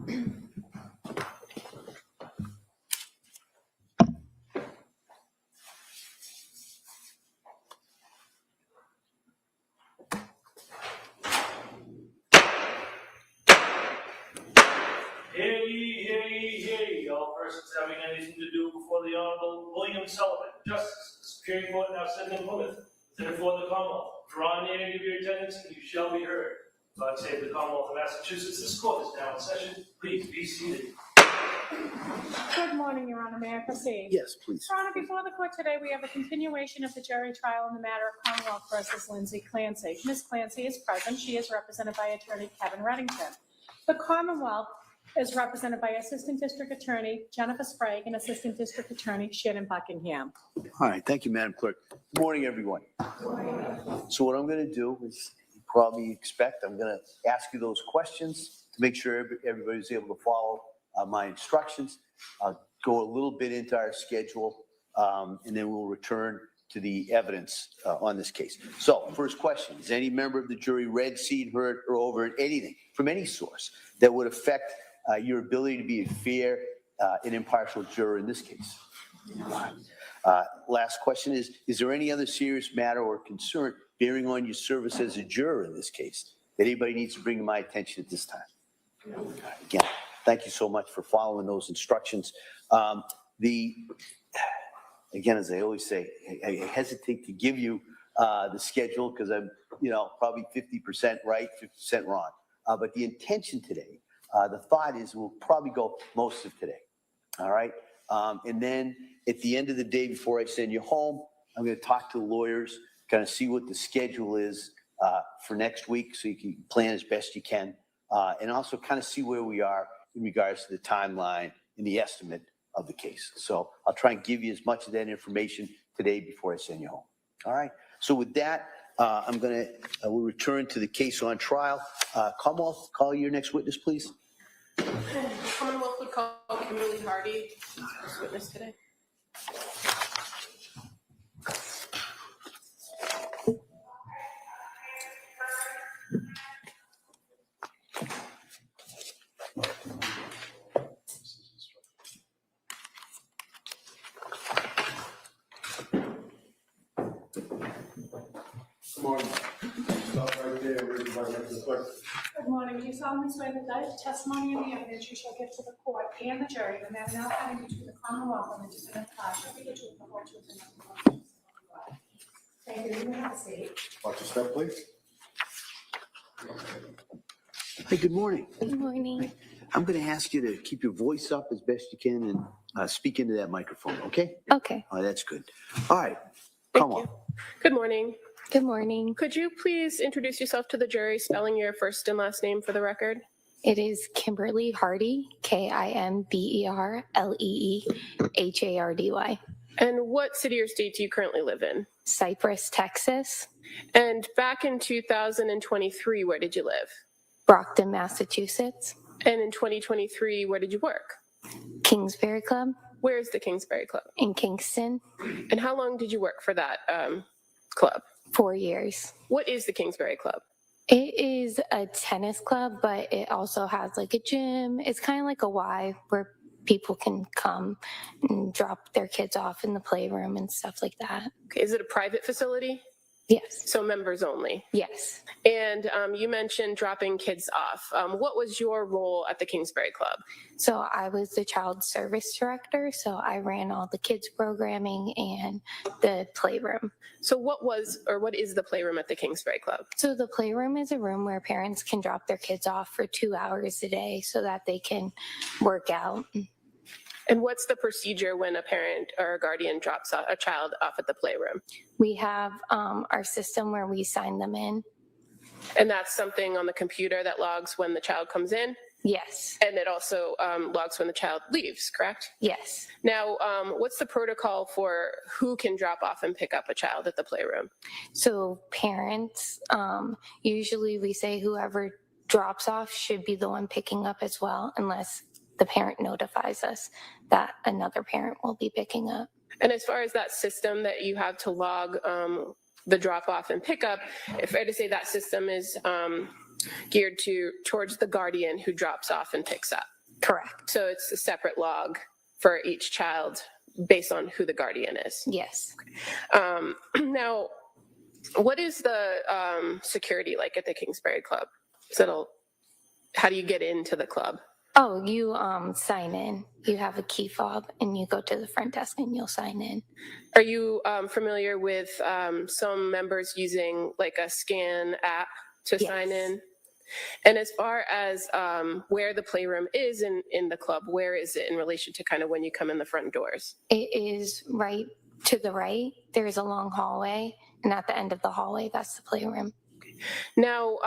Hear ye, hear ye, hear ye, all persons having anything to do before the Honorable William Sullivan, Justice, Superior Court now sitting in Plymouth, before the Commonwealth. Draw near and give your attendance, and you shall be heard. God save the Commonwealth of Massachusetts. This court is now in session. Please be seated. Good morning, Your Honor. May I proceed? Yes, please. Your Honor, before the court today, we have a continuation of the jury trial in the matter of Commonwealth versus Lindsay Clancy. Ms. Clancy is present. She is represented by Attorney Kevin Reddington. The Commonwealth is represented by Assistant District Attorney Jennifer Sprague and Assistant District Attorney Shannon Buckingham. All right, thank you, Madam Clerk. Good morning, everyone. So what I'm going to do is, you probably expect, I'm going to ask you those questions to make sure everybody's able to follow my instructions. I'll go a little bit into our schedule, and then we'll return to the evidence on this case. So, first question, has any member of the jury read, seen, heard, or overheard anything from any source that would affect your ability to be a fair and impartial juror in this case? Last question is there any other serious matter or concern bearing on your service as a juror in this case that anybody needs to bring to my attention at this time? Again, thank you so much for following those instructions. Again, as I always say, I hesitate to give you the schedule because I'm, probably 50% right, 50% wrong. But the intention today, the thought is we'll probably go most of today. All right. And then at the end of the day, before I send you home, I'm going to talk to the lawyers, kind of see what the schedule is for next week so you can plan as best you can. And also kind of see where we are in regards to the timeline and the estimate of the case. So I'll try and give you as much of that information today before I send you home. All right. So with that, we'll return to the case on trial. Commonwealth, call your next witness, please. Commonwealth would call Kimberly Hardy as witness today. Good morning. Stop right there. Read the right to the clerk. Good morning. Do you solemnly swear that the testimony and the evidence you shall give to the court and the jury, the matter now pending between the Commonwealth and the defendant class, shall be the truth, the whole truth, and nothing but the truth? Thank you. You may have a seat. Watch your step, please. Hey, good morning. Good morning. I'm going to ask you to keep your voice up as best you can and speak into that microphone, okay? Okay. Oh, that's good. All right. Thank Come on. you. Good morning. Good morning. Could you please introduce yourself to the jury, spelling your first and last name for the record? It is Kimberly Hardy, KIMBERLEEHARDY. And what city or state do you currently live in? Cypress, Texas. And back in 2023, where did you live? Brockton, Massachusetts. And in 2023, where did you work? Kingsbury Club Where's the Kingsbury Club? in Kingston. And how long did you work for that club? 4 years. What is the Kingsbury Club? It is a tennis club, but it also has like a gym. It's kind of like a Y where people can come and drop their kids off in the playroom and stuff like that. Okay, is it a private facility? Yes. So members only. Yes. And you mentioned dropping kids off. What was your role at the Kingsbury Club? So I was the child service director. So I ran all the kids programming and the playroom. So what is the playroom at the Kingsbury Club? So the playroom is a room where parents can drop their kids off for 2 hours a day so that they can work out. And what's the procedure when a parent or a guardian drops a child off at the playroom? We have our system where we sign them in. And that's something on the computer that logs when the child comes in? Yes. And it also logs when the child leaves, correct? Yes. Now, what's the protocol for who can drop off and pick up a child at the playroom? So parents, usually we say whoever drops off should be the one picking up as well, unless the parent notifies us that another parent will be picking up. And as far as that system that you have to log the drop off and pickup, fair to say that system is geared towards the guardian who drops off and picks up? Correct. So it's a separate log for each child based on who the guardian is. Yes. Now, what is the security like at the Kingsbury Club? How do you get into the club? Oh, you sign in. You have a key fob and you go to the front desk and you'll sign in. Are you familiar with some members using like a scan app to Yes. sign in? And as far as where the playroom is in the club, where is it in relation to kind of when you come in the front doors? It is right to the right. There's a long hallway, and at the end of the hallway, that's the playroom. Now,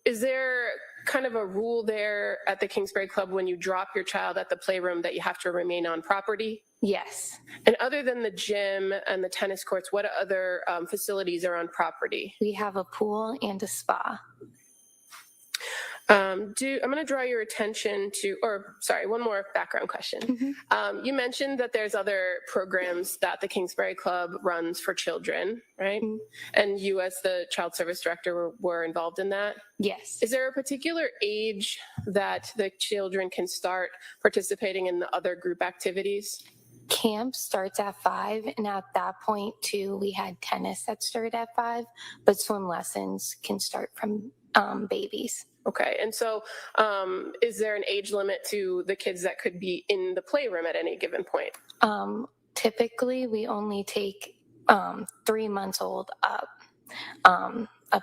is there kind of a rule there at the Kingsbury Club when you drop your child at the playroom that you have to remain on property? Yes. And other than the gym and the tennis courts, what other facilities are on property? We have a pool and a spa. I'm going to draw your attention to, one more background question. Mm-hmm. You mentioned that there's other programs that the Kingsbury Club runs for children, right? Mm-hmm. And you, as the child service director, were involved in that. Yes. Is there a particular age that the children can start participating in the other group activities? Camp starts at 5, and at that point, too, we had tennis that started at 5, but swim lessons can start from babies. Okay, and so is there an age limit to the kids that could be in the playroom at any given point? Typically, we only take 3 months old up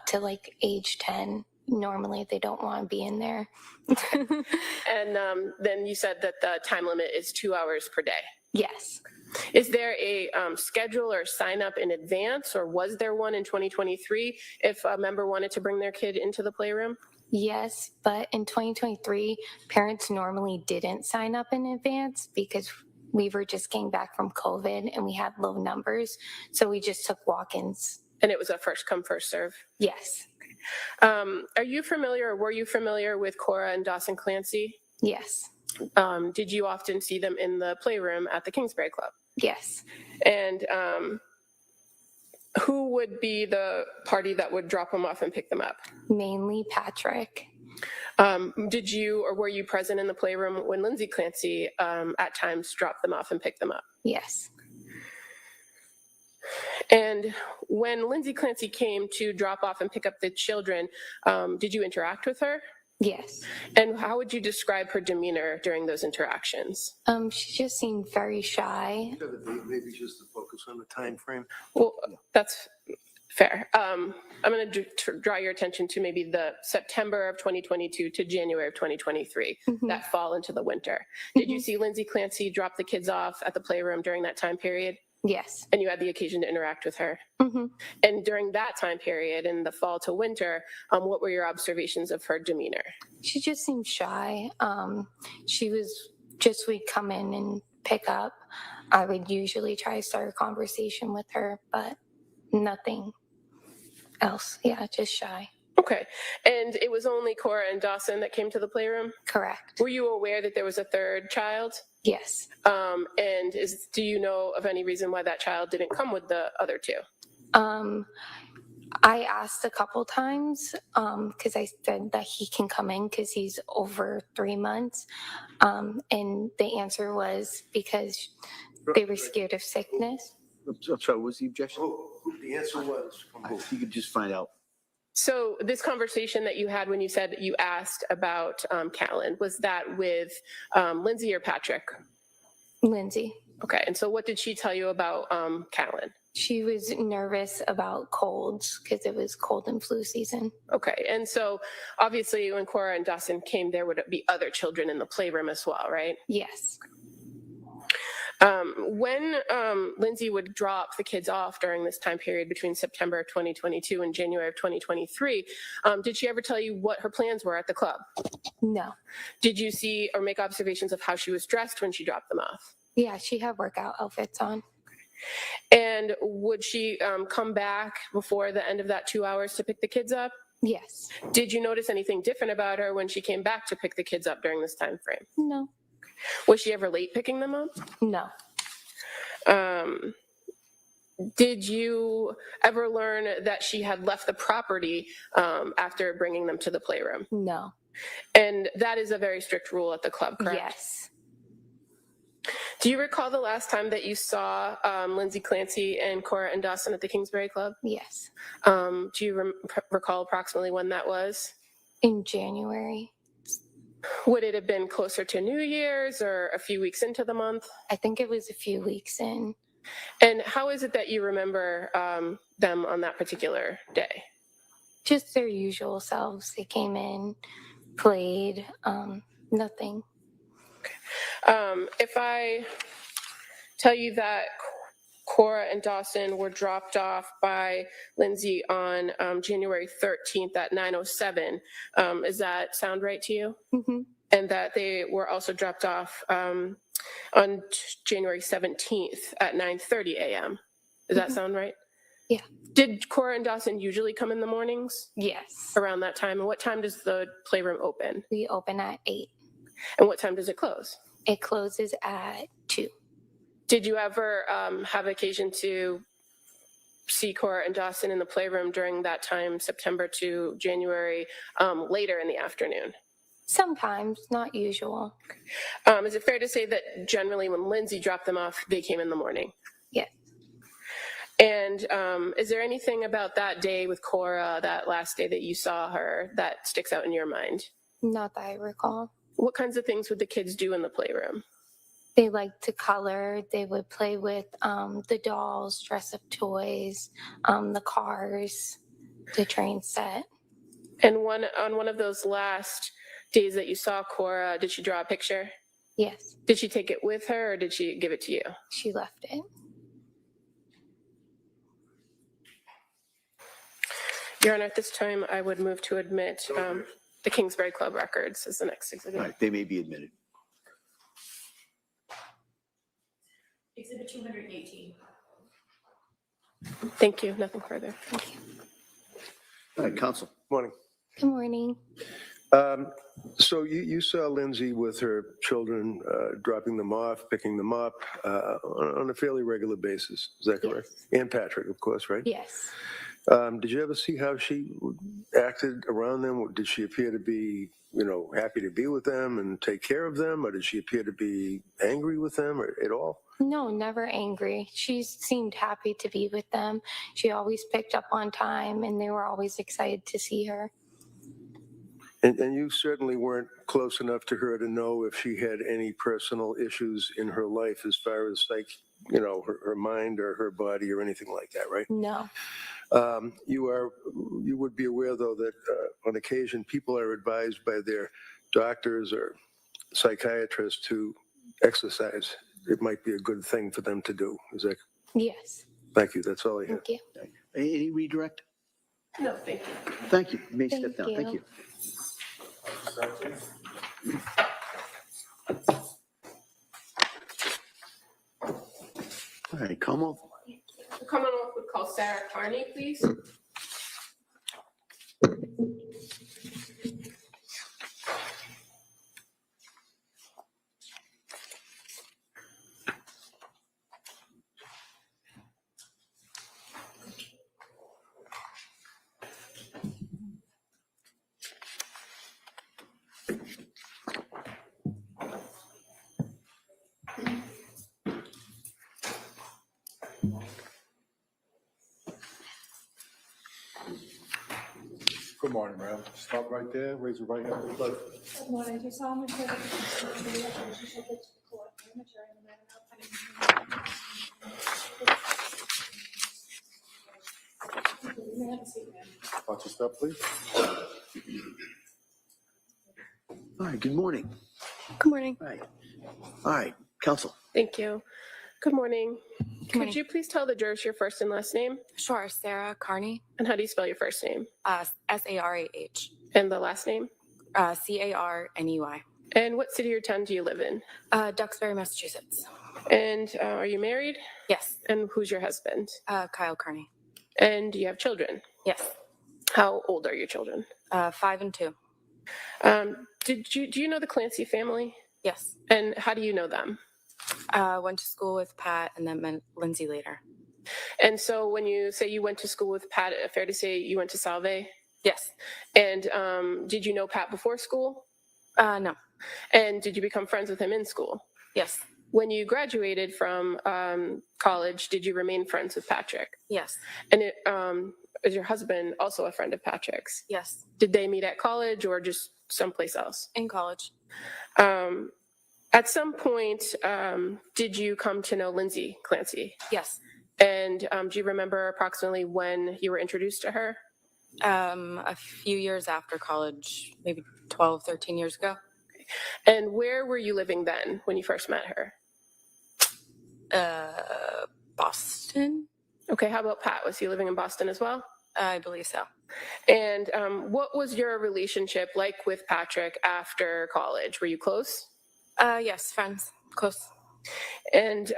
to like age 10. Normally, they don't want to be in there. And then you said that the time limit is 2 hours per day. Yes. Is there a schedule or sign up in advance, or was there one in 2023 if a member wanted to bring their kid into the playroom? Yes, but in 2023, parents normally didn't sign up in advance because we were just getting back from COVID and we had low numbers. So we just took walk-ins. And it was a first come, first serve? Yes. Are you familiar, or were you familiar with Cora and Dawson Clancy? Yes. Did you often see them in the playroom at the Kingsbury Club? Yes. And who would be the party that would drop them off and pick them up? Mainly Patrick. Did you, or were you present in the playroom when Lindsay Clancy at times dropped them off and picked them up? Yes. And when Lindsay Clancy came to drop off and pick up the children, did you interact with her? Yes. And how would you describe her demeanor during those interactions? She just seemed very shy. Maybe just to focus on the time frame. Well, that's fair. I'm going to draw your attention to maybe the September of 2022 to January of 2023, that fall into the winter. Did you see Lindsay Clancy drop the kids off at the playroom during that time period? Yes. And you had the occasion to interact with her? And during that time period, in the fall to winter, what were your observations of her demeanor? She just seemed shy. She was we'd come in and pick up. I would usually try to start a conversation with her, but nothing else. Yeah, just shy. Okay. And it was only Cora and Dawson that came to the playroom? Correct. Were you aware that there was a third child? Yes. And do you know of any reason why that child didn't come with the other two? I asked a couple times because I said that he can come in because he's over 3 months. And the answer was because they were scared of sickness. I'm sorry, what was the objection? The answer was from who? If you could just find out. So this conversation that you had when you said you asked about Callan, was that with Lindsay or Patrick? Lindsay. Okay, and so what did she tell you about Callan? She was nervous about colds because it was cold and flu season. Okay, and so obviously when Cora and Dawson came, there would be other children in the playroom as well, right? Yes. When Lindsay would drop the kids off during this time period between September of 2022 and January of 2023, did she ever tell you what her plans were at the club? No. Did you see or make observations of how she was dressed when she dropped them off? Yeah, she had workout outfits on. And would she come back before the end of that 2 hours to pick the kids up? Yes. Did you notice anything different about her when she came back to pick the kids up during this time frame? No. Was she ever late picking them up? No. Did you ever learn that she had left the property after bringing them to the playroom? No. And that is a very strict rule at the club, correct? Yes. Do you recall the last time that you saw Lindsay Clancy and Cora and Dawson at the Kingsbury Club? Yes. Do you recall approximately when that was? In January. Would it have been closer to New Year's or a few weeks into the month? I think it was a few weeks in. And how is it that you remember them on that particular day? Just their usual selves. They came in, played, nothing. If I tell you that Cora and Dawson were dropped off by Lindsay on January 13th at 9:07, does that sound right to you? Mm-hmm. And that they were also dropped off on January 17th at 9:30 a.m. Does that sound right? Yeah. Did Cora and Dawson usually come in the mornings Yes. around that time? And what time does the playroom open? We open at 8. And what time does it close? It closes at 2. Did you ever have occasion to see Cora and Dawson in the playroom during that time, September to January, later in the afternoon? Sometimes, not usual. Is it fair to say that generally when Lindsay dropped them off, they came in the morning? Yes. And is there anything about that day with Cora, that last day that you saw her, that sticks out in your mind? Not that I recall. What kinds of things would the kids do in the playroom? They liked to color. They would play with the dolls, dress up toys, the cars, the train set. And on one of those last days that you saw Cora, did she draw a picture? Yes, Did she take it with her or did she give it to you? she left it. Your Honor, at this time, I would move to admit the Kingsbury Club records as the next exhibit. All right, they may be admitted. Exhibit 218. Thank you. Nothing further. All right, counsel. Morning. Good morning. So you saw Lindsay with her children, dropping them off, picking them up on a fairly regular basis. Is that correct? Yes. And Patrick, of course, right? Yes. Did you ever see how she acted around them? Did she appear to be, happy to be with them and take care of them? Or did she appear to be angry with them or at all? No, never angry. She seemed happy to be with them. She always picked up on time, and they were always excited to see her. And you certainly weren't close enough to her to know if she had any personal issues in her life as far as her mind or her body or anything like that, right? No. You would be aware, though, that on occasion people are advised by their doctors or psychiatrists to exercise. It might be a good thing for them to do. Is that? Yes. Thank you. That's all I have. Thank you. Any redirect? No, thank you. Thank you. You may Thank step down. Thank you. you. All right, Commonwealth. The Commonwealth would call Sarah Carney, please. Good morning, ma'am. Stop right there. Raise your right hand. Please. Good morning. Do you solemnly swear that the testimony you give will be the truth, the court, and the jury, and the matter now pending. You may have a seat, ma'am. Watch your step, please. All right, good morning. Good morning. All right, counsel. Thank you. Good morning. Could morning. you please tell the jurors your first and last name? Sure, Sarah Carney, And how do you spell your first name? Sarah, And the last name? Carney. And what city or town do you live in? Duxbury, Massachusetts. And are you married? Yes, And who's your husband? Kyle Carney. And do you have children? Yes, How old are your children? 5 and 2. Do you know the Clancy family? Yes, And how do you know them? went to school with Pat and then met Lindsay later. And so when you say you went to school with Pat, fair to say you went to Salve? Yes. And did you know Pat before school? No. And did you become friends with him in school? Yes. When you graduated from college, did you remain friends with Patrick? Yes. And is your husband also a friend of Patrick's? Yes. Did they meet at college or just someplace else? In college. At some point, did you come to know Lindsay Clancy? Yes. And do you remember approximately when you were introduced to her? A few years after college, maybe 12, 13 years ago. And where were you living then when you first met her? Boston? Okay, how about Pat? Was he living in Boston as well? I believe so. And what was your relationship like with Patrick after college? Were you close? Yes, friends. Close. And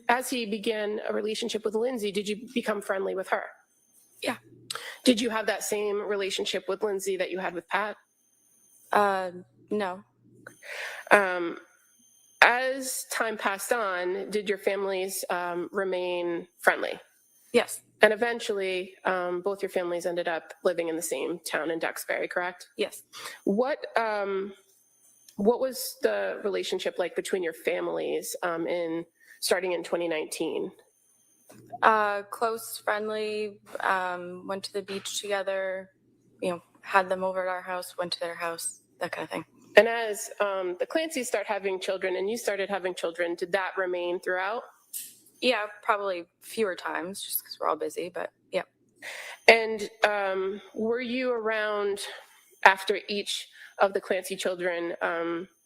as he began a relationship with Lindsay, did you become friendly with her? Yeah. Did you have that same relationship with Lindsay that you had with Pat? No. As time passed on, did your families remain friendly? Yes. And eventually, both your families ended up living in the same town in Duxbury, correct? Yes. What was the relationship like between your families starting in 2019? Close, friendly, went to the beach together, had them over at our house, went to their house, that kind of thing. And as the Clancys start having children and you started having children, did that remain throughout? Yeah, probably fewer times just because we're all busy, but yeah. And were you around after each of the Clancy children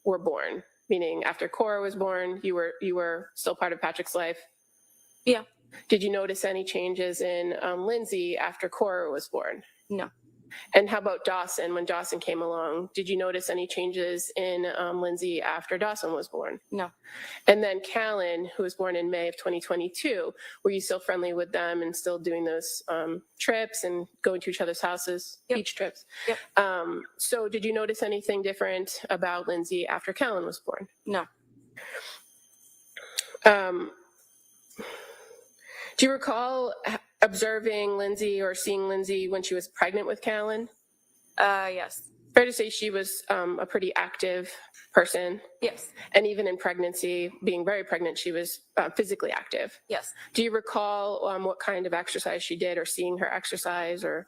were born? Meaning after Cora was born, you were still part of Patrick's life? Yeah. Did you notice any changes in Lindsay after Cora was born? No. And how about Dawson? When Dawson came along, did you notice any changes in Lindsay after Dawson was born? No. And then Callan, who was born in May of 2022, were you still friendly with them and still doing those trips and going to each other's houses, Yep. beach trips? Yep. So did you notice anything different about Lindsay after Callan was born? No. Do you recall observing Lindsay or seeing Lindsay when she was pregnant with Callan? Yes. Fair to say she was a pretty active person. Yes. And even in pregnancy, being very pregnant, she was physically active. Yes. Do you recall what kind of exercise she did or seeing her exercise or?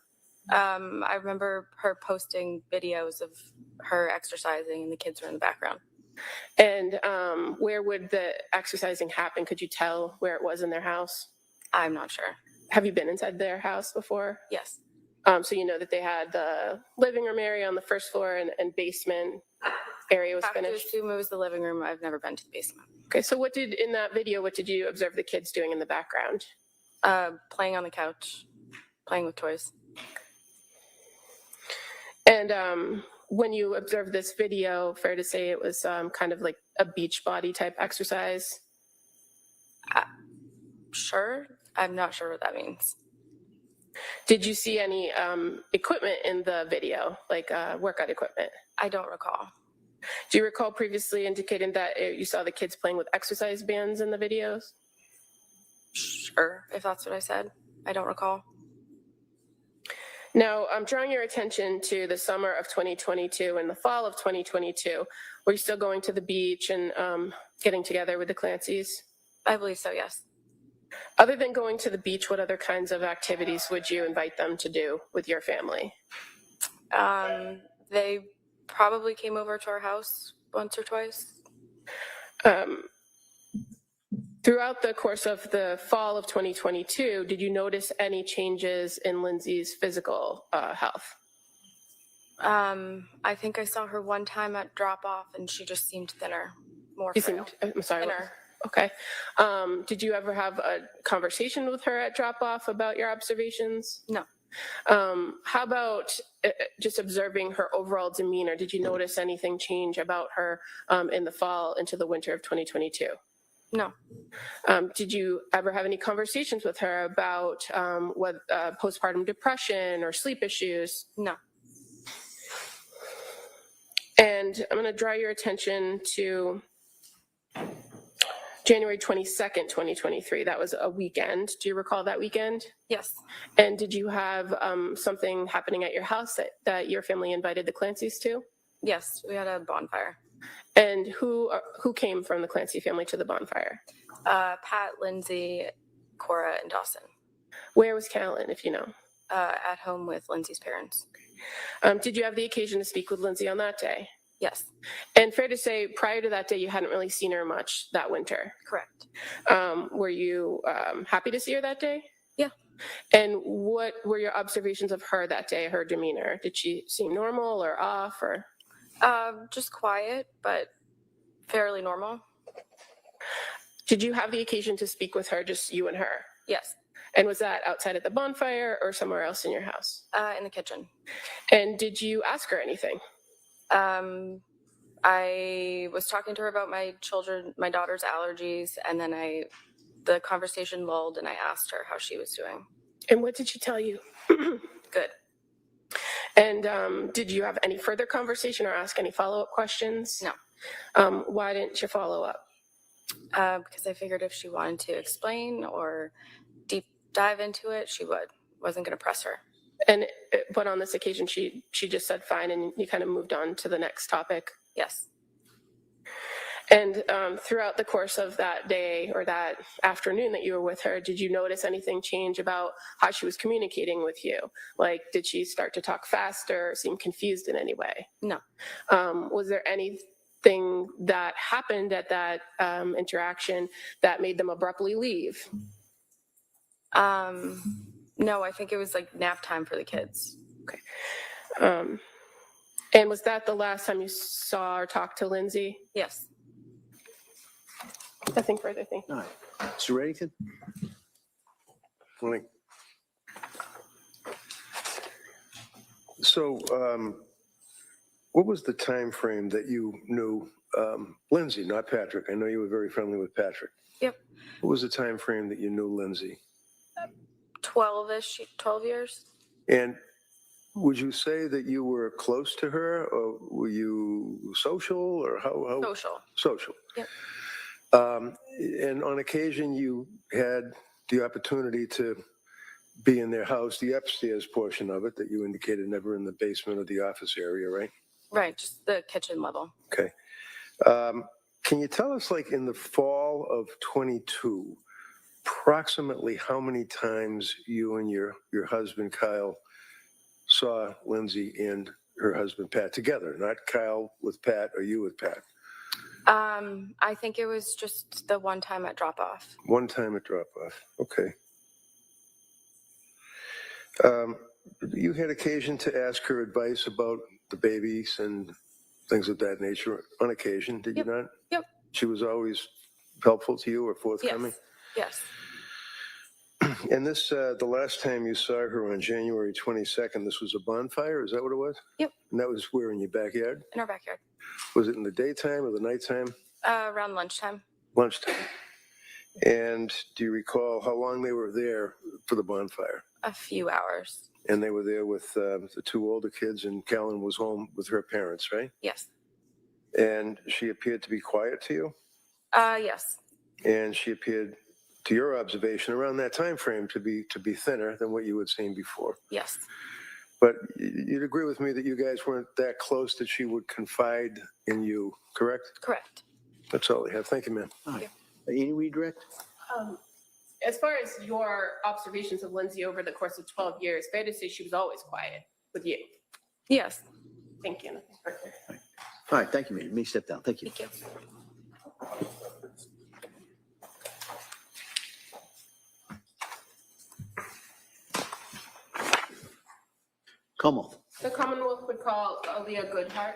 I remember her posting videos of her exercising and the kids were in the background. And where would the exercising happen? Could you tell where it was in their house? I'm not sure. Have you been inside their house before? Yes. So you know that they had the living room area on the first floor and basement area was After finished? assume it was the living room. I've never been to the basement. Okay, so in that video, what did you observe the kids doing in the background? Playing on the couch, playing with toys. And when you observed this video, fair to say it was kind of like a beach body type exercise? Sure. I'm not sure what that means. Did you see any equipment in the video, like workout equipment? I don't recall. Do you recall previously indicating that you saw the kids playing with exercise bands in the videos? Sure, if that's what I said. I don't recall. Now, I'm drawing your attention to the summer of 2022 and the fall of 2022. Were you still going to the beach and getting together with the Clancys? I believe so, yes. Other than going to the beach, what other kinds of activities would you invite them to do with your family? They probably came over to our house once or twice. Throughout the course of the fall of 2022, did you notice any changes in Lindsay's physical health? I think I saw her one time at drop-off and she just seemed thinner, more frail. I'm sorry. Thinner. Okay. Did you ever have a conversation with her at drop-off about your observations? No. How about just observing her overall demeanor? Did you notice anything change about her in the fall into the winter of 2022? No. Did you ever have any conversations with her about postpartum depression or sleep issues? No. And I'm going to draw your attention to January 22nd, 2023. That was a weekend. Do you recall that weekend? Yes. And did you have something happening at your house that your family invited the Clancys to? Yes, we had a bonfire. And who came from the Clancy family to the bonfire? Pat, Lindsay, Cora, and Dawson. Where was Callan, if you know? At home with Lindsay's parents. Did you have the occasion to speak with Lindsay on that day? Yes. And fair to say, prior to that day, you hadn't really seen her much that winter. Correct. Were you happy to see her that day? Yeah. And what were your observations of her that day, her demeanor? Did she seem normal or off or? Just quiet, but fairly normal. Did you have the occasion to speak with her, just you and her? Yes. And was that outside at the bonfire or somewhere else in your house? In the kitchen. And did you ask her anything? I was talking to her about my daughter's allergies, and then the conversation lulled, and I asked her how she was doing. And what did she tell you? Good. And did you have any further conversation or ask any follow-up questions? No. Why didn't you follow up? Because I figured if she wanted to explain or deep dive into it, she would. Wasn't going to press her. But on this occasion, she just said fine, and you kind of moved on to the next topic. Yes. And throughout the course of that day or that afternoon that you were with her, did you notice anything change about how she was communicating with you? Like, did she start to talk faster or seem confused in any way? No. Was there anything that happened at that interaction that made them abruptly leave? No, I think it was like nap time for the kids. Okay. And was that the last time you saw or talked to Lindsay? Yes. Nothing further, thank you. All right. Mr. Reddington? Morning. So, what was the time frame that you knew Lindsay, not Patrick? I know you were very friendly with Patrick. Yep. What was the time frame that you knew Lindsay? 12 years. And would you say that you were close to her, or were you social, or how? Social. Social. Yep. And on occasion, you had the opportunity to be in their house, the upstairs portion of it that you indicated, never in the basement or the office area, right? Right, just the kitchen level. Okay. Can you tell us, like in the fall of 22, approximately how many times you and your husband, Kyle, saw Lindsay and her husband, Pat, together? Not Kyle with Pat or you with Pat. I think it was just the one time at drop-off. One time at drop-off. Okay. You had occasion to ask her advice about the babies and things of that nature on occasion, did Yep. you not? Yep. She was always helpful to you or forthcoming? Yes. And this, the last time you saw her on January 22nd, this was a bonfire, is that what it was? Yep. And that was where, in your backyard? In our backyard. Was it in the daytime or the nighttime? Around lunchtime. Lunchtime. And do you recall how long they were there for the bonfire? A few hours. And they were there with the two older kids, and Callan was home with her parents, right? Yes. And she appeared to be quiet to you? Yes. And she appeared, to your observation, around that time frame to be thinner than what you had seen before. Yes. But you'd agree with me that you guys weren't that close that she would confide in you, correct? Correct. That's all I have. Thank you, ma'am. All right. Any redirect? As far as your observations of Lindsay over the course of 12 years, fair to say she was always quiet with you. Yes. Thank you. Nothing further. All right, thank you, ma'am. You may step down. Thank you. Thank you. Commonwealth. The Commonwealth would call Aaliyah Goodhart.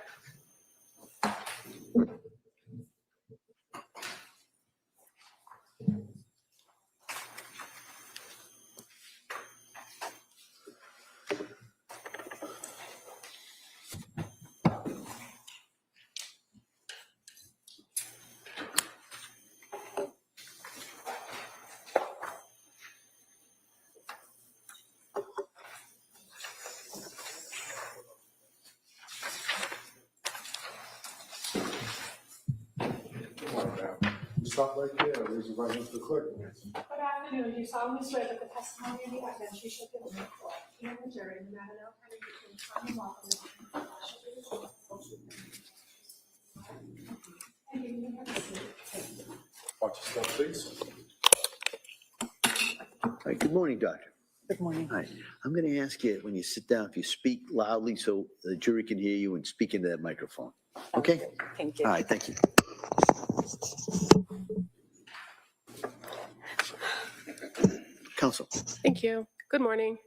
stop right there, or raise your right hand to the clerk. Good afternoon. You solemnly swear that the testimony of the evidence you shall give in the court and the jury, no matter how pending between Commonwealth and the shall be the truth, the whole truth, and you may have a seat. Watch your step, please. All right, good morning, doctor. Good morning. All right, I'm going to ask you when you sit down, if you speak loudly so the jury can hear you and speak into that microphone. Okay? Thank you. All right, thank you. Counsel. Thank you. Good morning.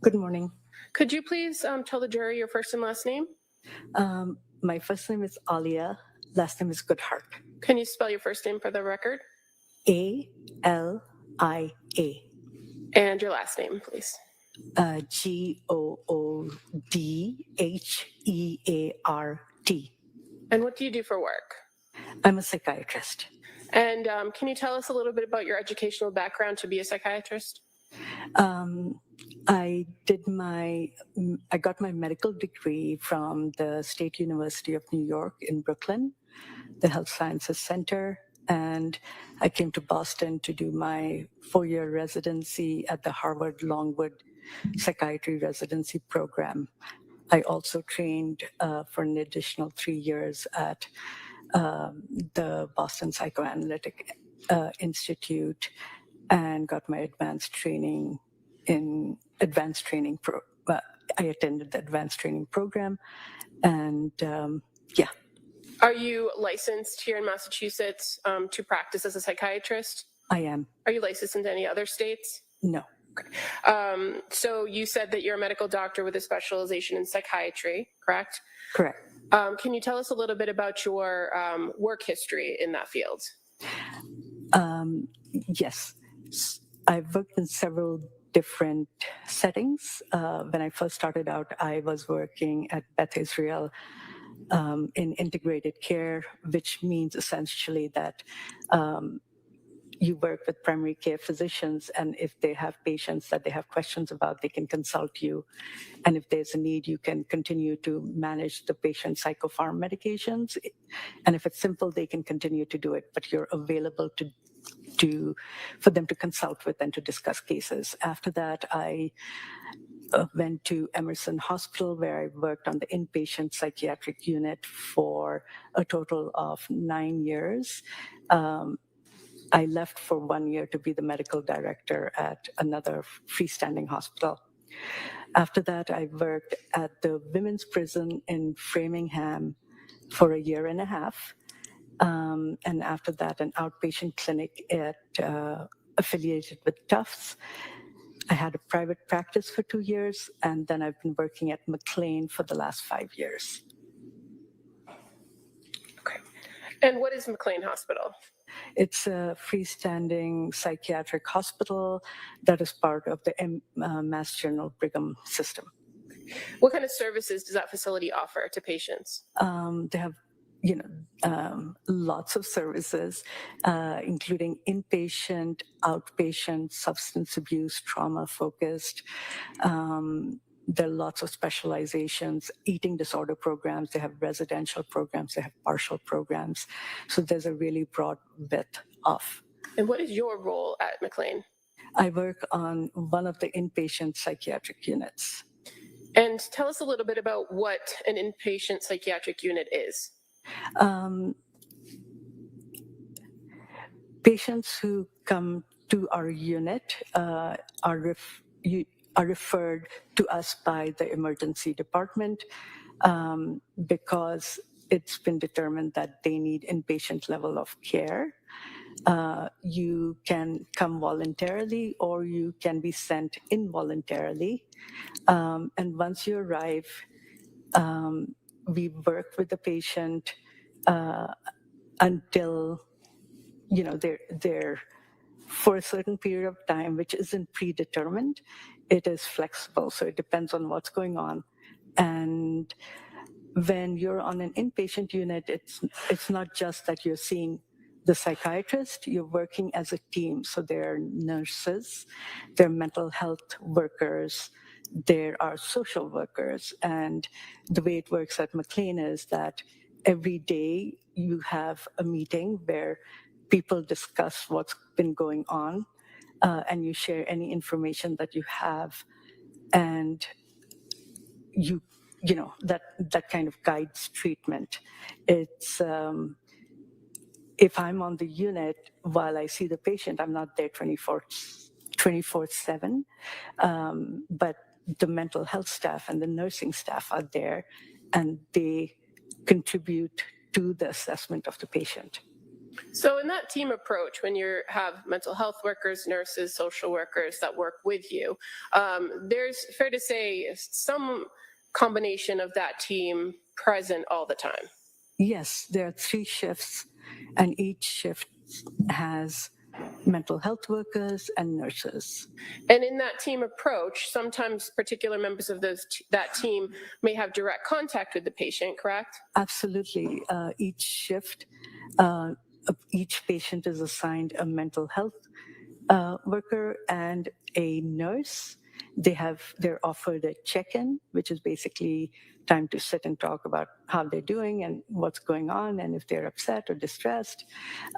Good morning. Could you please tell the jury your first and last name? My first name is Alia. Last name is Goodhart. Can you spell your first name for the record? Alia. And your last name, please. Goodhart. And what do you do for work? I'm a psychiatrist. And can you tell us a little bit about your educational background to be a psychiatrist? I got my medical degree from the State University of New York in Brooklyn, the Health Sciences Center, and I came to Boston to do my 4-year residency at the Harvard Longwood Psychiatry Residency Program. I also trained for an additional 3 years at the Boston Psychoanalytic Institute and got my advanced training I attended the advanced training program, and Are you licensed here in Massachusetts to practice as a psychiatrist? I am. Are you licensed in any other states? No. So you said that you're a medical doctor with a specialization in psychiatry, correct? Correct. Can you tell us a little bit about your work history in that field? Yes. I've worked in several different settings. When I first started out, I was working at Beth Israel in integrated care, which means essentially that you work with primary care physicians, and if they have patients that they have questions about, they can consult you. And if there's a need, you can continue to manage the patient's psychopharm medications. And if it's simple, they can continue to do it, but you're available for them to consult with and to discuss cases. After that, I went to Emerson Hospital, where I worked on the inpatient psychiatric unit for a total of 9 years. I left for 1 year to be the medical director at another freestanding hospital. After that, I worked at the women's prison in Framingham for 1.5 years. And after that, an outpatient clinic affiliated with Tufts. I had a private practice for 2 years, and then I've been working at McLean for the last 5 years. Okay. And what is McLean Hospital? It's a freestanding psychiatric hospital that is part of the Mass General Brigham system. What kind of services does that facility offer to patients? They have lots of services, including inpatient, outpatient, substance abuse, trauma-focused. There are lots of specializations, eating disorder programs. They have residential programs. They have partial programs. So there's a really broad width of. And what is your role at McLean? I work on one of the inpatient psychiatric units. And tell us a little bit about what an inpatient psychiatric unit is. Patients who come to our unit are referred to us by the emergency department because it's been determined that they need inpatient level of care. You can come voluntarily, or you can be sent involuntarily. And once you arrive, we work with the patient until they're for a certain period of time, which isn't predetermined. It is flexible, so it depends on what's going on. And when you're on an inpatient unit, it's not just that you're seeing the psychiatrist, you're working as a team. So there are nurses, there are mental health workers, there are social workers. And the way it works at McLean is that every day you have a meeting where people discuss what's been going on, and you share any information that you have, and you know that kind of guides treatment. It's if I'm on the unit while I see the patient, I'm not there 24/7, but the mental health staff and the nursing staff are there, and they contribute to the assessment of the patient. So in that team approach, when you have mental health workers, nurses, social workers that work with you, there's, fair to say, some combination of that team present all the time. Yes, there are 3 shifts, and each shift has mental health workers and nurses. And in that team approach, sometimes particular members of that team may have direct contact with the patient, correct? Absolutely. Each shift, each patient is assigned a mental health worker and a nurse. They're offered a check-in, which is basically time to sit and talk about how they're doing and what's going on, and if they're upset or distressed.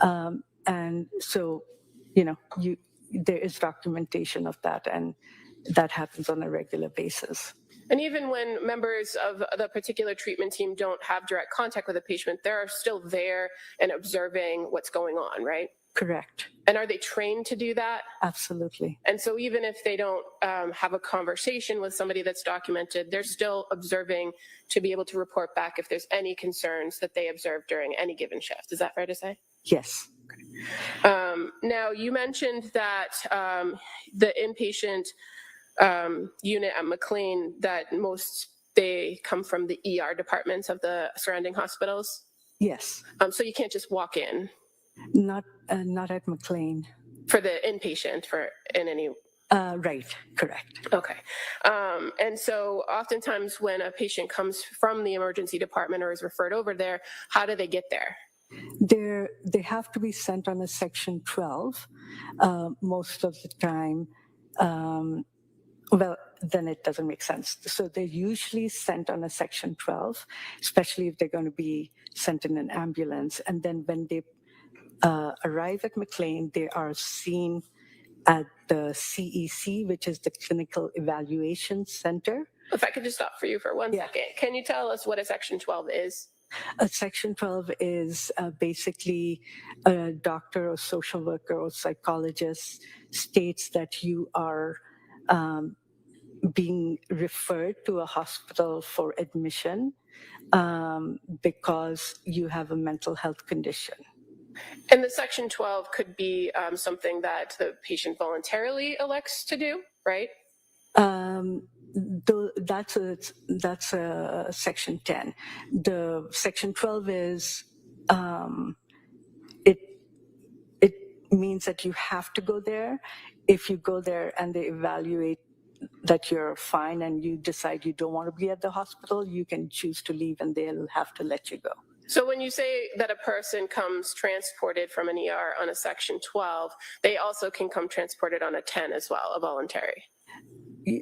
And so, there is documentation of that, and that happens on a regular basis. And even when members of the particular treatment team don't have direct contact with the patient, they're still there and observing what's going on, right? Correct. And are they trained to do that? Absolutely. And so even if they don't have a conversation with somebody that's documented, they're still observing to be able to report back if there's any concerns that they observe during any given shift. Is that fair to say? Yes. Now, you mentioned that the inpatient unit at McLean, that they come from the ER departments of the surrounding hospitals? Yes. So you can't just walk in? Not at McLean. For the inpatient, in any... Right, correct. Okay. And so oftentimes when a patient comes from the emergency department or is referred over there, how do they get there? They have to be sent on a Section 12 most of the time. Well, then it doesn't make sense. So they're usually sent on a Section 12, especially if they're going to be sent in an ambulance. And then when they arrive at McLean, they are seen at the CEC, which is the Clinical Evaluation Center. If I could just stop for you for one second. Can you tell us what a Section 12 is? A Section 12 is basically a doctor or social worker or psychologist states that you are being referred to a hospital for admission because you have a mental health condition. And the Section 12 could be something that the patient voluntarily elects to do, right? That's a Section 10. The Section 12 is it means that you have to go there. If you go there and they evaluate that you're fine and you decide you don't want to be at the hospital, you can choose to leave and they'll have to let you go. So when you say that a person comes transported from an ER on a Section 12, they also can come transported on a 10 as well, a voluntary?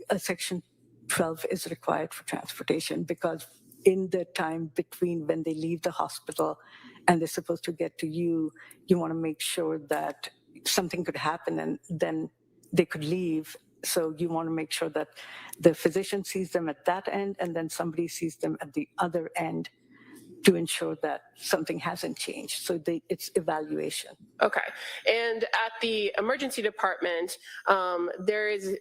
A Section 12 is required for transportation because in the time between when they leave the hospital and they're supposed to get to you, you want to make sure that something could happen and then they could leave. So you want to make sure that the physician sees them at that end and then somebody sees them at the other end to ensure that something hasn't changed. So it's evaluation. Okay. And at the emergency department, there is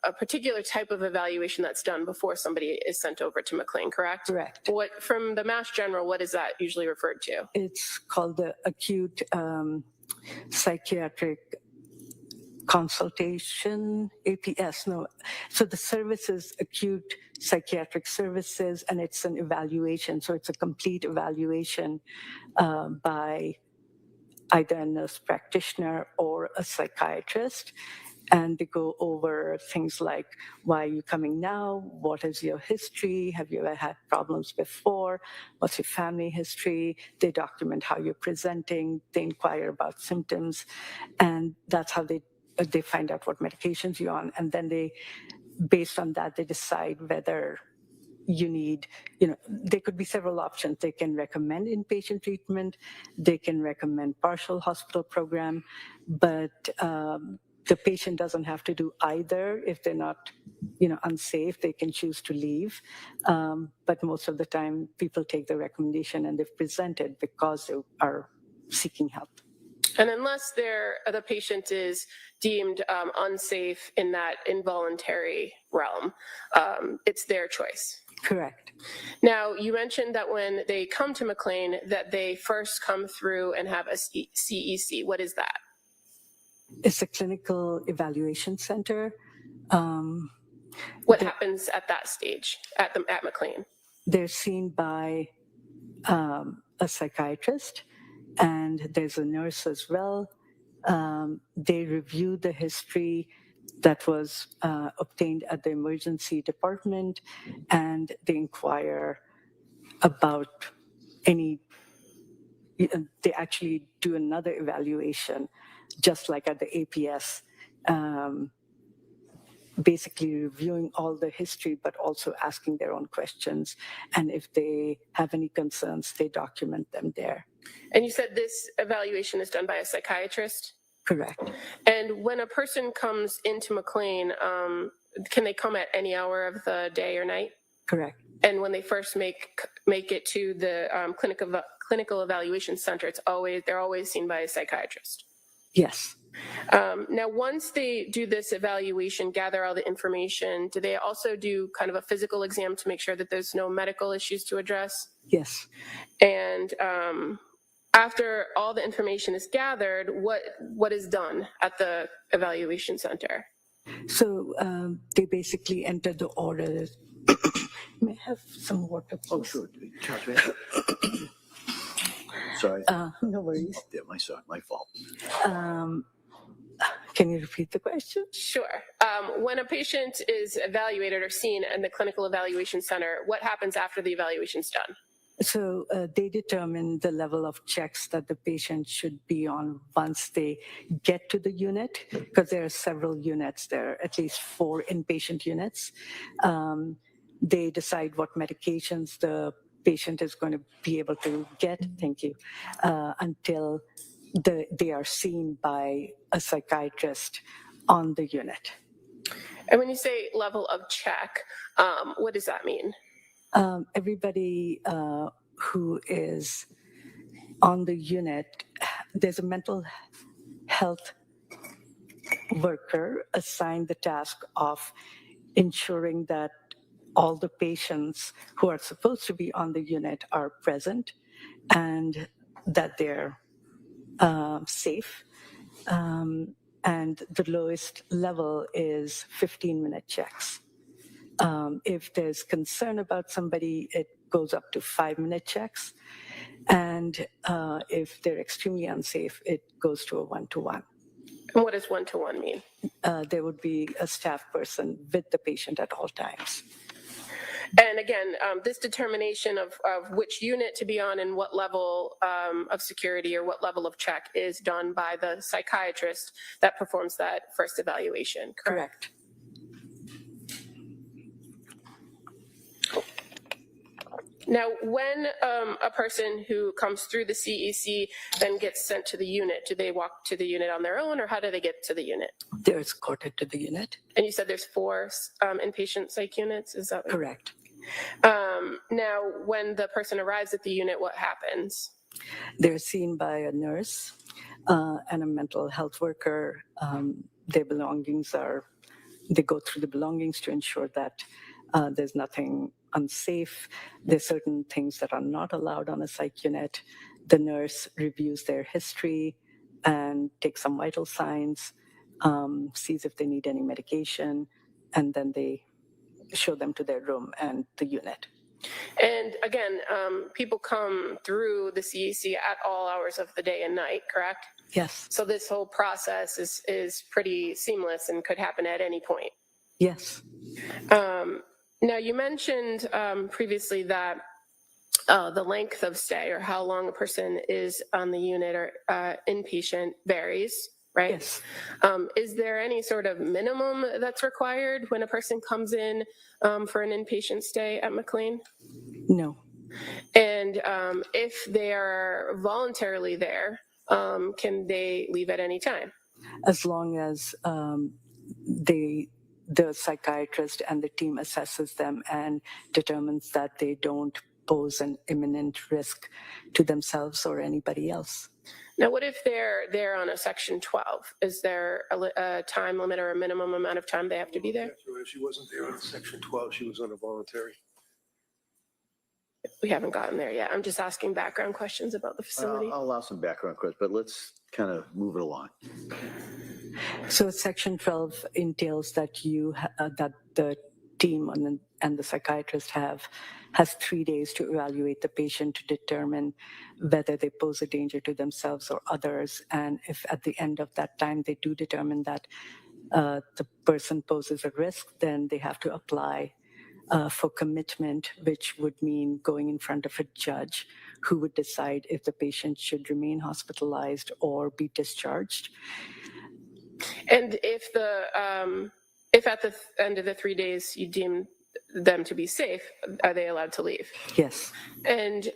a particular type of evaluation that's done before somebody is sent over to McLean, correct? Correct. From the Mass General, what is that usually referred to? It's called the acute psychiatric consultation, APS. No. So the service is acute psychiatric services, and it's an evaluation. So it's a complete evaluation by either a nurse practitioner or a psychiatrist. And they go over things like, why are you coming now? What is your history? Have you ever had problems before? What's your family history? They document how you're presenting. They inquire about symptoms. And that's how they find out what medications you're on. And then based on that, they decide whether you need, there could be several options. They can recommend inpatient treatment, they can recommend partial hospital program, but the patient doesn't have to do either. If they're not, unsafe, they can choose to leave. But most of the time, people take the recommendation and they've presented because they are seeking help. And unless the patient is deemed unsafe in that involuntary realm, it's their choice. Correct. Now, you mentioned that when they come to McLean, that they first come through and have a CEC. What is that? It's a clinical evaluation center. What happens at that stage at McLean? They're seen by a psychiatrist, and there's a nurse as well. They review the history that was obtained at the emergency department, and they inquire about they actually do another evaluation, just like at the APS, basically reviewing all the history, but also asking their own questions. And if they have any concerns, they document them there. And you said this evaluation is done by a psychiatrist? Correct. And when a person comes into McLean, can they come at any hour of the day or night? Correct. And when they first make it to the clinical evaluation center, they're always seen by a psychiatrist? Yes. Now, once they do this evaluation, gather all the information, do they also do kind of a physical exam to make sure that there's no medical issues to address? Yes. And after all the information is gathered, what is done at the evaluation center? So they basically enter the order. May I have some water, please? Oh, sure. Sorry. No worries. My fault. Can you repeat the question? Sure. When a patient is evaluated or seen in the clinical evaluation center, what happens after the evaluation's done? So they determine the level of checks that the patient should be on once they get to the unit, because there are several units. There are at least 4 inpatient units. They decide what medications the patient is going to be able to get, thank you, until they are seen by a psychiatrist on the unit. And when you say level of check, what does that mean? Everybody who is on the unit, there's a mental health worker assigned the task of ensuring that all the patients who are supposed to be on the unit are present and that they're safe. And the lowest level is 15-minute checks. If there's concern about somebody, it goes up to 5-minute checks. And if they're extremely unsafe, it goes to a 1-to-1. And what does 1-to-1 mean? There would be a staff person with the patient at all times. And again, this determination of which unit to be on and what level of security or what level of check is done by the psychiatrist that performs that first evaluation, correct? Now, when a person who comes through the CEC then gets sent to the unit, do they walk to the unit on their own, or how do they get to the unit? They're escorted to the unit. And you said there's 4 inpatient psych units, is that right? Correct. Now, when the person arrives at the unit, what happens? They're seen by a nurse and a mental health worker. Their belongings they go through the belongings to ensure that there's nothing unsafe. There's certain things that are not allowed on a psych unit. The nurse reviews their history and takes some vital signs, sees if they need any medication, and then they show them to their room and the unit. And again, people come through the CEC at all hours of the day and night, correct? Yes. So this whole process is pretty seamless and could happen at any point. Yes. Now, you mentioned previously that the length of stay or how long a person is on the unit or inpatient varies right? Yes. Is there any sort of minimum that's required when a person comes in for an inpatient stay at McLean? No. And if they are voluntarily there, can they leave at any time? As long as the psychiatrist and the team assesses them and determines that they don't pose an imminent risk to themselves or anybody else. Now, what if they're there on a Section 12? Is there a time limit or a minimum amount of time they have to be there? She wasn't there on Section 12. She was on a voluntary. We haven't gotten there yet. I'm just asking background questions about the facility. I'll allow some background questions, but let's kind of move it along. So Section 12 entails that that the team and the psychiatrist has 3 days to evaluate the patient to determine whether they pose a danger to themselves or others. And if at the end of that time they do determine that the person poses a risk, then they have to apply for commitment, which would mean going in front of a judge who would decide if the patient should remain hospitalized or be discharged. And if at the end of the 3 days you deem them to be safe, are they allowed to leave? Yes. And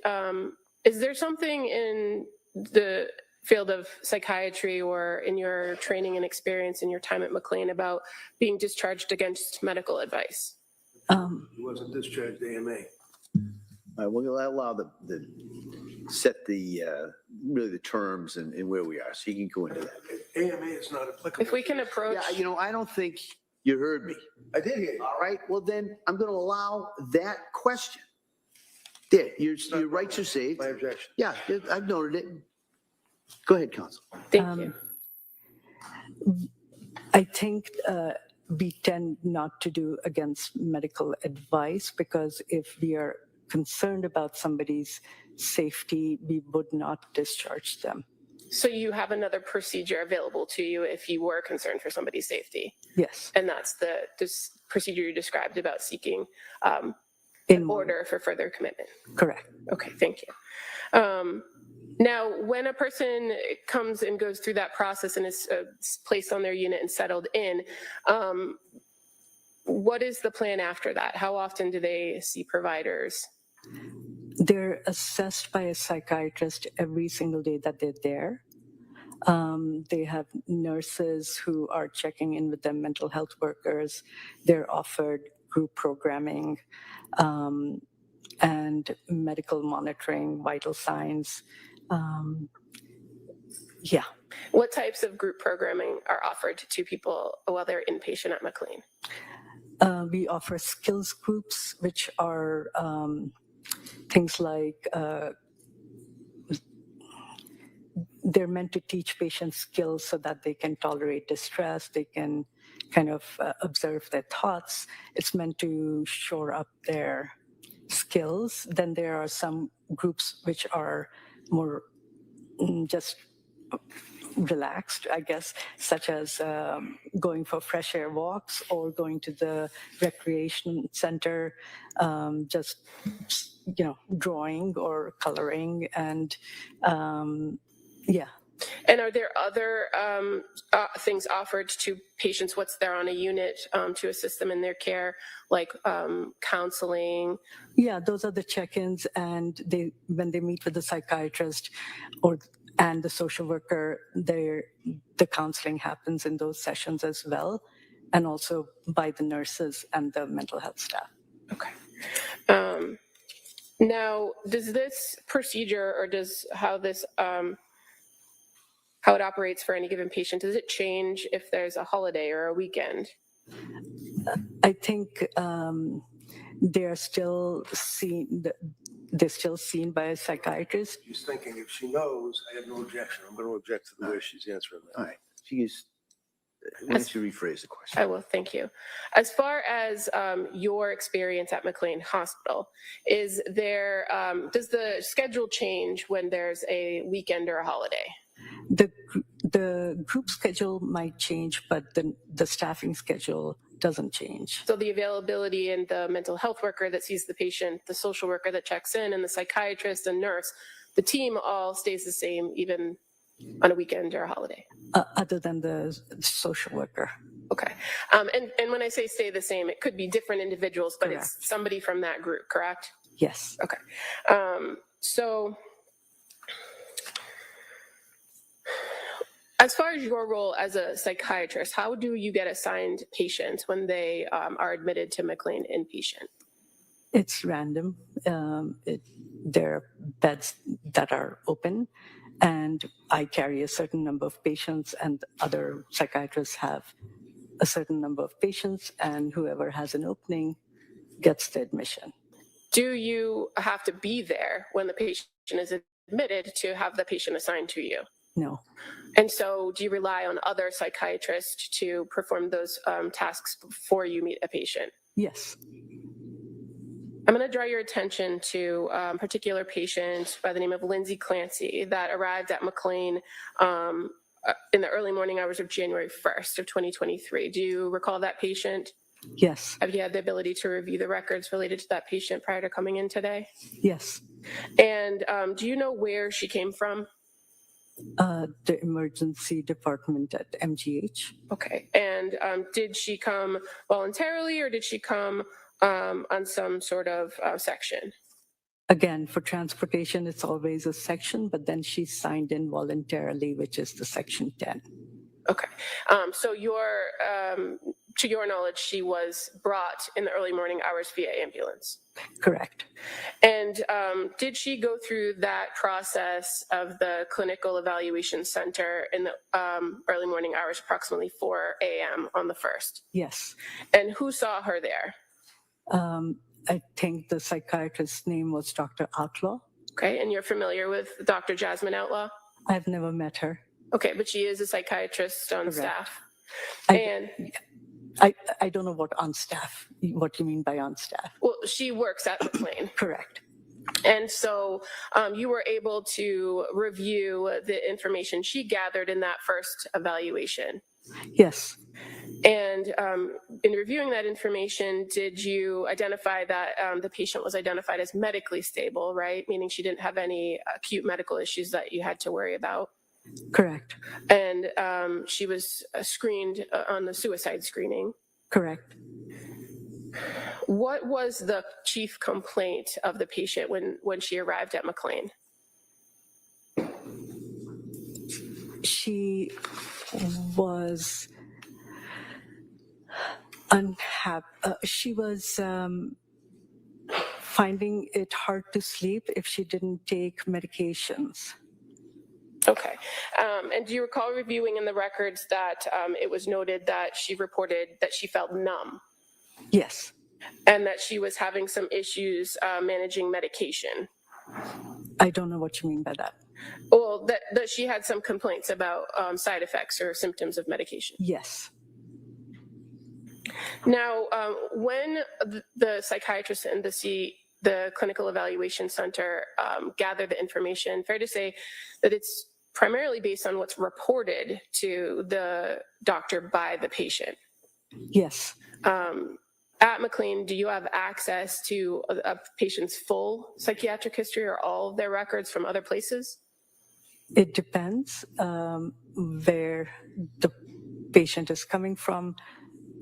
is there something in the field of psychiatry or in your training and experience in your time at McLean about being discharged against medical advice? He wasn't discharged AMA. We'll allow set the really the terms and where we are, so you can go into that. AMA is not applicable. If we can approach. Yeah, I don't think you heard me. I did hear you. All right, well then, I'm going to allow that question. There, your rights are saved. My objection. Yeah, I've noted it. Go ahead, counsel. Thank you. I think we tend not to do against medical advice, because if we are concerned about somebody's safety, we would not discharge them. So you have another procedure available to you if you were concerned for somebody's safety. Yes. And that's this procedure you described about seeking In order for further commitment. Correct. Okay, thank you. Now, when a person comes and goes through that process and is placed on their unit and settled in, what is the plan after that? How often do they see providers? They're assessed by a psychiatrist every single day that they're there. They have nurses who are checking in with them, mental health workers. They're offered group programming and medical monitoring, vital signs. Yeah. What types of group programming are offered to people while they're inpatient at McLean? We offer skills groups, which are things like they're meant to teach patients skills so that they can tolerate distress, they can kind of observe their thoughts. It's meant to shore up their skills. Then there are some groups which are more just relaxed, I guess, such as going for fresh air walks or going to the recreation center, just drawing or coloring, and yeah. And are there other things offered to patients once they're on a unit to assist them in their care, like counseling? Yeah, those are the check-ins, and when they meet with the psychiatrist and the social worker, the counseling happens in those sessions as well, and also by the nurses and the mental health staff. Okay. Now, does this procedure, or how it operates for any given patient, does it change if there's a holiday or a weekend? I think they're still seen by a psychiatrist. She's thinking if she knows, I have no objection. I'm going to object to the way she's answering that. All right, why don't you rephrase the question? I will, thank you. As far as your experience at McLean Hospital, does the schedule change when there's a weekend or a holiday? The group schedule might change, but the staffing schedule doesn't change. So the availability and the mental health worker that sees the patient, the social worker that checks in, and the psychiatrist and nurse, the team all stays the same even on a weekend or a holiday? Other than the social worker. Okay. And when I say stay the same, it could be different individuals, but Correct. it's somebody from that group, correct? Yes. Okay. So as far as your role as a psychiatrist, how do you get assigned patients when they are admitted to McLean inpatient? It's random. There are beds that are open, and I carry a certain number of patients, and other psychiatrists have a certain number of patients, and whoever has an opening gets the admission. Do you have to be there when the patient is admitted to have the patient assigned to you? No. And so do you rely on other psychiatrists to perform those tasks before you meet a patient? Yes. I'm going to draw your attention to a particular patient by the name of Lindsay Clancy that arrived at McLean in the early morning hours of January 1st of 2023. Do you recall that patient? Yes. Have you had the ability to review the records related to that patient prior to coming in today? Yes. And do you know where she came from? The emergency department at MGH. Okay. And did she come voluntarily, or did she come on some sort of section? Again, for transportation, it's always a section, but then she signed in voluntarily, which is the section 10. Okay. So to your knowledge, she was brought in the early morning hours via ambulance? Correct. And did she go through that process of the clinical evaluation center in the early morning hours, approximately 4 a.m. on the 1st? Yes. And who saw her there? I think the psychiatrist's name was Dr. Outlaw. Okay, and you're familiar with Dr. Jasmine Outlaw? I've never met her. Okay, but she is a psychiatrist on Correct. staff. I don't know what you mean by on staff. Well, she works at McLean. Correct. And so you were able to review the information she gathered in that first evaluation. Yes. And in reviewing that information, did you identify that the patient was identified as medically stable, right? Meaning she didn't have any acute medical issues that you had to worry about? Correct. And she was screened on the suicide screening? Correct. What was the chief complaint of the patient when she arrived at McLean? She was unhappy. She was finding it hard to sleep if she didn't take medications. Okay. And do you recall reviewing in the records that it was noted that she reported that she felt numb? Yes. And that she was having some issues managing medication? I don't know what you mean by that. Well, that she had some complaints about side effects or symptoms of medication? Yes. Now, when the psychiatrist and the clinical evaluation center gather the information, fair to say that it's primarily based on what's reported to the doctor by the patient? Yes. At McLean, do you have access to a patient's full psychiatric history or all of their records from other places? It depends where the patient is coming from.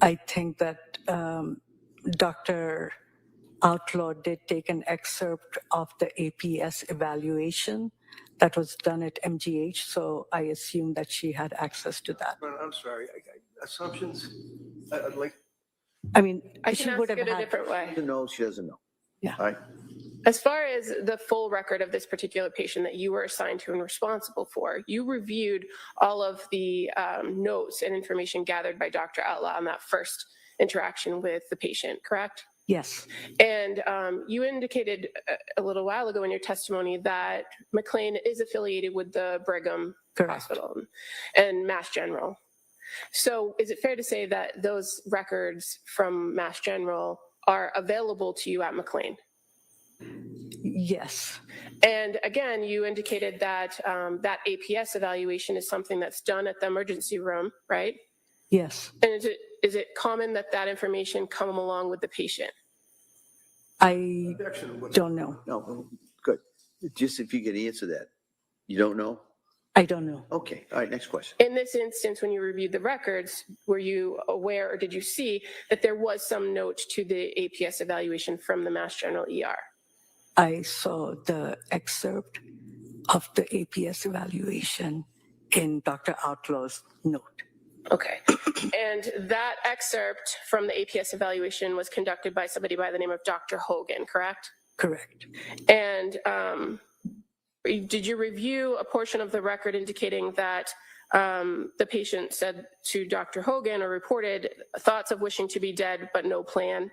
I think that Dr. Outlaw did take an excerpt of the APS evaluation that was done at MGH, so I assume that she had access to that. I'm sorry. Assumptions? I mean, I she can ask would have it a had. different way. She doesn't know, she doesn't know. Yeah. All right. As far as the full record of this particular patient that you were assigned to and responsible for, you reviewed all of the notes and information gathered by Dr. Outlaw on that first interaction with the patient, correct? Yes. And you indicated a little while ago in your testimony that McLean is affiliated with the Brigham Correct. Hospital and Mass General. So is it fair to say that those records from Mass General are available to you at McLean? Yes. And again, you indicated that that APS evaluation is something that's done at the emergency room, right? Yes. And is it common that that information come along with the patient? I don't know. No, good. Just if you could answer that. You don't know? I don't know. Okay, all right, next question. In this instance, when you reviewed the records, were you aware or did you see that there was some note to the APS evaluation from the Mass General ER? I saw the excerpt of the APS evaluation in Dr. Outlaw's note. Okay. And that excerpt from the APS evaluation was conducted by somebody by the name of Dr. Hogan, correct? Correct. And did you review a portion of the record indicating that the patient said to Dr. Hogan or reported thoughts of wishing to be dead but no plan,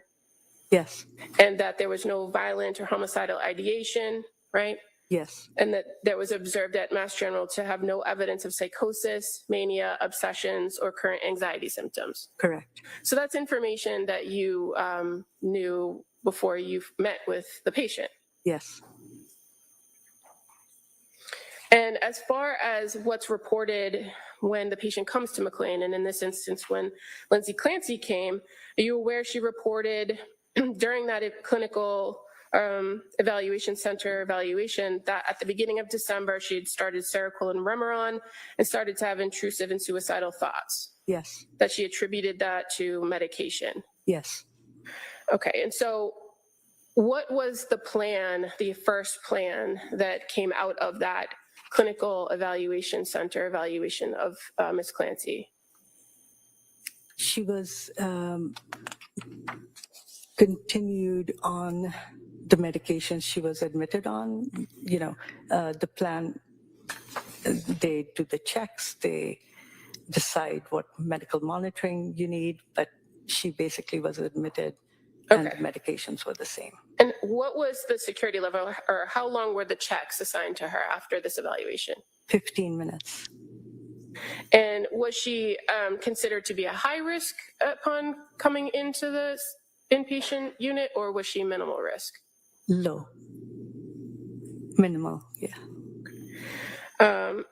Yes. and that there was no violent or homicidal ideation, right? Yes. And that there was observed at Mass General to have no evidence of psychosis, mania, obsessions, or current anxiety symptoms? Correct. So that's information that you knew before you met with the patient. Yes. And as far as what's reported when the patient comes to McLean, and in this instance, when Lindsay Clancy came, are you aware she reported during that clinical evaluation center evaluation that at the beginning of December, she had started Seroquel and Remeron and started to have intrusive and suicidal thoughts? Yes. That she attributed that to medication? Yes. Okay, and so what was the plan, the first plan that came out of that clinical evaluation center evaluation of Ms. Clancy? She was continued on the medication she was admitted on. The plan, they do the checks, they decide what medical monitoring you need, but she basically was admitted and the medications were the same. And what was the security level, or how long were the checks assigned to her after this evaluation? 15 minutes. And was she considered to be a high risk upon coming into the inpatient unit, or was she minimal risk? Low. Minimal, yeah.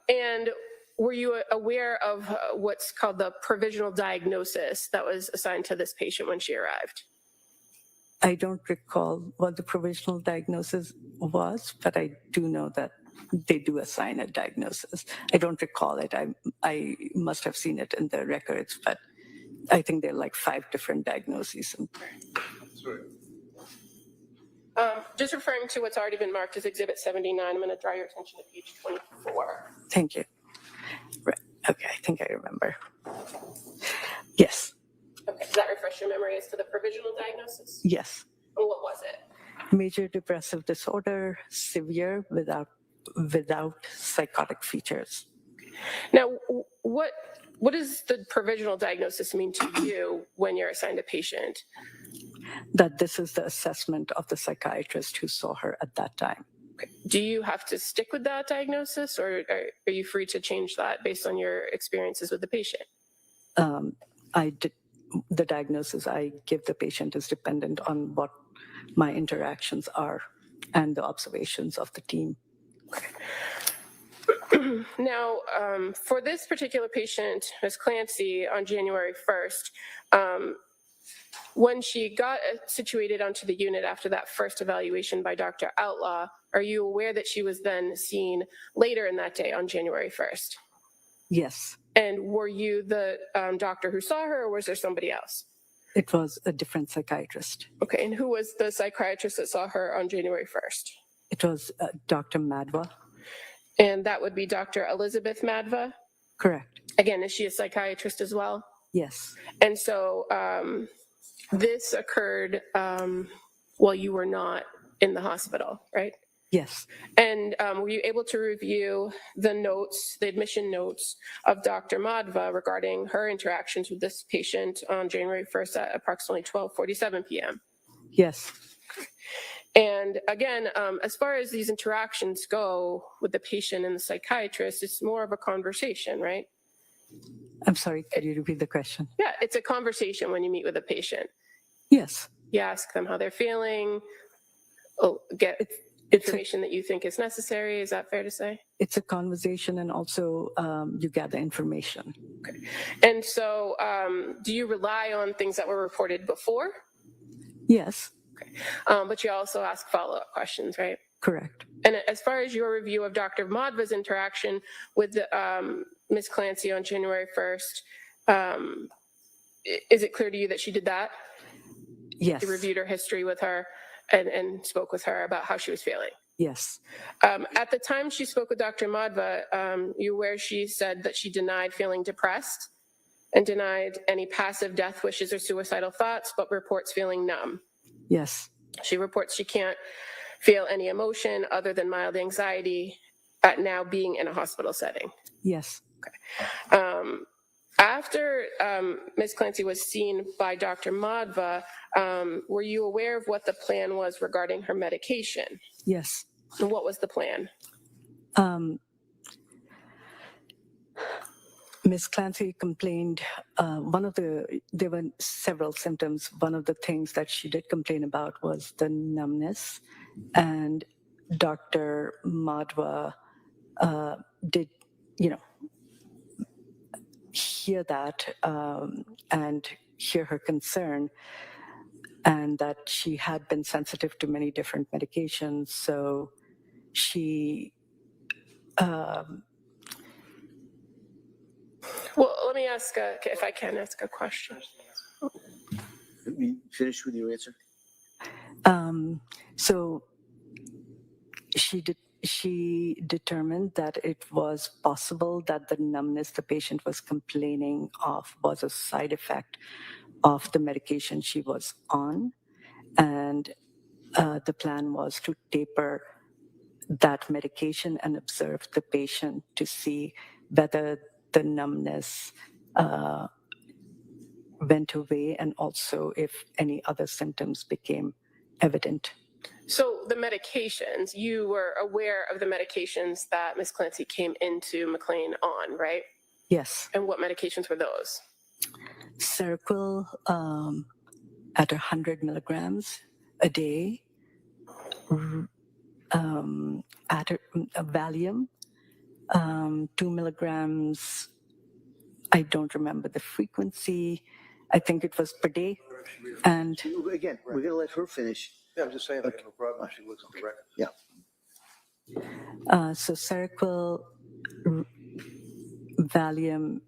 And were you aware of what's called the provisional diagnosis that was assigned to this patient when she arrived? I don't recall what the provisional diagnosis was, but I do know that they do assign a diagnosis. I don't recall it. I must have seen it in the records, but I think there are like 5 different diagnoses. Just referring to what's already been marked as Exhibit 79, I'm going to draw your attention to page 24. Thank you. Right. Okay, I think I remember. Yes. Okay, does that refresh your memory as to the provisional diagnosis? Yes. And what was it? Major depressive disorder, severe without psychotic features. Now, what does the provisional diagnosis mean to you when you're assigned a patient? That this is the assessment of the psychiatrist who saw her at that time. Okay. Do you have to stick with that diagnosis, or are you free to change that based on your experiences with the patient? The diagnosis I give the patient is dependent on what my interactions are and the observations of the team. Okay. Now, for this particular patient, Ms. Clancy, on January 1st, when she got situated onto the unit after that first evaluation by Dr. Outlaw, are you aware that she was then seen later in that day on January 1st? Yes. And were you the doctor who saw her, or was there somebody else? It was a different psychiatrist. Okay, and who was the psychiatrist that saw her on January 1st? It was Dr. Madva. And that would be Dr. Elizabeth Madva? Correct. Again, is she a psychiatrist as well? Yes. And so this occurred while you were not in the hospital, right? Yes. And were you able to review the notes, the admission notes of Dr. Madva regarding her interactions with this patient on January 1st at approximately 12:47 p.m.? Yes. And again, as far as these interactions go with the patient and the psychiatrist, it's more of a conversation, right? I'm sorry, could you repeat the question? Yeah, it's a conversation when you meet with a patient. Yes. You ask them how they're feeling, get information that you think is necessary. Is that fair to say? It's a conversation, and also you gather information. Okay. And so do you rely on things that were reported before? Yes. Okay. But you also ask follow-up questions, right? Correct. And as far as your review of Dr. Madva's interaction with Ms. Clancy on January 1st, is it clear to you that she did that? Yes. You reviewed her history with her and spoke with her about how she was feeling? Yes. At the time she spoke with Dr. Madva, you were aware she said that she denied feeling depressed and denied any passive death wishes or suicidal thoughts, but reports feeling numb. Yes. She reports she can't feel any emotion other than mild anxiety at now being in a hospital setting. Yes. After Ms. Clancy was seen by Dr. Madva, were you aware of what the plan was regarding her medication? Yes. And what was the plan? Ms. Clancy complained, there were several symptoms. One of the things that she did complain about was the numbness, and Dr. Madva did, hear that and hear her concern, and that she had been sensitive to many different medications. So she Well, let me ask, if I can ask a question. Let me finish with your answer. So she determined that it was possible that the numbness the patient was complaining of was a side effect of the medication she was on, and the plan was to taper that medication and observe the patient to see whether the numbness went away, and also if any other symptoms became evident. So the medications, you were aware of the medications that Ms. Clancy came into McLean on, right? Yes. And what medications were those? Seroquel at 100 milligrams a day, at a Valium, 2 milligrams. I don't remember the frequency. I think it was per day. And Again, we're going to let her finish. Yeah, I'm just saying, I have no problem if she looks at the record. Yeah. so Seroquel, Valium,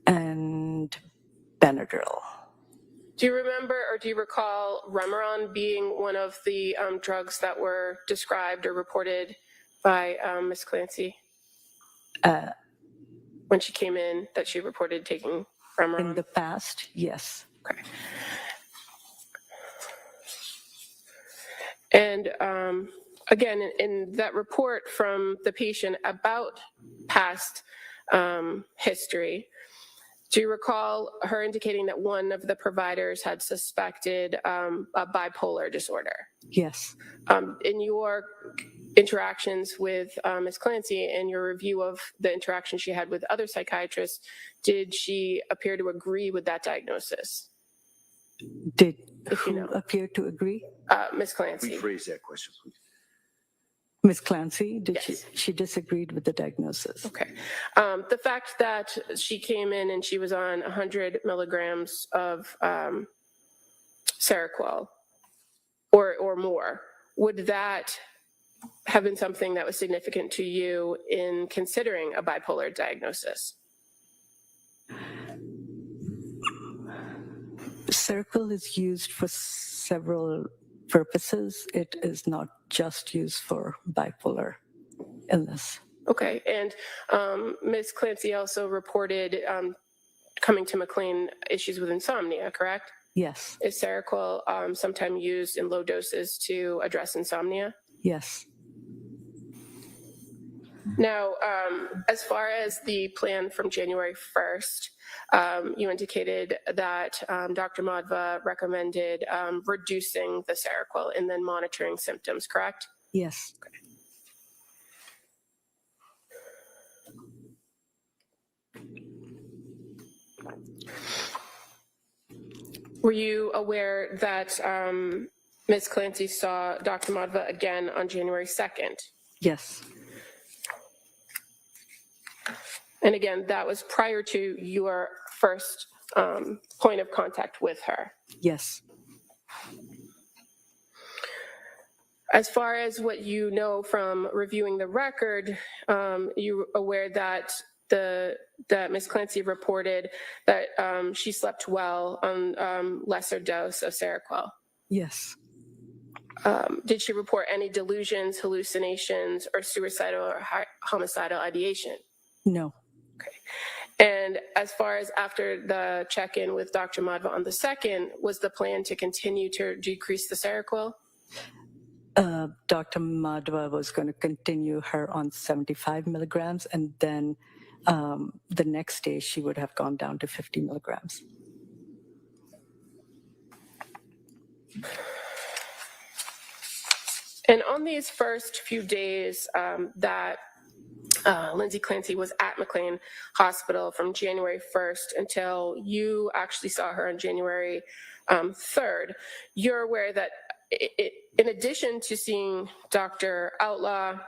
and Benadryl. Do you remember or do you recall Remeron being one of the drugs that were described or reported by Ms. Clancy? When she came in, that she reported taking Remeron? In the past, yes. Okay. And again, in that report from the patient about past history, do you recall her indicating that one of the providers had suspected a bipolar disorder? Yes. In your interactions with Ms. Clancy and your review of the interaction she had with other psychiatrists, did she appear to agree with that diagnosis? Did If you who know. appear to agree? Ms. Clancy. Rephrase that question, please. Ms. Clancy, did Yes. she disagreed with the diagnosis? Okay. The fact that she came in and she was on 100 milligrams of Seroquel or more, would that have been something that was significant to you in considering a bipolar diagnosis? Seroquel is used for several purposes. It is not just used for bipolar illness. Okay. And Ms. Clancy also reported coming to McLean issues with insomnia, correct? Yes. Is Seroquel sometimes used in low doses to address insomnia? Yes. Now, as far as the plan from January 1st, you indicated that Dr. Madva recommended reducing the Seroquel and then monitoring symptoms, correct? Yes. Okay. Were you aware that Ms. Clancy saw Dr. Madva again on January 2nd? Yes. And again, that was prior to your first point of contact with her. Yes. As far as what you know from reviewing the record, you're aware that that Ms. Clancy reported that she slept well on lesser dose of Seroquel. Yes. Did she report any delusions, hallucinations, or suicidal or homicidal ideation? No. Okay. And as far as after the check-in with Dr. Madhva on the 2nd, was the plan to continue to decrease the Seroquel? Dr. Madhva was going to continue her on 75 milligrams, and then the next day she would have gone down to 50 milligrams. And on these first few days that Lindsay Clancy was at McLean Hospital from January 1st until you actually saw her on January 3rd, you're aware that in addition to seeing Dr. Outlaw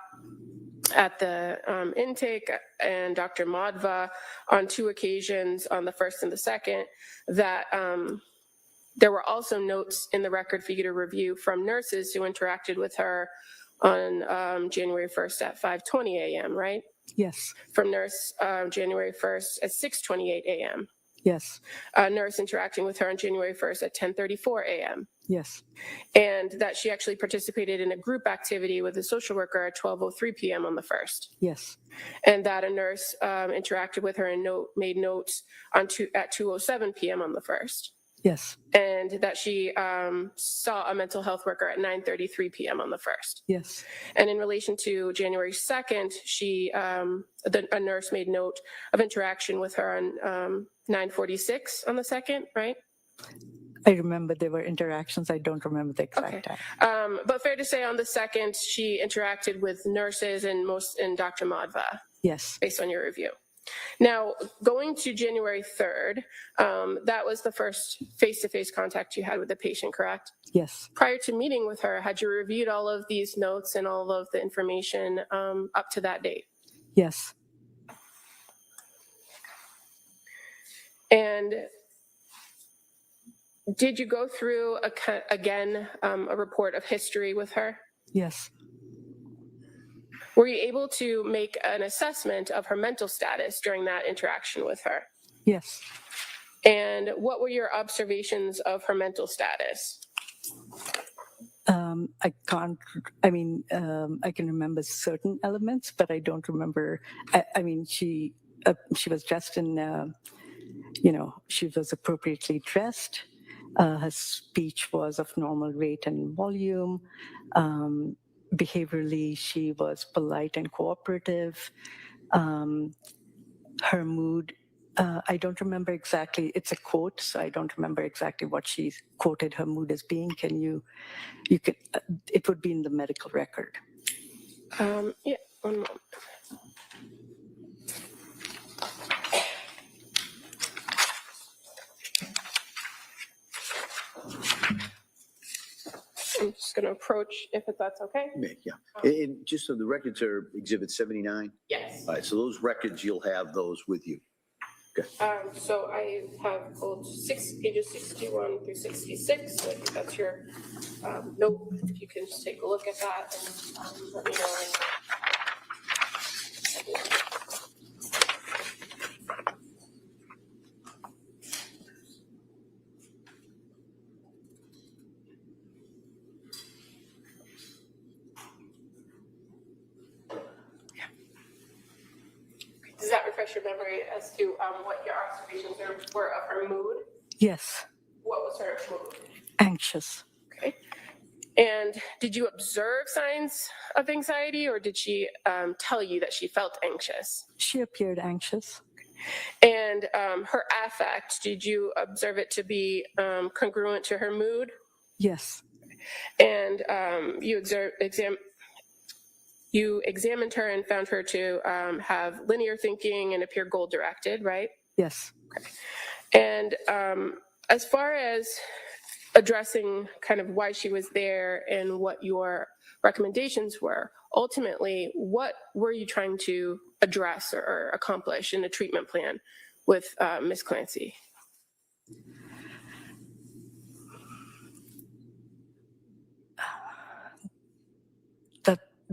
at the intake and Dr. Madhva on 2 occasions, on the 1st and the 2nd, that there were also notes in the record for you to review from nurses who interacted with her on January 1st at 5:20 a.m., right? Yes. From nurse January 1st at 6:28 a.m. Yes. A nurse interacting with her on January 1st at 10:34 a.m. Yes. And that she actually participated in a group activity with a social worker at 12:03 p.m. on the 1st. Yes. And that a nurse interacted with her and made notes at 2:07 p.m. on the 1st. Yes. And that she saw a mental health worker at 9:33 p.m. on the 1st. Yes. And in relation to January 2nd, a nurse made note of interaction with her on 9:46 on the 2nd, right? I remember there were interactions. I don't remember the exact time. But fair to say on the 2nd, she interacted with nurses and Dr. Madhva, Yes. based on your review. Now, going to January 3rd, that was the first face-to-face contact you had with the patient, correct? Yes. Prior to meeting with her, had you reviewed all of these notes and all of the information up to that date? Yes. And did you go through, a report of history with her? Yes. Were you able to make an assessment of her mental status during that interaction with her? Yes. And what were your observations of her mental status? I can remember certain elements, but I don't remember. She was dressed in, she was appropriately dressed. Her speech was of normal rate and volume. Behaviorally, she was polite and cooperative. Her mood, I don't remember exactly. It's a quote, so I don't remember exactly what she quoted her mood as being. It would be in the medical record. Yeah, one moment. I'm just going to approach if that's okay. Yeah. And just so the records are Exhibit 79? Yes. All right, so those records, you'll have those with you. So I have pulled pages 61 through 66. So I think that's your note. If you can just take a look at that and let me know. Does that refresh your memory as to what your observations were of her mood? Yes. What was her mood? Anxious. Okay. And did you observe signs of anxiety, or did she tell you that she felt anxious? She appeared anxious. And her affect, did you observe it to be congruent to her mood? Yes. And you examined her and found her to have linear thinking and appear goal-directed, right? Yes. Okay. And as far as addressing kind of why she was there and what your recommendations were, ultimately, what were you trying to address or accomplish in the treatment plan with Ms. Clancy?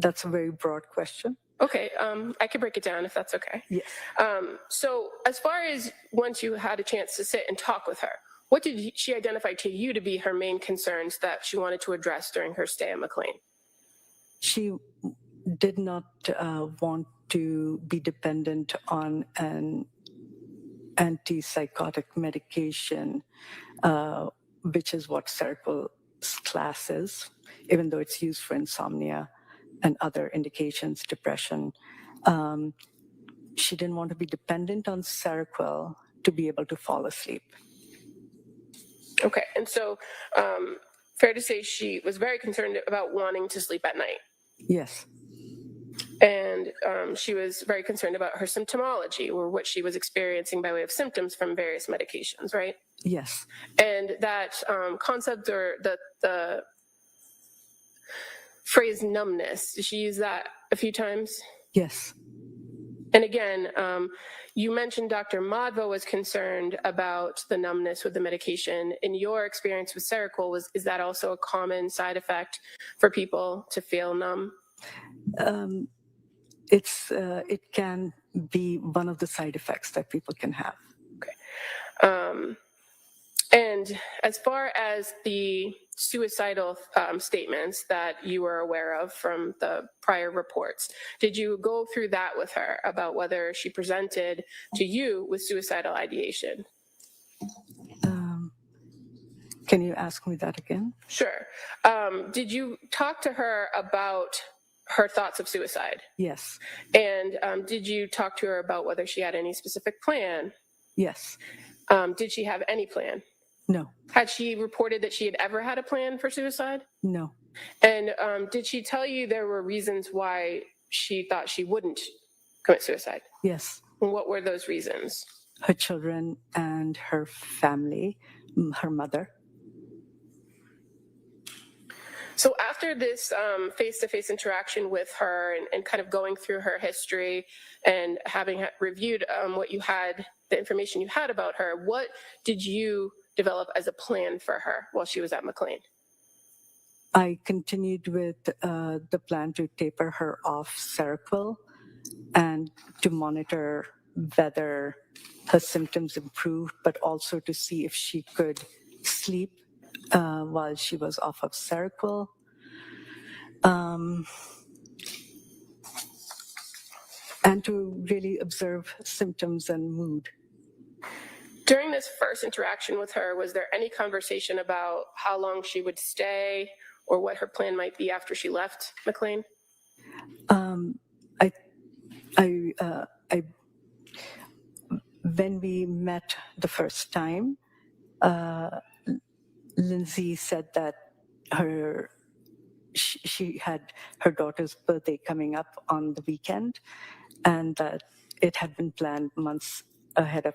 That's a very broad question. Okay, I could break it down if that's okay. Yes. So as far as once you had a chance to sit and talk with her, what did she identify to you to be her main concerns that she wanted to address during her stay at McLean? She did not want to be dependent on an antipsychotic medication, which is what Seroquel's class is, even though it's used for insomnia and other indications, depression. She didn't want to be dependent on Seroquel to be able to fall asleep. Okay, and so fair to say she was very concerned about wanting to sleep at night. Yes. And she was very concerned about her symptomology, or what she was experiencing by way of symptoms from various medications, right? Yes. And that concept, or the phrase numbness, did she use that a few times? Yes. And again, you mentioned Dr. Madhva was concerned about the numbness with the medication. In your experience with Seroquel, is that also a common side effect for people to feel numb? It can be one of the side effects that people can have. Okay. And as far as the suicidal statements that you were aware of from the prior reports, did you go through that with her about whether she presented to you with suicidal ideation? Can you ask me that again? Sure. Did you talk to her about her thoughts of suicide? Yes. And did you talk to her about whether she had any specific plan? Yes. Did she have any plan? No. Had she reported that she had ever had a plan for suicide? No. And did she tell you there were reasons why she thought she wouldn't commit suicide? Yes. And what were those reasons? Her children and her family, her mother. So after this face-to-face interaction with her and kind of going through her history and having reviewed what you had, the information you had about her, what did you develop as a plan for her while she was at McLean? I continued with the plan to taper her off Seroquel and to monitor whether her symptoms improved, but also to see if she could sleep while she was off of Seroquel. And to really observe symptoms and mood. During this first interaction with her, was there any conversation about how long she would stay or what her plan might be after she left McLean? When we met the first time, Lindsay said that she had her daughter's birthday coming up on the weekend, and that it had been planned months ahead of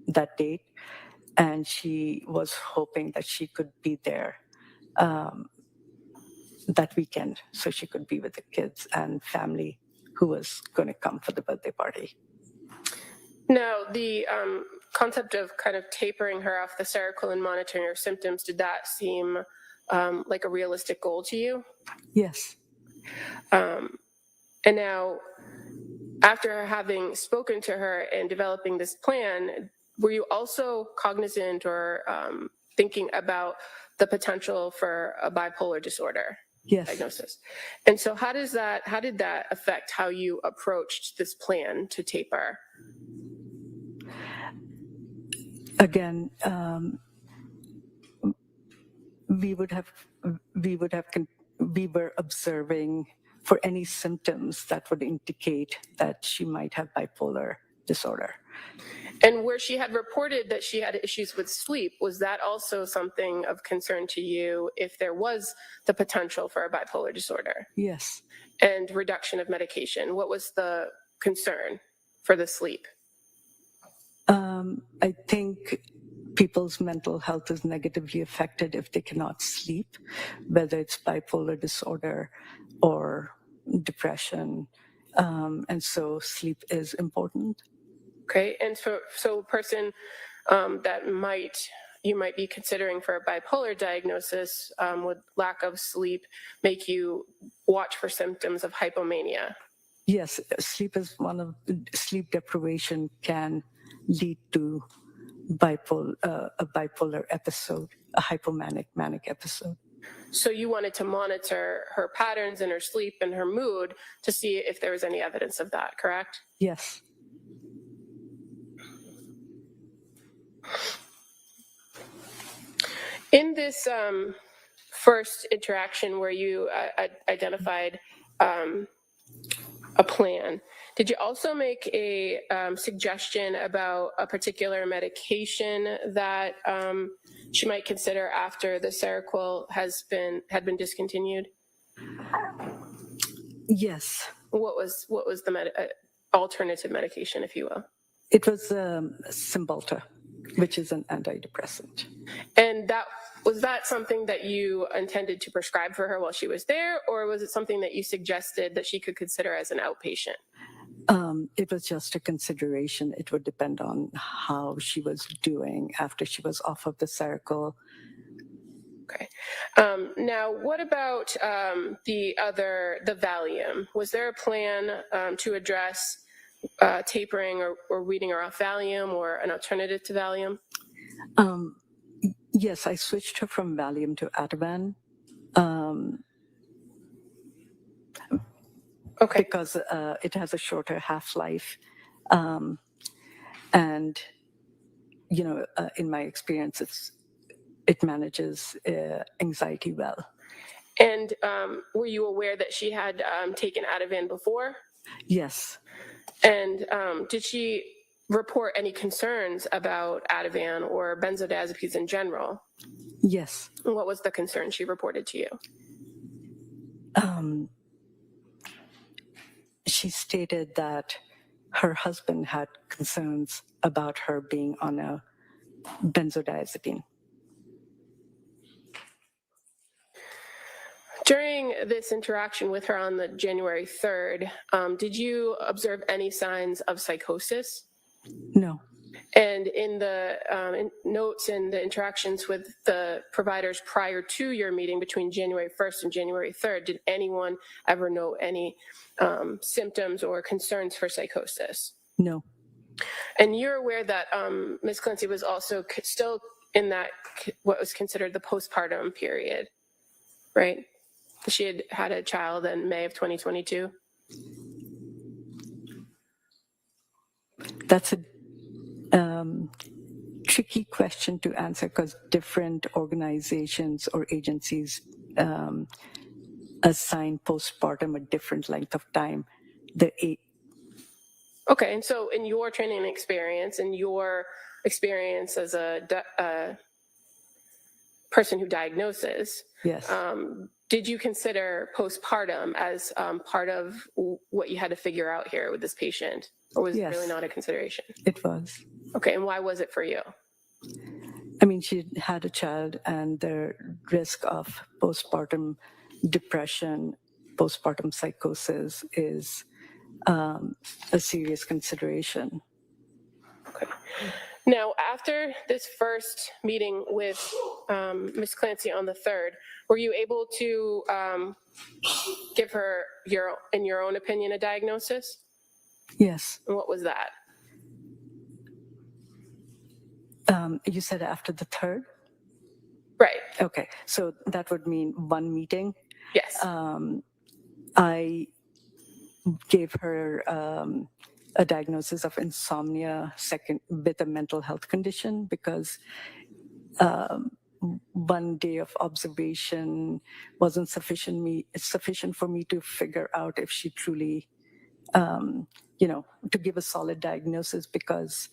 that date, and she was hoping that she could be there that weekend so she could be with the kids and family who was going to come for the birthday party. Now, the concept of kind of tapering her off the Seroquel and monitoring her symptoms, did that seem like a realistic goal to you? Yes. And now, after having spoken to her and developing this plan, were you also cognizant or thinking about the potential for a bipolar disorder diagnosis? And so how did that affect how you approached this plan to taper? Again, we were observing for any symptoms that would indicate that she might have bipolar disorder. And where she had reported that she had issues with sleep, was that also something of concern to you if there was the potential for a bipolar disorder? Yes. And reduction of medication, what was the concern for the sleep? I think people's mental health is negatively affected if they cannot sleep, whether it's bipolar disorder or depression. And so sleep is important. Okay, and so a person that might you might be considering for a bipolar diagnosis, would lack of sleep make you watch for symptoms of hypomania? Yes, sleep deprivation can lead to a bipolar episode, a hypomanic manic episode. So you wanted to monitor her patterns in her sleep and her mood to see if there was any evidence of that, correct? Yes. In this first interaction where you identified a plan, did you also make a suggestion about a particular medication that she might consider after the Seroquel had been discontinued? Yes. What was the alternative medication, if you will? It was Cymbalta, which is an antidepressant. And was that something that you intended to prescribe for her while she was there, or was it something that you suggested that she could consider as an outpatient? It was just a consideration. It would depend on how she was doing after she was off of the Seroquel. Okay. Now, what about the Valium? Was there a plan to address tapering or weaning her off Valium or an alternative to Valium? Yes, I switched her from Valium to Ativan. Okay. Because it has a shorter half-life. And, in my experience, it manages anxiety well. And were you aware that she had taken Ativan before? Yes. And did she report any concerns about Ativan or benzodiazepines in general? Yes. What was the concern she reported to you? She stated that her husband had concerns about her being on a benzodiazepine. During this interaction with her on the January 3rd, did you observe any signs of psychosis? No. And in the notes and the interactions with the providers prior to your meeting between January 1st and January 3rd, did anyone ever note any symptoms or concerns for psychosis? No. And you're aware that Ms. Clancy was also still in that, what was considered the postpartum period, right? She had a child in May of 2022. That's a tricky question to answer because different organizations or agencies assign postpartum a different length of time. Okay, and so in your training experience and your experience as a person who diagnoses, yes. Did you consider postpartum as part of what you had to figure out here with this patient? Or was it really not a consideration? It was. Okay, and why was it for you? I mean, she had a child, and the risk of postpartum depression, postpartum psychosis is a serious consideration. Okay. Now, after this first meeting with Ms. Clancy on the 3rd, were you able to give her, in your own opinion, a diagnosis? Yes. And what was that? You said after the 3rd? Right. Okay, so that would mean one meeting. Yes. I gave her a diagnosis of insomnia with a mental health condition because one day of observation wasn't sufficient for me to figure out if she truly, to give a solid diagnosis because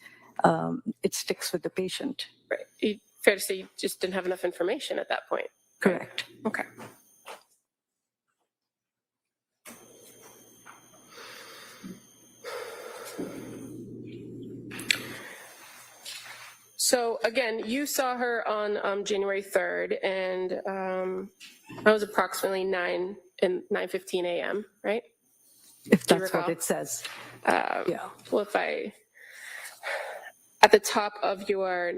it sticks with the patient. Right. Fair to say you just didn't have enough information at that point. Correct. Right? Okay. So again, you saw her on January 3rd, and that was approximately 9:15 a.m., right? If that's what it says. Yeah. Well, at the top of your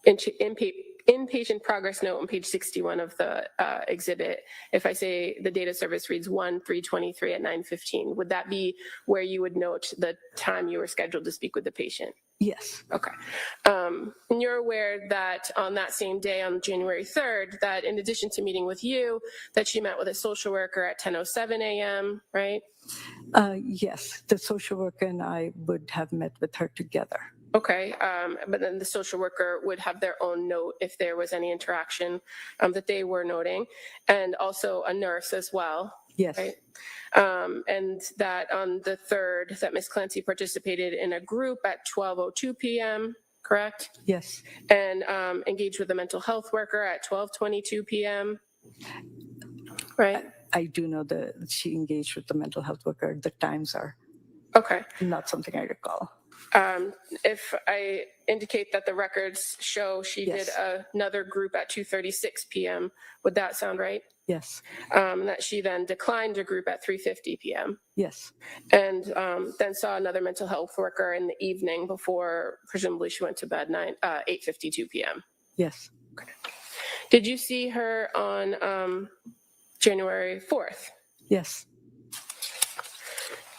inpatient progress note on page 61 of the exhibit, if I say the date of service reads 1/3/23 at 9:15, would that be where you would note the time you were scheduled to speak with the patient? Yes. Okay. And you're aware that on that same day, on January 3rd, that in addition to meeting with you, that she met with a social worker at 10:07 a.m., right? Yes, the social worker and I would have met with her together. Okay, but then the social worker would have their own note if there was any interaction that they were noting, and also a nurse as well. Yes. Right? And that on the 3rd, that Ms. Clancy participated in a group at 12:02 p.m., correct? Yes. And engaged with a mental health worker at 12:22 p.m., right? I do know that she engaged with the mental health worker. The times are Okay. not something I recall. If I indicate that the records show she Yes. did another group at 2:36 p.m., would that sound right? Yes. That she then declined a group at 3:50 p.m. Yes. and then saw another mental health worker in the evening before presumably she went to bed 8:52 p.m. Yes. Did you see her on January 4th? Yes.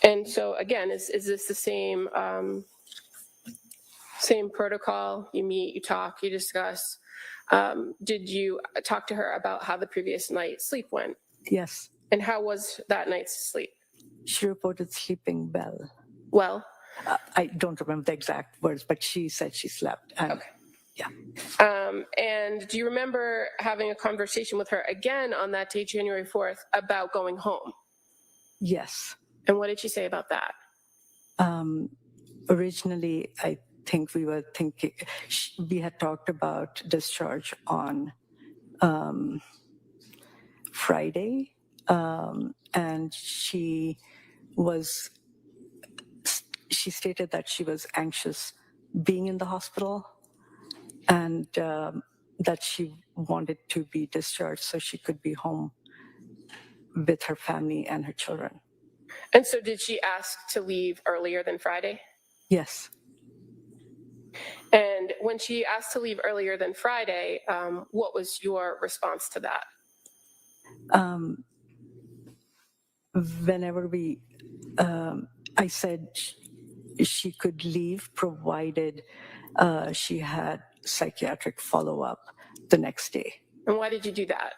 And so again, is this the same protocol? You meet, you talk, you discuss. Did you talk to her about how the previous night's sleep went? Yes. And how was that night's sleep? She reported sleeping well. Well, I don't remember the exact words, but she said she slept. And okay. Yeah. And do you remember having a conversation with her again on that day, January 4th, about going home? Yes. And what did she say about that? Originally, I think we were thinking, we had talked about discharge on Friday, and she stated that she was anxious being in the hospital, and that she wanted to be discharged so she could be home with her family and her children. And so did she ask to leave earlier than Friday? Yes. And when she asked to leave earlier than Friday, what was your response to that? Whenever I said she could leave provided she had psychiatric follow-up the next day. And why did you do that?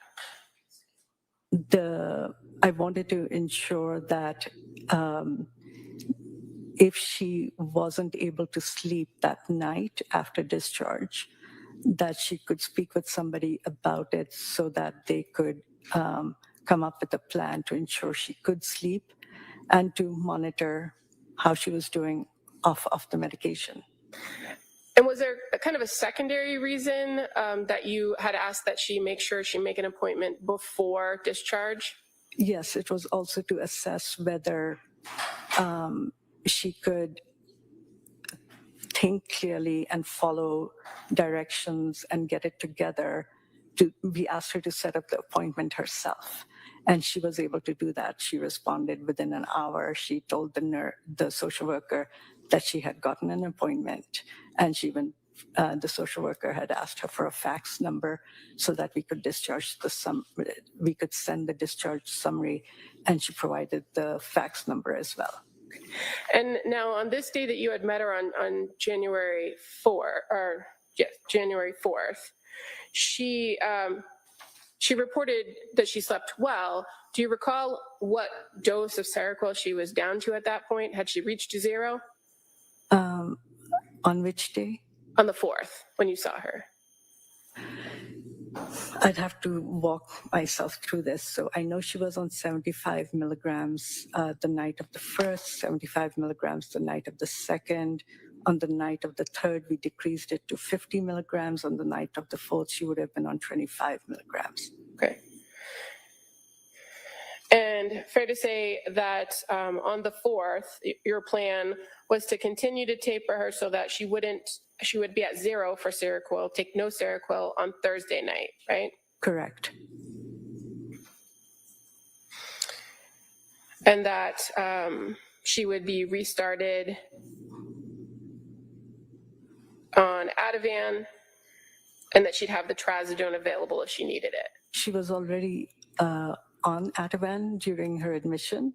I wanted to ensure that if she wasn't able to sleep that night after discharge, that she could speak with somebody about it so that they could come up with a plan to ensure she could sleep and to monitor how she was doing off the medication. And was there a kind of a secondary reason that you had asked that she make sure she make an appointment before discharge? Yes, it was also to assess whether she could think clearly and follow directions and get it together. We asked her to set up the appointment herself, and she was able to do that. She responded within an hour. She told the social worker that she had gotten an appointment, and the social worker had asked her for a fax number so that we could we could send the discharge summary, and she provided the fax number as well. And now on this day that you had met her on January 4th, she reported that she slept well. Do you recall what dose of Seroquel she was down to at that point? Had she reached 0? On which day? On the 4th, when you saw her. I'd have to walk myself through this. So I know she was on 75 milligrams the night of the 1st, 75 milligrams the night of the 2nd. On the night of the 3rd, we decreased it to 50 milligrams. On the night of the 4th, she would have been on 25 milligrams. Okay. And fair to say that on the 4th, your plan was to continue to taper her so that she would be at 0 for Seroquel, take no Seroquel on Thursday night, right? Correct. And that she would be restarted on Ativan And that she'd have the trazodone available if she needed it. She was already on Ativan during her admission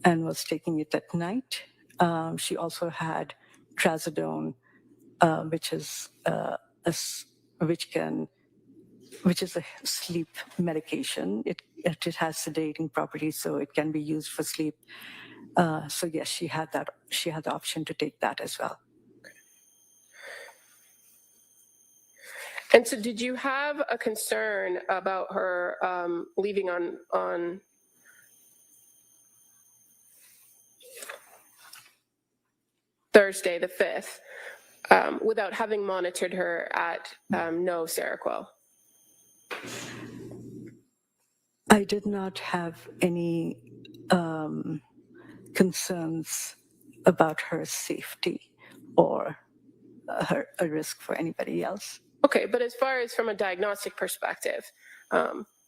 and was taking it at night. She also had trazodone, which is which is a sleep medication. It has sedating properties, so it can be used for sleep. So yes, she had that. She had the option to take that as well. And so did you have a concern about her leaving on Thursday, the 5th, without having monitored her at no Seroquel? I did not have any concerns about her safety or a risk for anybody else. Okay, but as far as from a diagnostic perspective,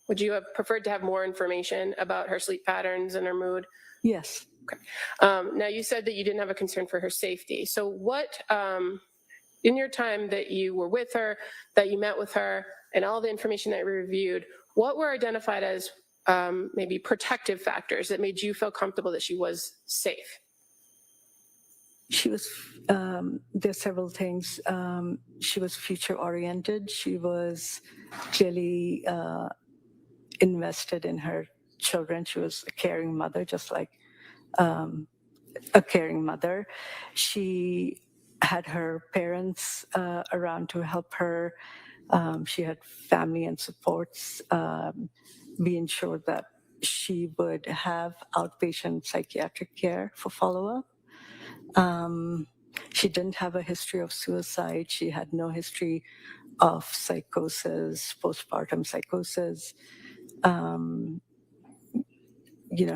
would you have preferred to have more information about her sleep patterns and her mood? Yes. Okay. Now, you said that you didn't have a concern for her safety. So what, in your time that you were with her, that you met with her, and all the information that you reviewed, what were identified as maybe protective factors that made you feel comfortable that she was safe? She was, there are several things. She was future oriented. She was clearly invested in her children. She was a caring mother, just like a caring mother. She had her parents around to help her. She had family and supports. We ensured that she would have outpatient psychiatric care for follow-up. She didn't have a history of suicide. She had no history of psychosis, postpartum psychosis.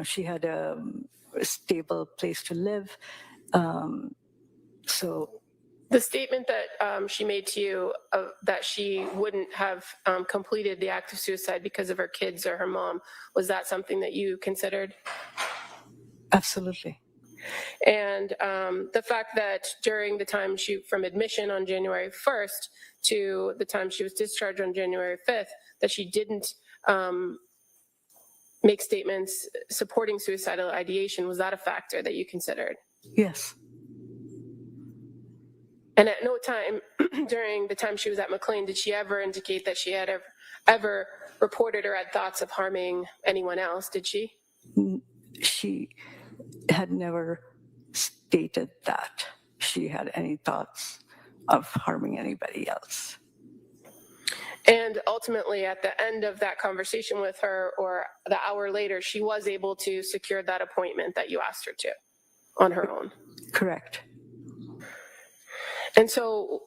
She had a stable place to live. So the statement that she made to you that she wouldn't have completed the act of suicide because of her kids or her mom, was that something that you considered? Absolutely. And the fact that during the time from admission on January 1st to the time she was discharged on January 5th, that she didn't make statements supporting suicidal ideation, was that a factor that you considered? Yes. And at no time during the time she was at McLean did she ever indicate that she had ever reported or had thoughts of harming anyone else, did she? She had never stated that she had any thoughts of harming anybody else. And ultimately, at the end of that conversation with her, or the hour later, she was able to secure that appointment that you asked her to on her own. Correct. And so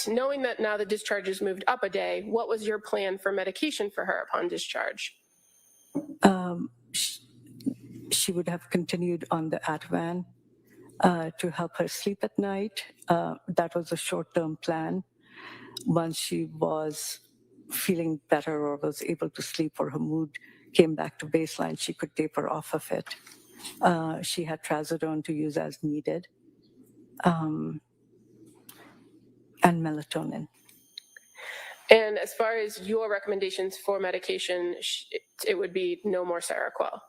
knowing that now the discharge has moved up a day, what was your plan for medication for her upon discharge? She would have continued on the Ativan to help her sleep at night. That was a short-term plan. Once she was feeling better or was able to sleep or her mood came back to baseline, she could taper off of it. She had trazodone to use as needed, and melatonin. And as far as your recommendations for medication, it would be no more Seroquel.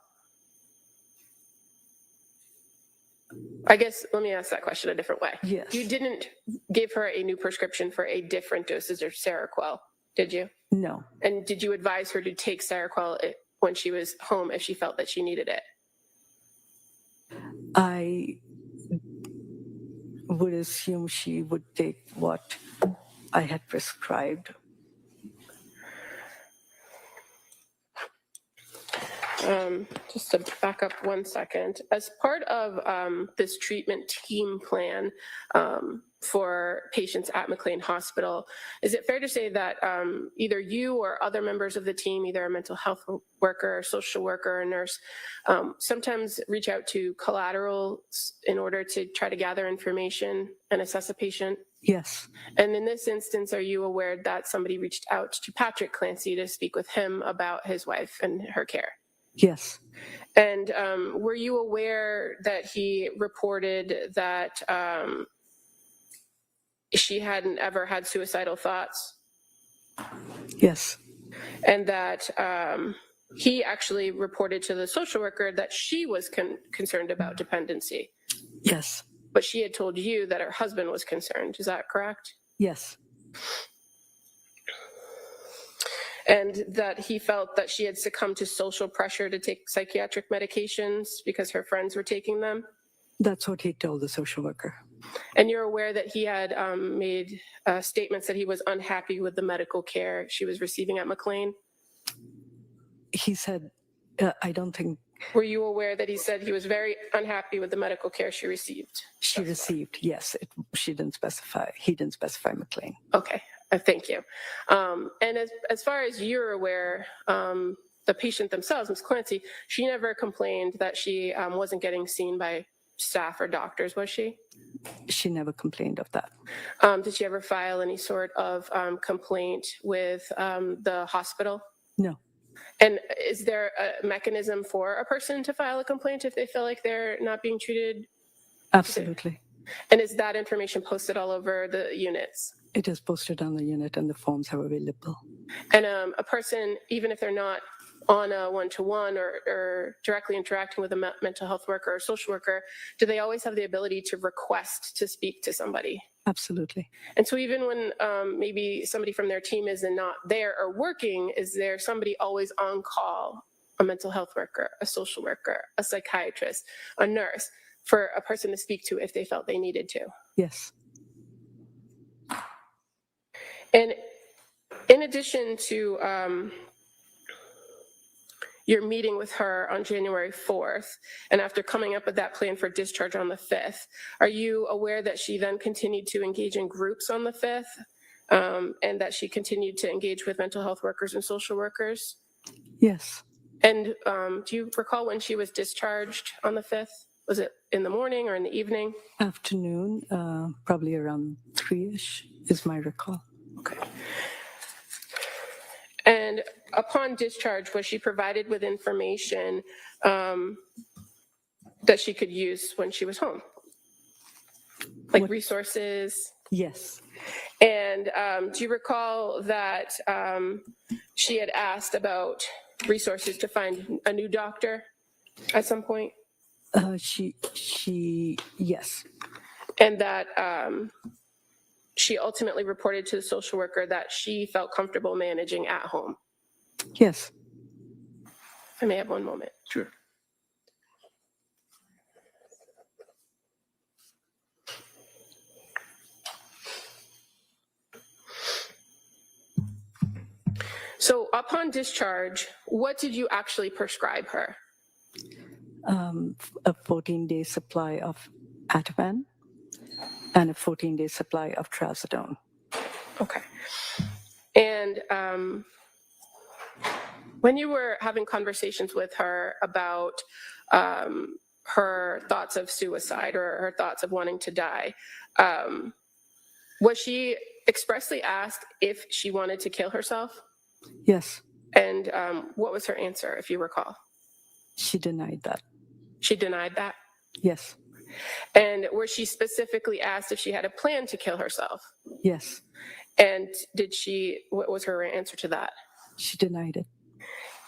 I guess, let me ask that question a different way. Yes. You didn't give her a new prescription for a different dosage of Seroquel, did you? No. And did you advise her to take Seroquel when she was home if she felt that she needed it? I would assume she would take what I had prescribed. Just to back up 1 second, as part of this treatment team plan for patients at McLean Hospital, is it fair to say that either you or other members of the team, either a mental health worker, social worker, or nurse, sometimes reach out to collateral in order to try to gather information and assess a patient? Yes. And in this instance, are you aware that somebody reached out to Patrick Clancy to speak with him about his wife and her care? Yes. And were you aware that he reported that she hadn't ever had suicidal thoughts? Yes. And that he actually reported to the social worker that she was concerned about dependency, Yes. but she had told you that her husband was concerned. Is that correct? Yes. And that he felt that she had succumbed to social pressure to take psychiatric medications because her friends were taking them. That's what he told the social worker. And you're aware that he had made statements that he was unhappy with the medical care she was receiving at McLean? He said, I don't think Were you aware that he said he was very unhappy with the medical care she received? she received. Yes. She didn't specify. He didn't specify McLean. Okay, thank you. And as far as you're aware, the patient themselves, Ms. Clancy, she never complained that she wasn't getting seen by staff or doctors, was she? She never complained of that. Did she ever file any sort of complaint with the hospital? No. And is there a mechanism for a person to file a complaint if they feel like they're not being treated? Absolutely. And is that information posted all over the units? It is posted on the unit and the forms are available. And a person, even if they're not on a one-to-one or directly interacting with a mental health worker or social worker, do they always have the ability to request to speak to somebody? Absolutely. And so even when maybe somebody from their team is not there or working, is there somebody always on call, a mental health worker, a social worker, a psychiatrist, a nurse, for a person to speak to if they felt they needed to? Yes. And in addition to your meeting with her on January 4th, and after coming up with that plan for discharge on the 5th, are you aware that she then continued to engage in groups on the 5th, and that she continued to engage with mental health workers and social workers? Yes. And do you recall when she was discharged on the 5th? Was it in the morning or in the evening? Afternoon, probably around 3-ish is my recall. Okay. And upon discharge, was she provided with information that she could use when she was home? Like resources? Yes. And do you recall that she had asked about resources to find a new doctor at some point? Yes. And that she ultimately reported to the social worker that she felt comfortable managing at home? Yes. If I may have one moment. Sure. So upon discharge, what did you actually prescribe her? A 14-day supply of Ativan and a 14-day supply of trazodone. Okay. And when you were having conversations with her about her thoughts of suicide or her thoughts of wanting to die, was she expressly asked if she wanted to kill herself? Yes. And what was her answer, if you recall? She denied that. She denied that? Yes. And was she specifically asked if she had a plan to kill herself? Yes. And what was her answer to that? She denied it.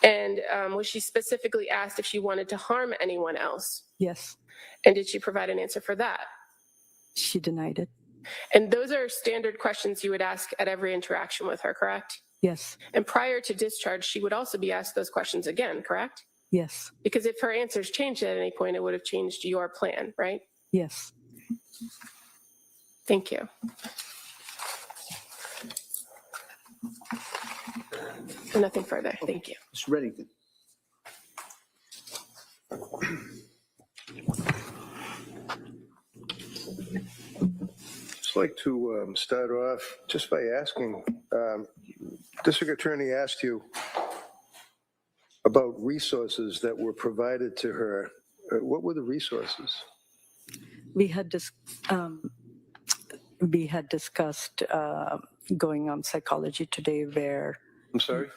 And was she specifically asked if she wanted to harm anyone else? Yes. And did she provide an answer for that? She denied it. And those are standard questions you would ask at every interaction with her, correct? Yes. And prior to discharge, she would also be asked those questions again, correct? Yes. Because if her answers changed at any point, it would have changed your plan, right? Yes. Thank you. Nothing further. Thank you. Mr. Reddington. I'd like to start off just by asking, District Attorney asked you about resources that were provided to her. What were the resources? We had discussed going on Psychology Today, where I'm sorry?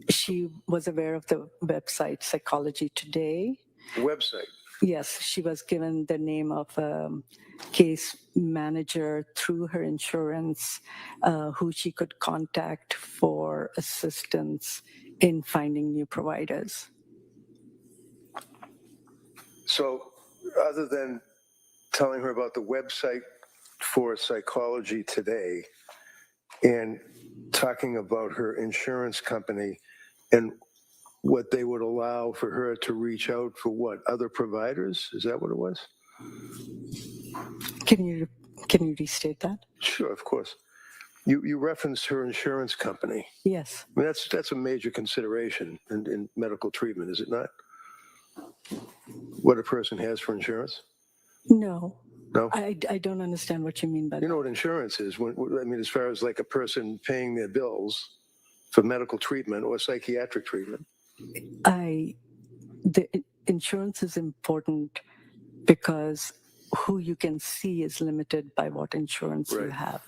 she was aware of the website Psychology Today. The website. Yes, she was given the name of a case manager through her insurance who she could contact for assistance in finding new providers. So other than telling her about the website for Psychology Today and talking about her insurance company and what they would allow for her to reach out for what, other providers? Is that what it was? Can you restate that? Sure, of course. You referenced her insurance company. Yes. I mean, that's a major consideration in medical treatment, is it not? What a person has for insurance? No. No? I don't understand what you mean by You that. know what insurance is? I mean, as far as like a person paying their bills for medical treatment or psychiatric treatment. The insurance is important because who you can see is limited by what insurance you Right. have.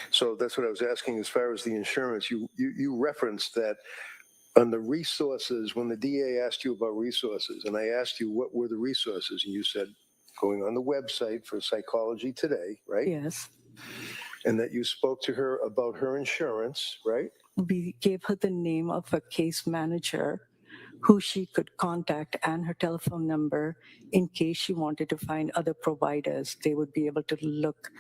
So that's what I was asking as far as the insurance. You referenced that on the resources, when the DA asked you about resources, and I asked you what were the resources, and you said going on the website for Psychology Today, right? Yes. And that you spoke to her about her insurance, right? We gave her the name of a case manager who she could contact and her telephone number in case she wanted to find other providers. They would be able to look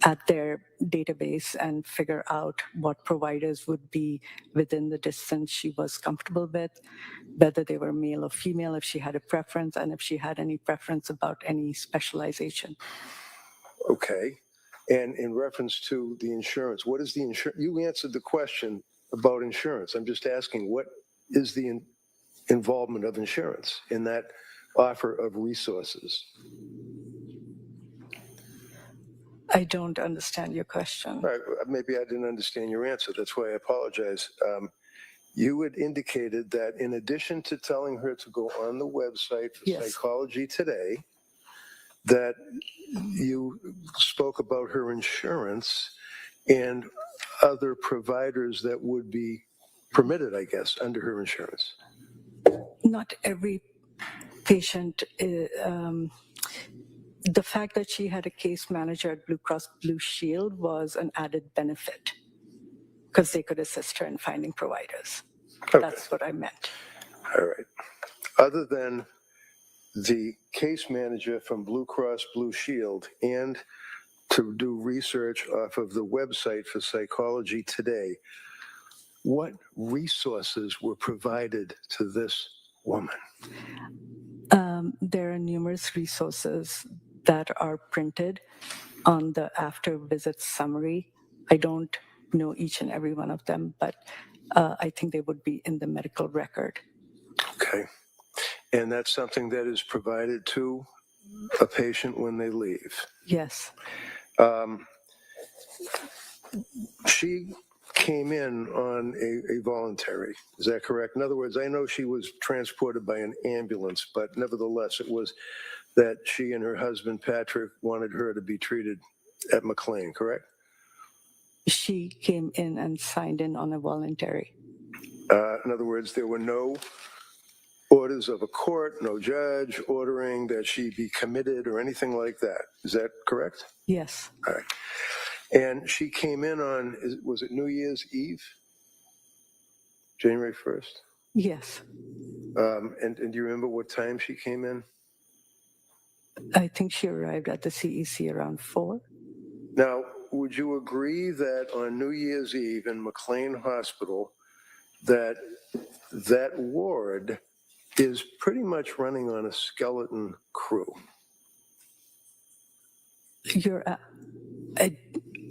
at their database and figure out what providers would be within the distance she was comfortable with, whether they were male or female, if she had a preference, and if she had any preference about any specialization. Okay. And in reference to the insurance, what is the insurance? You answered the question about insurance. I'm just asking, what is the involvement of insurance in that offer of resources? I don't understand your question. All right, maybe I didn't understand your answer. That's why I apologize. You had indicated that in addition to telling her to go on the website for Yes. Psychology Today, that you spoke about her insurance and other providers that would be permitted, I guess, under her insurance. Not every patient, the fact that she had a case manager at Blue Cross Blue Shield was an added benefit because they could assist her in finding providers. Okay. That's what I meant. All right. Other than the case manager from Blue Cross Blue Shield and to do research off of the website for Psychology Today, what resources were provided to this woman? There are numerous resources that are printed on the after visit summary. I don't know each and every one of them, but I think they would be in the medical record. Okay. And that's something that is provided to a patient when they leave. Yes. She came in on a voluntary, is that correct? In other words, I know she was transported by an ambulance, but nevertheless, it was that she and her husband, Patrick, wanted her to be treated at McLean, correct? She came in and signed in on a voluntary. In other words, there were no orders of a court, no judge ordering that she be committed or anything like that. Is that correct? Yes. All right. And she came in on, was it New Year's Eve? January 1st? Yes. And do you remember what time she came in? I think she arrived at the CEC around 4. Now, would you agree that on New Year's Eve in McLean Hospital, that ward is pretty much running on a skeleton crew?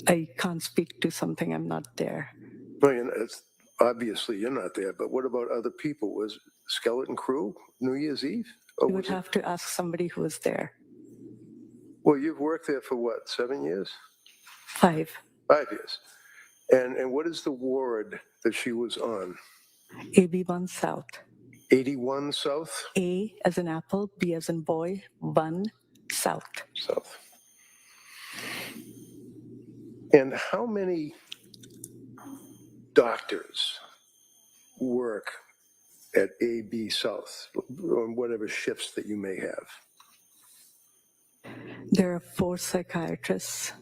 I can't speak to something I'm not there. Well, obviously you're not there, but what about other people? Was skeleton crew New Year's Eve? You would have to ask somebody who was there. Well, you've worked there for what, 7 years? 5. 5 years. And what is the ward that she was on? AB1 South. 81 South? A as in apple, B as in boy, 1 South. South. And how many doctors work at AB South, or whatever shifts that you may have? There are 4 psychiatrists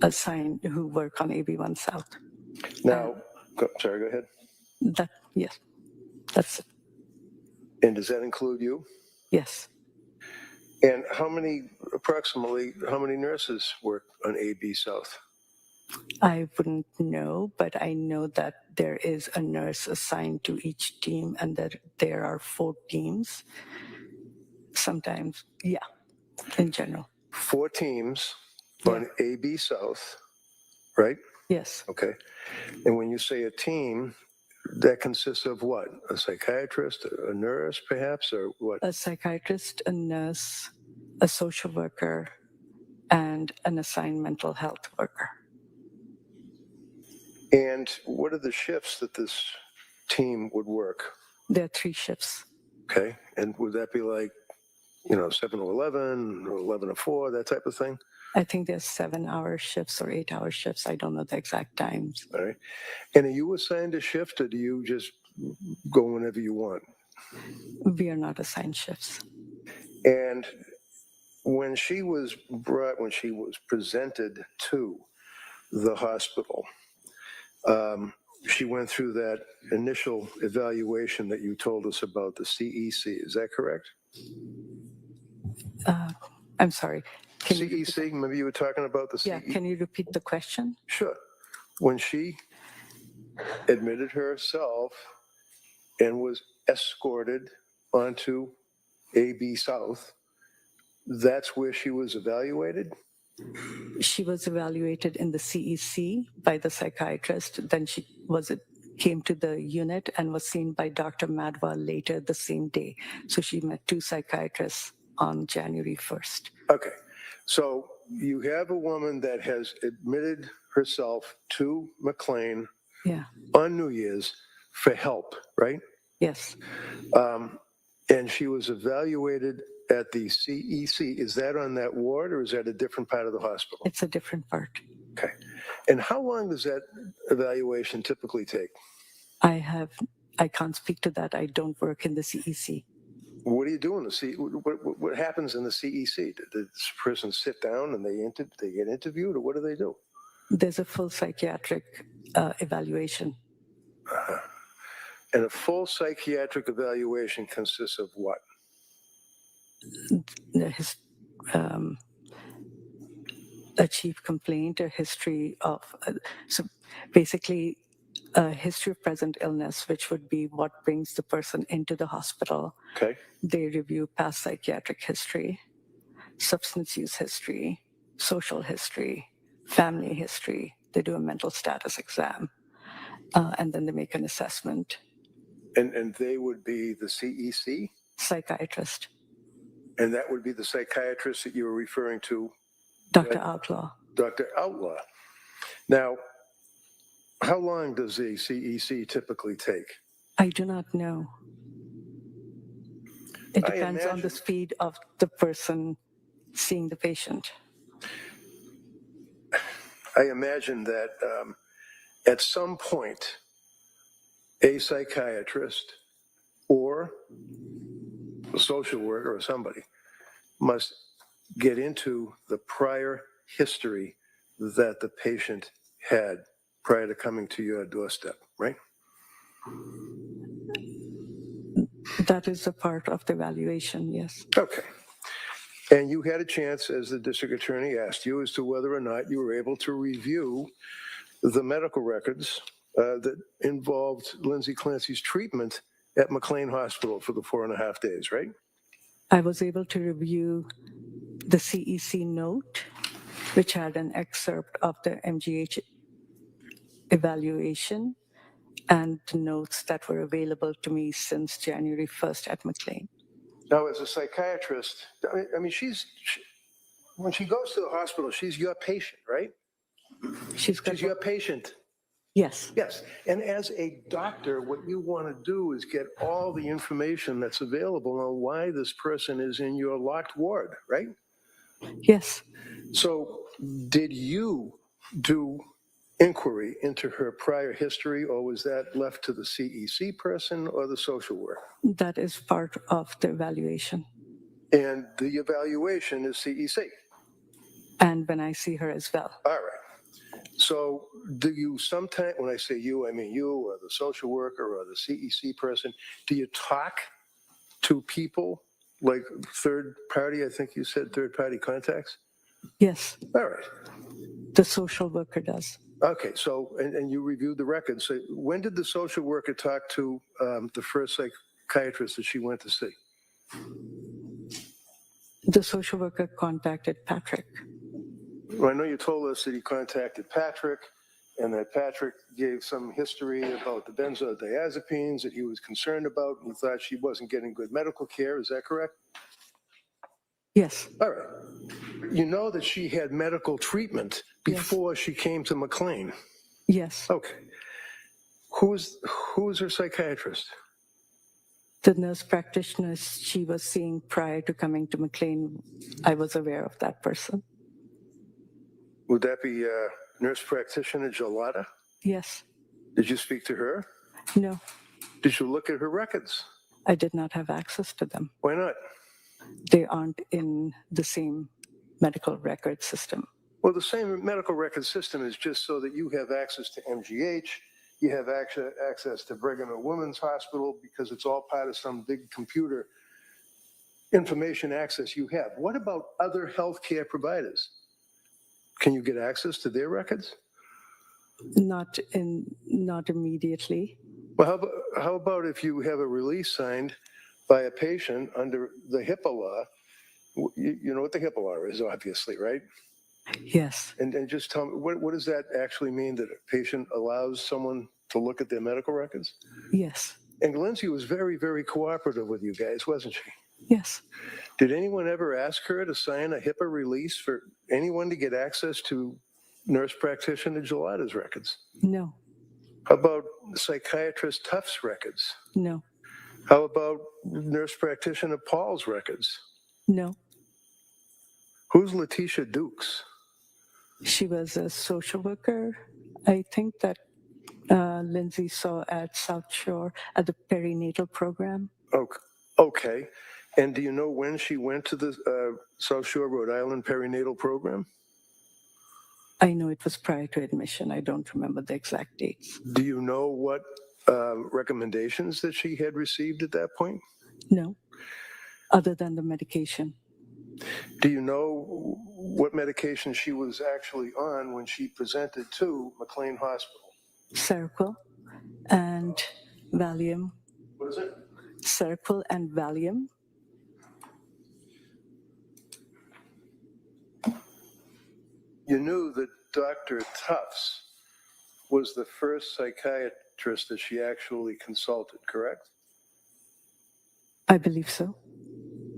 assigned who work on AB1 South. Now, sorry, go ahead. Yes, that's it. And does that include you? Yes. And approximately how many nurses work on AB South? I wouldn't know, but I know that there is a nurse assigned to each team and that there are 4 teams. Sometimes, yeah, in general. 4 teams Yeah. on AB South, right? Yes. Okay. And when you say a team, that consists of what? A psychiatrist, a nurse, perhaps, or what? A psychiatrist, a nurse, a social worker, and an assigned mental health worker. And what are the shifts that this team would work? There are 3 shifts. Okay. And would that be like, 7 to 11 or 11 to 4, that type of thing? I think there's 7-hour shifts or 8-hour shifts. I don't know the exact times. All right. And are you assigned a shift, or do you just go whenever you want? We are not assigned shifts. And when she was presented to the hospital, she went through that initial evaluation that you told us about, the CEC. Is that correct? I'm sorry. Can you repeat CEC, maybe you were talking about the CEC? Yeah, can you repeat the question? Sure. When she admitted herself and was escorted onto AB South, that's where she was evaluated? She was evaluated in the CEC by the psychiatrist. Then she came to the unit and was seen by Dr. Madhwa later the same day. So she met 2 psychiatrists on January 1st. Okay. So you have a woman that has admitted herself to McLean Yeah. on New Year's for help, right? Yes. And she was evaluated at the CEC. Is that on that ward, or is that a different part of the hospital? It's a different part. Okay. And how long does that evaluation typically take? I can't speak to that. I don't work in the CEC. What do you do in the CEC? What happens in the CEC? Does this person sit down and they get interviewed, or what do they do? There's a full psychiatric evaluation. And a full psychiatric evaluation consists of what? A chief complaint, a history of, so basically a history of present illness, which would be what brings the person into the hospital. Okay. They review past psychiatric history, substance use history, social history, family history. They do a mental status exam, and then they make an assessment. And they would be the CEC? Psychiatrist. And that would be the psychiatrist that you were referring to? Dr. Outlaw. Dr. Outlaw. Now, how long does the CEC typically take? I do not know. It depends on the speed of the person seeing the patient. I imagine that at some point, a psychiatrist or a social worker or somebody must get into the prior history that the patient had prior to coming to your doorstep, right? That is a part of the evaluation, yes. Okay. And you had a chance, as the district attorney asked you, as to whether or not you were able to review the medical records that involved Lindsay Clancy's treatment at McLean Hospital for the 4.5 days, right? I was able to review the CEC note, which had an excerpt of the MGH evaluation and the notes that were available to me since January 1st at McLean. Now, as a psychiatrist, I mean, when she goes to the hospital, she's your patient, right? She's your patient. Yes. Yes. And as a doctor, what you want to do is get all the information that's available on why this person is in your locked ward, right? Yes. So did you do inquiry into her prior history, or was that left to the CEC person or the social worker? That is part of the evaluation. And the evaluation is CEC. And when I see her as well. All right. So do you sometimes, when I say you, I mean you or the social worker or the CEC person, do you talk to people like third party? I think you said third party contacts? Yes, All right. the social worker does. Okay, so, and you reviewed the records. So when did the social worker talk to the first psychiatrist that she went to see? The social worker contacted Patrick. Well, I know you told us that he contacted Patrick and that Patrick gave some history about the benzodiazepines that he was concerned about and he thought she wasn't getting good medical care. Is that correct? Yes, All right. You know that she had medical treatment before she came to McLean. yes. Okay. Who's her psychiatrist? The nurse practitioner she was seeing prior to coming to McLean, I was aware of that person. Would that be nurse practitioner Gelada? Yes. Did you speak to her? No, Did you look at her records? I did not have access to them. Why not? They aren't in the same medical record system. Well, the same medical record system is just so that you have access to MGH, you have access to Brigham and Women's Hospital, because it's all part of some big computer information access you have. What about other healthcare providers? Can you get access to their records? Not immediately. Well, how about if you have a release signed by a patient under the HIPAA law? You know what the HIPAA law is, obviously, right? Yes, And just tell me, what does that actually mean, that a patient allows someone to look at their medical records? yes, And Lindsay was very, very cooperative with you guys, wasn't she? yes. Did anyone ever ask her to sign a HIPAA release for anyone to get access to nurse practitioner Gelada's records? No, How about psychiatrist Tufts' records? no, How about nurse practitioner Paul's records? no. Who's Letitia Dukes? She was a social worker. I think that Lindsay saw at South Shore at the perinatal program. Okay. And do you know when she went to the South Shore, Rhode Island perinatal program? I know it was prior to admission. I don't remember the exact dates. Do you know what recommendations that she had received at that point? No, other than the medication. Do you know what medication she was actually on when she presented to McLean Hospital? Seroquel and Valium. What is it? Seroquel and Valium. You knew that Dr. Tufts was the first psychiatrist that she actually consulted, correct? I believe so.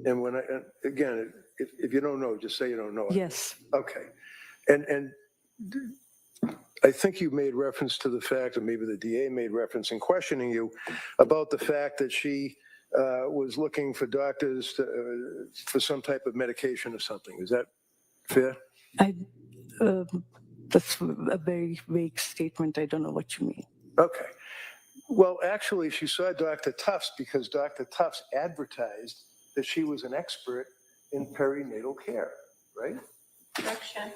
And when again, if you don't know, just say you don't know. Yes, Okay. And I think you made reference to the fact, or maybe the DA made reference in questioning you about the fact that she was looking for doctors for some type of medication or something. Is that fair? that's a very vague statement. I don't know what you mean. Okay. Well, actually, she saw Dr. Tufts because Dr. Tufts advertised that she was an expert in perinatal care, right? Correction.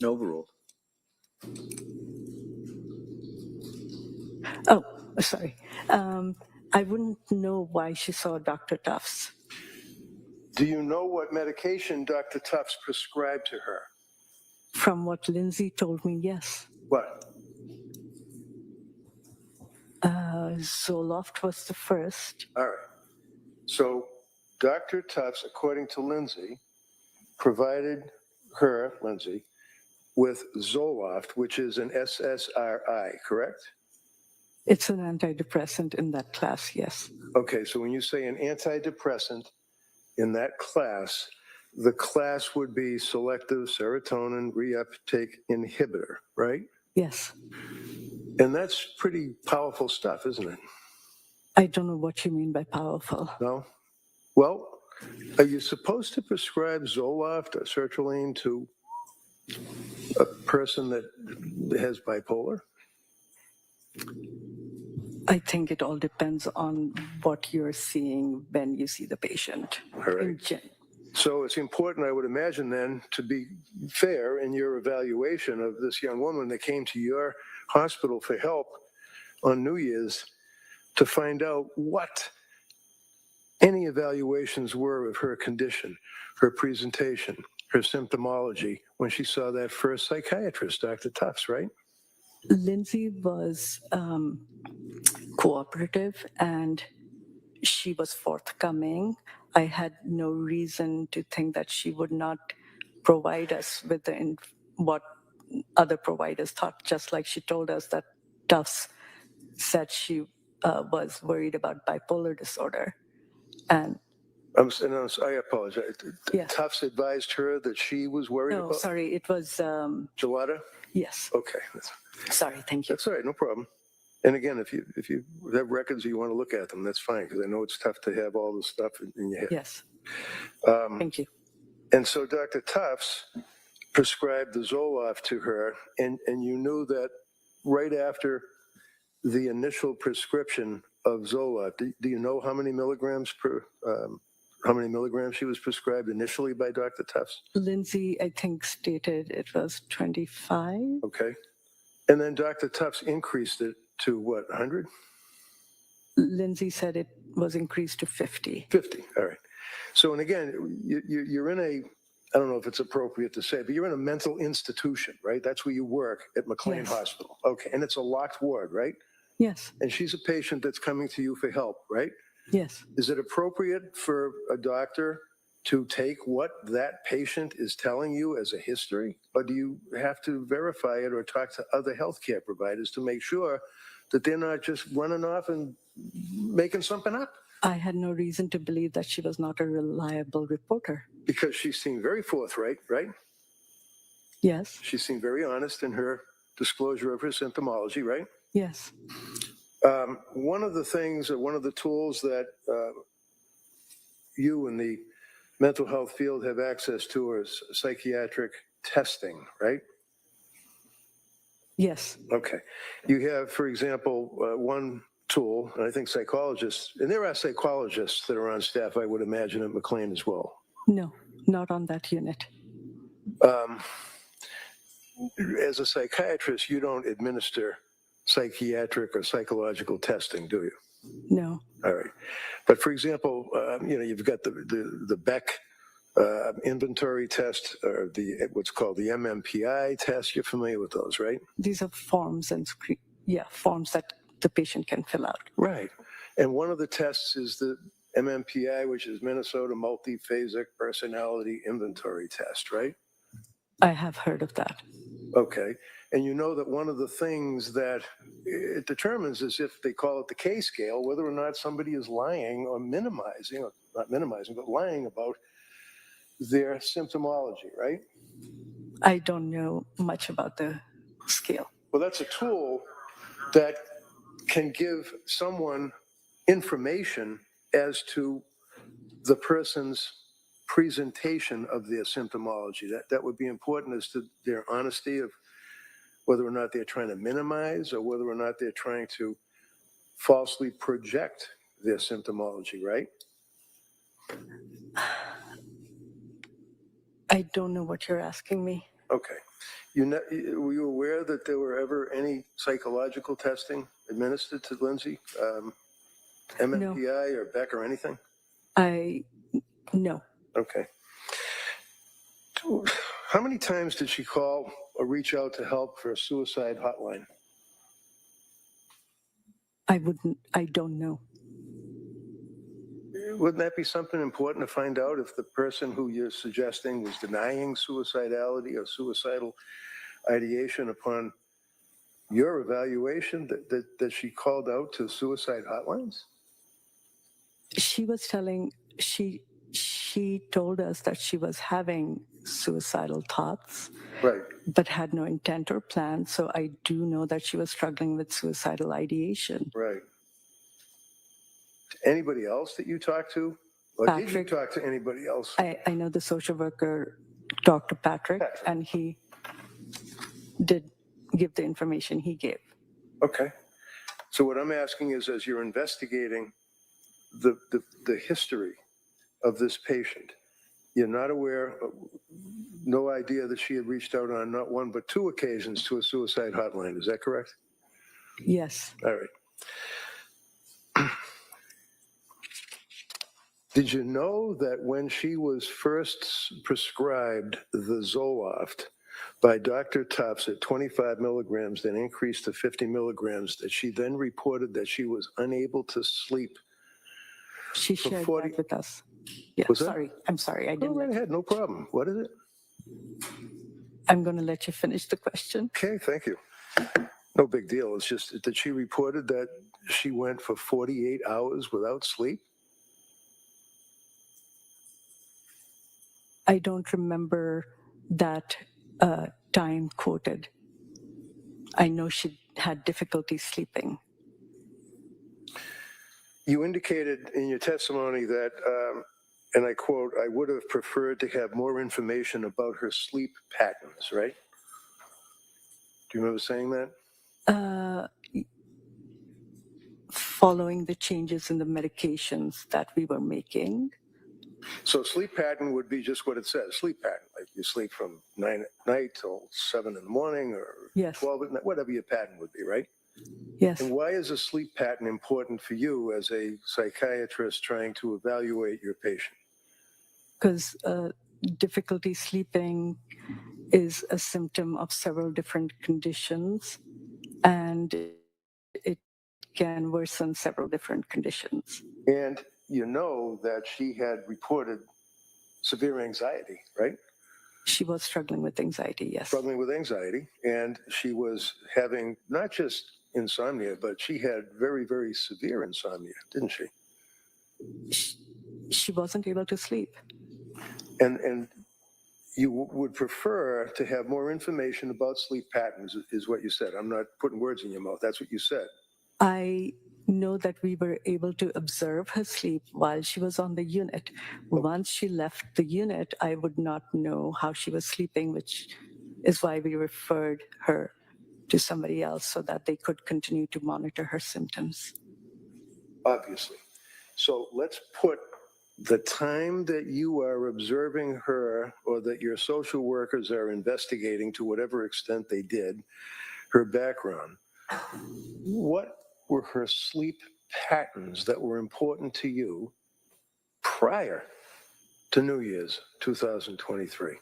Overruled. Oh, sorry. I wouldn't know why she saw Dr. Tufts. Do you know what medication Dr. Tufts prescribed to her? From what Lindsay told me, yes. What? Zoloft was the first. All right. So Dr. Tufts, according to Lindsay, provided her, Lindsay, with Zoloft, which is an SSRI, correct? It's an antidepressant in that class, yes. Okay, so when you say an antidepressant in that class, the class would be selective serotonin reuptake inhibitor, right? Yes. And that's pretty powerful stuff, isn't it? I don't know what you mean by powerful. No? Well, are you supposed to prescribe Zoloft or sertraline to a person that has bipolar? I think it all depends on what you're seeing when you see the patient. All right. So it's important, I would imagine then, to be fair in your evaluation of this young woman that came to your hospital for help on New Year's, to find out what any evaluations were of her condition, her presentation, her symptomology when she saw that first psychiatrist, Dr. Tufts, right? Lindsay was cooperative and she was forthcoming. I had no reason to think that she would not provide us with what other providers thought, just like she told us that Tufts said she was worried about bipolar disorder. And I apologize. Yeah. Tufts advised her that she was worried no, about sorry, it was, Gelada? yes, Okay, sorry, thank you. that's all right, no problem. And again, if you have records, you want to look at them, that's fine, because I know it's tough to have all this stuff in your head. Yes, thank you. And so Dr. Tufts prescribed the Zoloft to her, and you knew that right after the initial prescription of Zoloft, do you know how many milligrams she was prescribed initially by Dr. Tufts? Lindsay, I think, stated it was 25. Okay. And then Dr. Tufts increased it to what, 100? Lindsay said it was increased to 50. 50, all right. So, and again, you're in a, I don't know if it's appropriate to say, but you're in a mental institution, right? That's where you work at McLean Yes. Hospital. Okay, and it's a locked ward, right? Yes, And she's a patient that's coming to you for help, right? yes. Is it appropriate for a doctor to take what that patient is telling you as a history? Or do you have to verify it or talk to other healthcare providers to make sure that they're not just running off and making something up? I had no reason to believe that she was not a reliable reporter. Because she seemed very forthright, right? Yes, She seemed very honest in her disclosure of her symptomology, right? yes. One of the things, or one of the tools that you in the mental health field have access to is psychiatric testing, right? Yes, Okay. You have, for example, one tool, and I think psychologists, and there are psychologists that are on staff, I would imagine, at McLean as well. no, not on that unit. As a psychiatrist, you don't administer psychiatric or psychological testing, do you? No, All right. But for example, you've got the Beck inventory test, or what's called the MMPI test. You're familiar with those, right? these are forms and forms that the patient can fill out. Right. And one of the tests is the MMPI, which is Minnesota Multiphasic Personality Inventory Test, right? I have heard of that. Okay. And you know that one of the things that it determines is, if they call it the K scale, whether or not somebody is lying or minimizing, or not minimizing, but lying about their symptomology, right? I don't know much about the scale. Well, that's a tool that can give someone information as to the person's presentation of their symptomology. That would be important as to their honesty of whether or not they're trying to minimize or whether or not they're trying to falsely project their symptomology, right? I don't know what you're asking me. Okay. Were you aware that there were ever any psychological testing administered to Lindsay? MMPI or Beck or anything? No. Okay. How many times did she call or reach out to help for a suicide hotline? I don't know. Wouldn't that be something important to find out, if the person who you're suggesting was denying suicidality or suicidal ideation upon your evaluation, that she called out to suicide hotlines? She told us that she was having suicidal thoughts, Right. but had no intent or plan. So I do know that she was struggling with suicidal ideation. Right. Anybody else that you talked to? Or did you Patrick. talk to anybody else? I know the social worker, Dr. Patrick, and he did give the information he gave. Okay. So what I'm asking is, as you're investigating the history of this patient, you're not aware, no idea that she had reached out on not one but two occasions to a suicide hotline. Is that correct? Yes. All right. Did you know that when she was first prescribed the Zoloft by Dr. Tufts at 25 milligrams, then increased to 50 milligrams, that she then reported that she was unable to sleep? She For shared 40 that with us. Yeah, Was that? sorry. I'm sorry. I Go didn't. right ahead, no problem. What is it? I'm going to let you finish the question. Okay, thank you. No big deal. It's just that she reported that she went for 48 hours without sleep. I don't remember that time quoted. I know she had difficulty sleeping. You indicated in your testimony that, and I quote, I would have preferred to have more information about her sleep patterns, right? Do you remember saying that? Following the changes in the medications that we were making. So sleep pattern would be just what it says, sleep pattern. Like you sleep from 9 at night till 7 in the morning or Yes. 12 at night, whatever your pattern would be, right? Yes, And why is a sleep pattern important for you as a psychiatrist trying to evaluate your patient? because difficulty sleeping is a symptom of several different conditions, and it can worsen several different conditions. And you know that she had reported severe anxiety, right? She was struggling with anxiety, yes. Struggling with anxiety. And she was having not just insomnia, but she had very, very severe insomnia, didn't she? She wasn't able to sleep. And you would prefer to have more information about sleep patterns, is what you said. I'm not putting words in your mouth. That's what you said. I know that we were able to observe her sleep while she was on the unit. Once she left the unit, I would not know how she was sleeping, which is why we referred her to somebody else so that they could continue to monitor her symptoms. Obviously. So let's put the time that you are observing her or that your social workers are investigating, to whatever extent they did, her background. What were her sleep patterns that were important to you prior to New Year's 2023?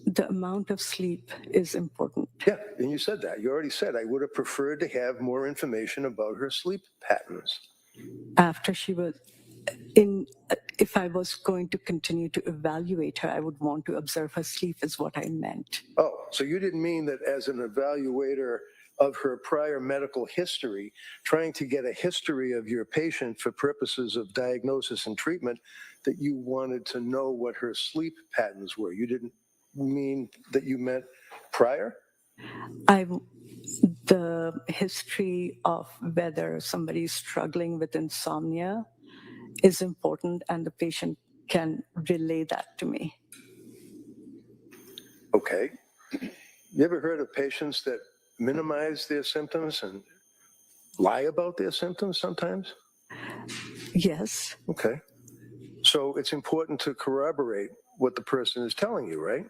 The amount of sleep is important. Yeah, and you said that. You already said, I would have preferred to have more information about her sleep patterns. After she was in, if I was going to continue to evaluate her, I would want to observe her sleep, is what I meant. Oh, so you didn't mean that as an evaluator of her prior medical history, trying to get a history of your patient for purposes of diagnosis and treatment, that you wanted to know what her sleep patterns were. You didn't mean that you meant prior? The history of whether somebody is struggling with insomnia is important, and the patient can relay that to me. Okay. You ever heard of patients that minimize their symptoms and lie about their symptoms sometimes? Yes. Okay. So it's important to corroborate what the person is telling you, right?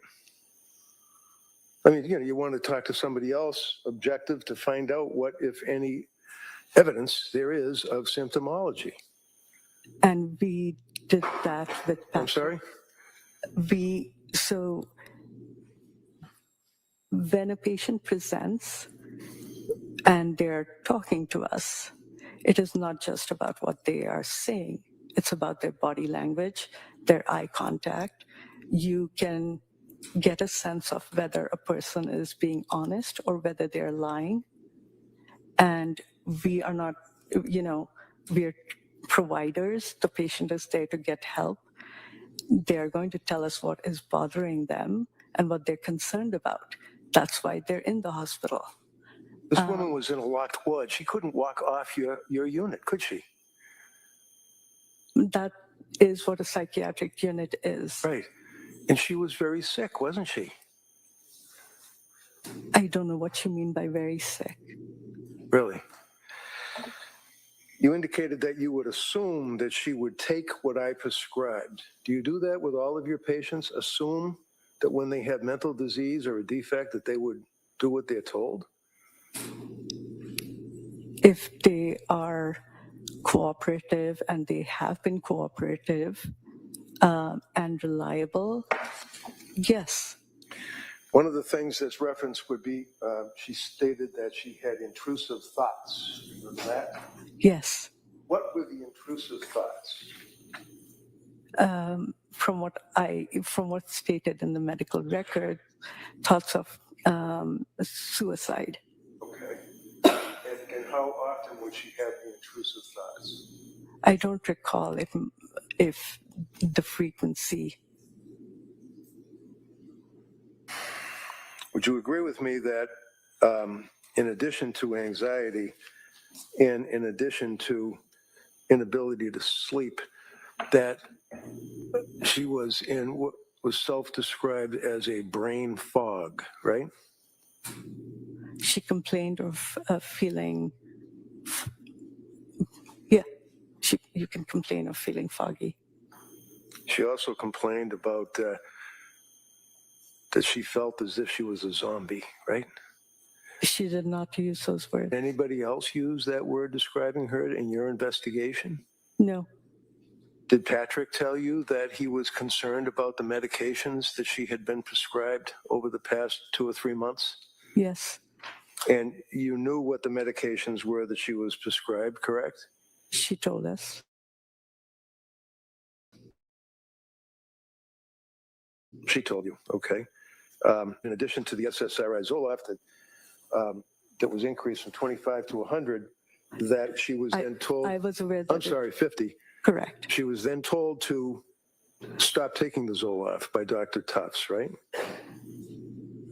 I mean, you want to talk to somebody else objective to find out what, if any, evidence there is of symptomology. And we did that with I'm sorry? So when a patient presents and they're talking to us, it is not just about what they are saying. It's about their body language, their eye contact. You can get a sense of whether a person is being honest or whether they're lying. And we are not, we're providers. The patient is there to get help. They're going to tell us what is bothering them and what they're concerned about. That's why they're in the hospital. This woman was in a locked ward. She couldn't walk off your unit, could she? That is what a psychiatric unit is. Right. And she was very sick, wasn't she? I don't know what you mean by very sick. Really? You indicated that you would assume that she would take what I prescribed. Do you do that with all of your patients? Assume that when they have mental disease or a defect that they would do what they're told? If they are cooperative, and they have been cooperative and reliable, yes. One of the things that's referenced would be she stated that she had intrusive thoughts. Remember that? Yes. What were the intrusive thoughts? From what's stated in the medical record, thoughts of suicide. Okay. And how often would she have the intrusive thoughts? I don't recall if the frequency. Would you agree with me that in addition to anxiety and in addition to inability to sleep, that she was in what was self-described as a brain fog, right? She complained of feeling, yeah, you can complain of feeling foggy. She also complained about that she felt as if she was a zombie, right? She did not use those words. Anybody else use that word describing her in your investigation? No. Did Patrick tell you that he was concerned about the medications that she had been prescribed over the past 2 or 3 months? Yes. And you knew what the medications were that she was prescribed, correct? She told us. She told you, okay. In addition to the SSRI Zoloft that was increased from 25 to 100, that she was then told, I was aware that 50. Correct. She was then told to stop taking the Zoloft by Dr. Tufts, right?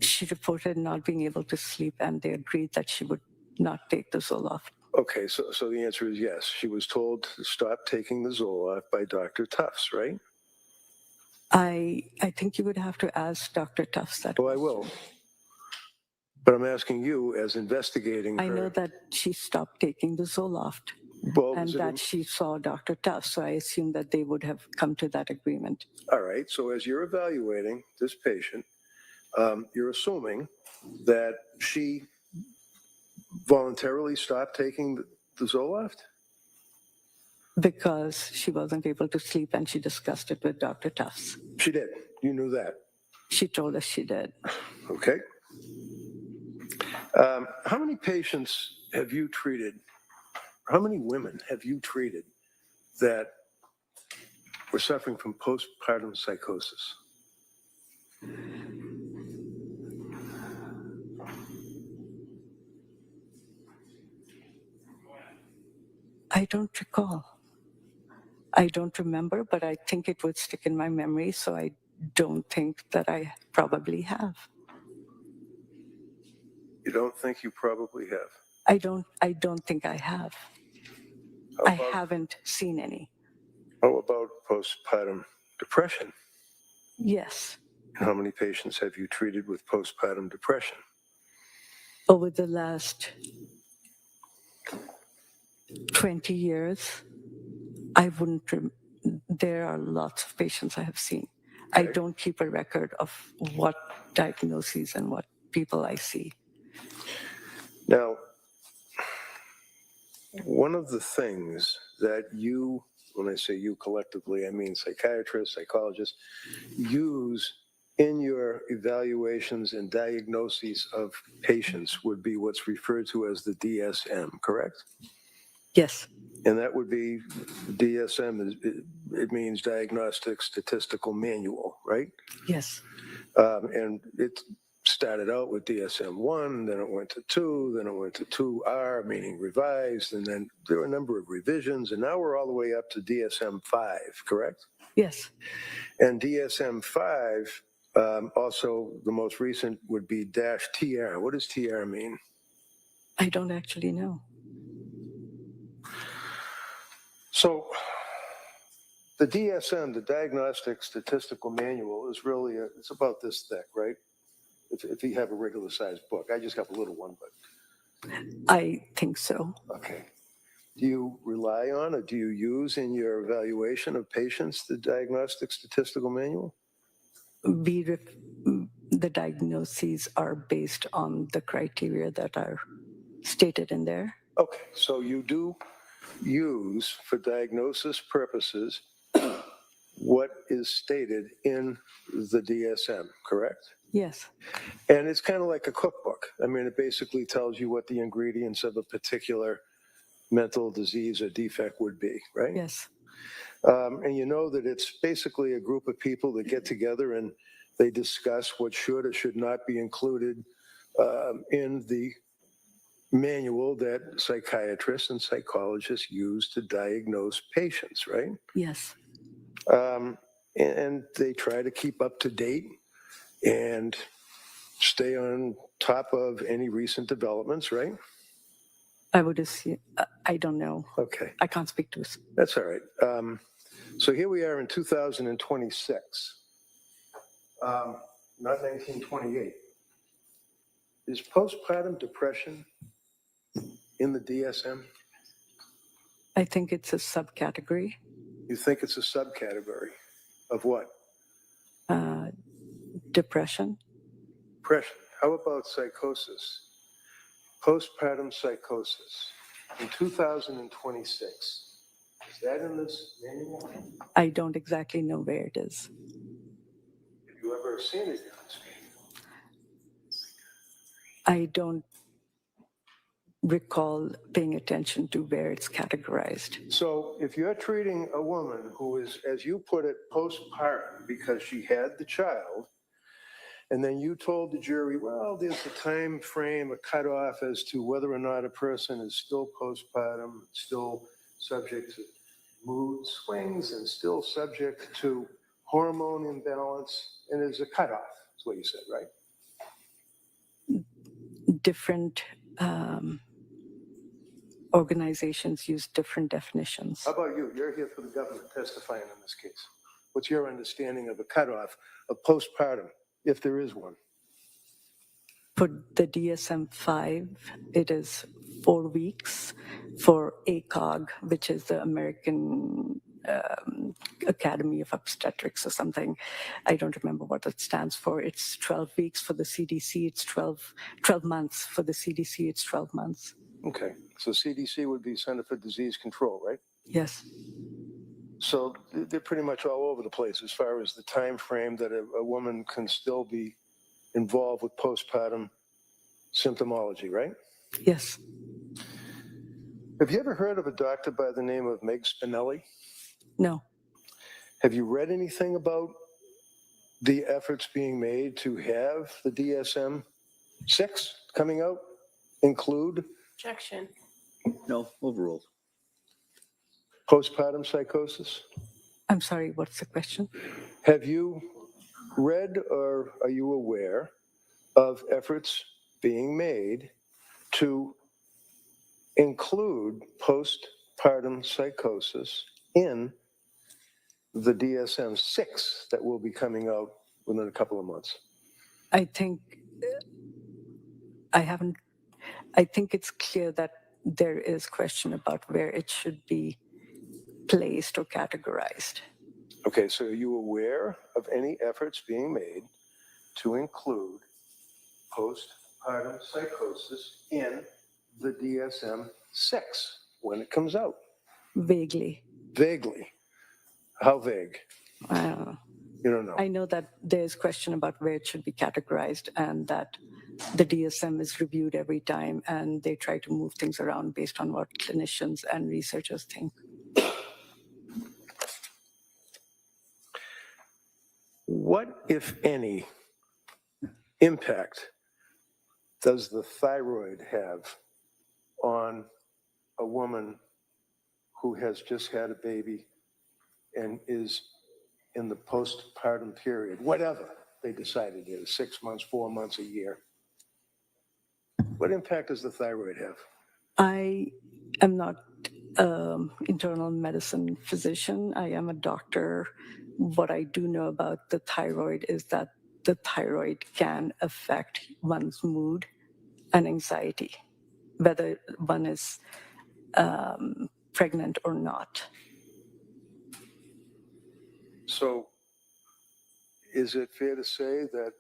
She reported not being able to sleep, and they agreed that she would not take the Zoloft. Okay, so the answer is yes. She was told to stop taking the Zoloft by Dr. Tufts, right? I think you would have to ask Dr. Tufts that. Well, I will. But I'm asking you, as investigating her. I know that she stopped taking the Zoloft, and that she saw Dr. Tufts, so I assume that they would have come to that agreement. All right, so as you're evaluating this patient, you're assuming that she voluntarily stopped taking the Zoloft? Because she wasn't able to sleep, and she discussed it with Dr. Tufts. She did. You knew that. She told us she did. Okay. How many patients have you treated? How many women have you treated that were suffering from postpartum psychosis? I don't recall. I don't remember, but I think it would stick in my memory, so I don't think that I probably have. You don't think you probably have? I don't think I have. I haven't seen any. How about postpartum depression? Yes. How many patients have you treated with postpartum depression? Over the last 20 years, I wouldn't, there are lots of patients I have seen. Okay. I don't keep a record of what diagnoses and what people I see. Now, one of the things that you, when I say you collectively, I mean psychiatrists, psychologists, use in your evaluations and diagnoses of patients would be what's referred to as the DSM, correct? Yes. And that would be, DSM, it means Diagnostic Statistical Manual, right? Yes. And it started out with DSM-1, then it went to 2, then it went to 2R, meaning revised, and then there were a number of revisions, and now we're all the way up to DSM-5, correct? Yes. And DSM-5, also the most recent would be -TR. What does TR mean? I don't actually know. So the DSM, the Diagnostic Statistical Manual, is really, it's about this thick, right? If you have a regular sized book. I just have a little one, but. I think so. Okay. do you rely on or do you use in your evaluation of patients the Diagnostic Statistical Manual? The diagnoses are based on the criteria that are stated in there. Okay, so you do use, for diagnosis purposes, what is stated in the DSM, correct? Yes, And it's kind of like a cookbook. I mean, it basically tells you what the ingredients of a particular mental disease or defect would be, right? yes, And you know that it's basically a group of people that get together and they discuss what should or should not be included in the manual that psychiatrists and psychologists use to diagnose patients, right? yes. And they try to keep up to date and stay on top of any recent developments, right? I would assume, I don't know. Okay, I can't speak to it. that's all right. So here we are in 2026, not 1928. Is postpartum depression in the DSM? I think it's a subcategory. You think it's a subcategory of what? Depression. Depression. How about psychosis? Postpartum psychosis in 2026. Is that in this manual? I don't exactly know where it is. Have you ever seen it in this manual? I don't recall paying attention to where it's categorized. So if you're treating a woman who is, as you put it, postpartum because she had the child, and then you told the jury, well, there's a time frame, a cutoff as to whether or not a person is still postpartum, still subject to mood swings, and still subject to hormone imbalance, and there's a cutoff, is what you said, right? Different organizations use different definitions. How about you? You're here for the government testifying in this case. What's your understanding of a cutoff of postpartum, if there is one? For the DSM-5, it is 4 weeks. For ACOG, which is the American Academy of Obstetrics or something, I don't remember what it stands for. It's 12 weeks. For the CDC, it's 12 months. For the CDC, it's 12 months. Okay, so CDC would be Center for Disease Control, right? Yes. So they're pretty much all over the place as far as the time frame that a woman can still be involved with postpartum symptomology, right? Yes. Have you ever heard of a doctor by the name of Meg Spinelli? No. Have you read anything about the efforts being made to have the DSM-6 coming out include Objection. No, overruled. postpartum psychosis? I'm sorry, what's the question? Have you read or are you aware of efforts being made to include postpartum psychosis in the DSM-6 that will be coming out within a couple of months? I think it's clear that there is question about where it should be placed or categorized. Okay, so are you aware of any efforts being made to include postpartum psychosis in the DSM-6 when it comes out? Vaguely. Vaguely. How vague? I don't know. You don't know. I know that there's question about where it should be categorized and that the DSM is reviewed every time and they try to move things around based on what clinicians and researchers think. What, if any, impact does the thyroid have on a woman who has just had a baby and is in the postpartum period, whatever they decide it is, 6 months, 4 months, a year? What impact does the thyroid have? I am not an internal medicine physician. I am a doctor. What I do know about the thyroid is that the thyroid can affect one's mood and anxiety, whether one is pregnant or not. So is it fair to say that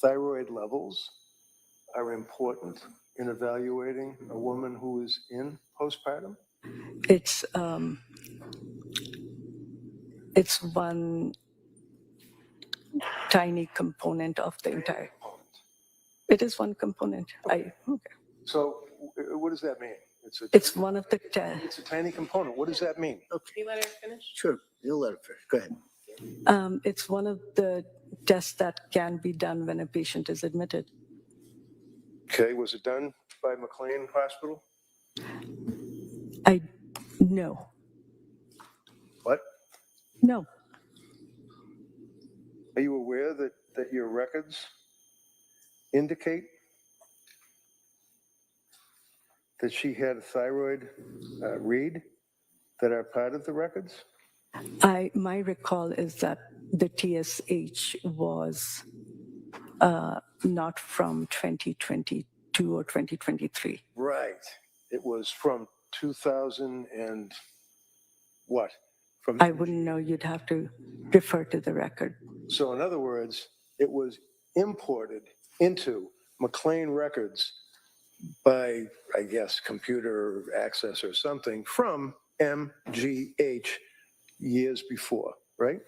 thyroid levels are important in evaluating a woman who is in postpartum? It's one tiny component of the entire. It is one component. Okay. So what does that mean? It's one of the It's a tiny component. What does that mean? Can you let her finish? Sure, you'll let it finish. Go ahead. It's one of the tests that can be done when a patient is admitted. Okay, was it done by McLean Hospital? No. What? No. Are you aware that your records indicate that she had a thyroid read that are part of the records? My recall is that the TSH was not from 2022 or 2023. Right. It was from 2000 and what? From I wouldn't know. You'd have to refer to the record. So in other words, it was imported into McLean records by, I guess, computer access or something from MGH years before, right?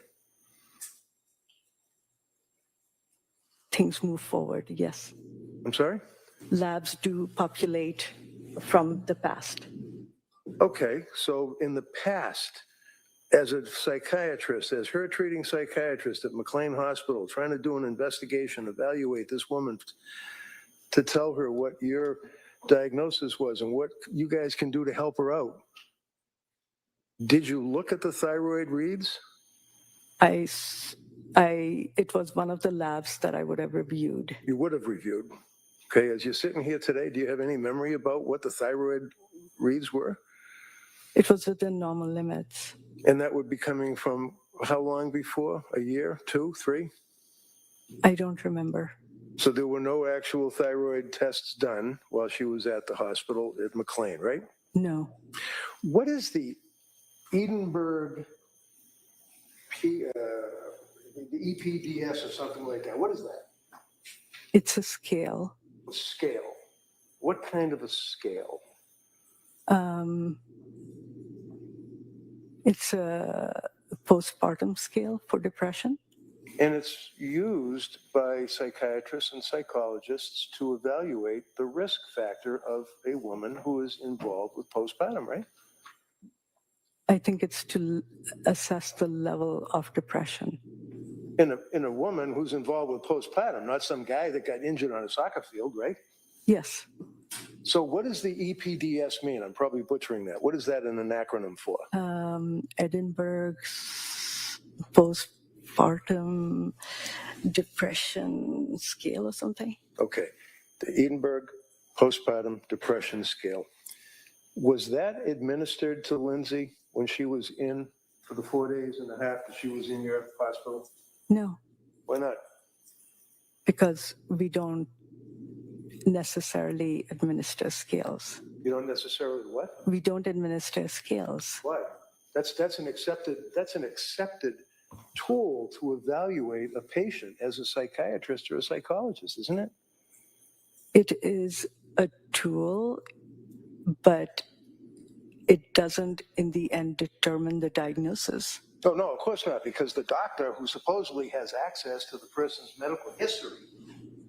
Things move forward, yes. I'm sorry? Labs do populate from the past. Okay, so in the past, as a psychiatrist, as her treating psychiatrist at McLean Hospital, trying to do an investigation, evaluate this woman to tell her what your diagnosis was and what you guys can do to help her out. Did you look at the thyroid reads? It was one of the labs that I would have reviewed. You would have reviewed. Okay, as you're sitting here today, do you have any memory about what the thyroid reads were? It was within normal limits. And that would be coming from how long before? A year, 2, 3? I don't remember. So there were no actual thyroid tests done while she was at the hospital at McLean, right? No. What is the Edinburgh, the EPDS or something like that? What is that? It's a scale. Scale. What kind of a scale? It's a postpartum scale for depression. And it's used by psychiatrists and psychologists to evaluate the risk factor of a woman who is involved with postpartum, right? I think it's to assess the level of depression. In a woman who's involved with postpartum, not some guy that got injured on a soccer field, right? Yes. So what does the EPDS mean? I'm probably butchering that. What is that an acronym for? Edinburgh's postpartum depression scale or something. Okay. The Edinburgh postpartum depression scale. Was that administered to Lindsay when she was in for the 4 days and a half that she was in your hospital? No, Why not? because we don't necessarily administer scales. You don't necessarily what? We don't administer scales. Why? That's an accepted tool to evaluate a patient as a psychiatrist or a psychologist, isn't it? It is a tool, but it doesn't in the end determine the diagnosis. Oh, no, of course not, because the doctor who supposedly has access to the person's medical history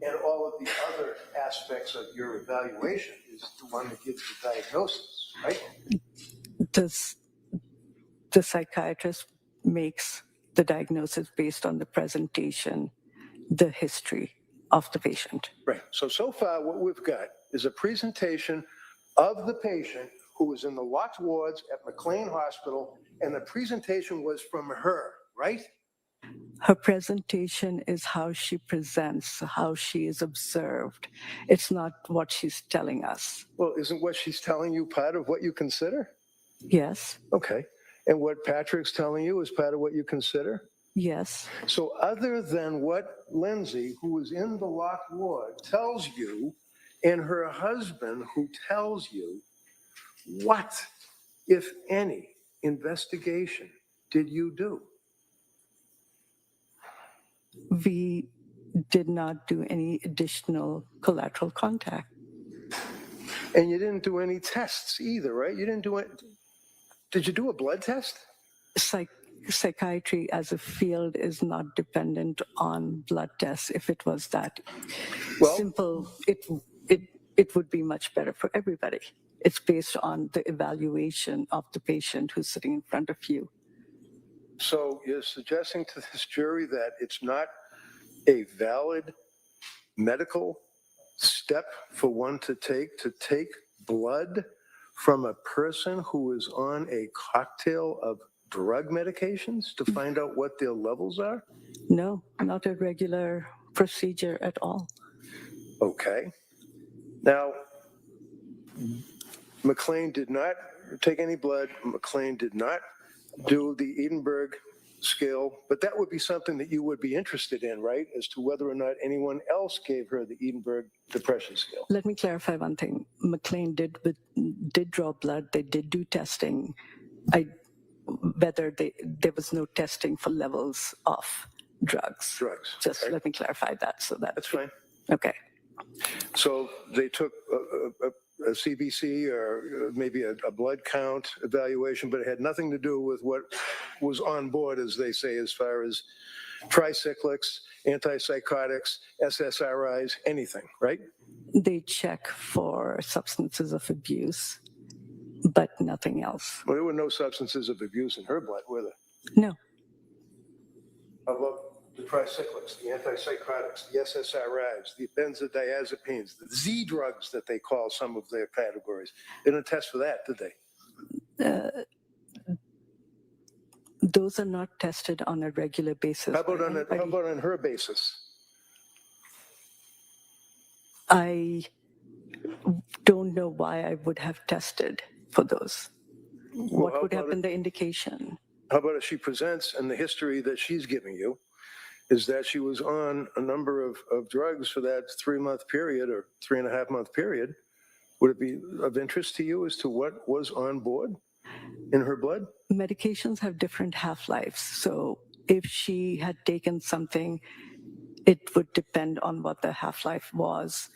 and all of the other aspects of your evaluation is the one that gives the diagnosis, right? The psychiatrist makes the diagnosis based on the presentation, the history of the patient. Right. So far, what we've got is a presentation of the patient who was in the locked wards at McLean Hospital, and the presentation was from her, right? Her presentation is how she presents, how she is observed. It's not what she's telling us. Well, isn't what she's telling you part of what you consider? Yes, Okay. And what Patrick's telling you is part of what you consider? yes. So other than what Lindsay, who is in the locked ward, tells you, and her husband who tells you, What, if any, investigation did you do? We did not do any additional collateral contact. And you didn't do any tests either, right? You didn't do it. Did you do a blood test? Psychiatry as a field is not dependent on blood tests. If it was that Well- simple, it would be much better for everybody. It's based on the evaluation of the patient who's sitting in front of you. So you're suggesting to this jury that it's not a valid medical step for one to take blood from a person who is on a cocktail of drug medications to find out what their levels are? No, not a regular procedure at all. Okay. Now, McLean did not take any blood. McLean did not do the Edinburgh scale, but that would be something that you would be interested in, right? As to whether or not anyone else gave her the Edinburgh depression scale. Let me clarify one thing. McLean did draw blood. They did do testing. There was no testing for levels of drugs. Just okay. let me clarify that. So That's fine. Okay. So they took a CBC or maybe a blood count evaluation, but it had nothing to do with what was on board, as they say, as far as tricyclics, antipsychotics, SSRIs, anything, right? They check for substances of abuse, but nothing else. Well, there were no substances of abuse in her blood, were there? No. How about the tricyclics, the antipsychotics, the SSRIs, the benzodiazepines, the Z drugs that they call some of their categories? They didn't test for that, did they? Those are not tested on a regular basis. How about on her basis? I don't know why I would have tested for those. What would have been the indication? How about if she presents, and the history that she's giving you is that she was on a number of drugs for that 3-month period or 3.5-month period? Would it be of interest to you as to what was on board in her blood? Medications have different half-lives. So if she had taken something, it would depend on what the half-life was.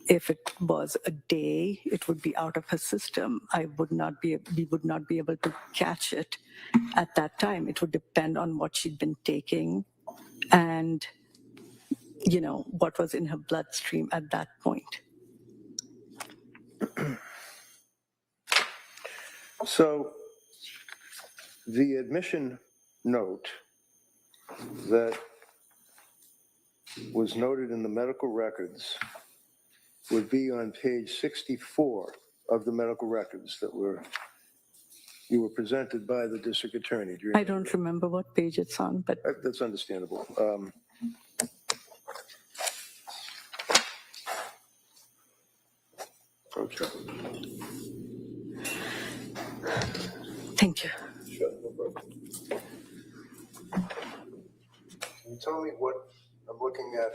If it was a day, it would be out of her system. We would not be able to catch it at that time. It would depend on what she'd been taking and, what was in her bloodstream at that point. So the admission note that was noted in the medical records would be on page 64 of the medical records that you were presented by the district attorney. I don't remember what page it's on, but That's understandable. Okay. thank you. Sure, no problem. Can you tell me what I'm looking at?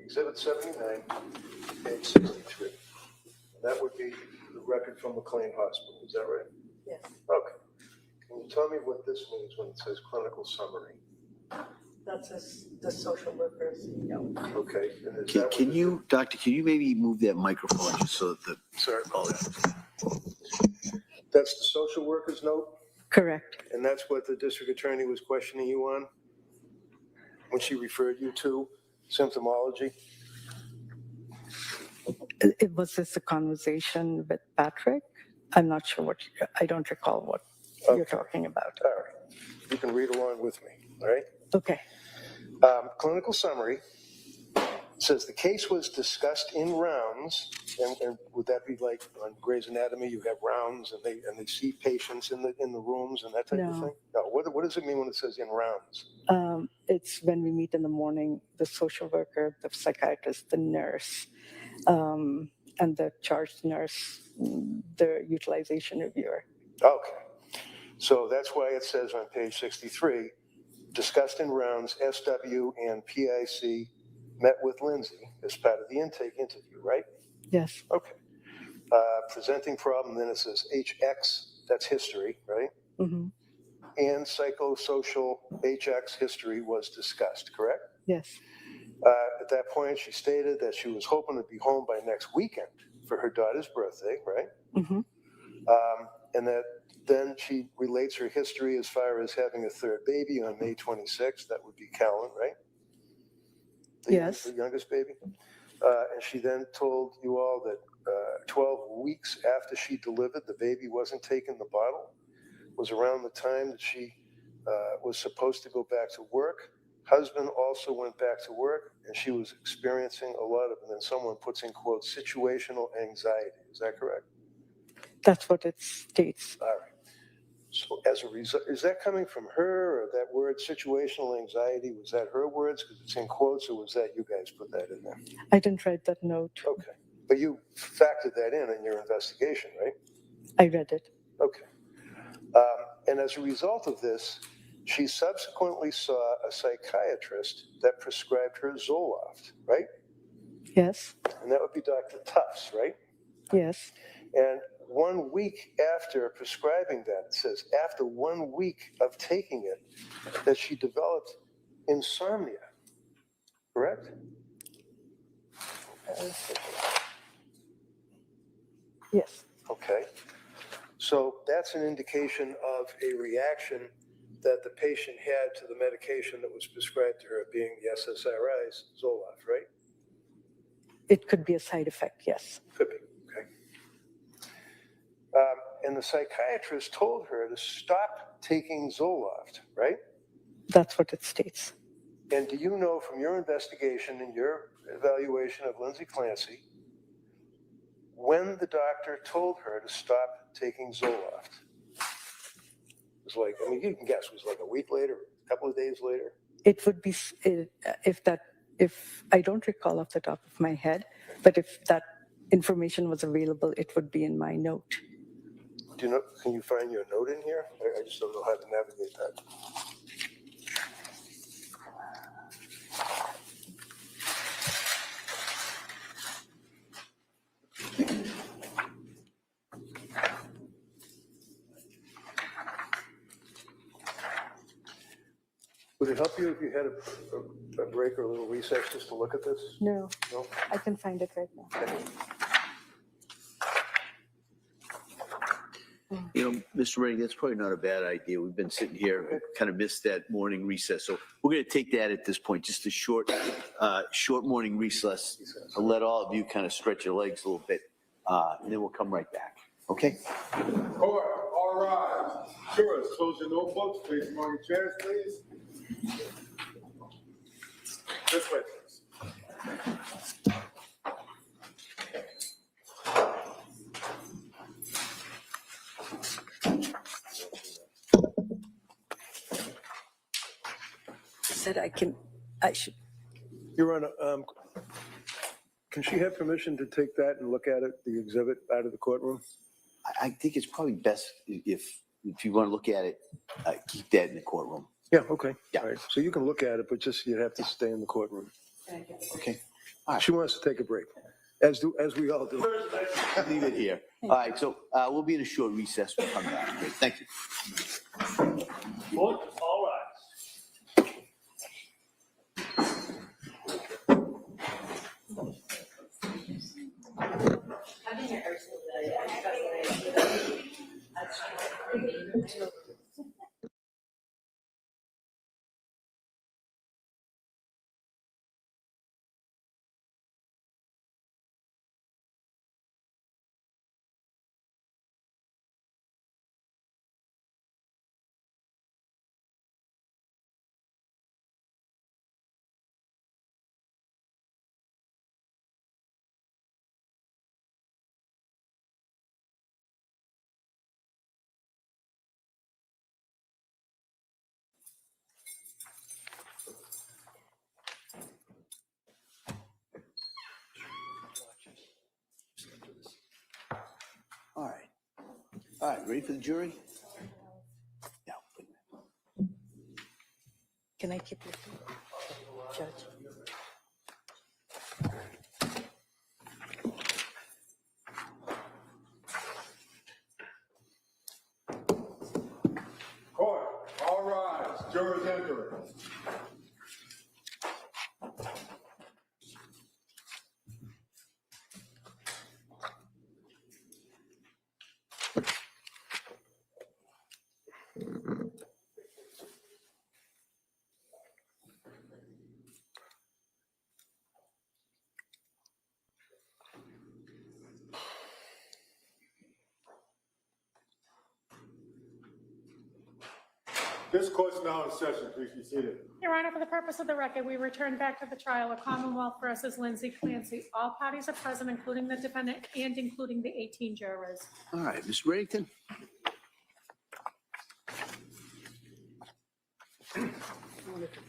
Exhibit 79, page 63. That would be the record from McLean Hospital, is that right? Yes. Okay. Can you tell me what this means when it says clinical summary? That's the social worker's note. Okay. And is that Can what you, Doctor, can you maybe move that microphone just so that the, Sorry about that. That's the social worker's note, Correct. and that's what the district attorney was questioning you on when she referred you to symptomology? It was this a conversation with Patrick? I'm not sure I don't recall what you're talking about. All right. You can read along with me, all right? Okay. Clinical summary says the case was discussed in rounds, and would that be like on Grey's Anatomy? You have rounds, and they see patients in the rooms and that type of No. thing. No. What does it mean when it says in rounds? It's when we meet in the morning, the social worker, the psychiatrist, the nurse, and the charged nurse, the utilization reviewer. Okay. So that's why it says on page 63, discussed in rounds, SW and PIC met with Lindsay as part of the intake interview, right? Yes. Okay. presenting problem, then it says HX, that's history, right? Mm-hmm. And psychosocial HX history was discussed, correct? Yes. At that point, she stated that she was hoping to be home by next weekend for her daughter's birthday, right? Mm-hmm. And that then she relates her history as far as having a third baby on May 26th. That would be Callan, right? Yes. The youngest baby. And she then told you all that 12 weeks after she delivered, the baby wasn't taking the bottle. It was around the time that she was supposed to go back to work. Husband also went back to work, and she was experiencing a lot of, and then someone puts in quotes, situational anxiety. Is that correct? That's what it states. All right. So as a result, is that coming from her, or that word situational anxiety, was that her words because it's in quotes, or was that you guys put that in there? I didn't write that note. Okay. But you factored that in your investigation, right? I read it. Okay. And as a result of this, she subsequently saw a psychiatrist that prescribed her Zoloft, right? Yes. And that would be Dr. Tufts, right? Yes. And 1 week after prescribing that, it says after 1 week of taking it, that she developed insomnia, correct? Yes. Okay. So that's an indication of a reaction that the patient had to the medication that was prescribed to her, being the SSRIs, Zoloft, right? It could be a side effect, yes. Could be, okay. And the psychiatrist told her to stop taking Zoloft, right? That's what it states. And do you know from your investigation and your evaluation of Lindsay Clancy, when the doctor told her to stop taking Zoloft? It was like, I mean, you can guess, it was like a week later, a couple of days later? It would be, if I don't recall off the top of my head, but if that information was available, it would be in my note. Do you know, can you find your note in here? I just don't know how to navigate that. Would it help you if you had a break or a little recess just to look at this? No, No? I can find it right now. Okay. You know, Mr. Redding, that's probably not a bad idea. We've been sitting here, kind of missed that morning recess. So we're going to take that at this point, just a short morning recess. I'll let all of you kind of stretch your legs a little bit, and then we'll come right back. Okay? Court, all rise. Jurors, close your notebooks, place them on your chairs, please. This way, please. Said I should. Your Honor, can she have permission to take that and look at it, the exhibit, out of the courtroom? I think it's probably best if you want to look at it, keep that in the courtroom. Yeah, okay. Yeah. All right. So you can look at it, but just you'd have to stay in the courtroom. Okay? She wants to take a break, as we all do. Leave it here. All right, so we'll be in a short recess. We'll come back. Okay, thank you. Court, all rise. All right. All right, ready for the jury? Yeah. Can I keep looking? Judge. This court's now in session. Please be seated. Your Honor, for the purpose of the record, we return back to the trial of Commonwealth versus Lindsay Clancy. All parties are present, including the defendant and including the 18 jurors. All right, Mr. Reddington.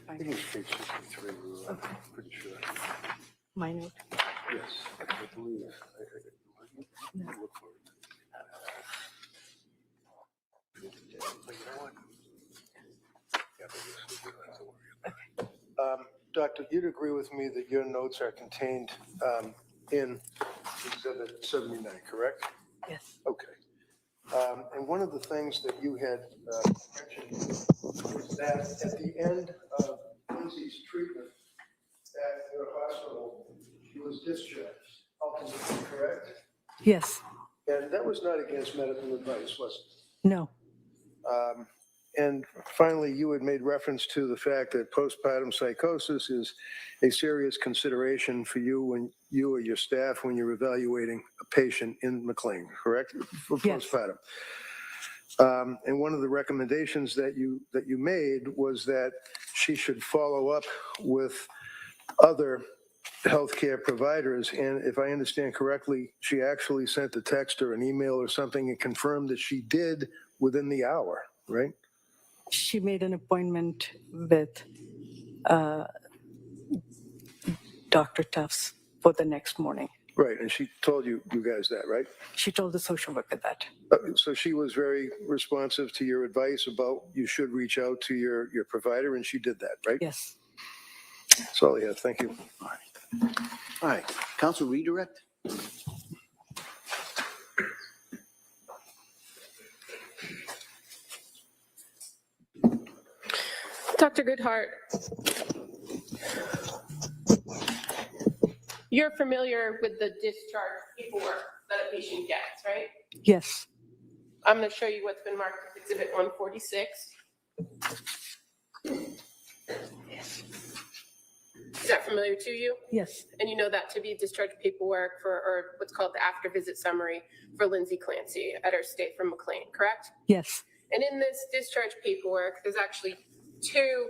I think it's page 63, I'm pretty sure. My note. Yes, I believe. Look for it. Doctor, you'd agree with me that your notes are contained in Exhibit 79, correct? Yes. Okay. And one of the things that you had mentioned was that at the end of Lindsay's treatment at your hospital, she was discharged, ultimately, correct? Yes. And that was not against medical advice, was No. it? And finally, you had made reference to the fact that postpartum psychosis is a serious consideration for you when you or your staff when you're evaluating a patient in McLean, correct? For Yes. postpartum. And one of the recommendations that you made was that she should follow up with other healthcare providers. And if I understand correctly, she actually sent a text or an email or something and confirmed that she did within the hour, right? She made an appointment with Dr. Tufts for the next morning. Right, and she told you guys that, right? She told the social worker that. So she was very responsive to your advice about you should reach out to your provider, and she did that, right? Yes. That's all I have. Thank you. All right, counsel redirect. Dr. Goodhart, you're familiar with the discharge paperwork that a patient gets, right? Yes. I'm going to show you what's been marked as Exhibit 146. Is that familiar to you? Yes. And you know that to be discharge paperwork for, or what's called the after visit summary for Lindsay Clancy at her stay from McLean, correct? Yes. And in this discharge paperwork, there's actually two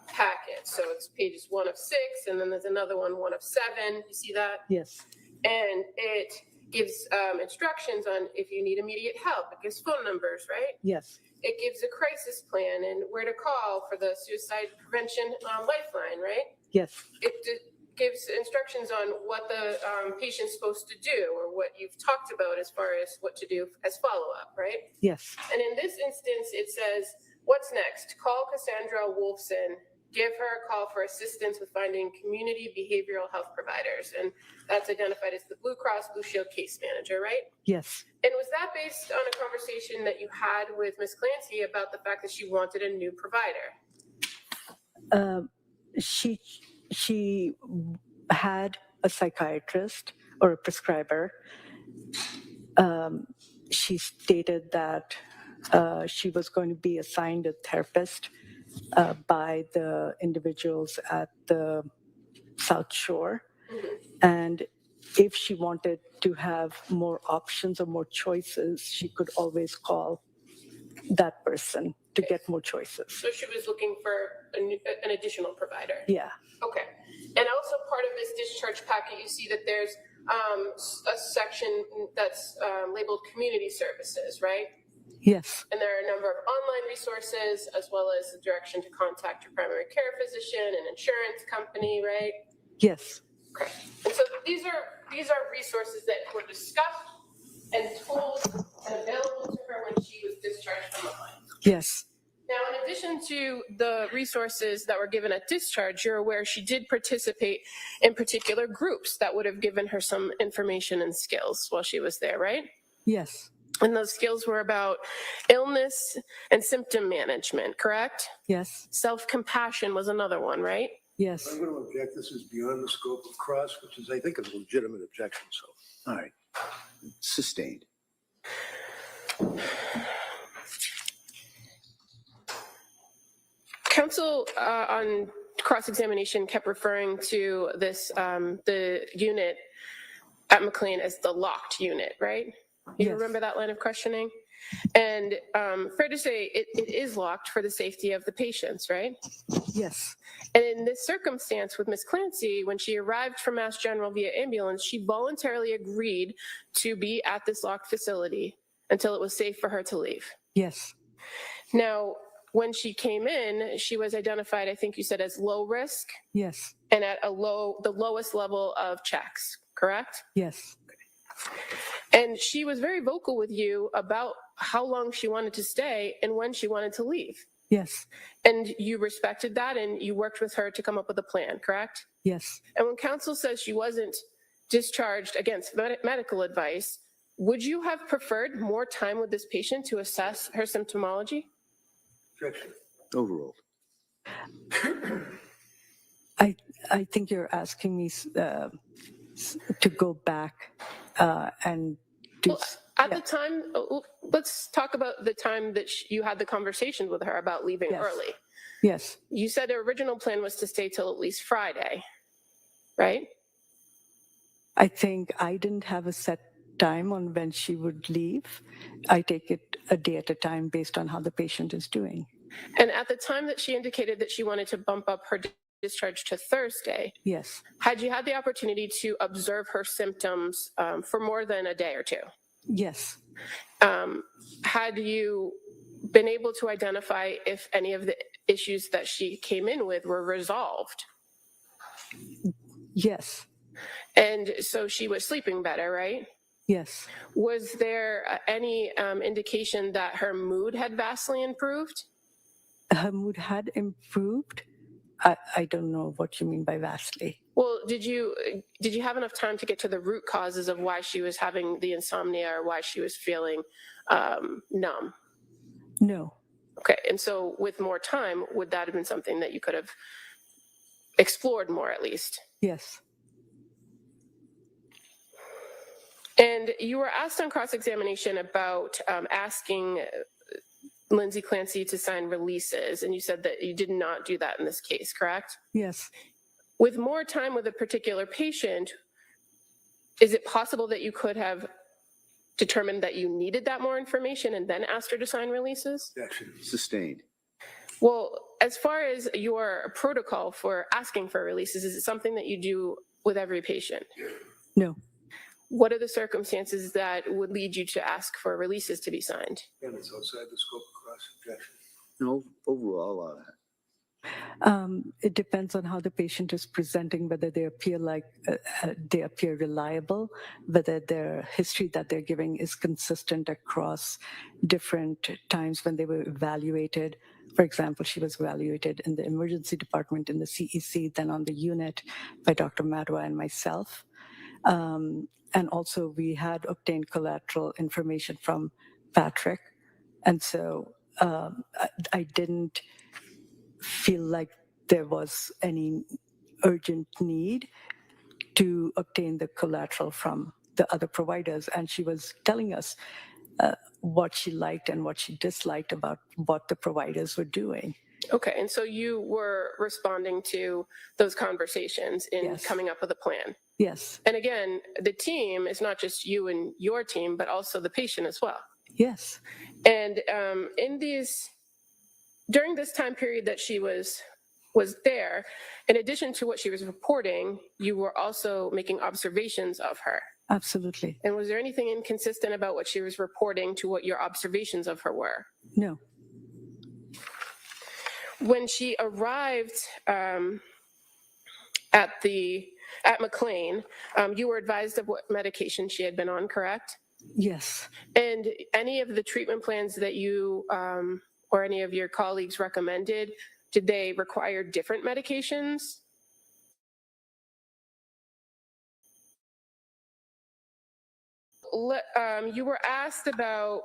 packets. So it's pages 1 of 6, and then there's another one 1 of 7. You see that? Yes. And it gives instructions on if you need immediate help. It gives phone numbers, right? Yes. It gives a crisis plan and where to call for the suicide prevention lifeline, right? Yes. It gives instructions on what the patient's supposed to do or what you've talked about as far as what to do as follow-up, right? Yes. And in this instance, it says, what's next? Call Cassandra Wolfson. Give her a call for assistance with finding community behavioral health providers. And that's identified as the Blue Cross Blue Shield case manager, right? Yes. And was that based on a conversation that you had with Ms. Clancy about the fact that she wanted a new provider? She had a psychiatrist or a prescriber. She stated that she was going to be assigned a therapist by the individuals at the South Shore. Mm-hmm. And if she wanted to have more options or more choices, she could always call that person to get more choices. So she was looking for an additional provider? Yeah. Okay. And also part of this discharge packet, you see that there's a section that's labeled community services, right? Yes. And there are a number of online resources as well as the direction to contact your primary care physician and insurance company, right? Yes. Okay. And so these are resources that were discussed and told and available to her when she was discharged from McLean. Yes. Now, in addition to the resources that were given at discharge, you're aware she did participate in particular groups that would have given her some information and skills while she was there, right? Yes. And those skills were about illness and symptom management, correct? Yes. Self-compassion was another one, right? Yes. I'm going to object. This is beyond the scope of cross, which is, I think, a legitimate objection. So, All right, sustained. Counsel on cross-examination kept referring to this, the unit at McLean as the locked unit, right? You Yes. remember that line of questioning? And fair to say, it is locked for the safety of the patients, right? Yes. And in this circumstance with Ms. Clancy, when she arrived from Mass General via ambulance, she voluntarily agreed to be at this locked facility until it was safe for her to leave. Yes. Now, when she came in, she was identified, I think you said, as low risk Yes. and at the lowest level of checks, correct? Yes. And she was very vocal with you about how long she wanted to stay and when she wanted to leave. Yes. And you respected that and you worked with her to come up with a plan, correct? Yes. And when counsel says she wasn't discharged against medical advice, would you have preferred more time with this patient to assess her symptomology? Objection. Overruled. I think you're asking me to go back and do. Well, at the time, let's talk about the time that you had the conversation with her about leaving Yes. early. Yes. You said the original plan was to stay till at least Friday, right? I think I didn't have a set time on when she would leave. I take it a day at a time based on how the patient is doing. And at the time that she indicated that she wanted to bump up her discharge to Thursday, Yes. had you had the opportunity to observe her symptoms for more than a day or two? Yes. Had you been able to identify if any of the issues that she came in with were resolved? Yes. And so she was sleeping better, right? Yes. Was there any indication that her mood had vastly improved? Her mood had improved. I don't know what you mean by vastly. Well, did you have enough time to get to the root causes of why she was having the insomnia or why she was feeling numb? No. Okay, and so with more time, would that have been something that you could have explored more at least? Yes. And you were asked on cross-examination about asking Lindsay Clancy to sign releases, and you said that you did not do that in this case, correct? Yes. With more time with a particular patient, is it possible that you could have determined that you needed that more information and then asked her to sign releases? Objection. Sustained. Well, as far as your protocol for asking for releases, is it something that you do with every patient? No. What are the circumstances that would lead you to ask for releases to be signed? And it's outside the scope of cross-objection. No, overall, I'll allow that. It depends on how the patient is presenting, whether they appear reliable, whether their history that they're giving is consistent across different times when they were evaluated. For example, she was evaluated in the emergency department in the CEC, then on the unit by Dr. Madwa and myself. And also we had obtained collateral information from Patrick. And so I didn't feel like there was any urgent need to obtain the collateral from the other providers. And she was telling us what she liked and what she disliked about what the providers were doing. Okay, and so you were responding to those conversations in Yes. coming up with a plan. Yes. And again, the team is not just you and your team, but also the patient as well. Yes. And during this time period that she was there, in addition to what she was reporting, you were also making observations of her. Absolutely. And was there anything inconsistent about what she was reporting to what your observations of her were? No. When she arrived at McLean, you were advised of what medication she had been on, correct? Yes. And any of the treatment plans that you or any of your colleagues recommended, did they require different medications? You were asked about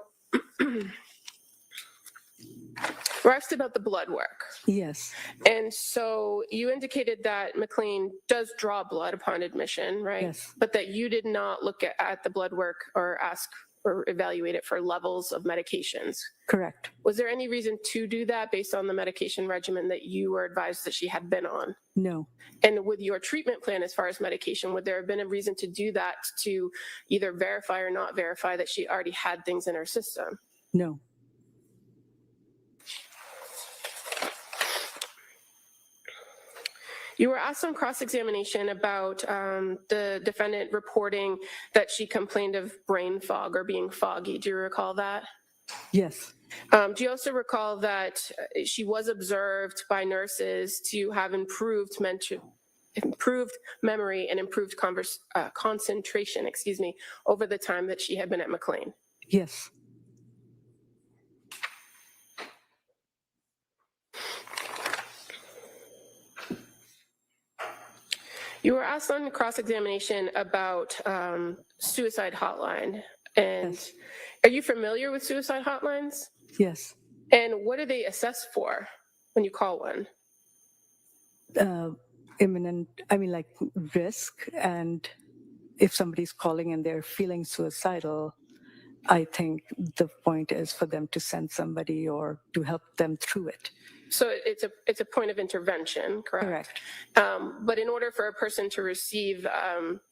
the blood work. Yes. And so you indicated that McLean does draw blood upon admission, right? Yes. But that you did not look at the blood work or ask or evaluate it for levels of medications. Correct. Was there any reason to do that based on the medication regimen that you were advised that she had been on? No. And with your treatment plan as far as medication, would there have been a reason to do that to either verify or not verify that she already had things in her system? No. You were asked on cross-examination about the defendant reporting that she complained of brain fog or being foggy. Do you recall that? Yes. Do you also recall that she was observed by nurses to have improved memory and improved concentration, over the time that she had been at McLean? Yes. You were asked on cross-examination about suicide hotline. And Yes. are you familiar with suicide hotlines? Yes. And what do they assess for when you call one? Imminent, like risk. And if somebody's calling and they're feeling suicidal, I think the point is for them to send somebody or to help them through it. So it's a point of intervention, correct? But in order for a person to receive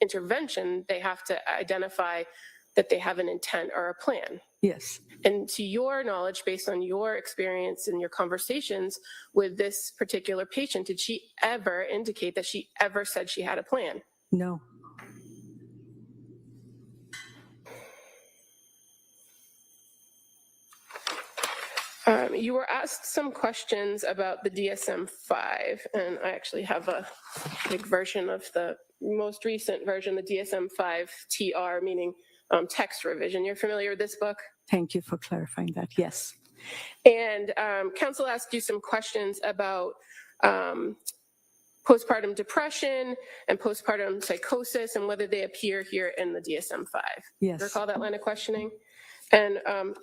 intervention, they have to identify that they have an intent or a plan. Yes. And to your knowledge, based on your experience and your conversations with this particular patient, did she ever indicate that she ever said she had a plan? No. You were asked some questions about the DSM-5, and I actually have a big version of the most recent version, the DSM-5 TR, meaning text revision. You're familiar with this book? Thank you for clarifying that. Yes. And counsel asked you some questions about postpartum depression and postpartum psychosis and whether they appear here in the DSM-5. Yes. Recall that line of questioning? And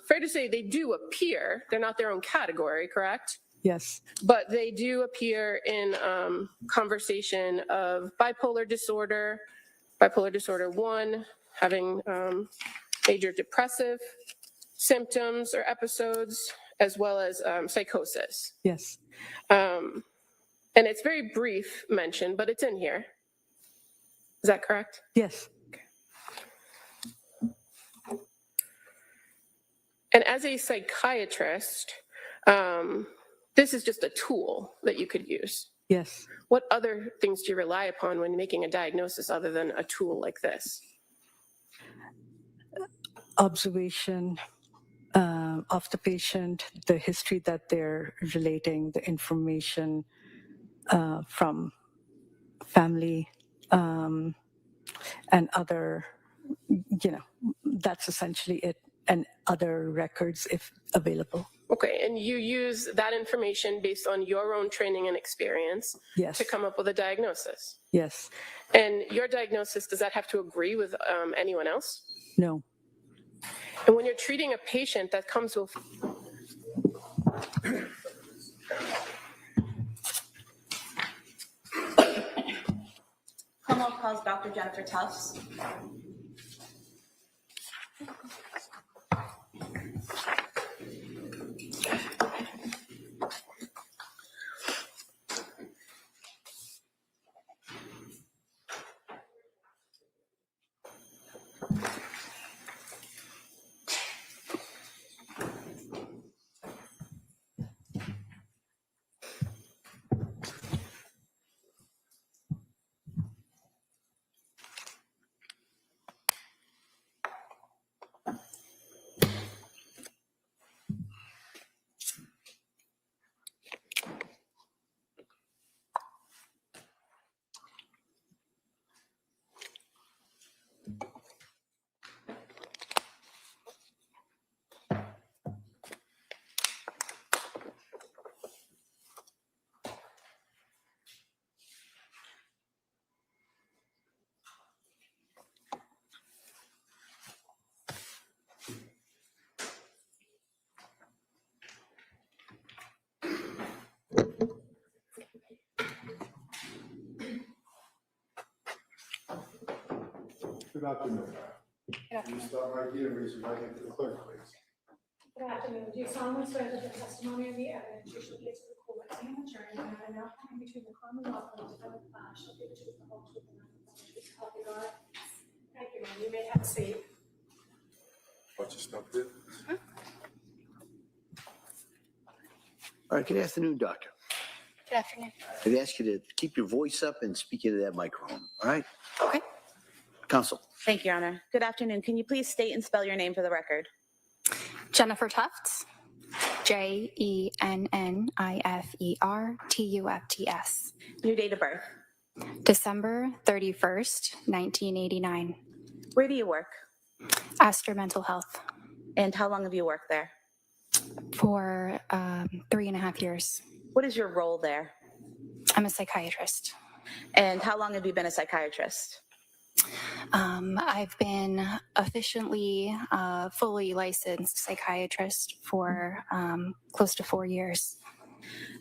fair to say they do appear, they're not their own category, correct? Yes. But they do appear in conversation of bipolar disorder 1, having major depressive symptoms or episodes, as well as psychosis. Yes. And it's very brief mention, but it's in here. Is that correct? Yes. And as a psychiatrist, this is just a tool that you could use. Yes. What other things do you rely upon when making a diagnosis other than a tool like this? Observation of the patient, the history that they're relating, the information from family, and other, that's essentially it, and other records if available. Okay, and you use that information based on your own training and experience Yes. to come up with a diagnosis. Yes. And your diagnosis, does that have to agree with anyone else? No. And when you're treating a patient that comes with... Commonwealth calls Dr. Jennifer Tufts. Good afternoon. Can you start right here and raise your right hand to the clerk, please? Good afternoon. Do you solemnly swear that the testimony and the evidence you shall give to the court and the jury in the matter now coming between the Commonwealth and the defendant shall be the truth, the whole truth, and nothing but the truth? Help you God. Thank you, ma'am. You may have a seat. Watch your step there. All right, good afternoon, doctor. Good afternoon. I'd ask you to keep your voice up and speak into that microphone, all right? Okay. Counsel. Thank you, Your Honor. Good afternoon. Can you please state and spell your name for the record? Jennifer Tufts, JENNIFERTUFTS. Your date of birth. December 31st, 1989. Where do you work? Astor Mental Health And how long have you worked there? for 3.5 years. What is your role there? I'm a psychiatrist. And how long have you been a psychiatrist? I've been officially fully licensed psychiatrist for close to 4 years.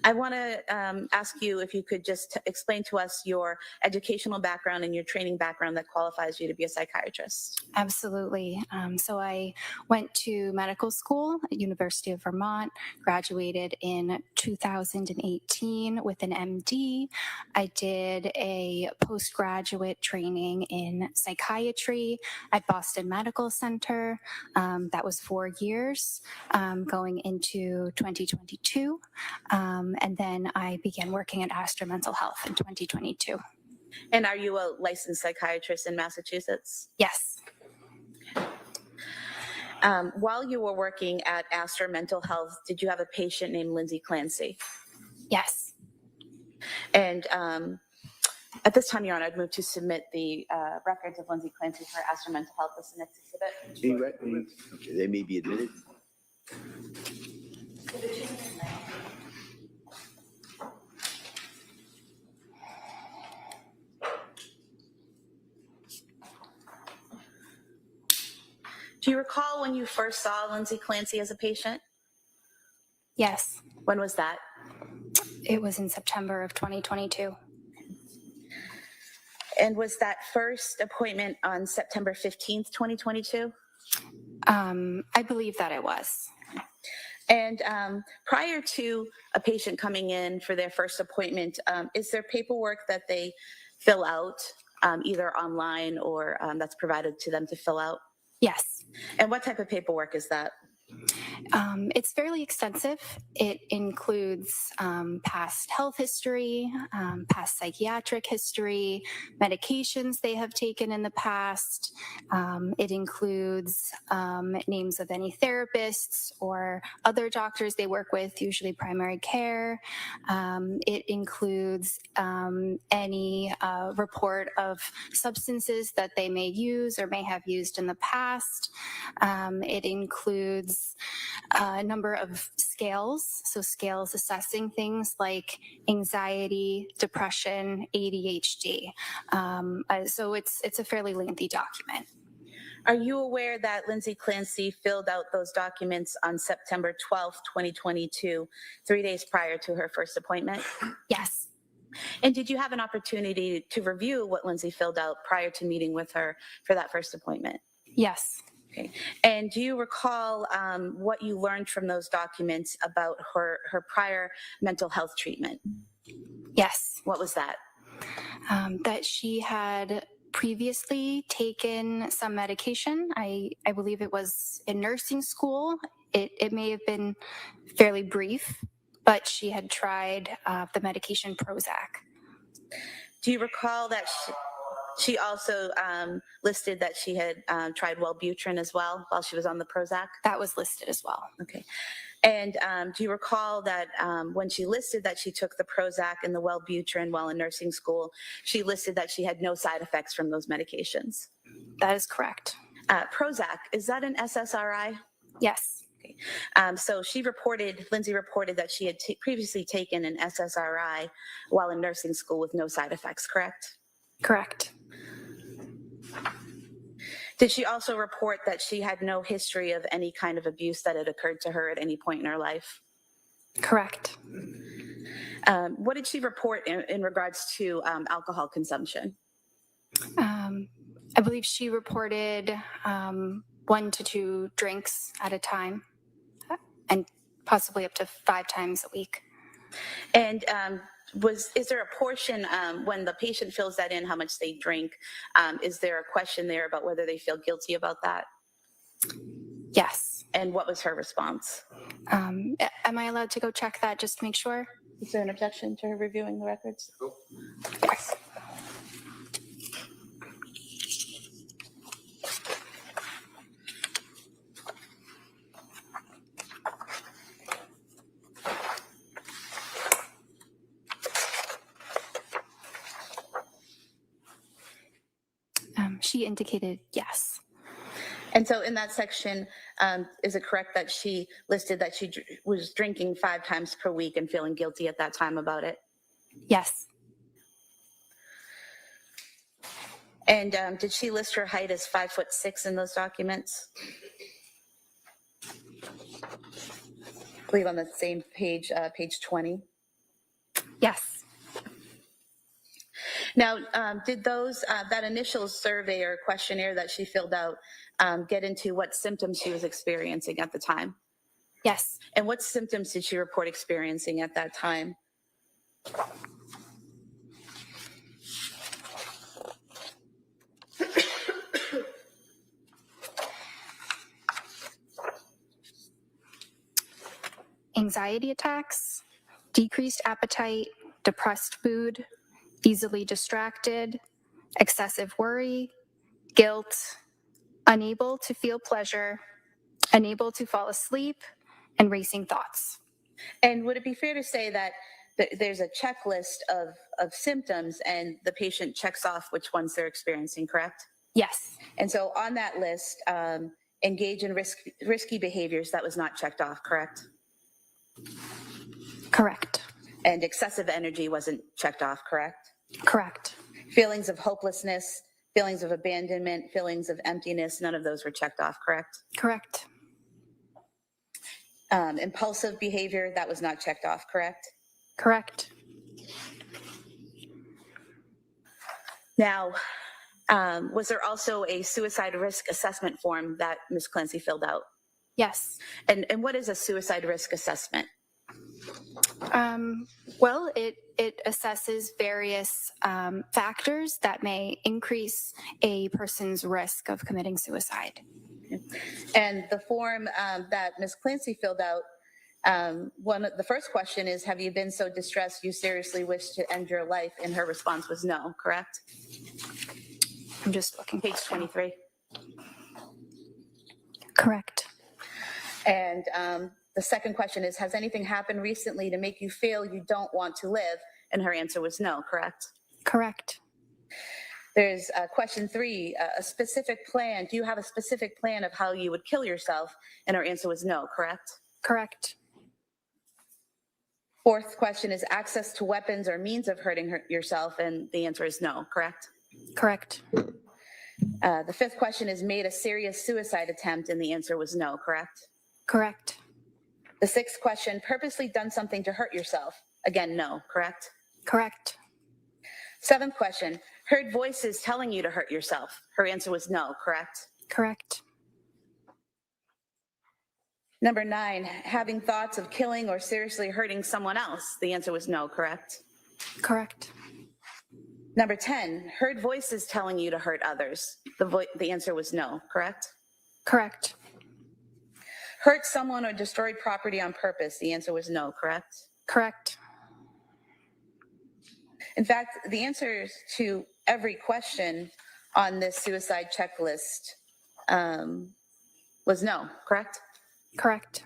I want to ask you if you could just explain to us your educational background and your training background that qualifies you to be a psychiatrist. Absolutely. So I went to medical school at University of Vermont, graduated in 2018 with an MD. I did a postgraduate training in psychiatry at Boston Medical Center. That was 4 years, going into 2022. And then I began working at Astor Mental Health in 2022. And are you a licensed psychiatrist in Massachusetts? Yes. While you were working at Astor Mental Health, did you have a patient named Lindsay Clancy? Yes. And at this time, Your Honor, I'd move to submit the records of Lindsay Clancy for Astor Mental Health as the next exhibit. Okay, they may be admitted. Do you recall when you first saw Lindsay Clancy as a patient? Yes. When was that? It was in September of 2022. And was that first appointment on September 15th, 2022? I believe that it was. And prior to a patient coming in for their first appointment, is there paperwork that they fill out, either online or that's provided to them to fill out? Yes. And what type of paperwork is that? It's fairly extensive. It includes past health history, past psychiatric history, medications they have taken in the past. It includes names of any therapists or other doctors they work with, usually primary care. It includes any report of substances that they may use or may have used in the past. It includes a number of scales, so scales assessing things like anxiety, depression, ADHD. So it's a fairly lengthy document. Are you aware that Lindsay Clancy filled out those documents on September 12th, 2022, 3 days prior to her first appointment? Yes. And did you have an opportunity to review what Lindsay filled out prior to meeting with her for that first appointment? Yes. Okay. And do you recall what you learned from those documents about her prior mental health treatment? Yes. What was that? That she had previously taken some medication. I believe it was in nursing school. It may have been fairly brief, but she had tried the medication Prozac. Do you recall that she also listed that she had tried Wellbutrin as well while she was on the Prozac? That was listed as well. Okay. And do you recall that when she listed that she took the Prozac and the Wellbutrin while in nursing school, she listed that she had no side effects from those medications? That is correct. Prozac, is that an SSRI? Yes. Okay. So Lindsay reported that she had previously taken an SSRI while in nursing school with no side effects, correct? Correct. Did she also report that she had no history of any kind of abuse that had occurred to her at any point in her life? Correct. What did she report in regards to alcohol consumption? I believe she reported 1 to 2 drinks at a time, and possibly up to 5 times a week. And is there a portion when the patient fills that in, how much they drink? Is there a question there about whether they feel guilty about that? Yes. And what was her response? Am I allowed to go check that just to make sure? Is there an objection to her reviewing the records? Yes. She indicated yes. And so in that section, is it correct that she listed that she was drinking 5 times per week and feeling guilty at that time about it? Yes. And did she list her height as 5'6" in those documents? I believe on the same page, page 20. Yes. Now, did those that initial survey or questionnaire that she filled out get into what symptoms she was experiencing at the time? Yes. And what symptoms did she report experiencing at that time? Anxiety attacks, decreased appetite, depressed mood, easily distracted, excessive worry, guilt, unable to feel pleasure, unable to fall asleep, and racing thoughts. And would it be fair to say that there's a checklist of symptoms and the patient checks off which ones they're experiencing, correct? Yes. And so on that list, engage in risky behaviors, that was not checked off, correct? Correct. And excessive energy wasn't checked off, correct? Correct. Feelings of hopelessness, feelings of abandonment, feelings of emptiness, none of those were checked off, correct? Correct. Impulsive behavior, that was not checked off, correct? Correct. Now, was there also a suicide risk assessment form that Ms. Clancy filled out? Yes. And what is a suicide risk assessment? Well, it assesses various factors that may increase a person's risk of committing suicide. And the form that Ms. Clancy filled out, the first question is, have you been so distressed you seriously wish to end your life? And her response was no, correct? I'm just looking. Page 23. Correct. And the second question is, has anything happened recently to make you feel you don't want to live? And her answer was no, correct? Correct. There's question 3, a specific plan. Do you have a specific plan of how you would kill yourself? And her answer was no, correct? Correct. Fourth question is access to weapons or means of hurting yourself. And the answer is no, correct? Correct. The fifth question is made a serious suicide attempt. And the answer was no, correct? Correct. The sixth question, purposely done something to hurt yourself. Again, no, correct? Correct. Seventh question, heard voices telling you to hurt yourself. Her answer was no, correct? Correct. Number 9, having thoughts of killing or seriously hurting someone else. The answer was no, correct? Correct. Number 10, heard voices telling you to hurt others. The answer was no, correct? Correct. Hurt someone or destroyed property on purpose. The answer was no, correct? Correct. In fact, the answers to every question on this suicide checklist was no, correct? Correct.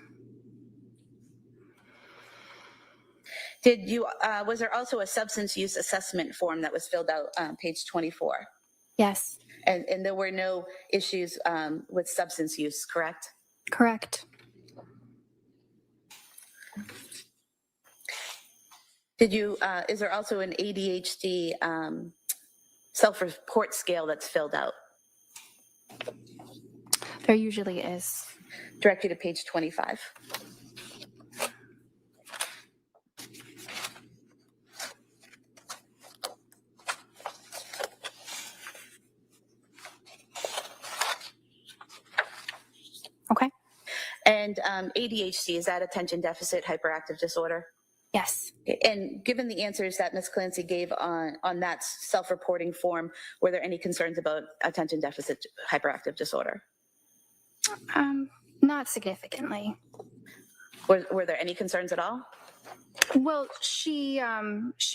Was there also a substance use assessment form that was filled out on page 24? Yes. And there were no issues with substance use, correct? Correct. Is there also an ADHD self-report scale that's filled out? There usually is. Direct you to page 25. Okay. And ADHD, is that attention deficit hyperactive disorder? Yes. And given the answers that Ms. Clancy gave on that self-reporting form, were there any concerns about attention deficit hyperactive disorder? Not significantly. Were there any concerns at all? Well, she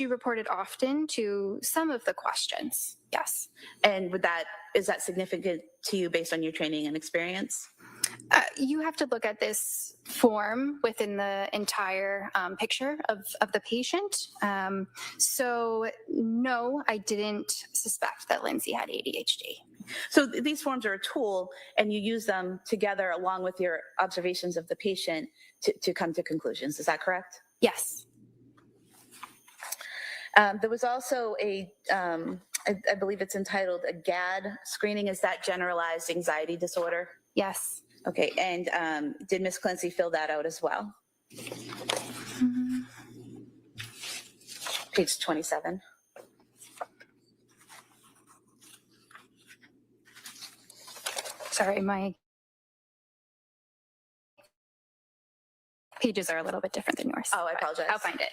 reported often to some of the questions. Yes. And is that significant to you based on your training and experience? You have to look at this form within the entire picture of the patient. So no, I didn't suspect that Lindsay had ADHD. So these forms are a tool, and you use them together along with your observations of the patient to come to conclusions. Is that correct? Yes. There was also I believe it's entitled a GAD screening. Is that generalized anxiety disorder? Yes. Okay, and did Ms. Clancy fill that out as well? Page 27. Sorry, my pages are a little bit different than yours. Oh, I apologize. I'll find it.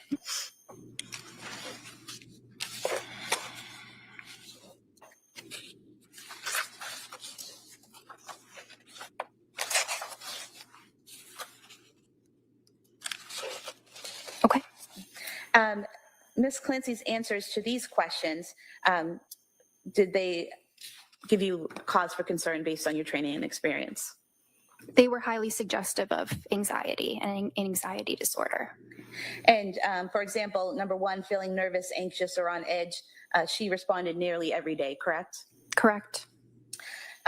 Okay. Ms. Clancy's answers to these questions, did they give you cause for concern based on your training and experience? They were highly suggestive of anxiety and anxiety disorder. And for example, number 1, feeling nervous, anxious, or on edge, she responded nearly every day, correct? Correct.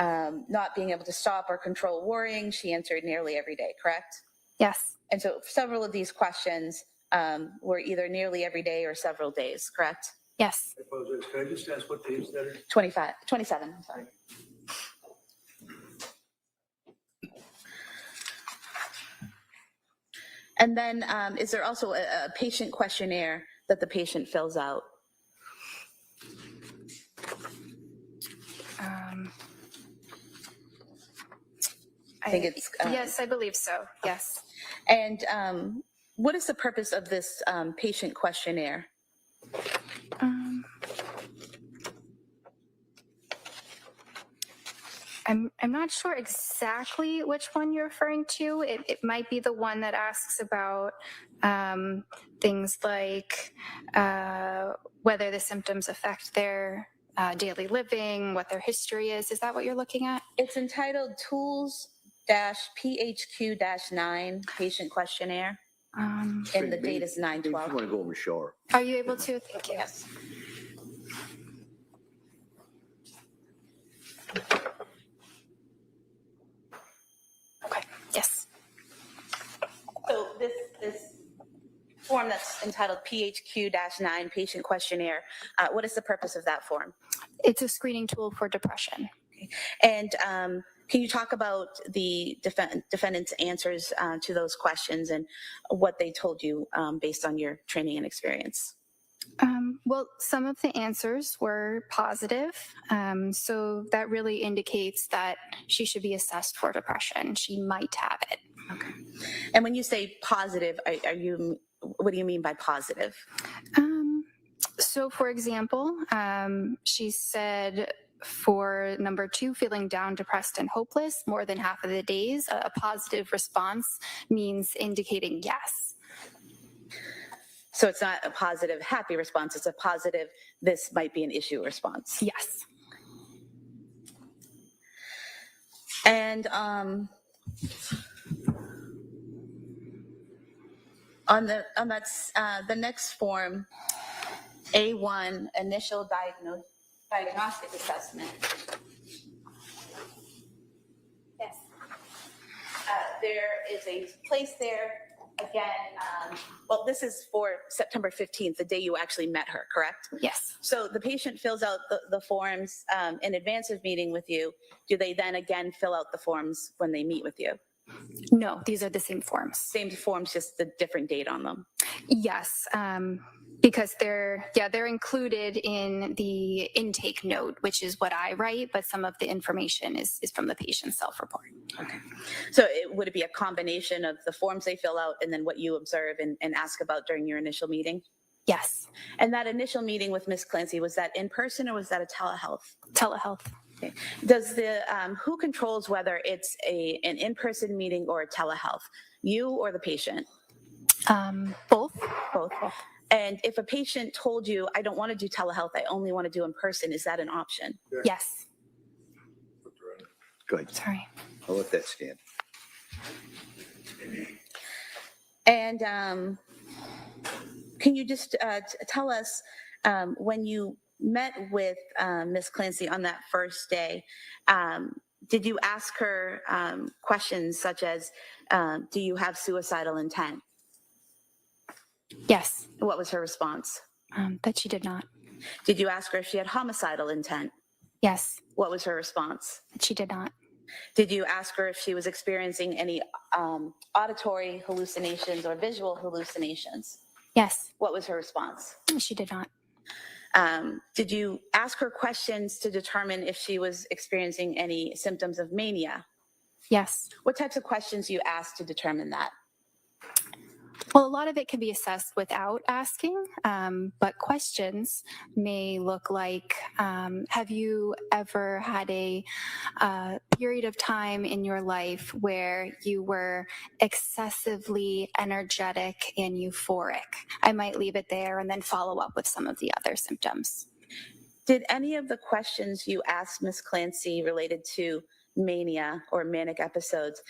Not being able to stop or control worrying, she answered nearly every day, correct? Yes. And so several of these questions were either nearly every day or several days, correct? Yes. I apologize. Can I just ask what days that are? 27, I'm sorry. And then is there also a patient questionnaire that the patient fills out? I think it's... yes, I believe so. Yes. And what is the purpose of this patient questionnaire? I'm not sure exactly which one you're referring to. It might be the one that asks about things like whether the symptoms affect their daily living, what their history is. Is that what you're looking at? It's entitled Tools-PHQ-9 Patient Questionnaire, and the date is 9/12. If you want to go over and show her. Are you able to? Thank you. Yes. Okay. Yes. So this form that's entitled PHQ-9 Patient Questionnaire, what is the purpose of that form? It's a screening tool for depression. And can you talk about the defendant's answers to those questions and what they told you based on your training and experience? Well, some of the answers were positive. So that really indicates that she should be assessed for depression. She might have it. Okay. And when you say positive, what do you mean by positive? So for example, she said for number 2, feeling down, depressed, and hopeless more than half of the days, a positive response means indicating yes. So it's not a positive, happy response. It's a positive, this might be an issue response. Yes. And the next form, A1, initial diagnostic assessment. Yes. There is a place there, again, well, this is for September 15th, the day you actually met her, correct? Yes. So the patient fills out the forms in advance of meeting with you. Do they then again fill out the forms when they meet with you? No, these are the same forms. Same forms, just the different date on them. Yes, because they're included in the intake note, which is what I write, but some of the information is from the patient's self-report. Okay. So would it be a combination of the forms they fill out and then what you observe and ask about during your initial meeting? Yes. And that initial meeting with Ms. Clancy, was that in person or was that a telehealth? Telehealth. Does the, who controls whether it's an in-person meeting or a telehealth? You or the patient? Both. Both. And if a patient told you, I don't want to do telehealth, I only want to do in person, is that an option? Yes. Go ahead. Sorry. I'll let that stand. And can you just tell us when you met with Ms. Clancy on that first day, did you ask her questions such as, do you have suicidal intent? Yes. What was her response? That she did not. Did you ask her if she had homicidal intent? Yes. What was her response? That she did not. Did you ask her if she was experiencing any auditory hallucinations or visual hallucinations? Yes. What was her response? She did not. Did you ask her questions to determine if she was experiencing any symptoms of mania? Yes. What types of questions do you ask to determine that? Well, a lot of it can be assessed without asking, but questions may look like, have you ever had a period of time in your life where you were excessively energetic and euphoric? I might leave it there and then follow up with some of the other symptoms. Did any of the questions you asked Ms. Clancy related to mania or manic episodes,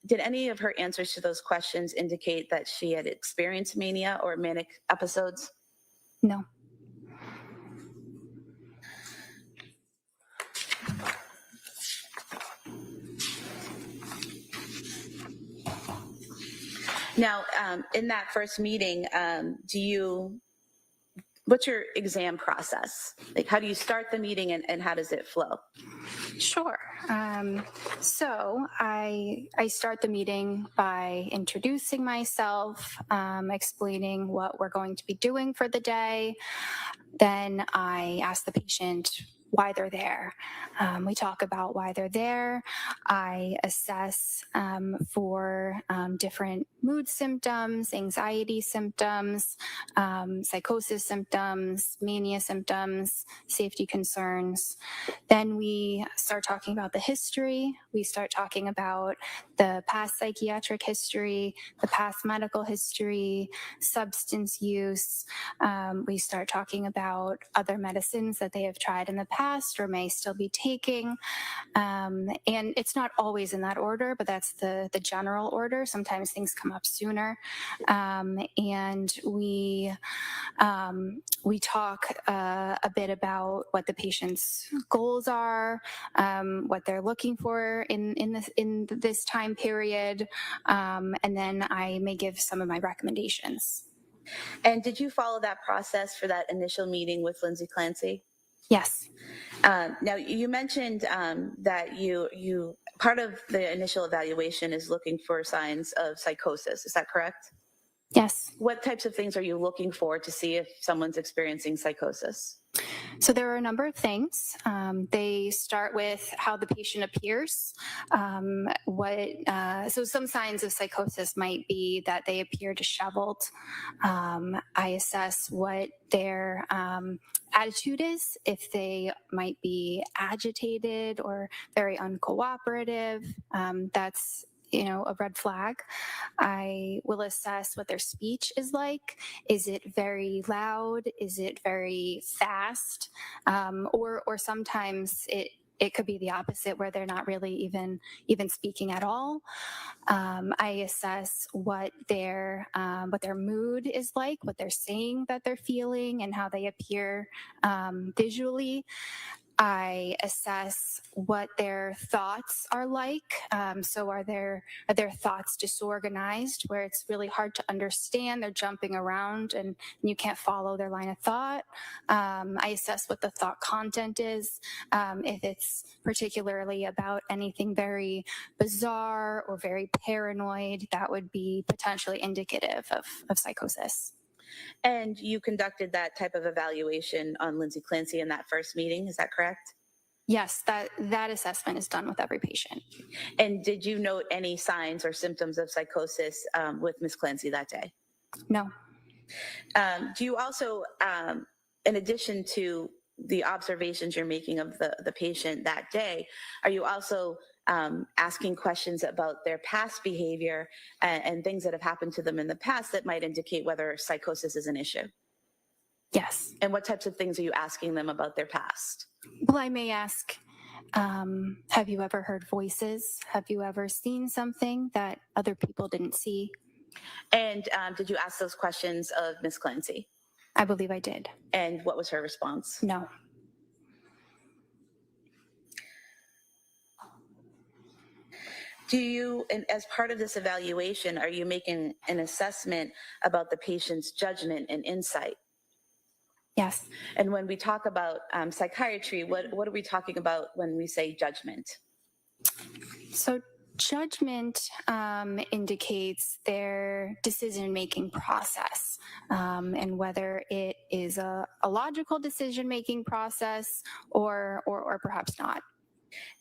did any of her answers to those questions indicate that she had experienced mania or manic episodes? No. Now, in that first meeting, what's your exam process? Like, how do you start the meeting and how does it flow? Sure. So I start the meeting by introducing myself, explaining what we're going to be doing for the day. Then I ask the patient why they're there. We talk about why they're there. I assess for different mood symptoms, anxiety symptoms, psychosis symptoms, mania symptoms, safety concerns. Then we start talking about the history. We start talking about the past psychiatric history, the past medical history, substance use. We start talking about other medicines that they have tried in the past or may still be taking. And it's not always in that order, but that's the general order. Sometimes things come up sooner. And we talk a bit about what the patient's goals are, what they're looking for in this time period, and then I may give some of my recommendations. And did you follow that process for that initial meeting with Lindsay Clancy? Yes. Now, you mentioned that you part of the initial evaluation is looking for signs of psychosis. Is that correct? Yes. What types of things are you looking for to see if someone's experiencing psychosis? So there are a number of things. They start with how the patient appears. So some signs of psychosis might be that they appear disheveled. I assess what their attitude is, if they might be agitated or very uncooperative. That's a red flag. I will assess what their speech is like. Is it very loud? Is it very fast? Or sometimes it could be the opposite, where they're not really even speaking at all. I assess what their mood is like, what they're saying that they're feeling, and how they appear visually. I assess what their thoughts are like. So are their thoughts disorganized, where it's really hard to understand? They're jumping around and you can't follow their line of thought. I assess what the thought content is. If it's particularly about anything very bizarre or very paranoid, that would be potentially indicative of psychosis. And you conducted that type of evaluation on Lindsay Clancy in that first meeting, is that correct? Yes, that assessment is done with every patient. And did you note any signs or symptoms of psychosis with Ms. Clancy that day? No. Do you also, in addition to the observations you're making of the patient that day, are you also asking questions about their past behavior and things that have happened to them in the past that might indicate whether psychosis is an issue? Yes. And what types of things are you asking them about their past? Well, I may ask, have you ever heard voices? Have you ever seen something that other people didn't see? And did you ask those questions of Ms. Clancy? I believe I did. And what was her response? No. Do you, and as part of this evaluation, are you making an assessment about the patient's judgment and insight? Yes. And when we talk about psychiatry, what are we talking about when we say judgment? So judgment indicates their decision-making process, and whether it is a logical decision-making process or perhaps not.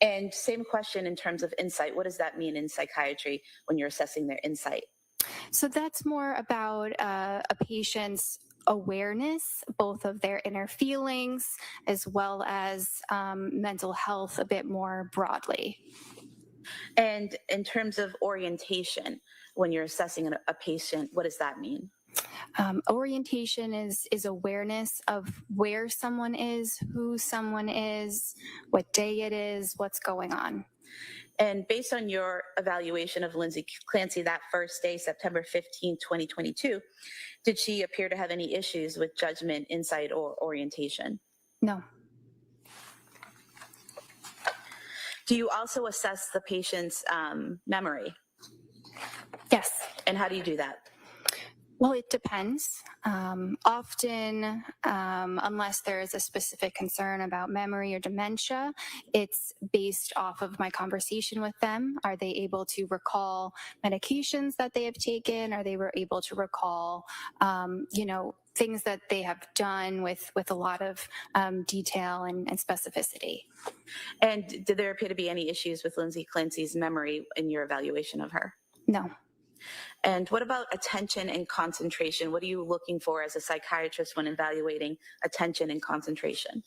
And same question in terms of insight. What does that mean in psychiatry when you're assessing their insight? So that's more about a patient's awareness, both of their inner feelings as well as mental health a bit more broadly. And in terms of orientation, when you're assessing a patient, what does that mean? Orientation is awareness of where someone is, who someone is, what day it is, what's going on. And based on your evaluation of Lindsay Clancy that first day, September 15, 2022, did she appear to have any issues with judgment, insight, or orientation? No. Do you also assess the patient's memory? Yes. And how do you do that? Well, it depends. Often, unless there is a specific concern about memory or dementia, it's based off of my conversation with them. Are they able to recall medications that they have taken? Are they able to recall, things that they have done with a lot of detail and specificity? And did there appear to be any issues with Lindsay Clancy's memory in your evaluation of her? No. And what about attention and concentration? What are you looking for as a psychiatrist when evaluating attention and concentration?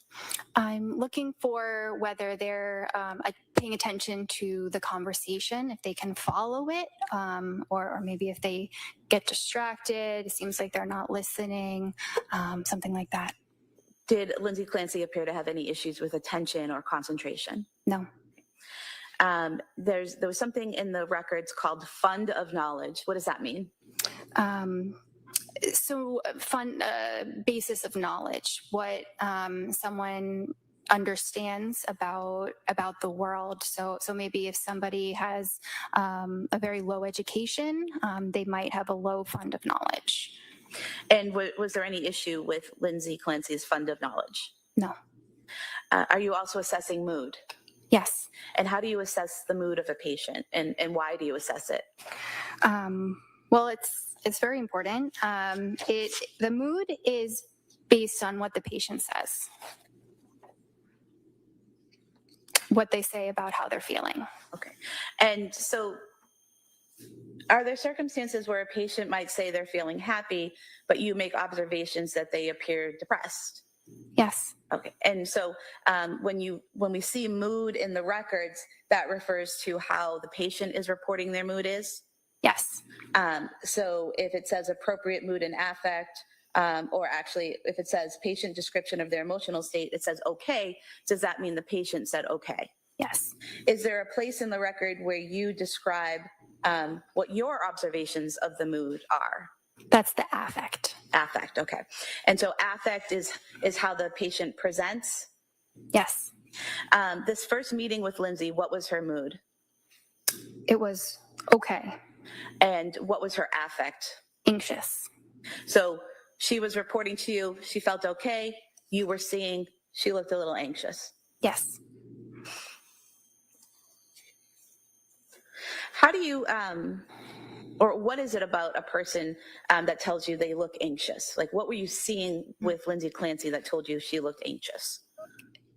I'm looking for whether they're paying attention to the conversation, if they can follow it, or maybe if they get distracted, it seems like they're not listening, something like that. Did Lindsay Clancy appear to have any issues with attention or concentration? No. There was something in the records called fund of knowledge. What does that mean? Basis of knowledge, what someone understands about the world. So maybe if somebody has a very low education, they might have a low fund of knowledge. And was there any issue with Lindsay Clancy's fund of knowledge? No. Are you also assessing mood? Yes. And how do you assess the mood of a patient, and why do you assess it? Well, it's very important. The mood is based on what the patient says, what they say about how they're feeling. Okay. And so are there circumstances where a patient might say they're feeling happy, but you make observations that they appear depressed? Yes. Okay. And so when we see mood in the records, that refers to how the patient is reporting their mood is? Yes. So if it says appropriate mood and affect, or actually if it says patient description of their emotional state, it says okay, does that mean the patient said okay? Yes. Is there a place in the record where you describe what your observations of the mood are? That's the affect. Affect, okay. And so affect is how the patient presents? Yes. This first meeting with Lindsay, what was her mood? It was okay. And what was her affect? Anxious. So she was reporting to you, she felt okay. You were seeing she looked a little anxious. Yes. How do you, or what is it about a person that tells you they look anxious? Like, what were you seeing with Lindsay Clancy that told you she looked anxious?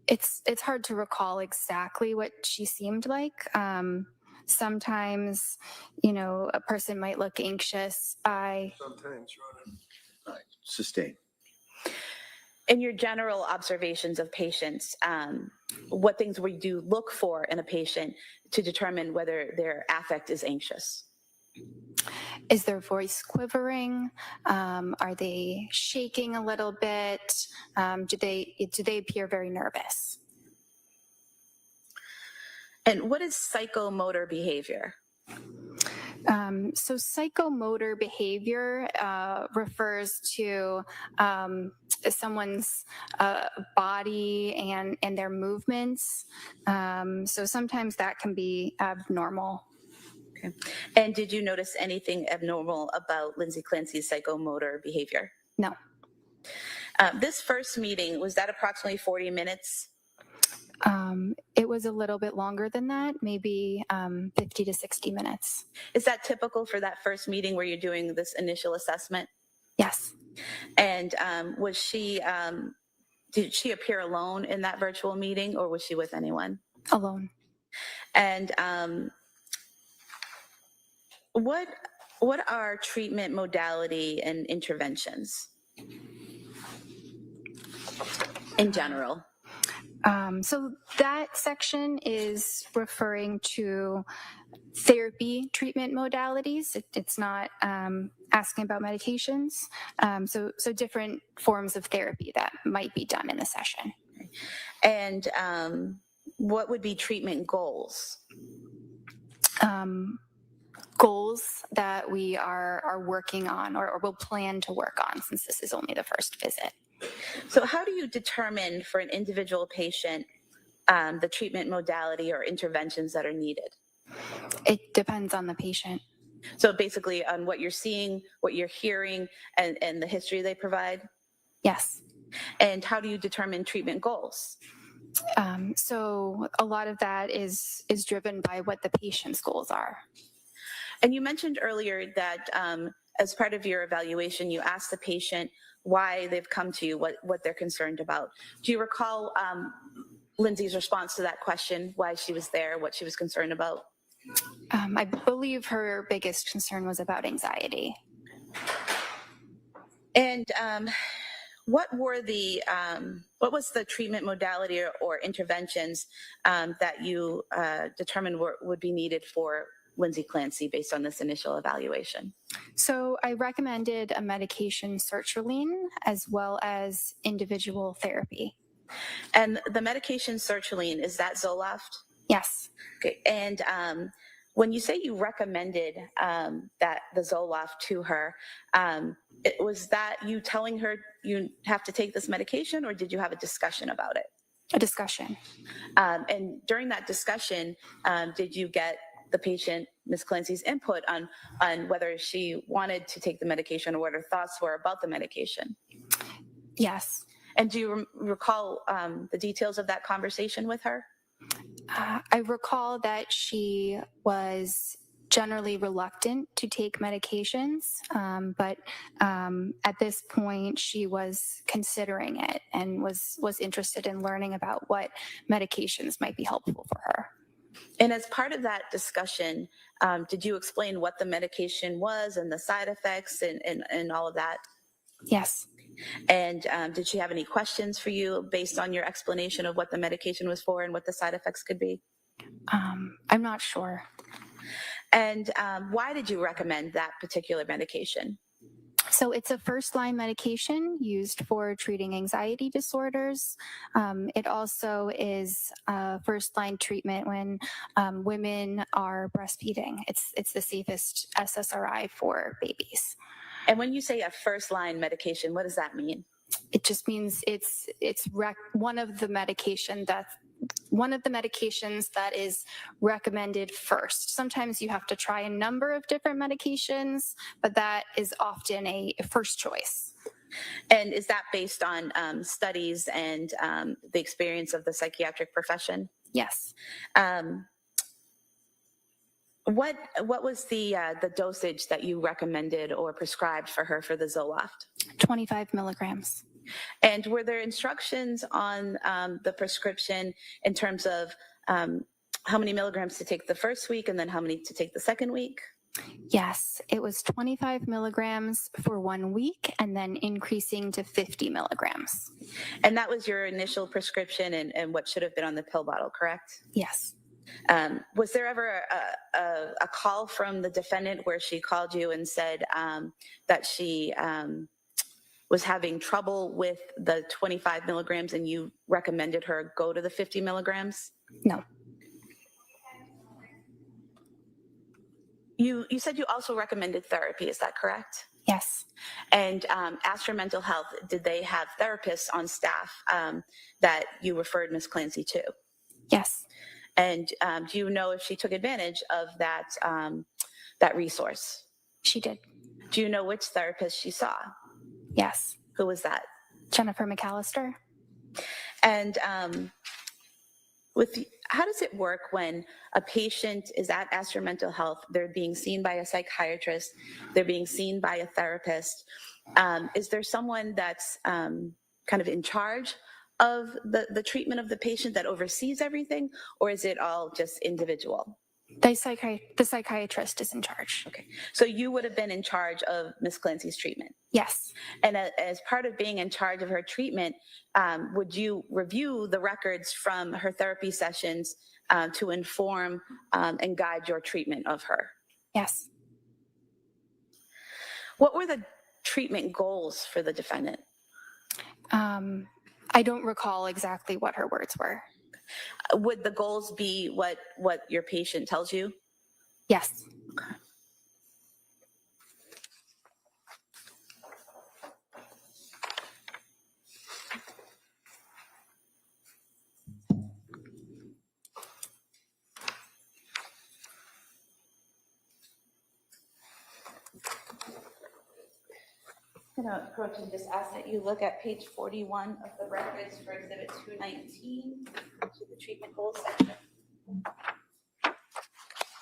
It's hard to recall exactly what she seemed like. Sometimes, a person might look anxious by... Sometimes, Ronna. Sustain. In your general observations of patients, what things would you look for in a patient to determine whether their affect is anxious? Is their voice quivering? Are they shaking a little bit? Do they appear very nervous? And what is psychomotor behavior? So psychomotor behavior refers to someone's body and their movements. So sometimes that can be abnormal. Okay. And did you notice anything abnormal about Lindsay Clancy's psychomotor behavior? No. This first meeting, was that approximately 40 minutes? It was a little bit longer than that, maybe 50 to 60 minutes. Is that typical for that first meeting where you're doing this initial assessment? Yes. And did she appear alone in that virtual meeting, or was she with anyone? Alone. And what are treatment modality and interventions in general? So that section is referring to therapy treatment modalities. It's not asking about medications. So different forms of therapy that might be done in the session. And what would be treatment goals? Goals that we are working on or will plan to work on, since this is only the first visit. So how do you determine for an individual patient the treatment modality or interventions that are needed? It depends on the patient. So basically on what you're seeing, what you're hearing, and the history they provide? Yes. And how do you determine treatment goals? So a lot of that is driven by what the patient's goals are. And you mentioned earlier that as part of your evaluation, you asked the patient why they've come to you, what they're concerned about. Do you recall Lindsay's response to that question, why she was there, what she was concerned about? I believe her biggest concern was about anxiety. And what was the treatment modality or interventions that you determined would be needed for Lindsay Clancy based on this initial evaluation? So I recommended a medication sertraline as well as individual therapy. And the medication sertraline, is that Zoloft? Yes. Okay. And when you say you recommended that the Zoloft to her, was that you telling her you have to take this medication, or did you have a discussion about it? A discussion. And during that discussion, did you get the patient, Ms. Clancy's, input on whether she wanted to take the medication or what her thoughts were about the medication? Yes. And do you recall the details of that conversation with her? I recall that she was generally reluctant to take medications, but at this point she was considering it and was interested in learning about what medications might be helpful for her. And as part of that discussion, did you explain what the medication was and the side effects and all of that? Yes. And did she have any questions for you based on your explanation of what the medication was for and what the side effects could be? I'm not sure. And why did you recommend that particular medication? So it's a first-line medication used for treating anxiety disorders. It also is a first-line treatment when women are breastfeeding. It's the safest SSRI for babies. And when you say a first-line medication, what does that mean? It just means it's one of the medications that is recommended first. Sometimes you have to try a number of different medications, but that is often a first choice. And is that based on studies and the experience of the psychiatric profession? Yes. What was the dosage that you recommended or prescribed for her for the Zoloft? 25 milligrams. And were there instructions on the prescription in terms of how many milligrams to take the first week and then how many to take the second week? Yes, it was 25 milligrams for 1 week and then increasing to 50 milligrams. And that was your initial prescription and what should have been on the pill bottle, correct? Yes. Was there ever a call from the defendant where she called you and said that she was having trouble with the 25 milligrams and you recommended her go to the 50 milligrams? No. You said you also recommended therapy, is that correct? Yes. And Astra Mental Health, did they have therapists on staff that you referred Ms. Clancy to? Yes. And do you know if she took advantage of that resource? She did. Do you know which therapist she saw? Yes. Who was that? Jennifer McAllister. And how does it work when a patient is at Astra Mental Health, they're being seen by a psychiatrist, they're being seen by a therapist? Is there someone that's kind of in charge of the treatment of the patient that oversees everything, or is it all just individual? The psychiatrist is in charge. Okay, so you would have been in charge of Ms. Clancy's treatment? Yes. And as part of being in charge of her treatment, would you review the records from her therapy sessions to inform and guide your treatment of her? Yes. What were the treatment goals for the defendant? I don't recall exactly what her words were. Would the goals be what your patient tells you? Yes. Okay. I'm going to approach and just ask that you look at page 41 of the records for Exhibit 219 to the treatment goals section. Does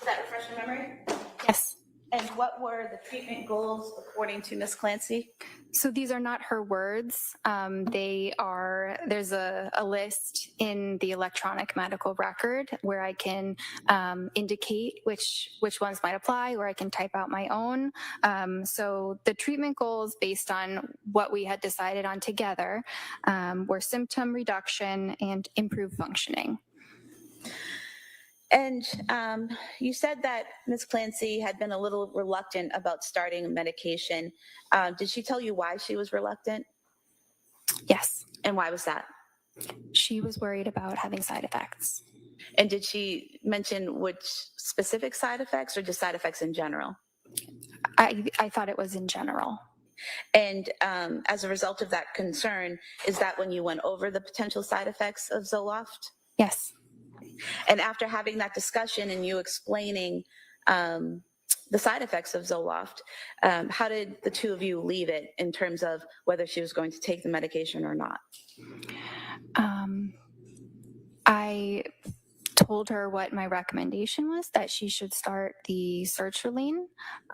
that refresh your memory? Yes. And what were the treatment goals according to Ms. Clancy? So these are not her words. There's a list in the electronic medical record where I can indicate which ones might apply, or I can type out my own. So the treatment goals based on what we had decided on together were symptom reduction and improved functioning. And you said that Ms. Clancy had been a little reluctant about starting medication. Did she tell you why she was reluctant? Yes. And why was that? She was worried about having side effects. And did she mention which specific side effects or just side effects in general? I thought it was in general. And as a result of that concern, is that when you went over the potential side effects of Zoloft? Yes. And after having that discussion and you explaining the side effects of Zoloft, how did the two of you leave it in terms of whether she was going to take the medication or not? I told her what my recommendation was, that she should start the sertraline.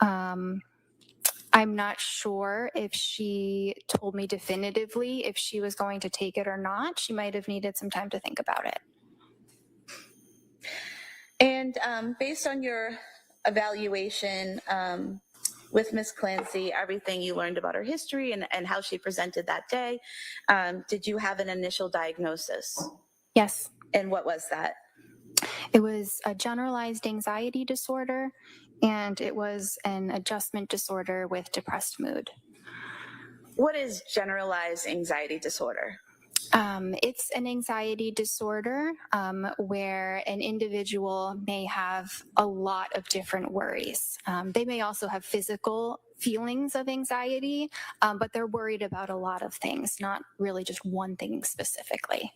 I'm not sure if she told me definitively if she was going to take it or not. She might have needed some time to think about it. And based on your evaluation with Ms. Clancy, everything you learned about her history and how she presented that day, did you have an initial diagnosis? Yes. And what was that? It was a generalized anxiety disorder, and it was an adjustment disorder with depressed mood. What is generalized anxiety disorder? It's an anxiety disorder where an individual may have a lot of different worries. They may also have physical feelings of anxiety, but they're worried about a lot of things, not really just one thing specifically.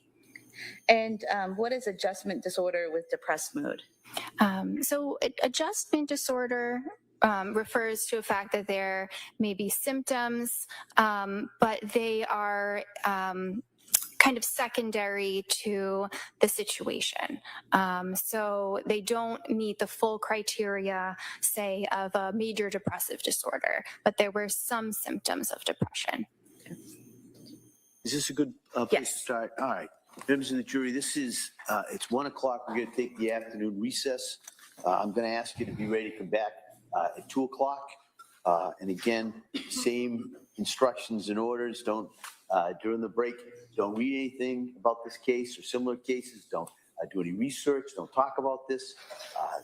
And what is adjustment disorder with depressed mood? So adjustment disorder refers to a fact that there may be symptoms, but they are kind of secondary to the situation. So they don't meet the full criteria, say, of a major depressive disorder, but there were some symptoms of depression. Is this a good place to start? All right. Members of the jury, this is, it's 1 o'clock. We're going to take the afternoon recess. I'm going to ask you to be ready to come back at 2 o'clock. And again, same instructions and orders. Don't, during the break, don't read anything about this case or similar cases. Don't do any research. Don't talk about this.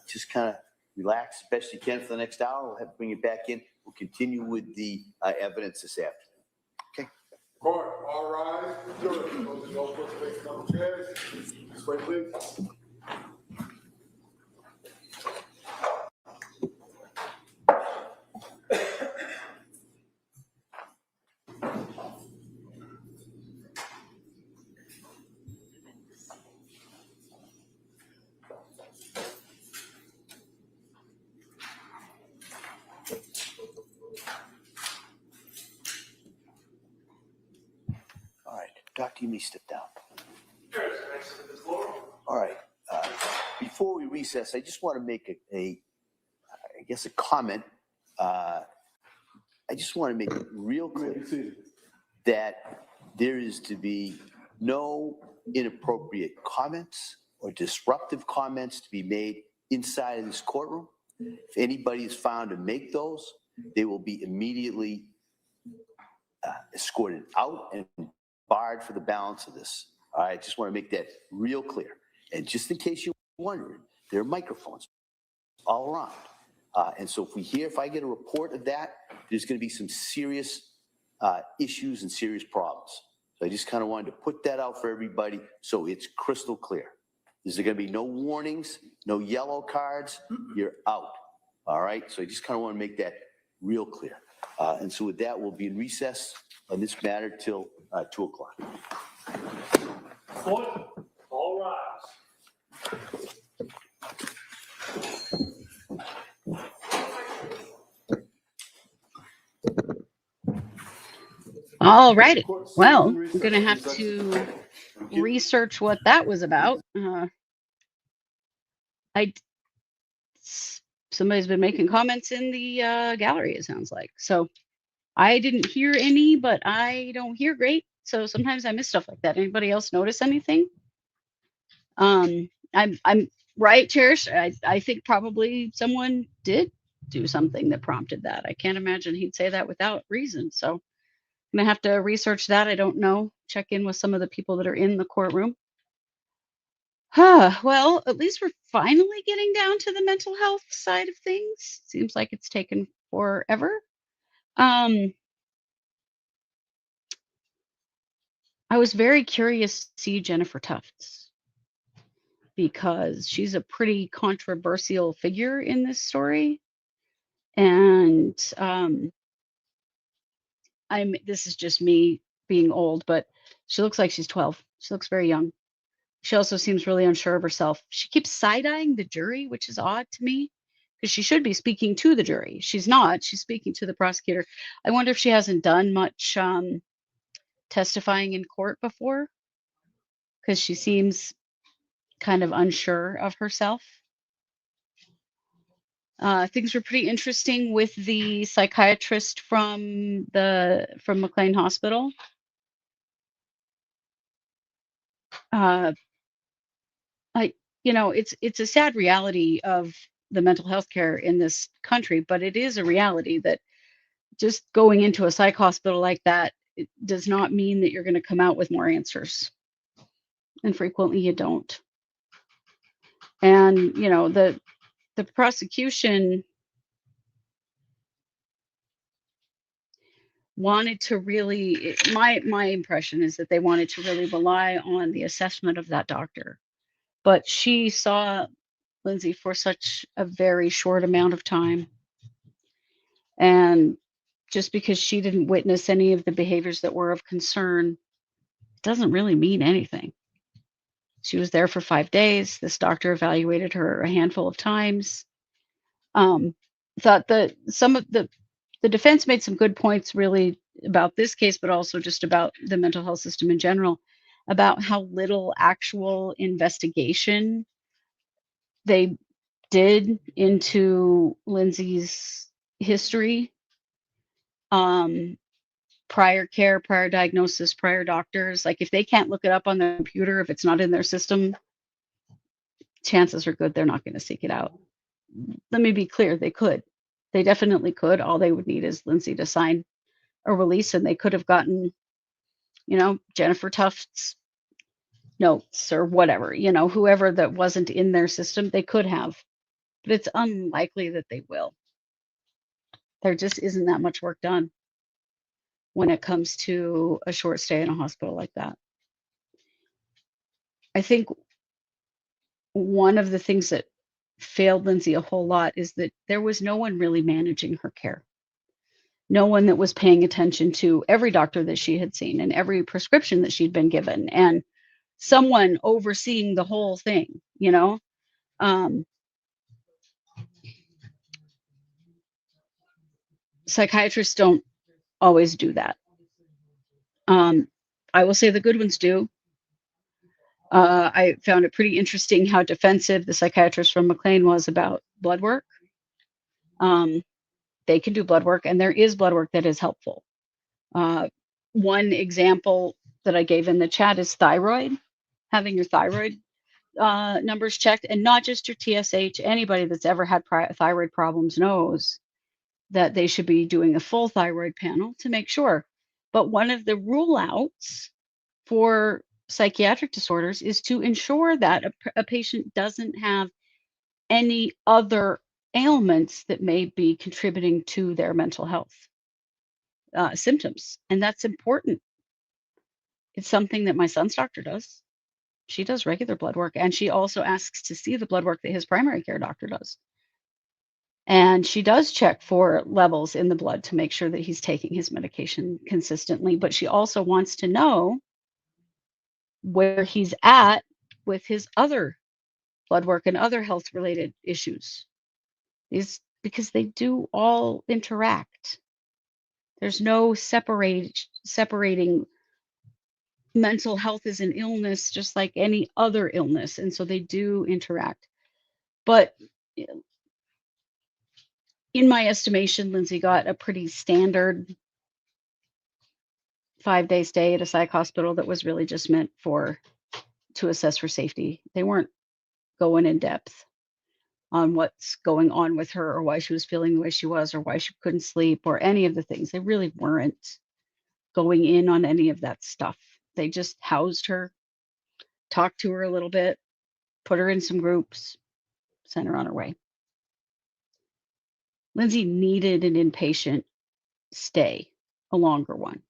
Just kind of relax as best you can for the next hour. We'll have to bring it back in. We'll continue with the evidence this afternoon. Okay. Court, all rise. Jurors, closing notebooks, facing on the chairs. This way, please. All right. Doctor, you may step down. Sure, can I sit at the floor? All right. Before we recess, I just want to make I guess, a comment. I just want to make it real clear that there is to be no inappropriate comments or disruptive comments to be made inside of this courtroom. If anybody is found to make those, they will be immediately escorted out and barred for the balance of this. All right, just want to make that real clear. And just in case you're wondering, there are microphones all around. And so if I get a report of that, there's going to be some serious issues and serious problems. So I just kind of wanted to put that out for everybody so it's crystal clear. There's going to be no warnings, no yellow cards. You're out. All right. So I just kind of want to make that real clear. And so with that, we'll be in recess on this matter till 2 o'clock. Court, all rise. All righty. Well, I'm going to have to research what that was about. Somebody's been making comments in the gallery, it sounds like. So I didn't hear any, but I don't hear great. So sometimes I miss stuff like that. Anybody else notice anything? I'm right, Cherish. I think probably someone did do something that prompted that. I can't imagine he'd say that without reason. So I'm gonna have to research that. I don't know. Check in with some of the people that are in the courtroom. Well, at least we're finally getting down to the mental health side of things. Seems like it's taken forever. I was very curious to see Jennifer Tufts because she's a pretty controversial figure in this story. And this is just me being old, but she looks like she's 12. She looks very young. She also seems really unsure of herself. She keeps side-eyeing the jury, which is odd to me because she should be speaking to the jury. She's not. She's speaking to the prosecutor. I wonder if she hasn't done much testifying in court before because she seems kind of unsure of herself. Things were pretty interesting with the psychiatrist from McLean Hospital. It's a sad reality of the mental health care in this country, but it is a reality that just going into a psych hospital like that, it does not mean that you're going to come out with more answers. And frequently you don't. And, the prosecution wanted to really, my impression is that they wanted to really rely on the assessment of that doctor. But she saw Lindsay for such a very short amount of time. And just because she didn't witness any of the behaviors that were of concern doesn't really mean anything. She was there for 5 days. This doctor evaluated her a handful of times. Thought that some of the defense made some good points really about this case, but also just about the mental health system in general, about how little actual investigation they did into Lindsay's history, prior care, prior diagnosis, prior doctors. Like if they can't look it up on the computer, if it's not in their system, chances are good they're not going to seek it out. Let me be clear, they could. They definitely could. All they would need is Lindsay to sign a release, and they could have gotten, Jennifer Tufts notes or whatever, whoever that wasn't in their system, they could have. But it's unlikely that they will. There just isn't that much work done when it comes to a short stay in a hospital like that. I think one of the things that failed Lindsay a whole lot is that there was no one really managing her care. No one that was paying attention to every doctor that she had seen and every prescription that she'd been given, and someone overseeing the whole thing, Psychiatrists don't always do that. I will say the good ones do. I found it pretty interesting how defensive the psychiatrist from McLean was about blood work. They can do blood work, and there is blood work that is helpful. One example that I gave in the chat is thyroid, having your thyroid numbers checked, and not just your TSH. Anybody that's ever had thyroid problems knows that they should be doing a full thyroid panel to make sure. But one of the rule outs for psychiatric disorders is to ensure that a patient doesn't have any other ailments that may be contributing to their mental health symptoms. And that's important. It's something that my son's doctor does. She does regular blood work, and she also asks to see the blood work that his primary care doctor does. And she does check for levels in the blood to make sure that he's taking his medication consistently. But she also wants to know where he's at with his other blood work and other health related issues, because they do all interact. There's no separating mental health as an illness, just like any other illness. And so they do interact. But in my estimation, Lindsay got a pretty standard 5-day stay at a psych hospital that was really just meant to assess for safety. They weren't going in depth on what's going on with her, or why she was feeling the way she was, or why she couldn't sleep, or any of the things. They really weren't going in on any of that stuff. They just housed her, talked to her a little bit, put her in some groups, sent her on her way. Lindsay needed an inpatient stay, a longer one,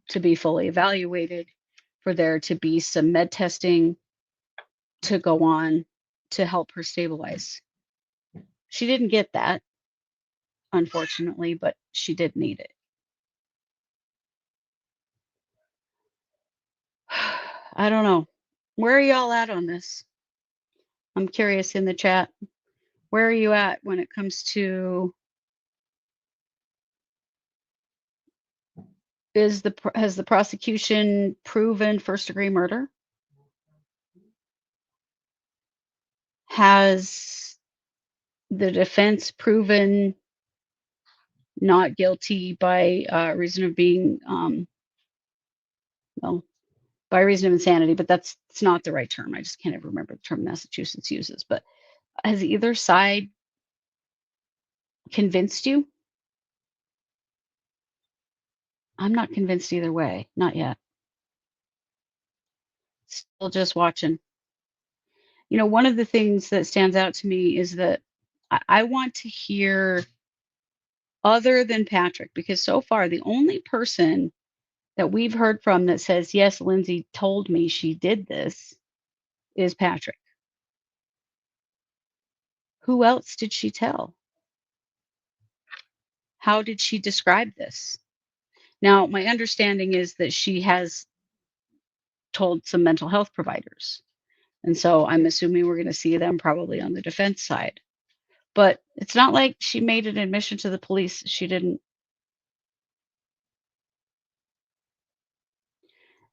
to be fully evaluated, for there to be some med testing to go on to help her stabilize. She didn't get that, unfortunately, but she did need it. I don't know. Where are y'all at on this? I'm curious in the chat. Where are you at when it comes to, has the prosecution proven first-degree murder? Has the defense proven not guilty by reason of being, by reason of insanity, but it's not the right term. I just can't ever remember the term Massachusetts uses. But has either side convinced you? I'm not convinced either way, not yet. Still just watching. One of the things that stands out to me is that I want to hear other than Patrick, because so far the only person that we've heard from that says, yes, Lindsay told me she did this, is Patrick. Who else did she tell? How did she describe this? Now, my understanding is that she has told some mental health providers. And so I'm assuming we're going to see them probably on the defense side. But it's not like she made an admission to the police. She didn't.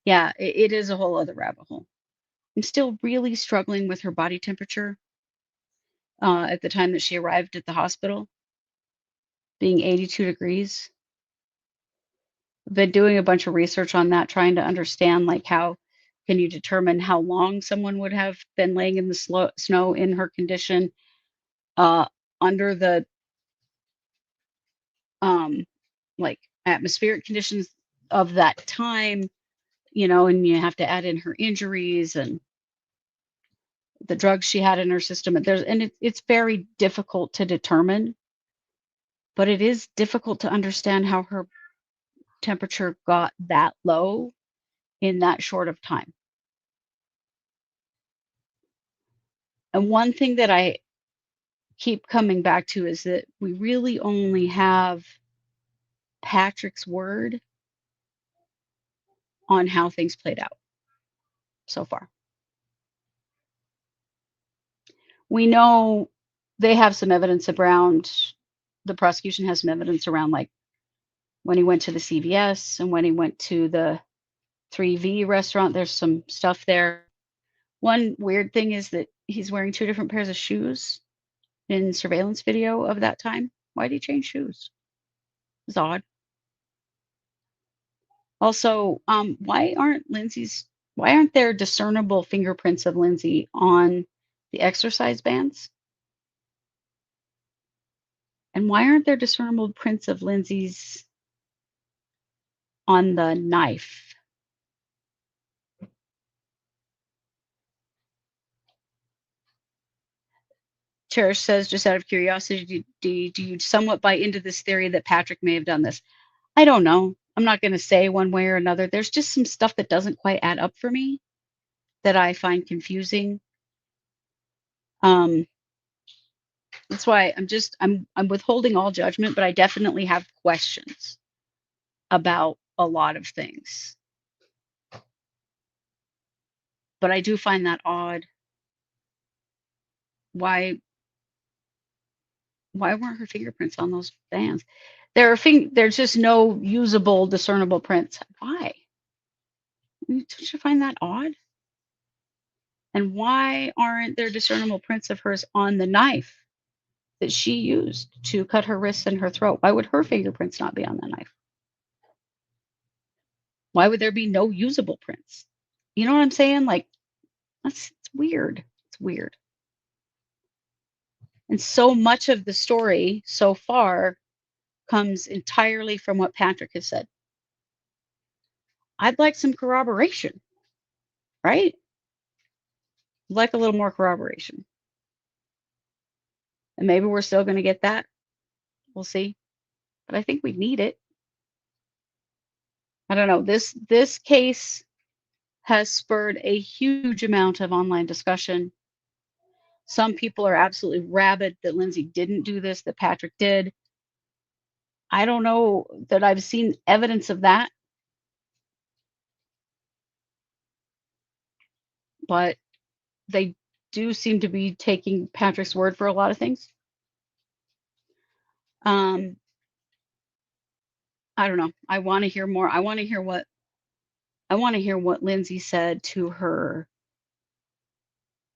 Yeah, it is a whole other rabbit hole. I'm still really struggling with her body temperature at the time that she arrived at the hospital, being 82 degrees. I've been doing a bunch of research on that, trying to understand, like, how can you determine how long someone would have been laying in the snow in her condition under the like atmospheric conditions of that time, and you have to add in her injuries and the drugs she had in her system. It's very difficult to determine, but it is difficult to understand how her temperature got that low in that short of time. And one thing that I keep coming back to is that we really only have Patrick's word on how things played out so far. We know they have some evidence around, the prosecution has some evidence around, like when he went to the CVS and when he went to the 3V restaurant, there's some stuff there. One weird thing is that he's wearing 2 different pairs of shoes in surveillance video of that time. Why did he change shoes? It's odd. Also, why aren't there discernible fingerprints of Lindsay on the exercise bands? And why aren't there discernible prints of Lindsay's on the knife? Cherish says, just out of curiosity, do you somewhat buy into this theory that Patrick may have done this? I don't know. I'm not going to say one way or another. There's just some stuff that doesn't quite add up for me that I find confusing. That's why I'm withholding all judgment, but I definitely have questions about a lot of things. But I do find that odd. Why weren't her fingerprints on those bands? There's just no usable, discernible prints. Why? Don't you find that odd? And why aren't there discernible prints of hers on the knife that she used to cut her wrists and her throat? Why would her fingerprints not be on the knife? Why would there be no usable prints? You know what I'm saying? Like, it's weird. It's weird. And so much of the story so far comes entirely from what Patrick has said. I'd like some corroboration, right? I'd like a little more corroboration. And maybe we're still going to get that. We'll see. But I think we need it. I don't know. This case has spurred a huge amount of online discussion. Some people are absolutely rabid that Lindsay didn't do this, that Patrick did. I don't know that I've seen evidence of that. But they do seem to be taking Patrick's word for a lot of things. I don't know. I want to hear more. I want to hear what Lindsay said to her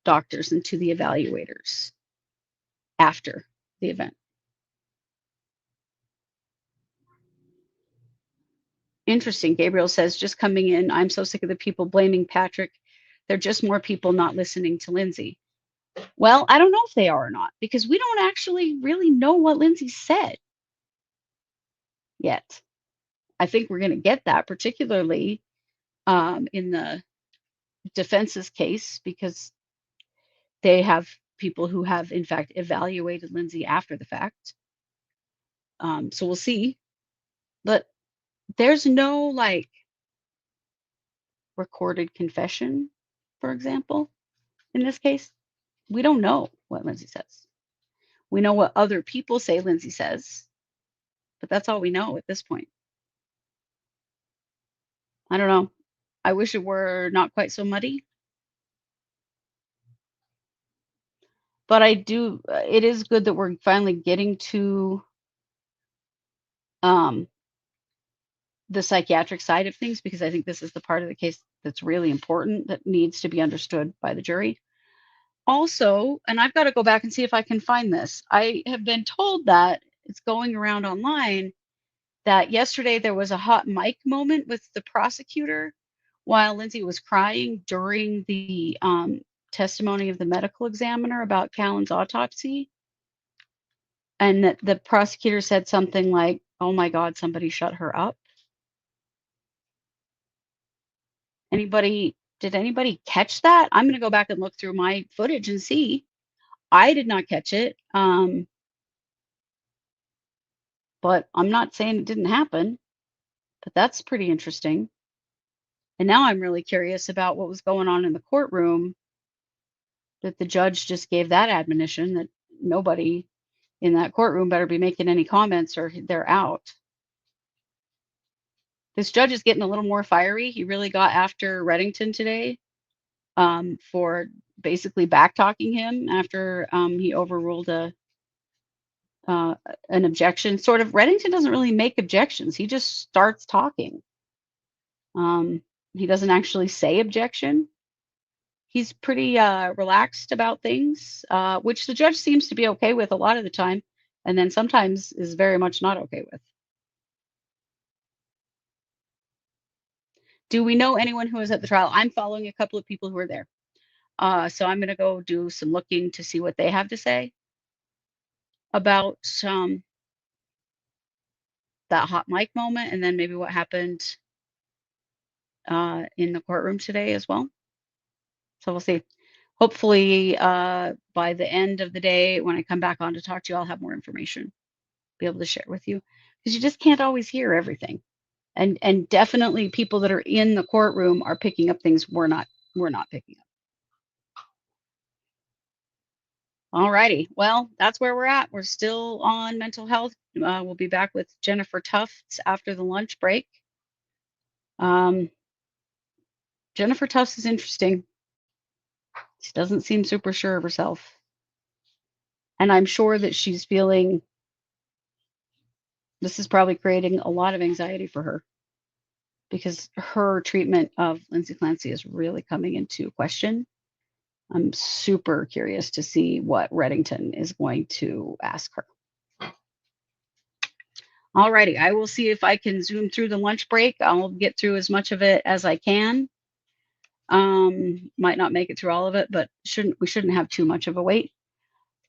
doctors and to the evaluators after the event. Interesting. Gabriel says, just coming in, I'm so sick of the people blaming Patrick. They're just more people not listening to Lindsay. Well, I don't know if they are or not, because we don't actually really know what Lindsay said yet. I think we're going to get that, particularly in the defense's case, because they have people who have, in fact, evaluated Lindsay after the fact. So we'll see. But there's no, like, recorded confession, for example, in this case. We don't know what Lindsay says. We know what other people say Lindsay says, but that's all we know at this point. I don't know. I wish it were not quite so muddy. But it is good that we're finally getting to the psychiatric side of things, because I think this is the part of the case that's really important, that needs to be understood by the jury. Also, and I've got to go back and see if I can find this, I have been told that it's going around online that yesterday there was a hot mic moment with the prosecutor while Lindsay was crying during the testimony of the medical examiner about Callan's autopsy. And that the prosecutor said something like, Oh my God, somebody shut her up. Did anybody catch that? I'm going to go back and look through my footage and see. I did not catch it. But I'm not saying it didn't happen, but that's pretty interesting. And now I'm really curious about what was going on in the courtroom, that the judge just gave that admonition that nobody in that courtroom better be making any comments or they're out. This judge is getting a little more fiery. He really got after Reddington today for basically back-talking him after he overruled an objection. Sort of, Reddington doesn't really make objections. He just starts talking. He doesn't actually say objection. He's pretty relaxed about things, which the judge seems to be okay with a lot of the time, and then sometimes is very much not okay with. Do we know anyone who was at the trial? I'm following a couple of people who were there. So I'm going to go do some looking to see what they have to say about that hot mic moment and then maybe what happened in the courtroom today as well. So we'll see. Hopefully by the end of the day, when I come back on to talk to you, I'll have more information, be able to share with you, because you just can't always hear everything. And definitely people that are in the courtroom are picking up things we're not picking up. All righty. Well, that's where we're at. We're still on mental health. We'll be back with Jennifer Tufts after the lunch break. Jennifer Tufts is interesting. She doesn't seem super sure of herself. And I'm sure that she's feeling this is probably creating a lot of anxiety for her, because her treatment of Lindsay Clancy is really coming into question. I'm super curious to see what Reddington is going to ask her. All righty, I will see if I can zoom through the lunch break. I'll get through as much of it as I can. Might not make it through all of it, but we shouldn't have too much of a wait.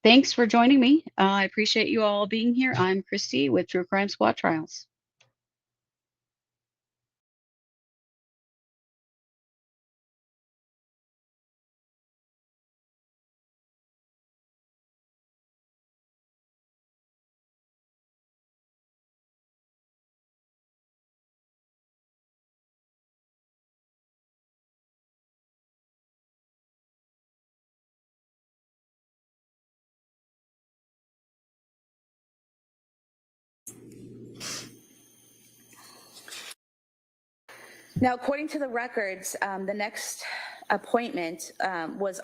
Thanks for joining me. I appreciate you all being here. I'm Christy with True Crime Squad Trials. Now, according to the records, the next appointment was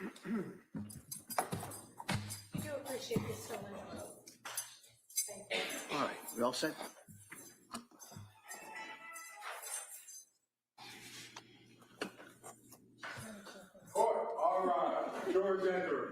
I do appreciate this so much. Thank you. All right, we all set? Court, all rise. Jurors enter.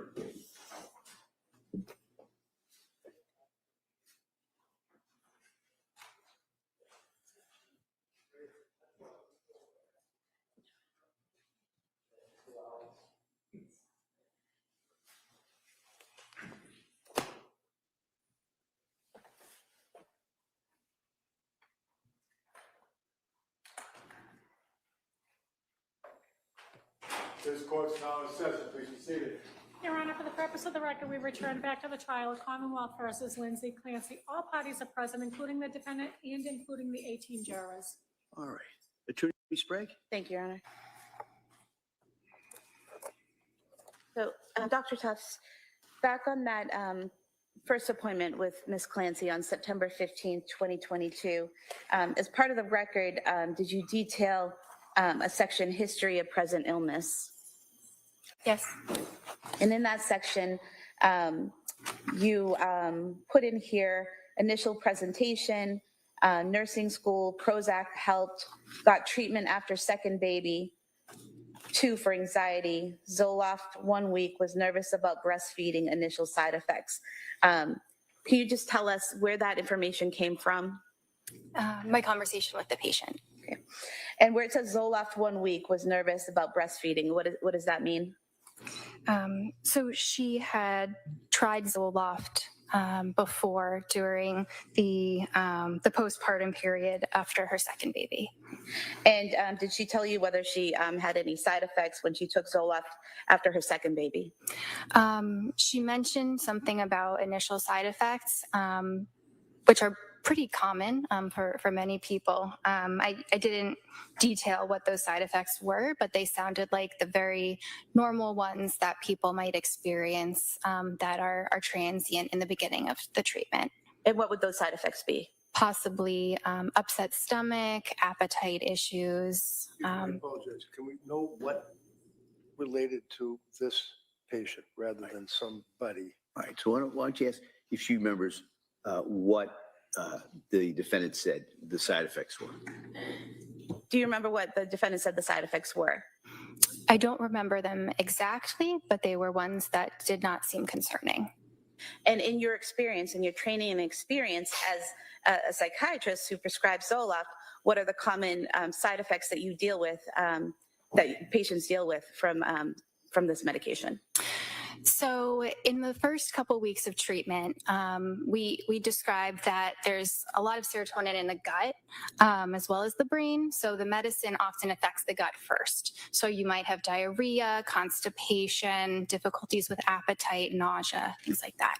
This court's now in session. Please be seated. Your Honor, for the purpose of the record, we return back to the trial of Commonwealth versus Lindsay Clancy. All parties are present, including the defendant and including the 18 jurors. All right. Attorney Sprague? Thank you, Your Honor. So, Dr. Tufts, back on that first appointment with Ms. Clancy on September 15th, 2022, as part of the record, did you detail a section, history of present illness? Yes. And in that section, you put in here initial presentation, nursing school, Prozac helped, got treatment after second baby, 2 for anxiety, Zoloft 1 week, was nervous about breastfeeding, initial side effects. Can you just tell us where that information came from? My conversation with the patient. Okay. And where it says Zoloft 1 week, was nervous about breastfeeding, what does that mean? So she had tried Zoloft before during the postpartum period after her second baby. And did she tell you whether she had any side effects when she took Zoloft after her second baby? She mentioned something about initial side effects, which are pretty common for many people. I didn't detail what those side effects were, but they sounded like the very normal ones that people might experience that are transient in the beginning of the treatment. And what would those side effects be? Possibly upset stomach, appetite issues. I apologize. Can we know what related to this patient rather than somebody? All right, so why don't you ask if she remembers what the defendant said the side effects were? Do you remember what the defendant said the side effects were? I don't remember them exactly, but they were ones that did not seem concerning. And in your experience, in your training and experience as a psychiatrist who prescribes Zoloft, what are the common side effects that you deal with, that patients deal with from this medication? So in the first couple weeks of treatment, we described that there's a lot of serotonin in the gut as well as the brain. So the medicine often affects the gut first. So you might have diarrhea, constipation, difficulties with appetite, nausea, things like that.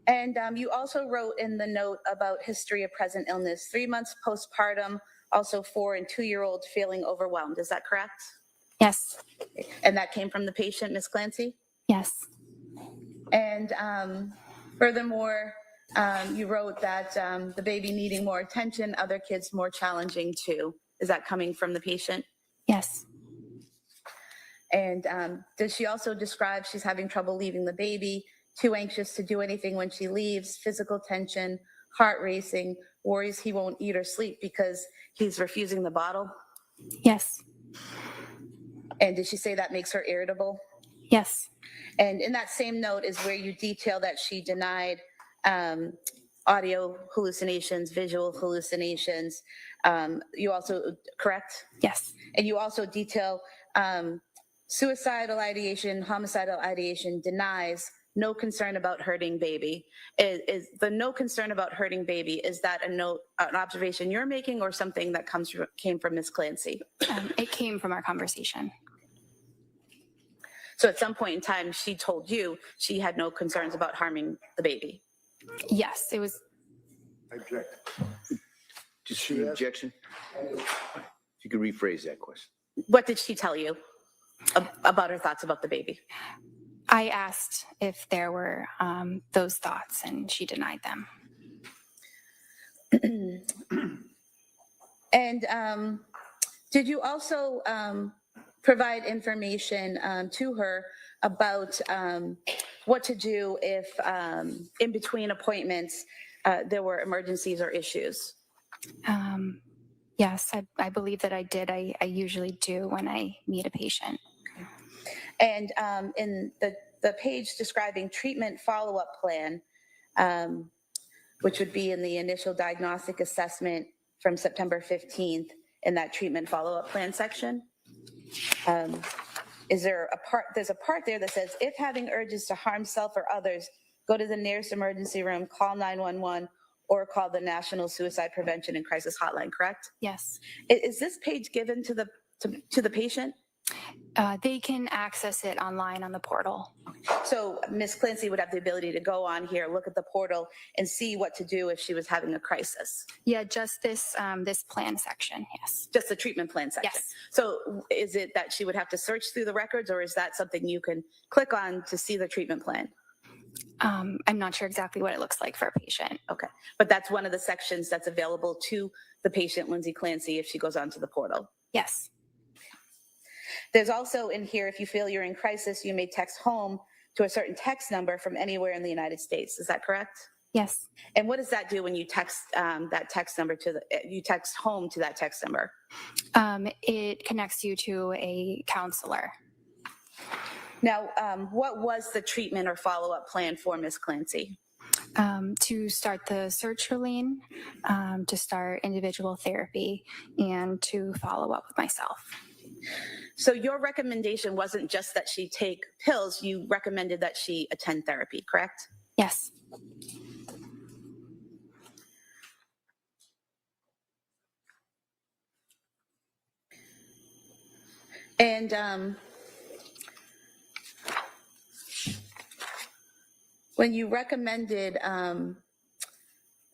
And you also wrote in the note about history of present illness, 3 months postpartum, also 4 and 2-year-old feeling overwhelmed. Is that correct? Yes. And that came from the patient, Ms. Clancy? Yes. And furthermore, you wrote that the baby needing more attention, other kids more challenging too. Is that coming from the patient? Yes. And does she also describe she's having trouble leaving the baby, too anxious to do anything when she leaves, physical tension, heart racing, worries he won't eat or sleep because he's refusing the bottle? Yes. And did she say that makes her irritable? Yes. And in that same note is where you detail that she denied audio hallucinations, visual hallucinations. You also, correct? Yes. And you also detail suicidal ideation, homicidal ideation, denies, no concern about hurting baby. Is the no concern about hurting baby, is that an observation you're making or something that came from Ms. Clancy? It came from our conversation. So at some point in time, she told you she had no concerns about harming the baby. Yes, it was. I object. Just an objection? If you could rephrase that question. What did she tell you about her thoughts about the baby? I asked if there were those thoughts, and she denied them. And did you also provide information to her about what to do if in between appointments there were emergencies or issues? Yes, I believe that I did. I usually do when I meet a patient. And in the page describing treatment follow-up plan, which would be in the initial diagnostic assessment from September 15th in that treatment follow-up plan section, there's a part there that says, if having urges to harm self or others, go to the nearest emergency room, call 911, or call the National Suicide Prevention and Crisis Hotline, correct? Yes. Is this page given to the patient? They can access it online on the portal. So Ms. Clancy would have the ability to go on here, look at the portal, and see what to do if she was having a crisis. Yeah, just this this plan section, yes. Just the treatment plan section. Yes. So is it that she would have to search through the records, or is that something you can click on to see the treatment plan? I'm not sure exactly what it looks like for a patient. Okay, but that's one of the sections that's available to the patient, Lindsay Clancy, if she goes onto the portal. Yes. There's also in here, if you feel you're in crisis, you may text home to a certain text number from anywhere in the United States. Is that correct? Yes. And what does that do when you text that text number you text home to that text number? It connects you to a counselor. Now, what was the treatment or follow-up plan for Ms. Clancy? To start the sertraline, to start individual therapy, and to follow up with myself. So your recommendation wasn't just that she take pills, you recommended that she attend therapy, correct? Yes. And when you recommended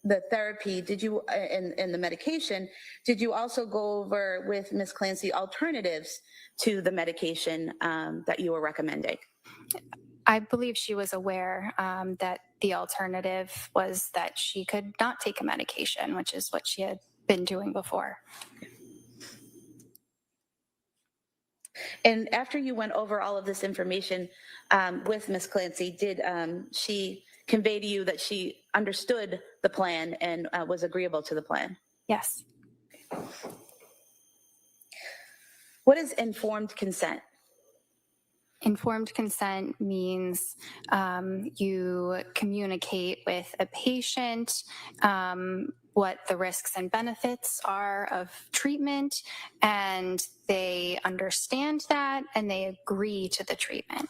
the therapy, did you, and the medication, did you also go over with Ms. Clancy alternatives to the medication that you were recommending? I believe she was aware that the alternative was that she could not take a medication, which is what she had been doing before. And after you went over all of this information with Ms. Clancy, did she convey to you that she understood the plan and was agreeable to the plan? Yes. What is informed consent? Informed consent means you communicate with a patient what the risks and benefits are of treatment, and they understand that and they agree to the treatment.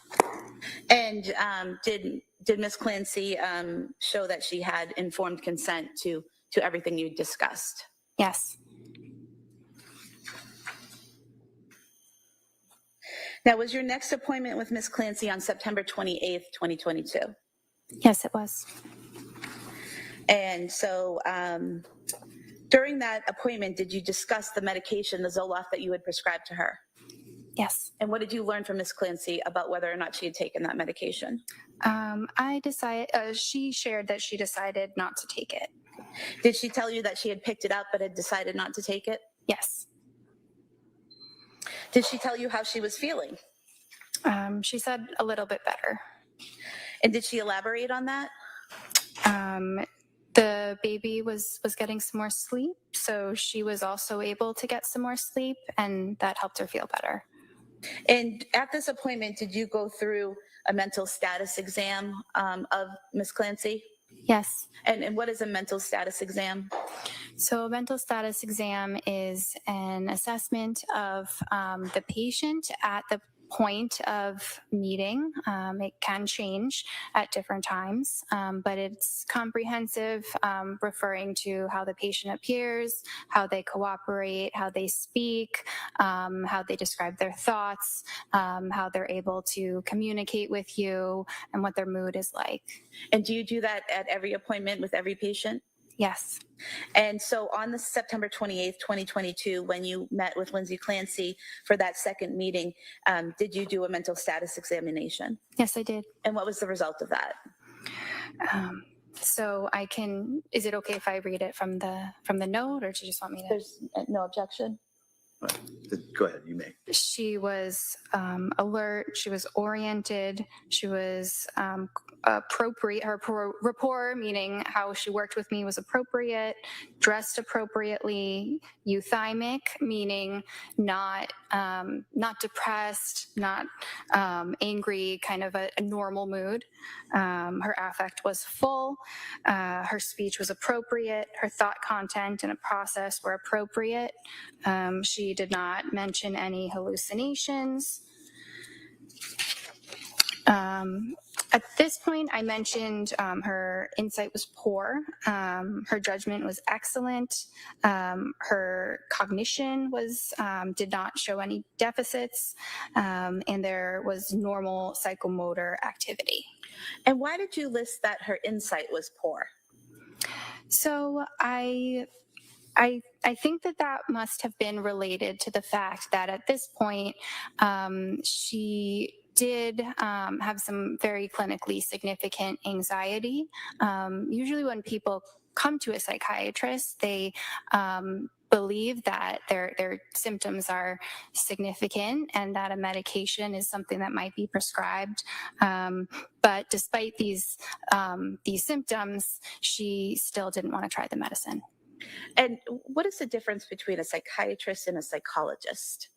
And did Ms. Clancy show that she had informed consent to everything you discussed? Yes. Now, was your next appointment with Ms. Clancy on September 28th, 2022? Yes, it was. And so during that appointment, did you discuss the medication, the Zoloft, that you had prescribed to her? Yes. And what did you learn from Ms. Clancy about whether or not she had taken that medication? She shared that she decided not to take it. Did she tell you that she had picked it up but had decided not to take it? Yes. Did she tell you how she was feeling? She said a little bit better. And did she elaborate on that? The baby was getting some more sleep, so she was also able to get some more sleep, and that helped her feel better. And at this appointment, did you go through a mental status exam of Ms. Clancy? Yes. And what is a mental status exam? So a mental status exam is an assessment of the patient at the point of meeting. It can change at different times, but it's comprehensive, referring to how the patient appears, how they cooperate, how they speak, how they describe their thoughts, how they're able to communicate with you, and what their mood is like. And do you do that at every appointment with every patient? Yes. And so on the September 28th, 2022, when you met with Lindsay Clancy for that second meeting, did you do a mental status examination? Yes, I did. And what was the result of that? So is it okay if I read it from the note, or do you just want me to? There's no objection. Go ahead, you may. She was alert, she was oriented, she was appropriate. Her rapport, meaning how she worked with me, was appropriate, dressed appropriately, euthymic, meaning not depressed, not angry, kind of a normal mood. Her affect was full, her speech was appropriate, her thought content and a process were appropriate. She did not mention any hallucinations. At this point, I mentioned her insight was poor, her judgment was excellent, her cognition was did not show any deficits, and there was normal psychomotor activity. And why did you list that her insight was poor? So I think that must have been related to the fact that at this point, she did have some very clinically significant anxiety. Usually when people come to a psychiatrist, they believe that their symptoms are significant and that a medication is something that might be prescribed. But despite these symptoms, she still didn't want to try the medicine. And what is the difference between a psychiatrist and a psychologist?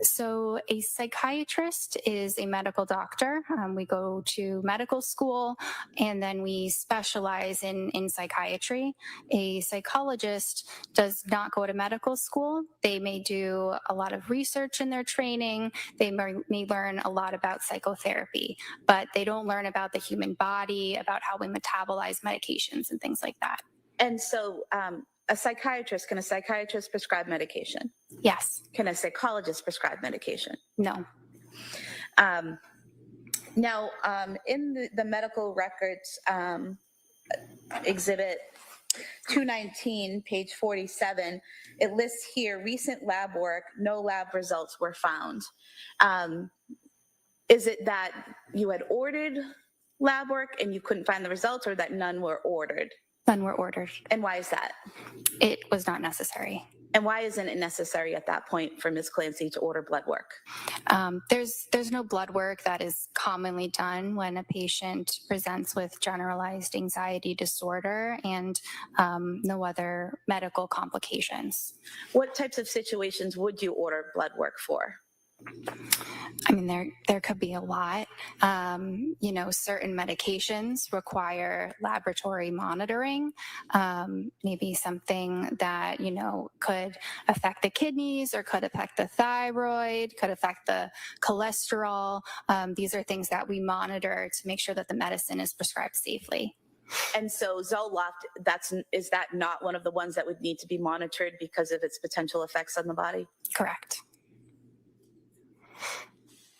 So a psychiatrist is a medical doctor. We go to medical school and then we specialize in psychiatry. A psychologist does not go to medical school. They may do a lot of research in their training. They may learn a lot about psychotherapy, but they don't learn about the human body, about how we metabolize medications and things like that. And so can a psychiatrist prescribe medication? Yes. Can a psychologist prescribe medication? No. Now, in the medical records, exhibit 219, page 47, it lists here recent lab work, no lab results were found. Is it that you had ordered lab work and you couldn't find the results, or that none were ordered? None were ordered. And why is that? It was not necessary. And why isn't it necessary at that point for Ms. Clancy to order blood work? There's no blood work that is commonly done when a patient presents with generalized anxiety disorder and no other medical complications. What types of situations would you order blood work for? I mean, there could be a lot. Certain medications require laboratory monitoring, maybe something that, could affect the kidneys or could affect the thyroid, could affect the cholesterol. These are things that we monitor to make sure that the medicine is prescribed safely. And so Zoloft, is that not one of the ones that would need to be monitored because of its potential effects on the body? Correct.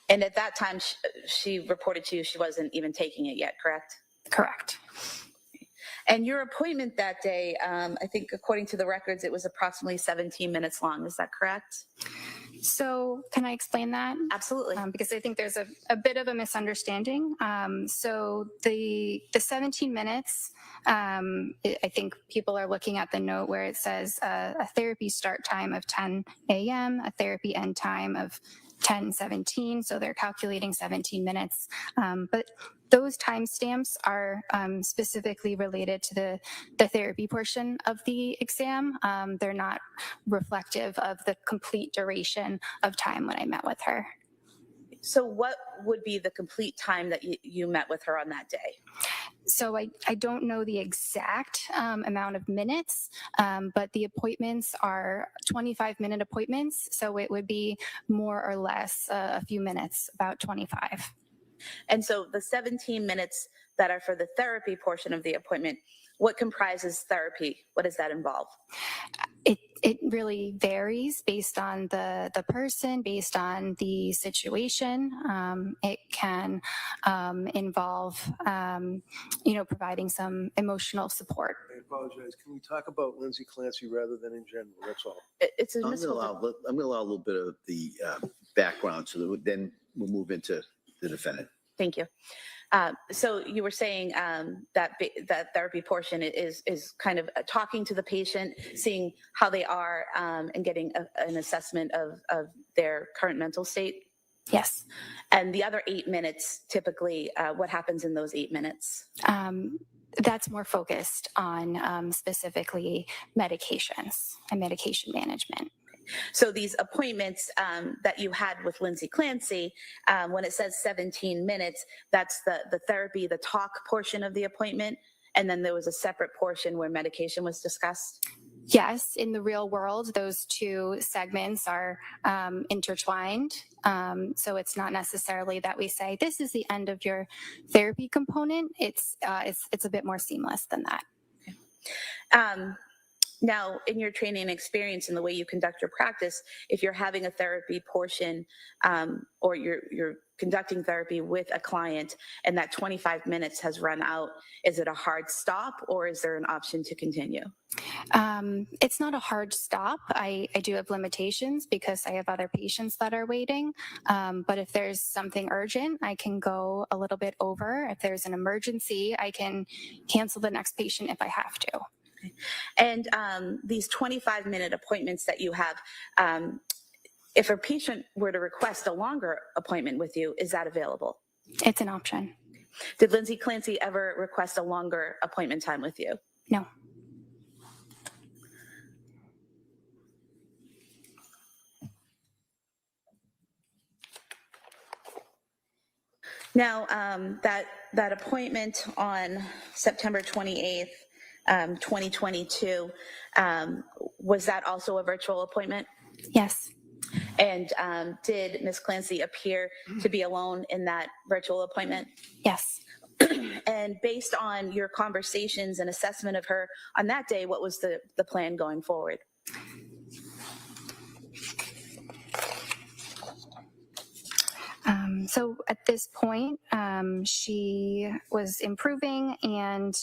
And at that time, she reported to you she wasn't even taking it yet, correct? Correct. And your appointment that day, I think according to the records, it was approximately 17 minutes long. Is that correct? So can I explain that? Absolutely. Because I think there's a bit of a misunderstanding. So the 17 minutes, I think people are looking at the note where it says a therapy start time of 10 a.m., a therapy end time of 10:17, so they're calculating 17 minutes. But those timestamps are specifically related to the therapy portion of the exam. They're not reflective of the complete duration of time when I met with her. So what would be the complete time that you met with her on that day? So I don't know the exact amount of minutes, but the appointments are 25-minute appointments. So it would be more or less a few minutes, about 25. And so the 17 minutes that are for the therapy portion of the appointment, what comprises therapy? What does that involve? It really varies based on the person, based on the situation. It can involve, providing some emotional support. I apologize. Can we talk about Lindsay Clancy rather than in general? That's all. It's I'm going to allow a little bit of the background so that then we'll move into the defendant. Thank you. So you were saying that therapy portion is kind of talking to the patient, seeing how they are, and getting an assessment of their current mental state. Yes. And the other 8 minutes, typically, what happens in those 8 minutes? That's more focused on specifically medications and medication management. So these appointments that you had with Lindsay Clancy, when it says 17 minutes, that's the therapy, the talk portion of the appointment. And then there was a separate portion where medication was discussed. Yes, in the real world, those two segments are intertwined. So it's not necessarily that we say this is the end of your therapy component. It's a bit more seamless than that. Okay. Now, in your training and experience in the way you conduct your practice, if you're having a therapy portion or you're conducting therapy with a client and that 25 minutes has run out, is it a hard stop or is there an option to continue? It's not a hard stop. I do have limitations because I have other patients that are waiting. But if there's something urgent, I can go a little bit over. If there's an emergency, I can cancel the next patient if I have to. And these 25-minute appointments that you have, if a patient were to request a longer appointment with you, is that available? It's an option. Did Lindsay Clancy ever request a longer appointment time with you? No. Now, that appointment on September 28th, 2022, was that also a virtual appointment? Yes. And did Ms. Clancy appear to be alone in that virtual appointment? Yes. And based on your conversations and assessment of her on that day, what was the plan going forward? So at this point, she was improving, and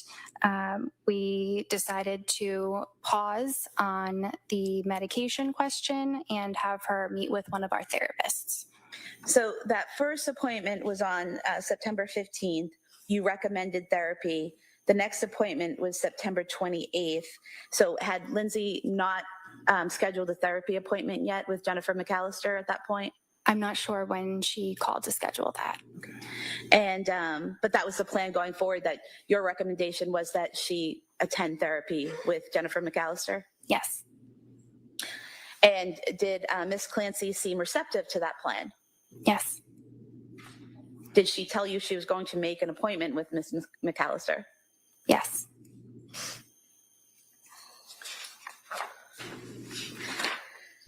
we decided to pause on the medication question and have her meet with one of our therapists. So that first appointment was on September 15th. You recommended therapy. The next appointment was September 28th. So had Lindsay not scheduled a therapy appointment yet with Jennifer McAllister at that point? I'm not sure when she called to schedule that. And but that was the plan going forward, that your recommendation was that she attend therapy with Jennifer McAllister? Yes. And did Ms. Clancy seem receptive to that plan? Yes. Did she tell you she was going to make an appointment with Ms. McAllister? Yes.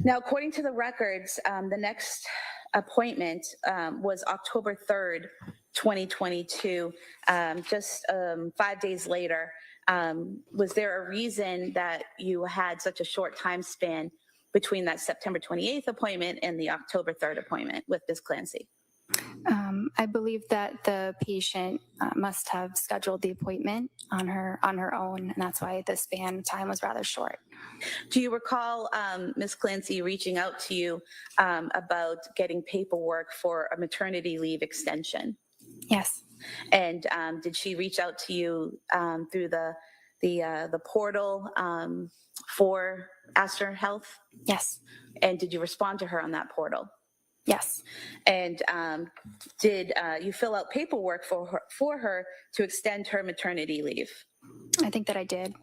Now, according to the records, the next appointment was October 3rd, 2022, just 5 days later. Was there a reason that you had such a short time span between that September 28th appointment and the October 3rd appointment with Ms. Clancy? I believe that the patient must have scheduled the appointment on her own, and that's why the span of time was rather short. Do you recall Ms. Clancy reaching out to you about getting paperwork for a maternity leave extension? Yes. And did she reach out to you through the portal for Astor Health? Yes. And did you respond to her on that portal? Yes. And did you fill out paperwork for her to extend her maternity leave? I think that I did.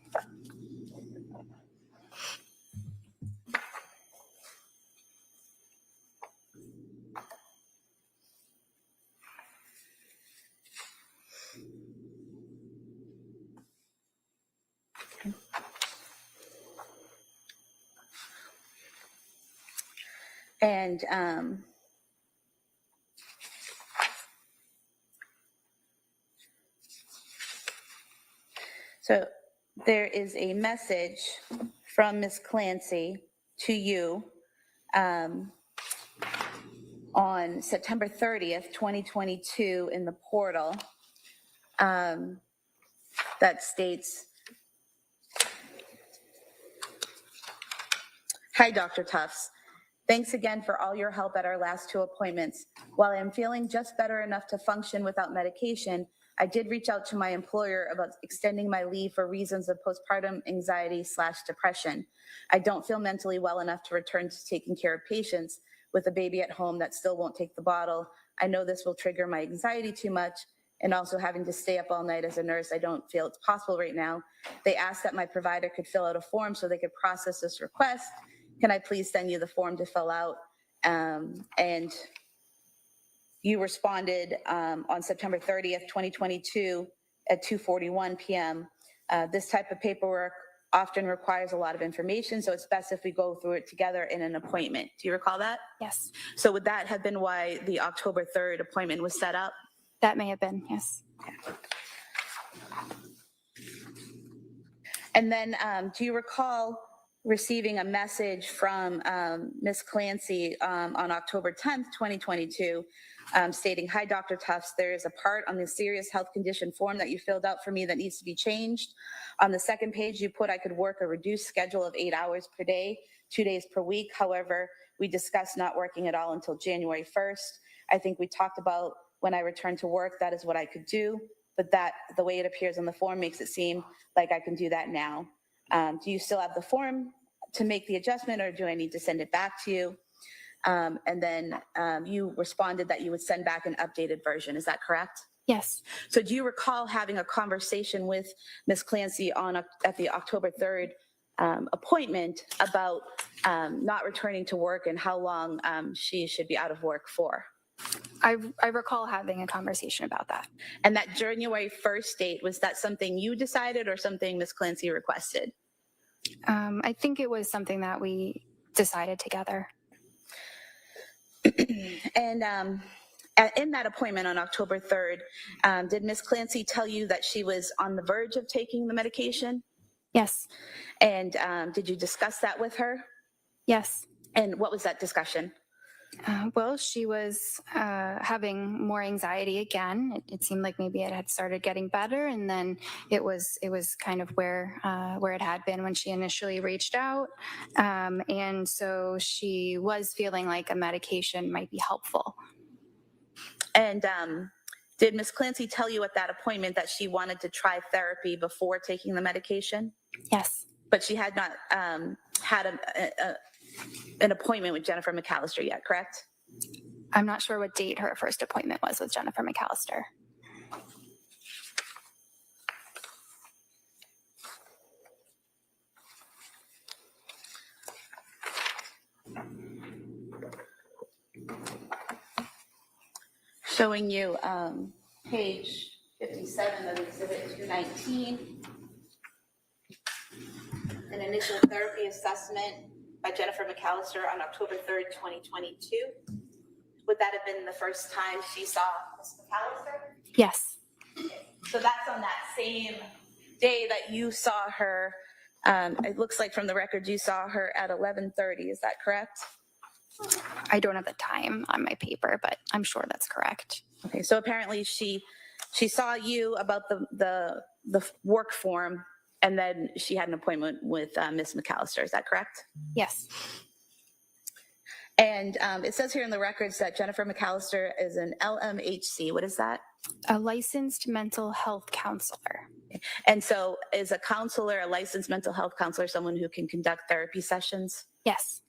And so there is a message from Ms. Clancy to you on September 30th, 2022 in the portal that states, "Hi, Dr. Tufts. Thanks again for all your help at our last 2 appointments. While I am feeling just better enough to function without medication, I did reach out to my employer about extending my leave for reasons of postpartum anxiety/depression. I don't feel mentally well enough to return to taking care of patients with a baby at home that still won't take the bottle. I know this will trigger my anxiety too much, and also having to stay up all night as a nurse, I don't feel it's possible right now. They asked that my provider could fill out a form so they could process this request. Can I please send you the form to fill out? And you responded on September 30th, 2022 at 2:41 p.m. This type of paperwork often requires a lot of information, so it's best if we go through it together in an appointment. Do you recall that? Yes, So would that have been why the October 3rd appointment was set up? that may have been, yes. And then do you recall receiving a message from Ms. Clancy on October 10th, 2022, stating, "Hi, Dr. Tufts, there is a part on the serious health condition form that you filled out for me that needs to be changed. On the second page, you put I could work a reduced schedule of 8 hours per day, 2 days per week. However, we discussed not working at all until January 1st. I think we talked about when I returned to work, that is what I could do, but that the way it appears on the form makes it seem like I can do that now. Do you still have the form to make the adjustment, or do I need to send it back to you?" And then you responded that you would send back an updated version. Is that correct? Yes, So do you recall having a conversation with Ms. Clancy at the October 3rd appointment about not returning to work and how long she should be out of work for? I recall having a conversation about that. And that January 1st date, was that something you decided or something Ms. Clancy requested? I think it was something that we decided together. And in that appointment on October 3rd, did Ms. Clancy tell you that she was on the verge of taking the medication? Yes, And did you discuss that with her? yes. And what was that discussion? Well, she was having more anxiety again. It seemed like maybe it had started getting better, and then it was kind of where it had been when she initially reached out, and so she was feeling like a medication might be helpful. And did Ms. Clancy tell you at that appointment that she wanted to try therapy before taking the medication? Yes, But she had not had an appointment with Jennifer McAllister yet, correct? I'm not sure what date her first appointment was with Jennifer McAllister. Showing you page 57 of Exhibit 219. An initial therapy assessment by Jennifer McAllister on October 3rd, 2022. Would that have been the first time she saw Ms. McAllister? Yes, So that's on that same day that you saw her. It looks like from the records you saw her at 11:30. Is that correct? I don't have the time on my paper, but I'm sure that's correct. Okay, so apparently she saw you about the work form, and then she had an appointment with Ms. McAllister. Is that correct? Yes, And it says here in the records that Jennifer McAllister is an LMHC. What is that? a licensed mental health counselor. And so is a counselor, a licensed mental health counselor, someone who can conduct therapy sessions? Yes.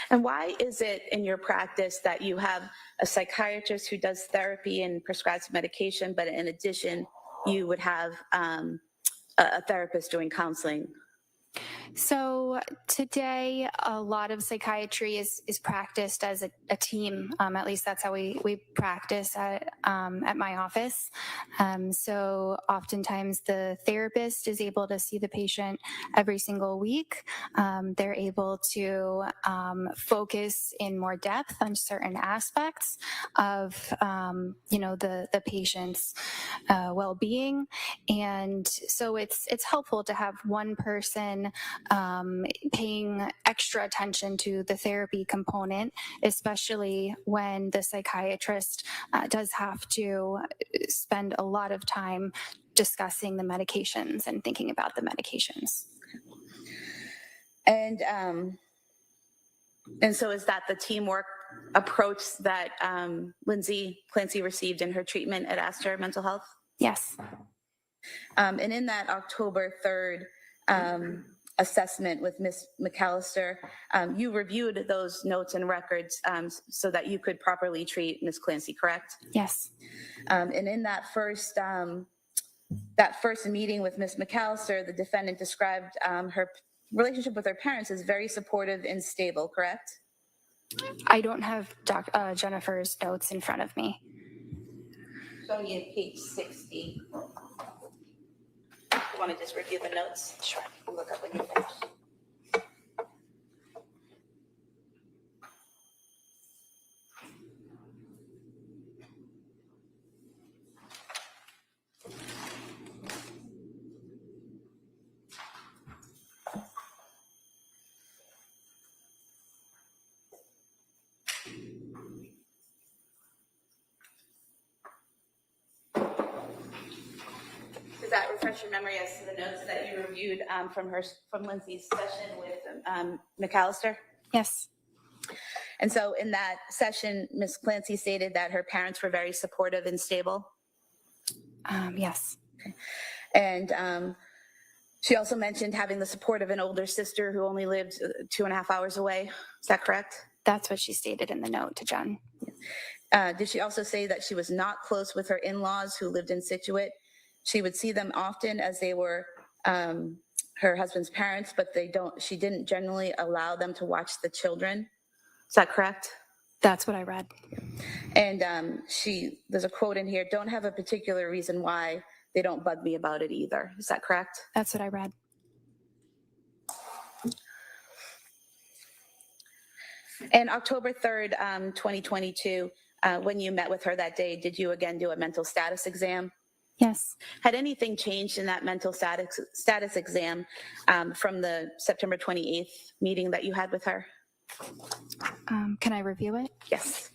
And why is it in your practice that you have a psychiatrist who does therapy and prescribes medication, but in addition, you would have a therapist doing counseling? So today, a lot of psychiatry is practiced as a team. At least that's how we practice at my office. So oftentimes the therapist is able to see the patient every single week. They're able to focus in more depth on certain aspects of the patient's well-being, and so it's helpful to have one person paying extra attention to the therapy component, especially when the psychiatrist does have to spend a lot of time discussing the medications and thinking about the medications. And And so is that the teamwork approach that Lindsay Clancy received in her treatment at Astor Mental Health? Yes. And in that October 3rd assessment with Ms. McAllister, you reviewed those notes and records so that you could properly treat Ms. Clancy, correct? Yes. And in that first meeting with Ms. McAllister, the defendant described her relationship with her parents as very supportive and stable, correct? I don't have Jennifer's notes in front of me. Showing you page 60. You want to just review the notes? Sure. We'll look up when you finish. Does that refresh your memory as to the notes that you reviewed from Lindsay's session with McAllister? Yes. And so in that session, Ms. Clancy stated that her parents were very supportive and stable. Yes. Okay. And she also mentioned having the support of an older sister who only lived 2.5 hours away. Is that correct? That's what she stated in the note to Jen. Did she also say that she was not close with her in-laws who lived in Scituate? She would see them often as they were her husband's parents, but she didn't generally allow them to watch the children. Is that correct? That's what I read. And there's a quote in here, don't have a particular reason why, they don't bug me about it either. Is that correct? That's what I read. And October 3rd, 2022, when you met with her that day, did you again do a mental status exam? Yes. Had anything changed in that mental status exam from the September 28th meeting that you had with her? Can I review it? Yes.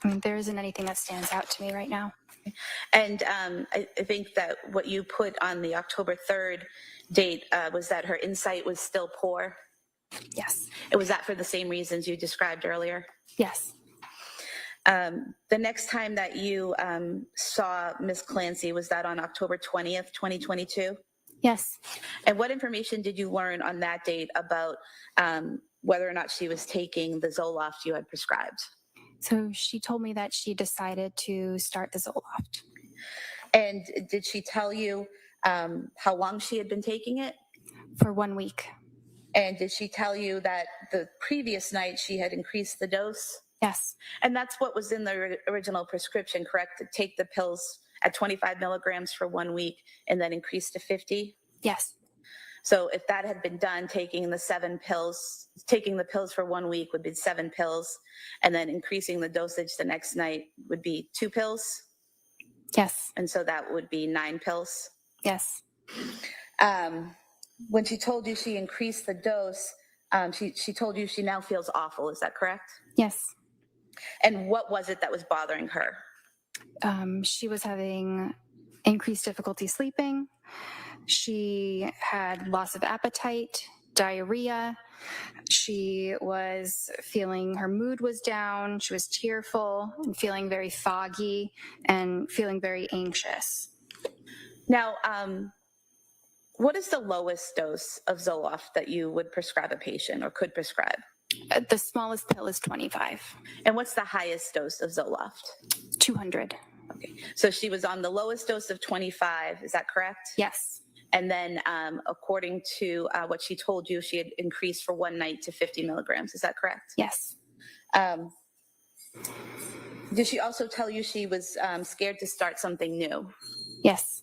I mean, there isn't anything that stands out to me right now. And I think that what you put on the October 3rd date was that her insight was still poor. Yes. And was that for the same reasons you described earlier? Yes. The next time that you saw Ms. Clancy, was that on October 20th, 2022? Yes. And what information did you learn on that date about whether or not she was taking the Zoloft you had prescribed? So she told me that she decided to start the Zoloft. And did she tell you how long she had been taking it? For 1 week. And did she tell you that the previous night she had increased the dose? Yes. And that's what was in the original prescription, correct? To take the pills at 25 milligrams for 1 week and then increase to 50? Yes. So if that had been done, taking the pills for 1 week would be 7 pills, and then increasing the dosage the next night would be 2 pills? Yes. And so that would be 9 pills? Yes. When she told you she increased the dose, she told you she now feels awful, is that correct? Yes. And what was it that was bothering her? She was having increased difficulty sleeping. She had loss of appetite, diarrhea. She was feeling her mood was down. She was tearful and feeling very foggy and feeling very anxious. Now, what is the lowest dose of Zoloft that you would prescribe a patient or could prescribe? The smallest pill is 25. And what's the highest dose of Zoloft? 200. Okay, so she was on the lowest dose of 25, is that correct? Yes. And then according to what she told you, she had increased for 1 night to 50 milligrams, is that correct? Yes. Did she also tell you she was scared to start something new? Yes.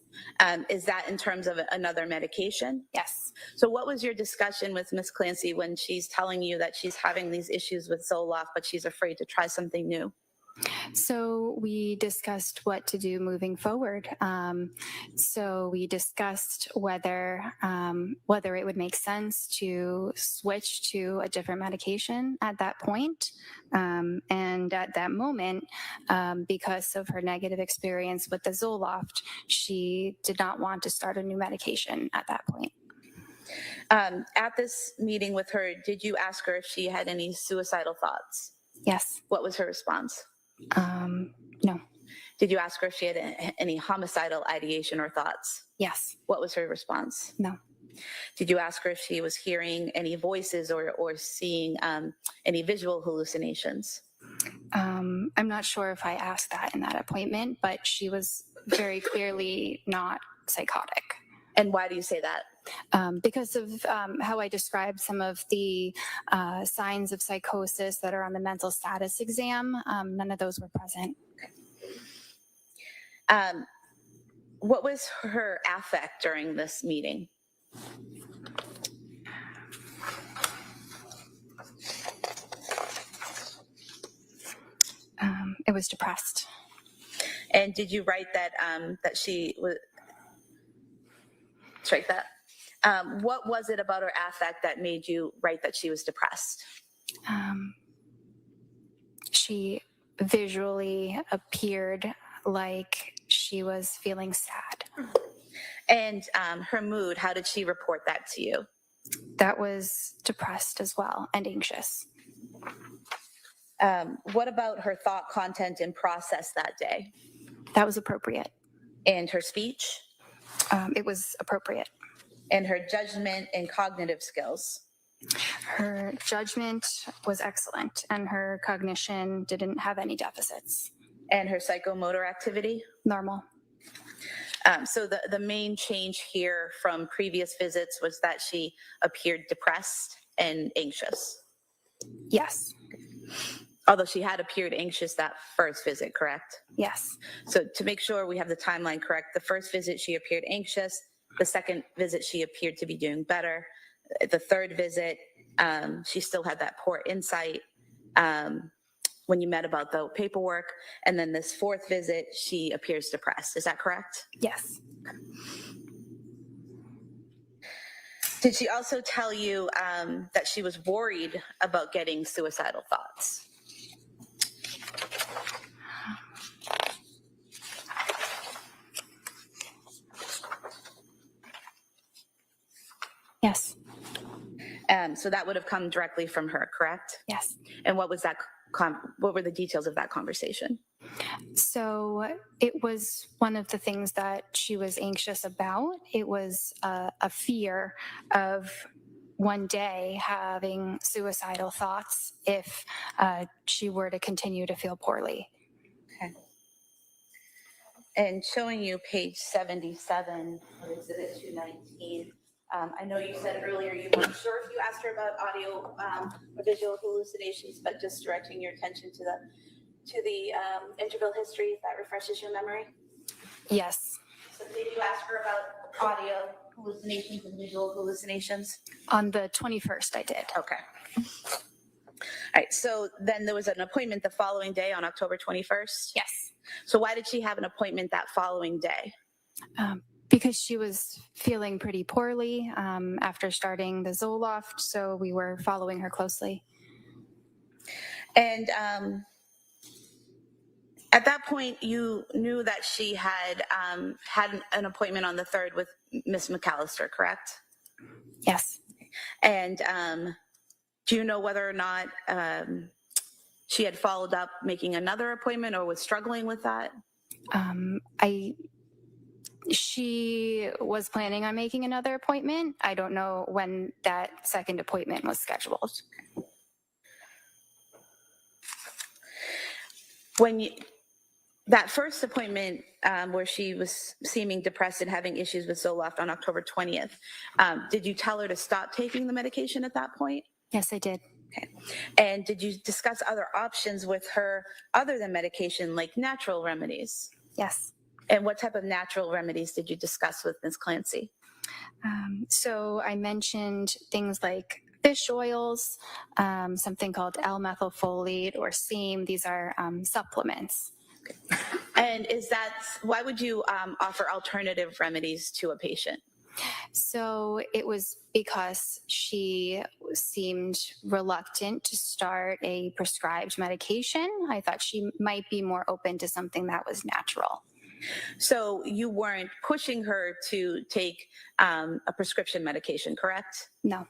Is that in terms of another medication? Yes. So what was your discussion with Ms. Clancy when she's telling you that she's having these issues with Zoloft, but she's afraid to try something new? So we discussed what to do moving forward. So we discussed whether it would make sense to switch to a different medication at that point. And at that moment, because of her negative experience with the Zoloft, she did not want to start a new medication at that point. At this meeting with her, did you ask her if she had any suicidal thoughts? Yes. What was her response? No. Did you ask her if she had any homicidal ideation or thoughts? Yes. What was her response? No. Did you ask her if she was hearing any voices or seeing any visual hallucinations? I'm not sure if I asked that in that appointment, but she was very clearly not psychotic. And why do you say that? Because of how I described some of the signs of psychosis that are on the mental status exam, none of those were present. What was her affect during this meeting? It was depressed. And did you write that that she was? Strike that. What was it about her affect that made you write that she was depressed? She visually appeared like she was feeling sad. And her mood, how did she report that to you? That was depressed as well and anxious. What about her thought content and process that day? That was appropriate. And her speech? It was appropriate. And her judgment and cognitive skills? Her judgment was excellent, and her cognition didn't have any deficits. And her psychomotor activity? Normal. So the main change here from previous visits was that she appeared depressed and anxious. Yes. Although she had appeared anxious that first visit, correct? Yes. So to make sure we have the timeline correct, the first visit she appeared anxious. The second visit she appeared to be doing better. The third visit, she still had that poor insight when you met about the paperwork. And then this fourth visit, she appears depressed. Is that correct? Yes. Did she also tell you that she was worried about getting suicidal thoughts? Yes. So that would have come directly from her, correct? Yes. And what was that? What were the details of that conversation? So it was one of the things that she was anxious about. It was a fear of one day having suicidal thoughts if she were to continue to feel poorly. Okay. And showing you page 77 of Exhibit 219. I know you said earlier you weren't sure if you asked her about audio or visual hallucinations, but just directing your attention to the integral history, if that refreshes your memory. Yes. So did you ask her about audio hallucinations and visual hallucinations? On the 21st, I did. Okay. All right. So then there was an appointment the following day on October 21st? Yes. So why did she have an appointment that following day? Because she was feeling pretty poorly after starting the Zoloft, so we were following her closely. And at that point, you knew that she had had an appointment on the 3rd with Miss McAllister, correct? Yes. And do you know whether or not she had followed up making another appointment or was struggling with that? She was planning on making another appointment. I don't know when that second appointment was scheduled. When that first appointment where she was seeming depressed and having issues with Zoloft on October 20th, did you tell her to stop taking the medication at that point? Yes, I did. Okay. And did you discuss other options with her other than medication, like natural remedies? Yes. And what type of natural remedies did you discuss with Ms. Clancy? So I mentioned things like fish oils, something called L-methylfolate or SEAM. These are supplements. And why would you offer alternative remedies to a patient? So it was because she seemed reluctant to start a prescribed medication. I thought she might be more open to something that was natural. So you weren't pushing her to take a prescription medication, correct? No.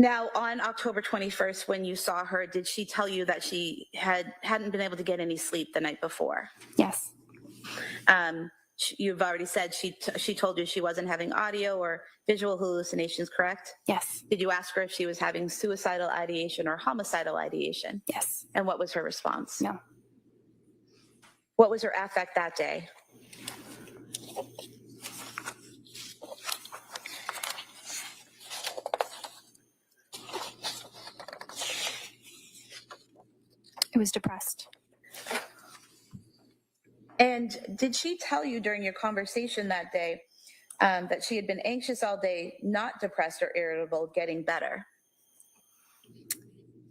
Now, on October 21st, when you saw her, did she tell you that she hadn't been able to get any sleep the night before? Yes. You've already said she told you she wasn't having audio or visual hallucinations, correct? Yes. Did you ask her if she was having suicidal ideation or homicidal ideation? Yes. And what was her response? No. What was her affect that day? It was depressed. And did she tell you during your conversation that day that she had been anxious all day, not depressed or irritable, getting better?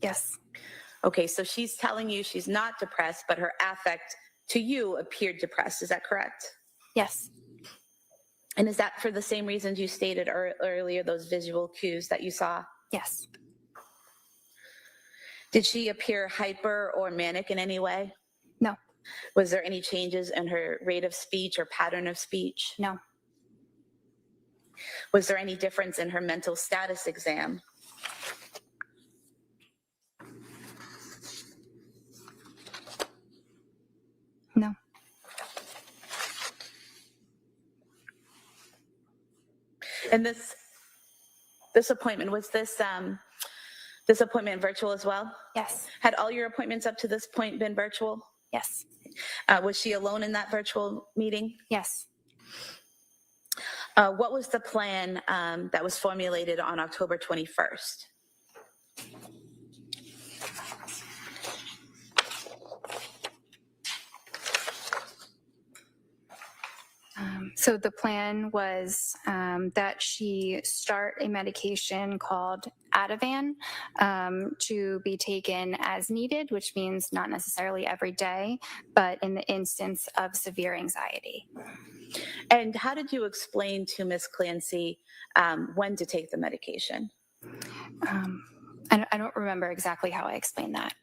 Yes. Okay, so she's telling you she's not depressed, but her affect to you appeared depressed. Is that correct? Yes. And is that for the same reasons you stated earlier, those visual cues that you saw? Yes. Did she appear hyper or manic in any way? No. Was there any changes in her rate of speech or pattern of speech? No. Was there any difference in her mental status exam? No. And this appointment, was this appointment virtual as well? Yes. Had all your appointments up to this point been virtual? Yes. Was she alone in that virtual meeting? Yes. What was the plan that was formulated on October 21st? So the plan was that she start a medication called Ativan to be taken as needed, which means not necessarily every day, but in the instance of severe anxiety. And how did you explain to Ms. Clancy when to take the medication? I don't remember exactly how I explained that.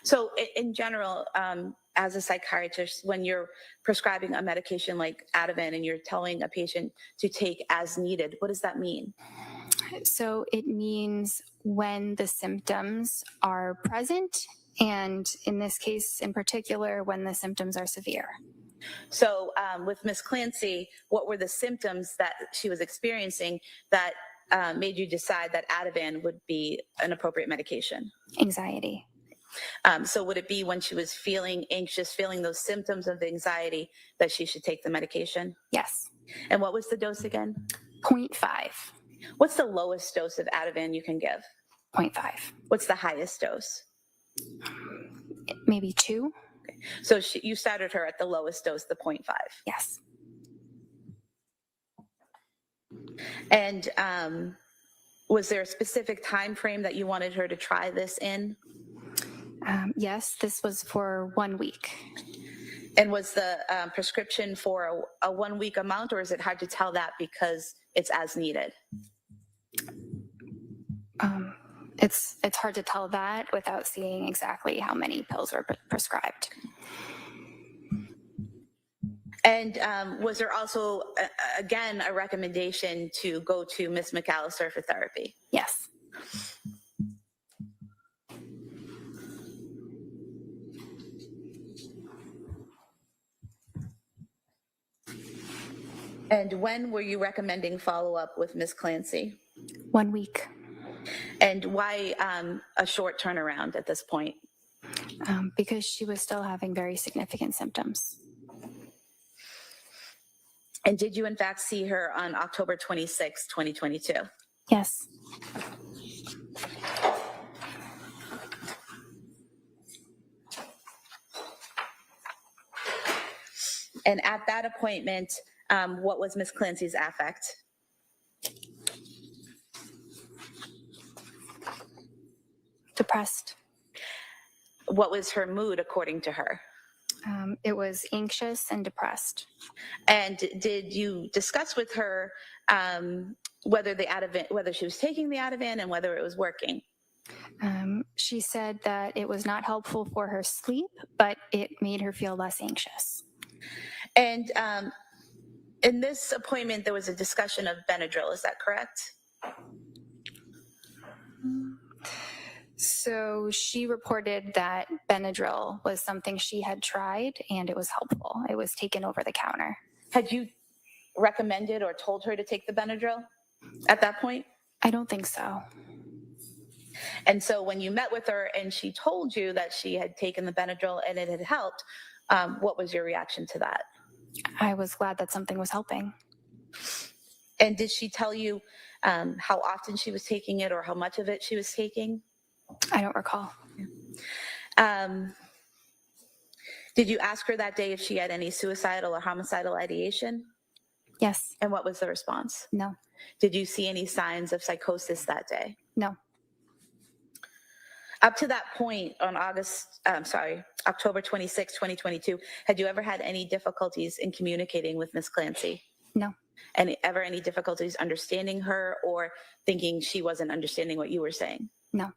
So in general, as a psychiatrist, when you're prescribing a medication like Ativan and you're telling a patient to take as needed, what does that mean? So it means when the symptoms are present, and in this case in particular, when the symptoms are severe. So with Ms. Clancy, what were the symptoms that she was experiencing that made you decide that Ativan would be an appropriate medication? Anxiety. So would it be when she was feeling anxious, feeling those symptoms of anxiety, that she should take the medication? Yes. And what was the dose again? 0.5. What's the lowest dose of Ativan you can give? 0.5. What's the highest dose? Maybe 2. Okay. So you started her at the lowest dose, the 0.5. Yes. And was there a specific time frame that you wanted her to try this in? Yes, this was for 1 week. And was the prescription for a 1 week amount, or is it hard to tell that because it's as needed? It's hard to tell that without seeing exactly how many pills were prescribed. And was there also, again, a recommendation to go to Ms. McAllister for therapy? Yes. And when were you recommending follow-up with Ms. Clancy? 1 week. And why a short turnaround at this point? Because she was still having very significant symptoms. And did you in fact see her on October 26, 2022? Yes. And at that appointment, what was Ms. Clancy's affect? Depressed. What was her mood according to her? It was anxious and depressed. And did you discuss with her whether she was taking the Ativan and whether it was working? She said that it was not helpful for her sleep, but it made her feel less anxious. And in this appointment, there was a discussion of Benadryl. Is that correct? So she reported that Benadryl was something she had tried and it was helpful. It was taken over the counter. Had you recommended or told her to take the Benadryl at that point? I don't think so. And so when you met with her and she told you that she had taken the Benadryl and it had helped, what was your reaction to that? I was glad that something was helping. And did she tell you how often she was taking it or how much of it she was taking? I don't recall. Did you ask her that day if she had any suicidal or homicidal ideation? Yes. And what was the response? No. Did you see any signs of psychosis that day? No. Up to that point on October 26, 2022, had you ever had any difficulties in communicating with Ms. Clancy? No. Any difficulties understanding her or thinking she wasn't understanding what you were saying? No.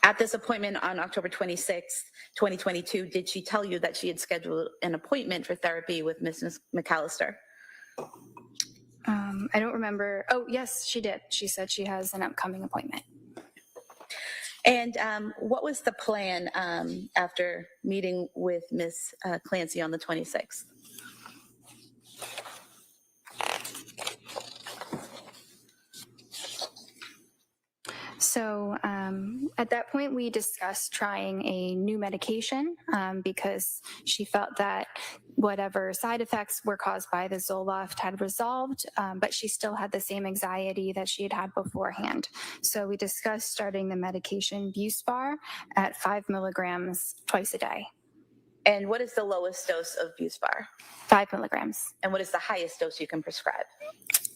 At this appointment on October 26, 2022, did she tell you that she had scheduled an appointment for therapy with Ms. McAllister? I don't remember. Oh, yes, she did. She said she has an upcoming appointment. And what was the plan after meeting with Ms. Clancy on the 26th? So at that point, we discussed trying a new medication because she felt that whatever side effects were caused by the Zoloft had resolved, but she still had the same anxiety that she had had beforehand. So we discussed starting the medication Buspar at 5 milligrams twice a day. And what is the lowest dose of Buspar? 5 milligrams. And what is the highest dose you can prescribe?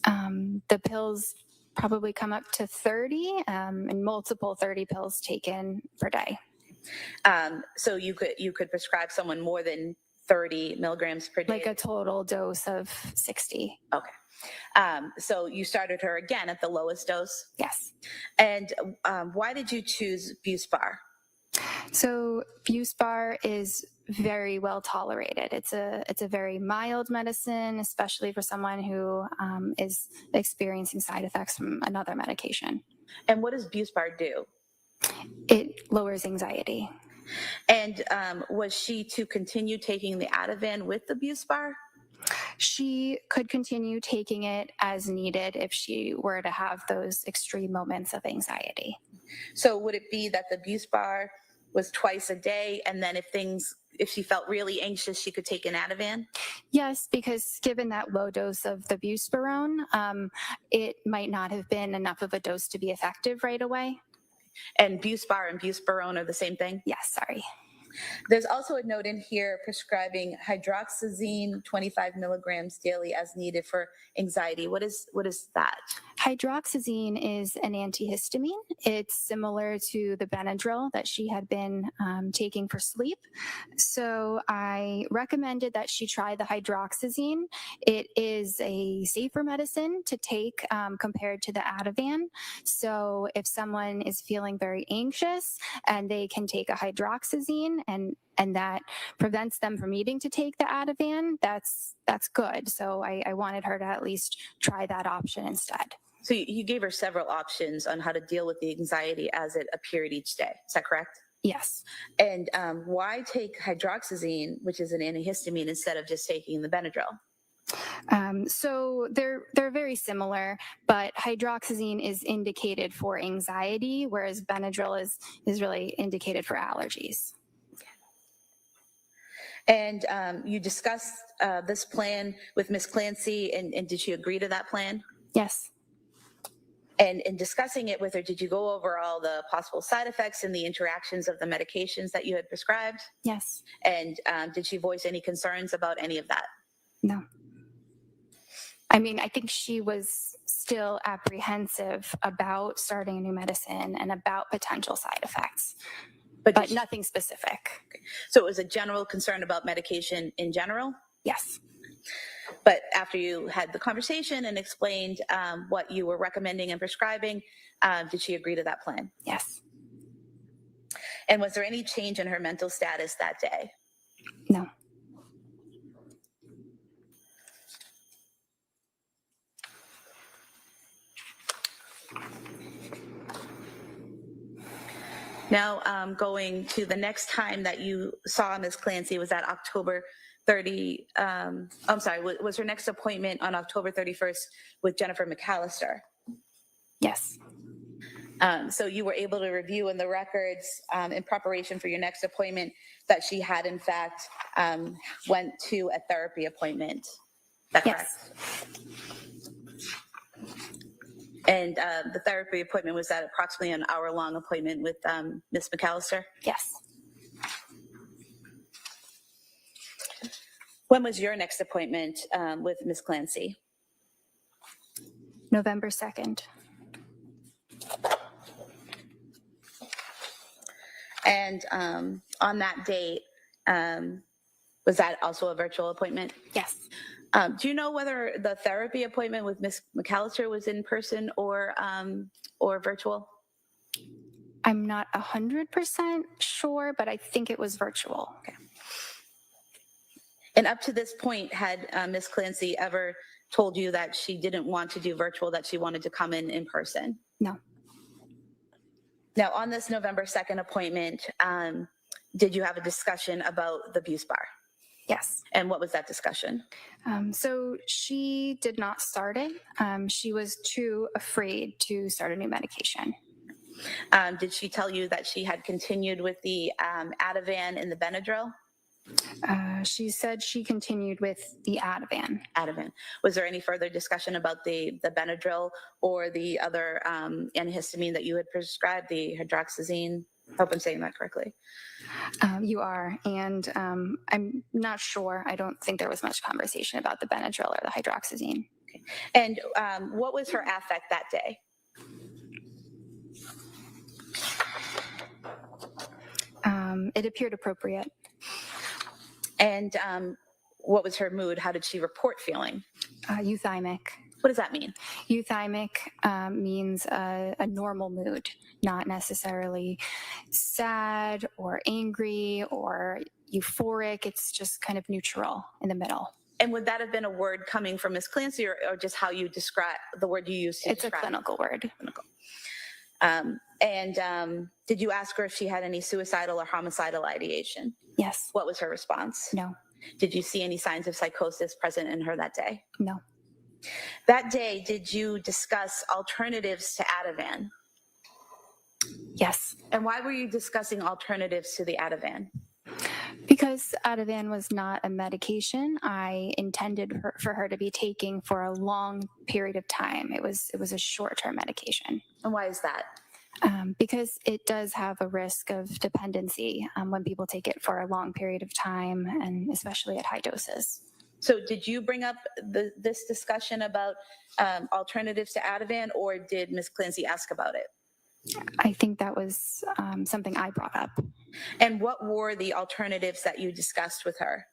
The pills probably come up to 30 and multiple 30 pills taken per day. So you could prescribe someone more than 30 milligrams per day? Like a total dose of 60. Okay. So you started her again at the lowest dose? Yes. And why did you choose Buspar? So Buspar is very well tolerated. It's a very mild medicine, especially for someone who is experiencing side effects from another medication. And what does Buspar do? It lowers anxiety. And was she to continue taking the Ativan with the Buspar? She could continue taking it as needed if she were to have those extreme moments of anxiety. So would it be that the Buspar was twice a day, and then if she felt really anxious, she could take an Ativan? Yes, because given that low dose of the buspirone, it might not have been enough of a dose to be effective right away. And Buspar and Buspirone are the same thing? Yes, sorry. There's also a note in here prescribing hydroxyzine 25 milligrams daily as needed for anxiety. What is that? Hydroxyzine is an antihistamine. It's similar to the Benadryl that she had been taking for sleep. So I recommended that she try the hydroxyzine. It is a safer medicine to take compared to the Ativan. So if someone is feeling very anxious and they can take a hydroxyzine and that prevents them from needing to take the Ativan, that's good. So I wanted her to at least try that option instead. So you gave her several options on how to deal with the anxiety as it appeared each day. Is that correct? Yes. And why take hydroxyzine, which is an antihistamine, instead of just taking the Benadryl? So they're very similar, but hydroxyzine is indicated for anxiety, whereas Benadryl is really indicated for allergies. And you discussed this plan with Ms. Clancy, and did she agree to that plan? Yes. And in discussing it with her, did you go over all the possible side effects and the interactions of the medications that you had prescribed? Yes. And did she voice any concerns about any of that? No. I mean, I think she was still apprehensive about starting a new medicine and about potential side effects, but nothing specific. So it was a general concern about medication in general? Yes. But after you had the conversation and explained what you were recommending and prescribing, did she agree to that plan? Yes. And was there any change in her mental status that day? No. Now, going to the next time that you saw Ms. Clancy was at October 30, was her next appointment on October 31st with Jennifer McAllister? Yes. So you were able to review in the records in preparation for your next appointment that she had in fact went to a therapy appointment. Is that correct? Yes. And the therapy appointment was at approximately an hour-long appointment with Ms. McAllister? Yes. When was your next appointment with Ms. Clancy? November 2nd. And on that date, was that also a virtual appointment? Yes. Do you know whether the therapy appointment with Ms. McAllister was in person or virtual? I'm not 100% sure, but I think it was virtual. Okay. And up to this point, had Ms. Clancy ever told you that she didn't want to do virtual, that she wanted to come in person? No. Now, on this November 2nd appointment, did you have a discussion about the abuse bar? Yes. And what was that discussion? So she did not start it. She was too afraid to start a new medication. Did she tell you that she had continued with the Ativan and the Benadryl? She said she continued with the Ativan. Ativan. Was there any further discussion about the Benadryl or the other antihistamine that you had prescribed, the hydroxyzine? I hope I'm saying that correctly. You are, and I'm not sure. I don't think there was much conversation about the Benadryl or the hydroxyzine. Okay. And what was her affect that day? It appeared appropriate. And what was her mood? How did she report feeling? Euthymic. What does that mean? Euthymic means a normal mood, not necessarily sad or angry or euphoric. It's just kind of neutral in the middle. And would that have been a word coming from Ms. Clancy or just how you describe the word you used to describe? It's a clinical word. Clinical. Did you ask her if she had any suicidal or homicidal ideation? Yes. What was her response? No. Did you see any signs of psychosis present in her that day? No. That day, did you discuss alternatives to Ativan? Yes. And why were you discussing alternatives to the Ativan? Because Ativan was not a medication I intended for her to be taking for a long period of time. It was a short-term medication. And why is that? Because it does have a risk of dependency when people take it for a long period of time, and especially at high doses. So did you bring up this discussion about alternatives to Ativan, or did Ms. Clancy ask about it? I think that was something I brought up. And what were the alternatives that you discussed with her?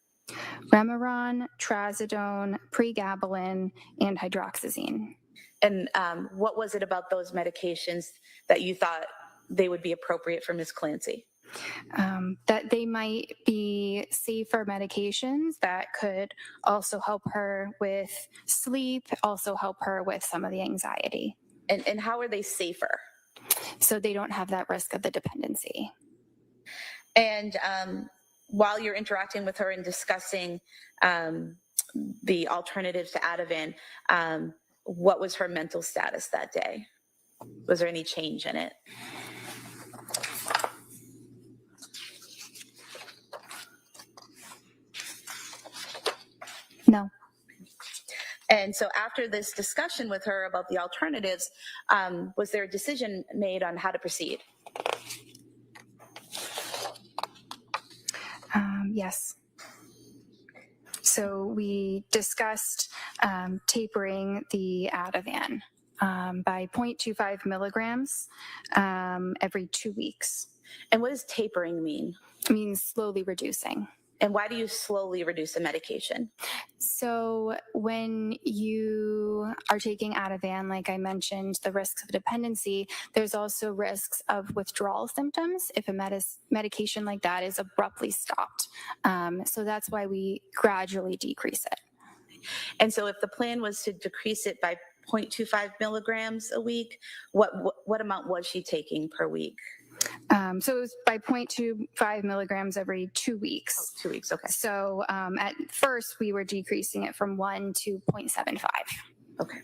Remeron, trazodone, pregabalin, and hydroxyzine. And what was it about those medications that you thought they would be appropriate for Ms. Clancy? That they might be safer medications that could also help her with sleep, also help her with some of the anxiety. And how are they safer? So they don't have that risk of the dependency. And while you're interacting with her and discussing the alternatives to Ativan, what was her mental status that day? Was there any change in it? No. And so after this discussion with her about the alternatives, was there a decision made on how to proceed? Yes. So we discussed tapering the Ativan by 0.25 milligrams every 2 weeks. And what does tapering mean? It means slowly reducing. And why do you slowly reduce the medication? So when you are taking Ativan, like I mentioned, the risks of dependency, there's also risks of withdrawal symptoms if a medication like that is abruptly stopped. So that's why we gradually decrease it. And so if the plan was to decrease it by 0.25 milligrams a week, what amount was she taking per week? So it was by 0.25 milligrams every 2 weeks. Oh, 2 weeks, okay. So at first we were decreasing it from 1 to 0.75. Okay.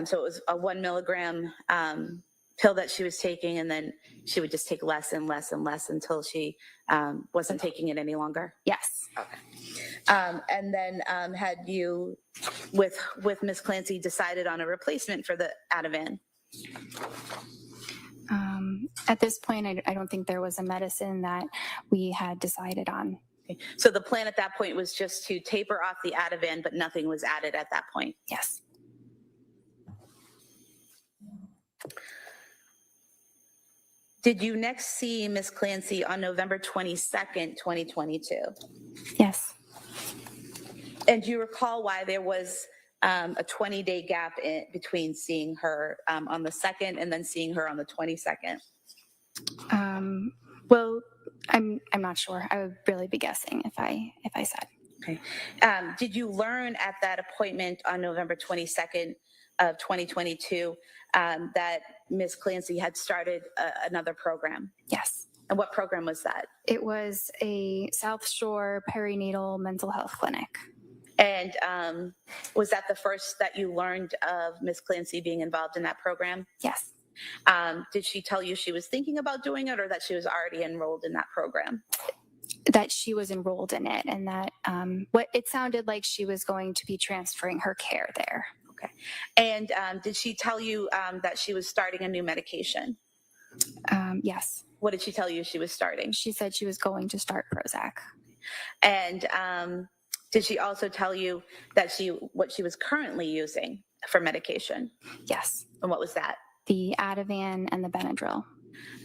So it was a 1 milligram pill that she was taking, and then she would just take less and less and less until she wasn't taking it any longer? Yes. Okay. And then had you, with Ms. Clancy, decided on a replacement for the Ativan? At this point, I don't think there was a medicine that we had decided on. Okay. So the plan at that point was just to taper off the Ativan, but nothing was added at that point? Yes. Did you next see Ms. Clancy on November 22nd, 2022? Yes. And do you recall why there was a 20-day gap between seeing her on the 2nd and then seeing her on the 22nd? Well, I'm not sure. I would really be guessing if I said. Okay. Did you learn at that appointment on November 22nd of 2022 that Ms. Clancy had started another program? Yes. And what program was that? It was a South Shore perinatal mental health clinic. And was that the first that you learned of Ms. Clancy being involved in that program? Yes. Did she tell you she was thinking about doing it, or that she was already enrolled in that program? That she was enrolled in it, and that what it sounded like she was going to be transferring her care there. Okay. And did she tell you that she was starting a new medication? Yes. What did she tell you she was starting? She said she was going to start Prozac. And did she also tell you that what she was currently using for medication? Yes. And what was that? The Ativan and the Benadryl.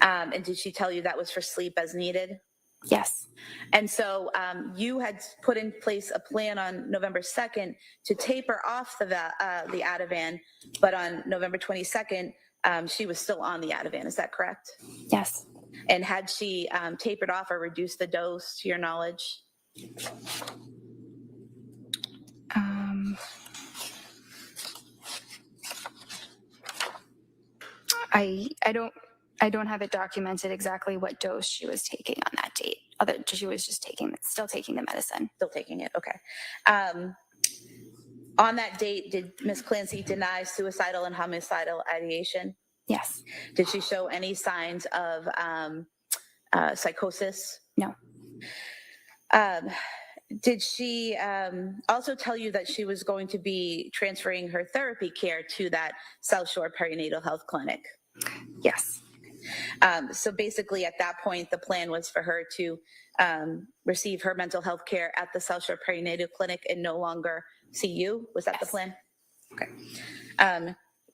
And did she tell you that was for sleep as needed? Yes. And so you had put in place a plan on November 2nd to taper off the Ativan, but on November 22nd, she was still on the Ativan. Is that correct? Yes. And had she tapered off or reduced the dose, to your knowledge? I don't have it documented exactly what dose she was taking on that date. She was just still taking the medicine. Still taking it, okay. On that date, did Ms. Clancy deny suicidal and homicidal ideation? Yes. Did she show any signs of psychosis? No. Did she also tell you that she was going to be transferring her therapy care to that South Shore Perinatal Health Clinic? Yes. So basically at that point, the plan was for her to receive her mental health care at the South Shore Perinatal Clinic and no longer see you? Was that the plan? Okay.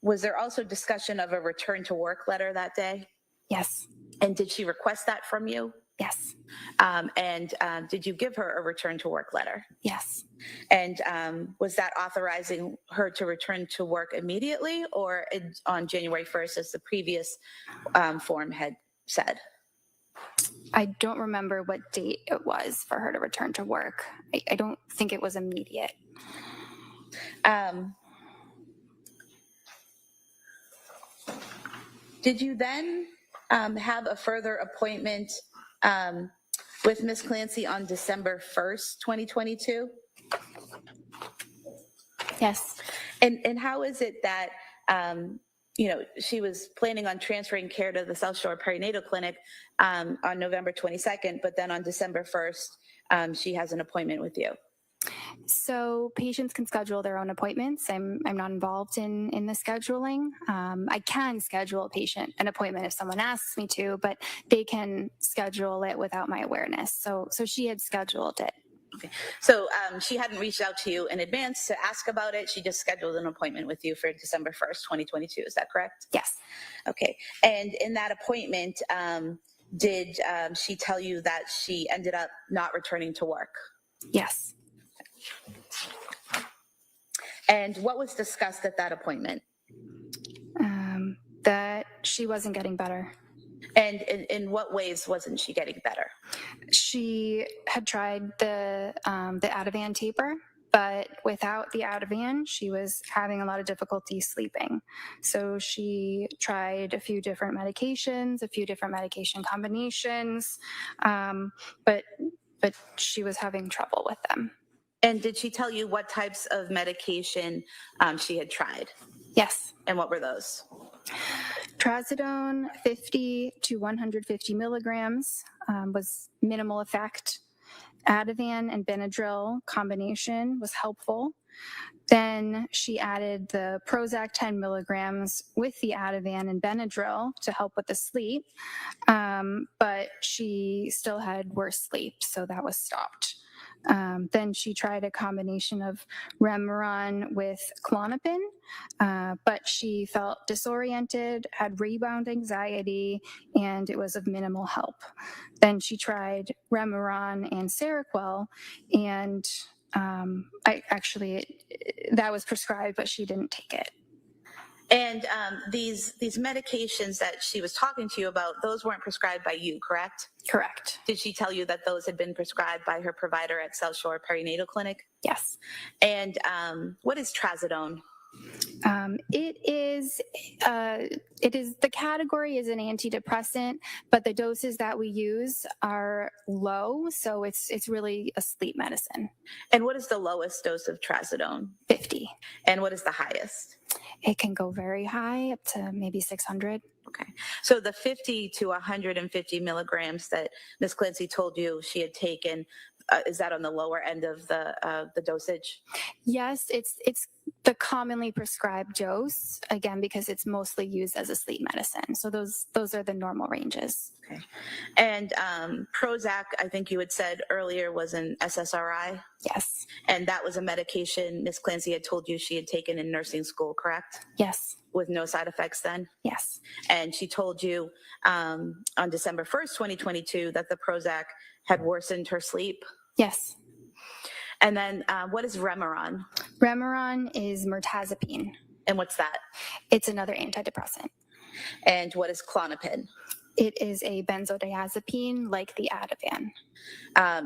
Was there also discussion of a return to work letter that day? Yes. And did she request that from you? Yes. And did you give her a return to work letter? Yes. And was that authorizing her to return to work immediately or on January 1st, as the previous form had said? I don't remember what date it was for her to return to work. I don't think it was immediate. Did you then have a further appointment with Ms. Clancy on December 1st, 2022? Yes. And how is it that, she was planning on transferring care to the South Shore Perinatal Clinic on November 22nd, but then on December 1st, she has an appointment with you? So patients can schedule their own appointments. I'm not involved in the scheduling. I can schedule an appointment if someone asks me to, but they can schedule it without my awareness. So she had scheduled it. Okay. So she hadn't reached out to you in advance to ask about it. She just scheduled an appointment with you for December 1st, 2022. Is that correct? Yes. Okay. And in that appointment, did she tell you that she ended up not returning to work? Yes. And what was discussed at that appointment? That she wasn't getting better. And in what ways wasn't she getting better? She had tried the Ativan taper, but without the Ativan, she was having a lot of difficulty sleeping. So she tried a few different medications, a few different medication combinations, but she was having trouble with them. And did she tell you what types of medication she had tried? Yes. And what were those? Trazodone 50 to 150 milligrams was minimal effect. Ativan and Benadryl combination was helpful. Then she added the Prozac 10 milligrams with the Ativan and Benadryl to help with the sleep, but she still had worse sleep, so that was stopped. Then she tried a combination of Remeron with Klonopin, but she felt disoriented, had rebound anxiety, and it was of minimal help. Then she tried Remeron and Seroquel, and that was prescribed, but she didn't take it. And these medications that she was talking to you about, those weren't prescribed by you, correct? Correct. Did she tell you that those had been prescribed by her provider at South Shore Perinatal Clinic? Yes. And what is Trazodone? The category is an antidepressant, but the doses that we use are low, so it's really a sleep medicine. And what is the lowest dose of Trazodone? 50. And what is the highest? It can go very high, up to maybe 600. Okay. So the 50 to 150 milligrams that Ms. Clancy told you she had taken, is that on the lower end of the dosage? Yes, it's the commonly prescribed dose, again, because it's mostly used as a sleep medicine. So those are the normal ranges. Okay. And Prozac, I think you had said earlier, was an SSRI? Yes. And that was a medication Ms. Clancy had told you she had taken in nursing school, correct? Yes. With no side effects then? Yes. And she told you on December 1st, 2022, that the Prozac had worsened her sleep? Yes. And then what is Remeron? Remeron is mirtazapine. And what's that? It's another antidepressant. And what is Klonopin? It is a benzodiazepine like the Ativan.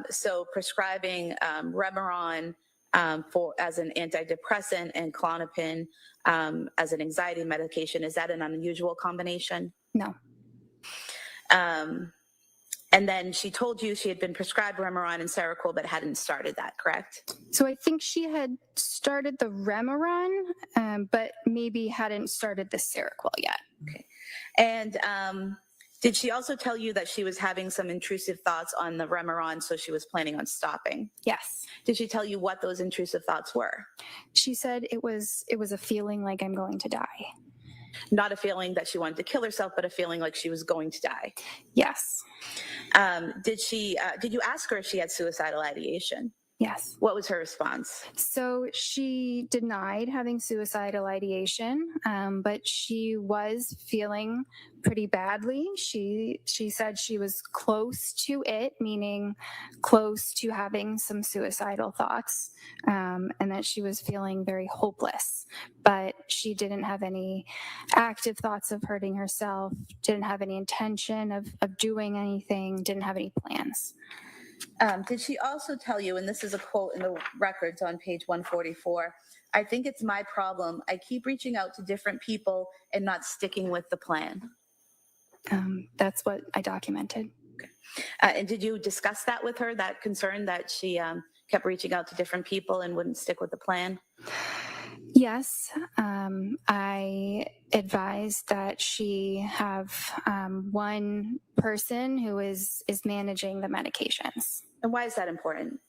So prescribing Remeron as an antidepressant and Klonopin as an anxiety medication, is that an unusual combination? No. And then she told you she had been prescribed Remeron and Seroquel, but hadn't started that, correct? So I think she had started the Remeron, but maybe hadn't started the Seroquel yet. Okay. And did she also tell you that she was having some intrusive thoughts on the Remeron, so she was planning on stopping? Yes. Did she tell you what those intrusive thoughts were? She said it was a feeling like I'm going to die. Not a feeling that she wanted to kill herself, but a feeling like she was going to die. Yes. Did you ask her if she had suicidal ideation? Yes. What was her response? So she denied having suicidal ideation, but she was feeling pretty badly. She said she was close to it, meaning close to having some suicidal thoughts, and that she was feeling very hopeless. But she didn't have any active thoughts of hurting herself, didn't have any intention of doing anything, didn't have any plans. Did she also tell you, and this is a quote in the records on page 144, I think it's my problem. I keep reaching out to different people and not sticking with the plan. That's what I documented. Okay. And did you discuss that with her, that concern that she kept reaching out to different people and wouldn't stick with the plan? Yes, I advised that she have one person who is managing the medications. And why is that important?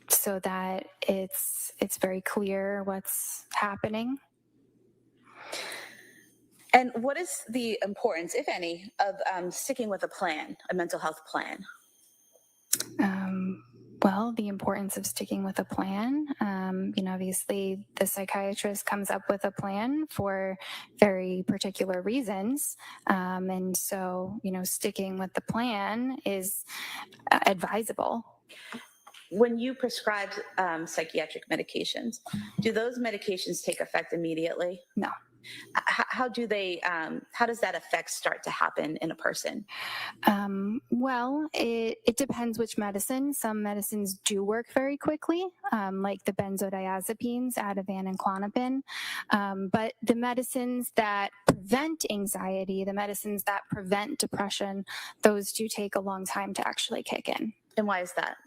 so that it's very clear what's happening. And what is the importance, if any, of sticking with a plan, a mental health plan? Well, the importance of sticking with a plan. Obviously, the psychiatrist comes up with a plan for very particular reasons. And so, sticking with the plan is advisable. When you prescribe psychiatric medications, do those medications take effect immediately? No. How does that effect start to happen in a person? Well, it depends which medicine. Some medicines do work very quickly, like the benzodiazepines, Ativan and Klonopin. But the medicines that prevent anxiety, the medicines that prevent depression, those do take a long time to actually kick in. And why is that?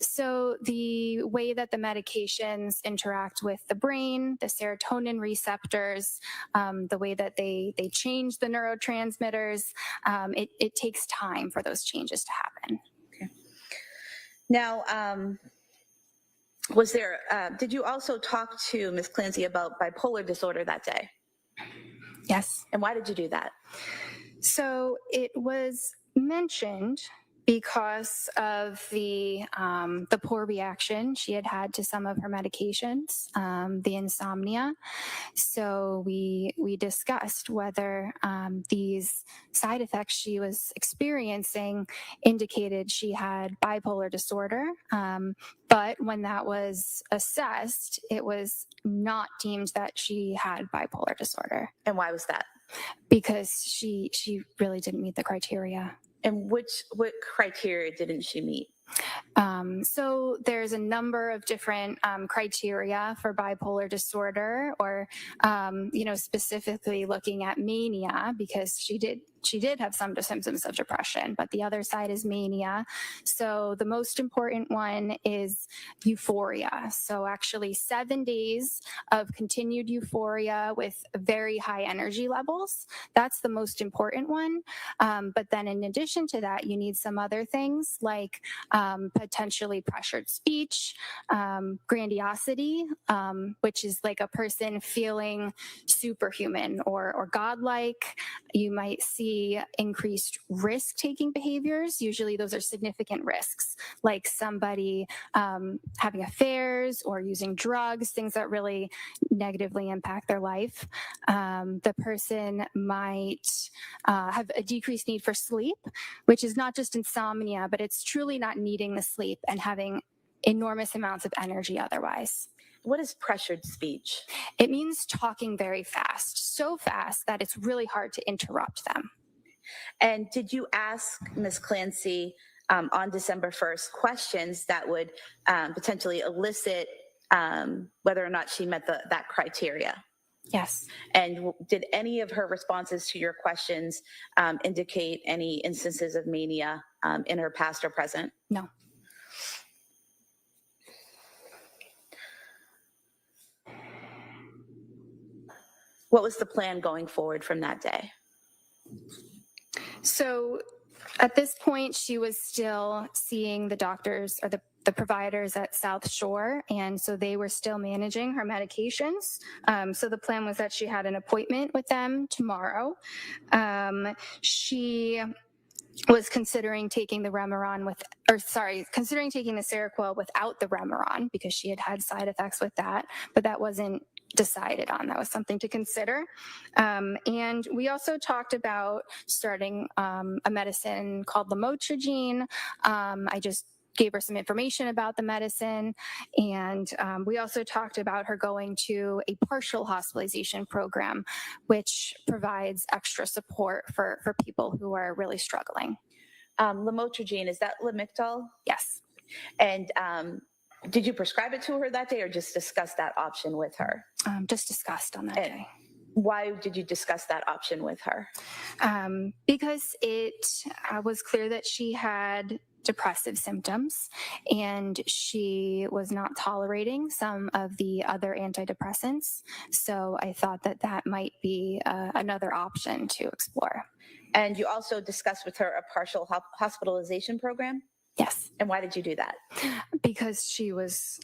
So the way that the medications interact with the brain, the serotonin receptors, the way that they change the neurotransmitters, it takes time for those changes to happen. Okay. Now, did you also talk to Ms. Clancy about bipolar disorder that day? Yes. And why did you do that? So it was mentioned because of the poor reaction she had to some of her medications, the insomnia. So we discussed whether these side effects she was experiencing indicated she had bipolar disorder. But when that was assessed, it was not deemed that she had bipolar disorder. And why was that? Because she really didn't meet the criteria. And what criteria didn't she meet? So there's a number of different criteria for bipolar disorder, or specifically looking at mania, because she did have some symptoms of depression, but the other side is mania. So the most important one is euphoria. So actually 7 days of continued euphoria with very high energy levels. That's the most important one. But then in addition to that, you need some other things like potentially pressured speech, grandiosity, which is like a person feeling superhuman or godlike. You might see increased risk-taking behaviors. Usually those are significant risks, like somebody having affairs or using drugs, things that really negatively impact their life. The person might have a decreased need for sleep, which is not just insomnia, but it's truly not needing the sleep and having enormous amounts of energy otherwise. What is pressured speech? It means talking very fast, so fast that it's really hard to interrupt them. And did you ask Ms. Clancy on December 1st questions that would potentially elicit whether or not she met that criteria? Yes. And did any of her responses to your questions indicate any instances of mania in her past or present? No. What was the plan going forward from that day? So at this point, she was still seeing the doctors or the providers at South Shore, and so they were still managing her medications. So the plan was that she had an appointment with them tomorrow. She was considering taking the considering taking the Seroquel without the Remeron because she had side effects with that, but that wasn't decided on. That was something to consider. And we also talked about starting a medicine called lamotrigine. I just gave her some information about the medicine. And we also talked about her going to a partial hospitalization program, which provides extra support for people who are really struggling. Lamotrigine, is that Lamictal? Yes. And did you prescribe it to her that day or just discuss that option with her? Just discussed on that day. Why did you discuss that option with her? Because it was clear that she had depressive symptoms and she was not tolerating some of the other antidepressants. So I thought that might be another option to explore. And you also discussed with her a partial hospitalization program? Yes. And why did you do that? Because she was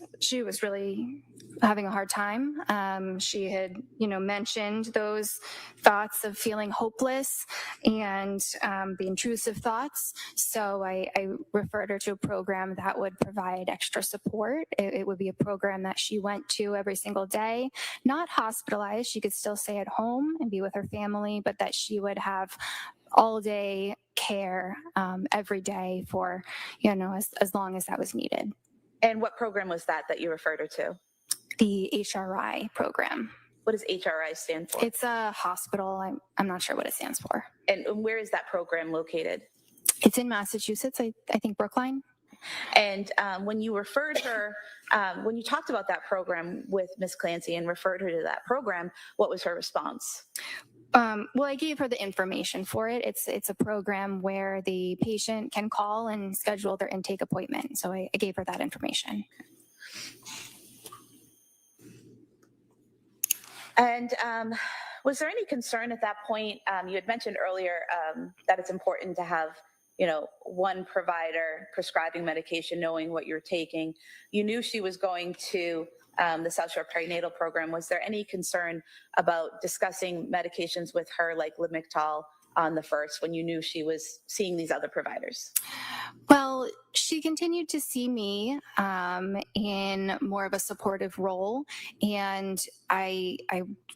really having a hard time. She had, mentioned those thoughts of feeling hopeless and the intrusive thoughts. So I referred her to a program that would provide extra support. It would be a program that she went to every single day, not hospitalized. She could still stay at home and be with her family, but that she would have all day care every day for, as long as that was needed. And what program was that you referred her to? The HRI program. What does HRI stand for? It's a hospital. I'm not sure what it stands for. And where is that program located? It's in Massachusetts, I think Brookline. And when you referred her, when you talked about that program with Ms. Clancy and referred her to that program, what was her response? Well, I gave her the information for it. It's a program where the patient can call and schedule their intake appointment. So I gave her that information. And was there any concern at that point? You had mentioned earlier that it's important to have, one provider prescribing medication, knowing what you're taking. You knew she was going to the South Shore Perinatal Program. Was there any concern about discussing medications with her, like Lamictal, on the first, when you knew she was seeing these other providers? Well, she continued to see me in more of a supportive role, and I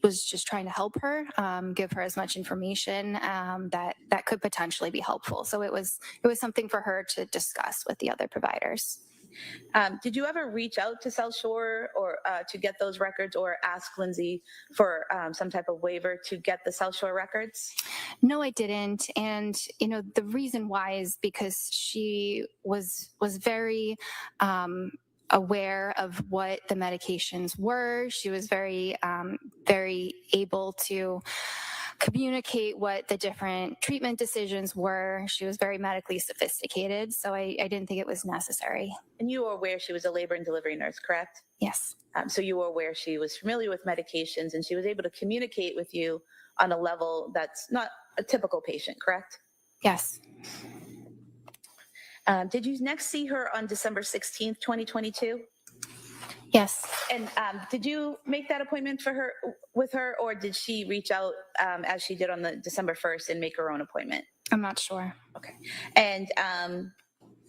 was just trying to help her, give her as much information that could potentially be helpful. So it was something for her to discuss with the other providers. Did you ever reach out to South Shore or to get those records, or ask Lindsay for some type of waiver to get the South Shore records? No, I didn't. And, the reason why is because she was very aware of what the medications were. She was very, very able to communicate what the different treatment decisions were. She was very medically sophisticated, so I didn't think it was necessary. And you were aware she was a labor and delivery nurse, correct? Yes. So you were aware she was familiar with medications, and she was able to communicate with you on a level that's not a typical patient, correct? Yes. Did you next see her on December 16th, 2022? Yes. And did you make that appointment with her, or did she reach out as she did on the December 1st and make her own appointment? I'm not sure. Okay. And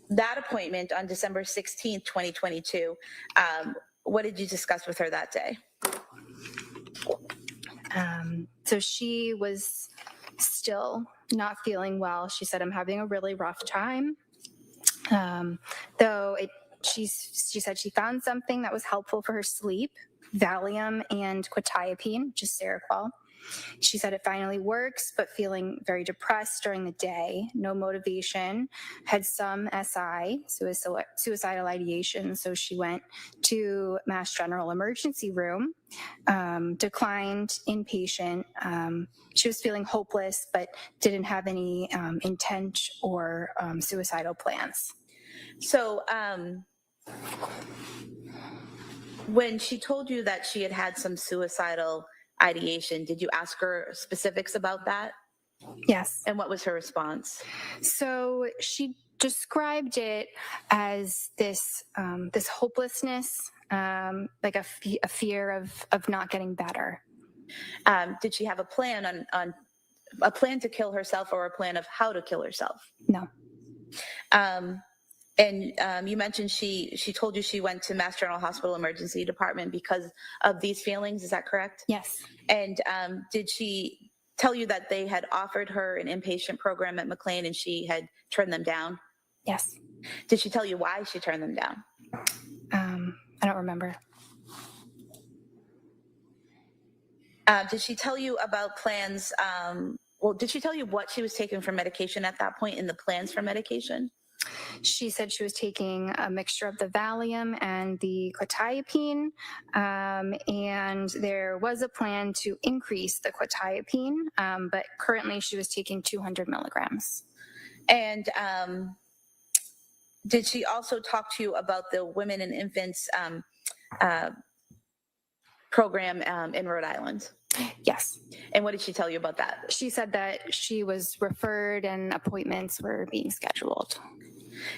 that appointment on December 16th, 2022, what did you discuss with her that day? So she was still not feeling well. She said, I'm having a really rough time. She said she found something that was helpful for her sleep, Valium and quetiapine, which is Seroquel. She said it finally works, but feeling very depressed during the day, no motivation, had some SI, suicidal ideation. So she went to Mass General emergency room, declined inpatient. She was feeling hopeless, but didn't have any intent or suicidal plans. So when she told you that she had had some suicidal ideation, did you ask her specifics about that? Yes. And what was her response? So she described it as this hopelessness, like a fear of not getting better. Did she have a plan on a plan to kill herself, or a plan of how to kill herself? No. And you mentioned she told you she went to Mass General Hospital Emergency Department because of these feelings. Is that correct? Yes. And did she tell you that they had offered her an inpatient program at McLean and she had turned them down? Yes. Did she tell you why she turned them down? I don't remember. Did she tell you about plans? Did she tell you what she was taking for medication at that point in the plans for medication? She said she was taking a mixture of the Valium and the quetiapine, and there was a plan to increase the quetiapine, but currently she was taking 200 milligrams. And did she also talk to you about the Women and Infants program in Rhode Island? Yes. And what did she tell you about that? She said that she was referred and appointments were being scheduled.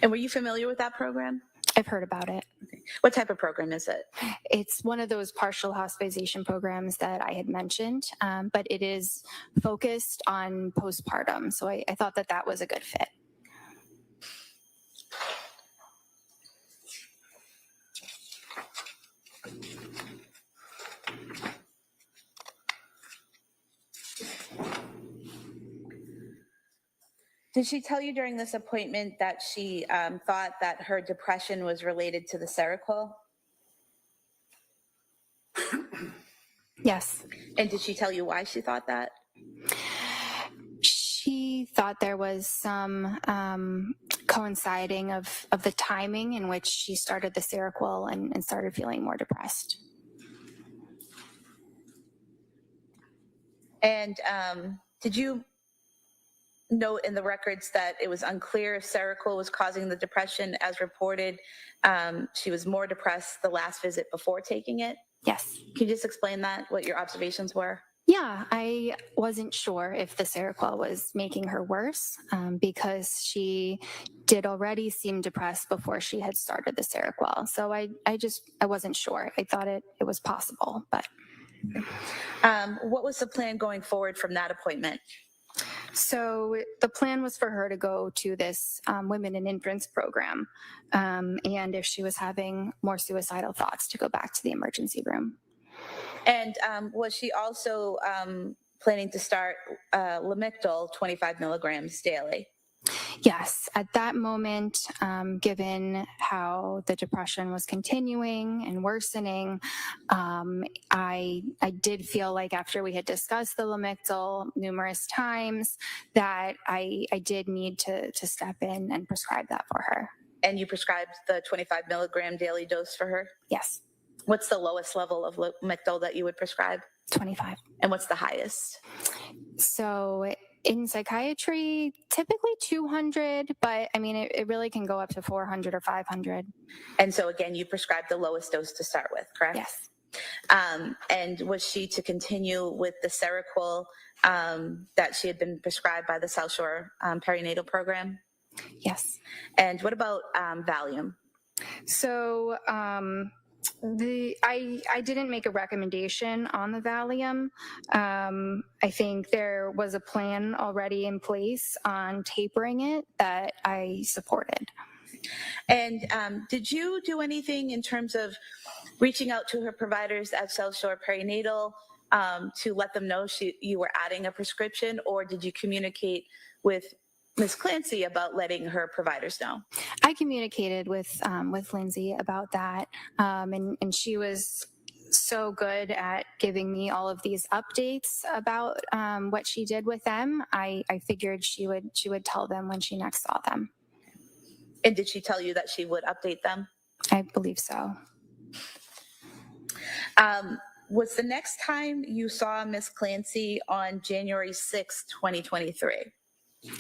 And were you familiar with that program? I've heard about it. Okay. What type of program is it? It's one of those partial hospitalization programs that I had mentioned, but it is focused on postpartum. So I thought that that was a good fit. Did she tell you during this appointment that she thought that her depression was related to the Seroquel? Yes. And did she tell you why she thought that? She thought there was some coinciding of the timing in which she started the Seroquel and started feeling more depressed. And did you note in the records that it was unclear if Seroquel was causing the depression as reported? She was more depressed the last visit before taking it? Yes. Can you just explain that, what your observations were? Yeah, I wasn't sure if the Seroquel was making her worse because she did already seem depressed before she had started the Seroquel. So I wasn't sure. I thought it was possible, but. What was the plan going forward from that appointment? So the plan was for her to go to this Women in Infants program, and if she was having more suicidal thoughts, to go back to the emergency room. And was she also planning to start Lamictal 25 milligrams daily? Yes, at that moment, given how the depression was continuing and worsening, I did feel like after we had discussed the Lamictal numerous times that I did need to step in and prescribe that for her. And you prescribed the 25 milligram daily dose for her? Yes. What's the lowest level of Lamictal that you would prescribe? 25. And what's the highest? So in psychiatry, typically 200, but I mean, it really can go up to 400 or 500. And so again, you prescribed the lowest dose to start with, correct? Yes. And was she to continue with the Seroquel that she had been prescribed by the South Shore perinatal program? Yes. And what about Valium? So I didn't make a recommendation on the Valium. I think there was a plan already in place on tapering it that I supported. And did you do anything in terms of reaching out to her providers at South Shore Perinatal to let them know you were adding a prescription, or did you communicate with Ms. Clancy about letting her providers know? I communicated with Lindsay about that, and she was so good at giving me all of these updates about what she did with them. I figured she would tell them when she next saw them. And did she tell you that she would update them? I believe so. Was the next time you saw Ms. Clancy on January 6, 2023?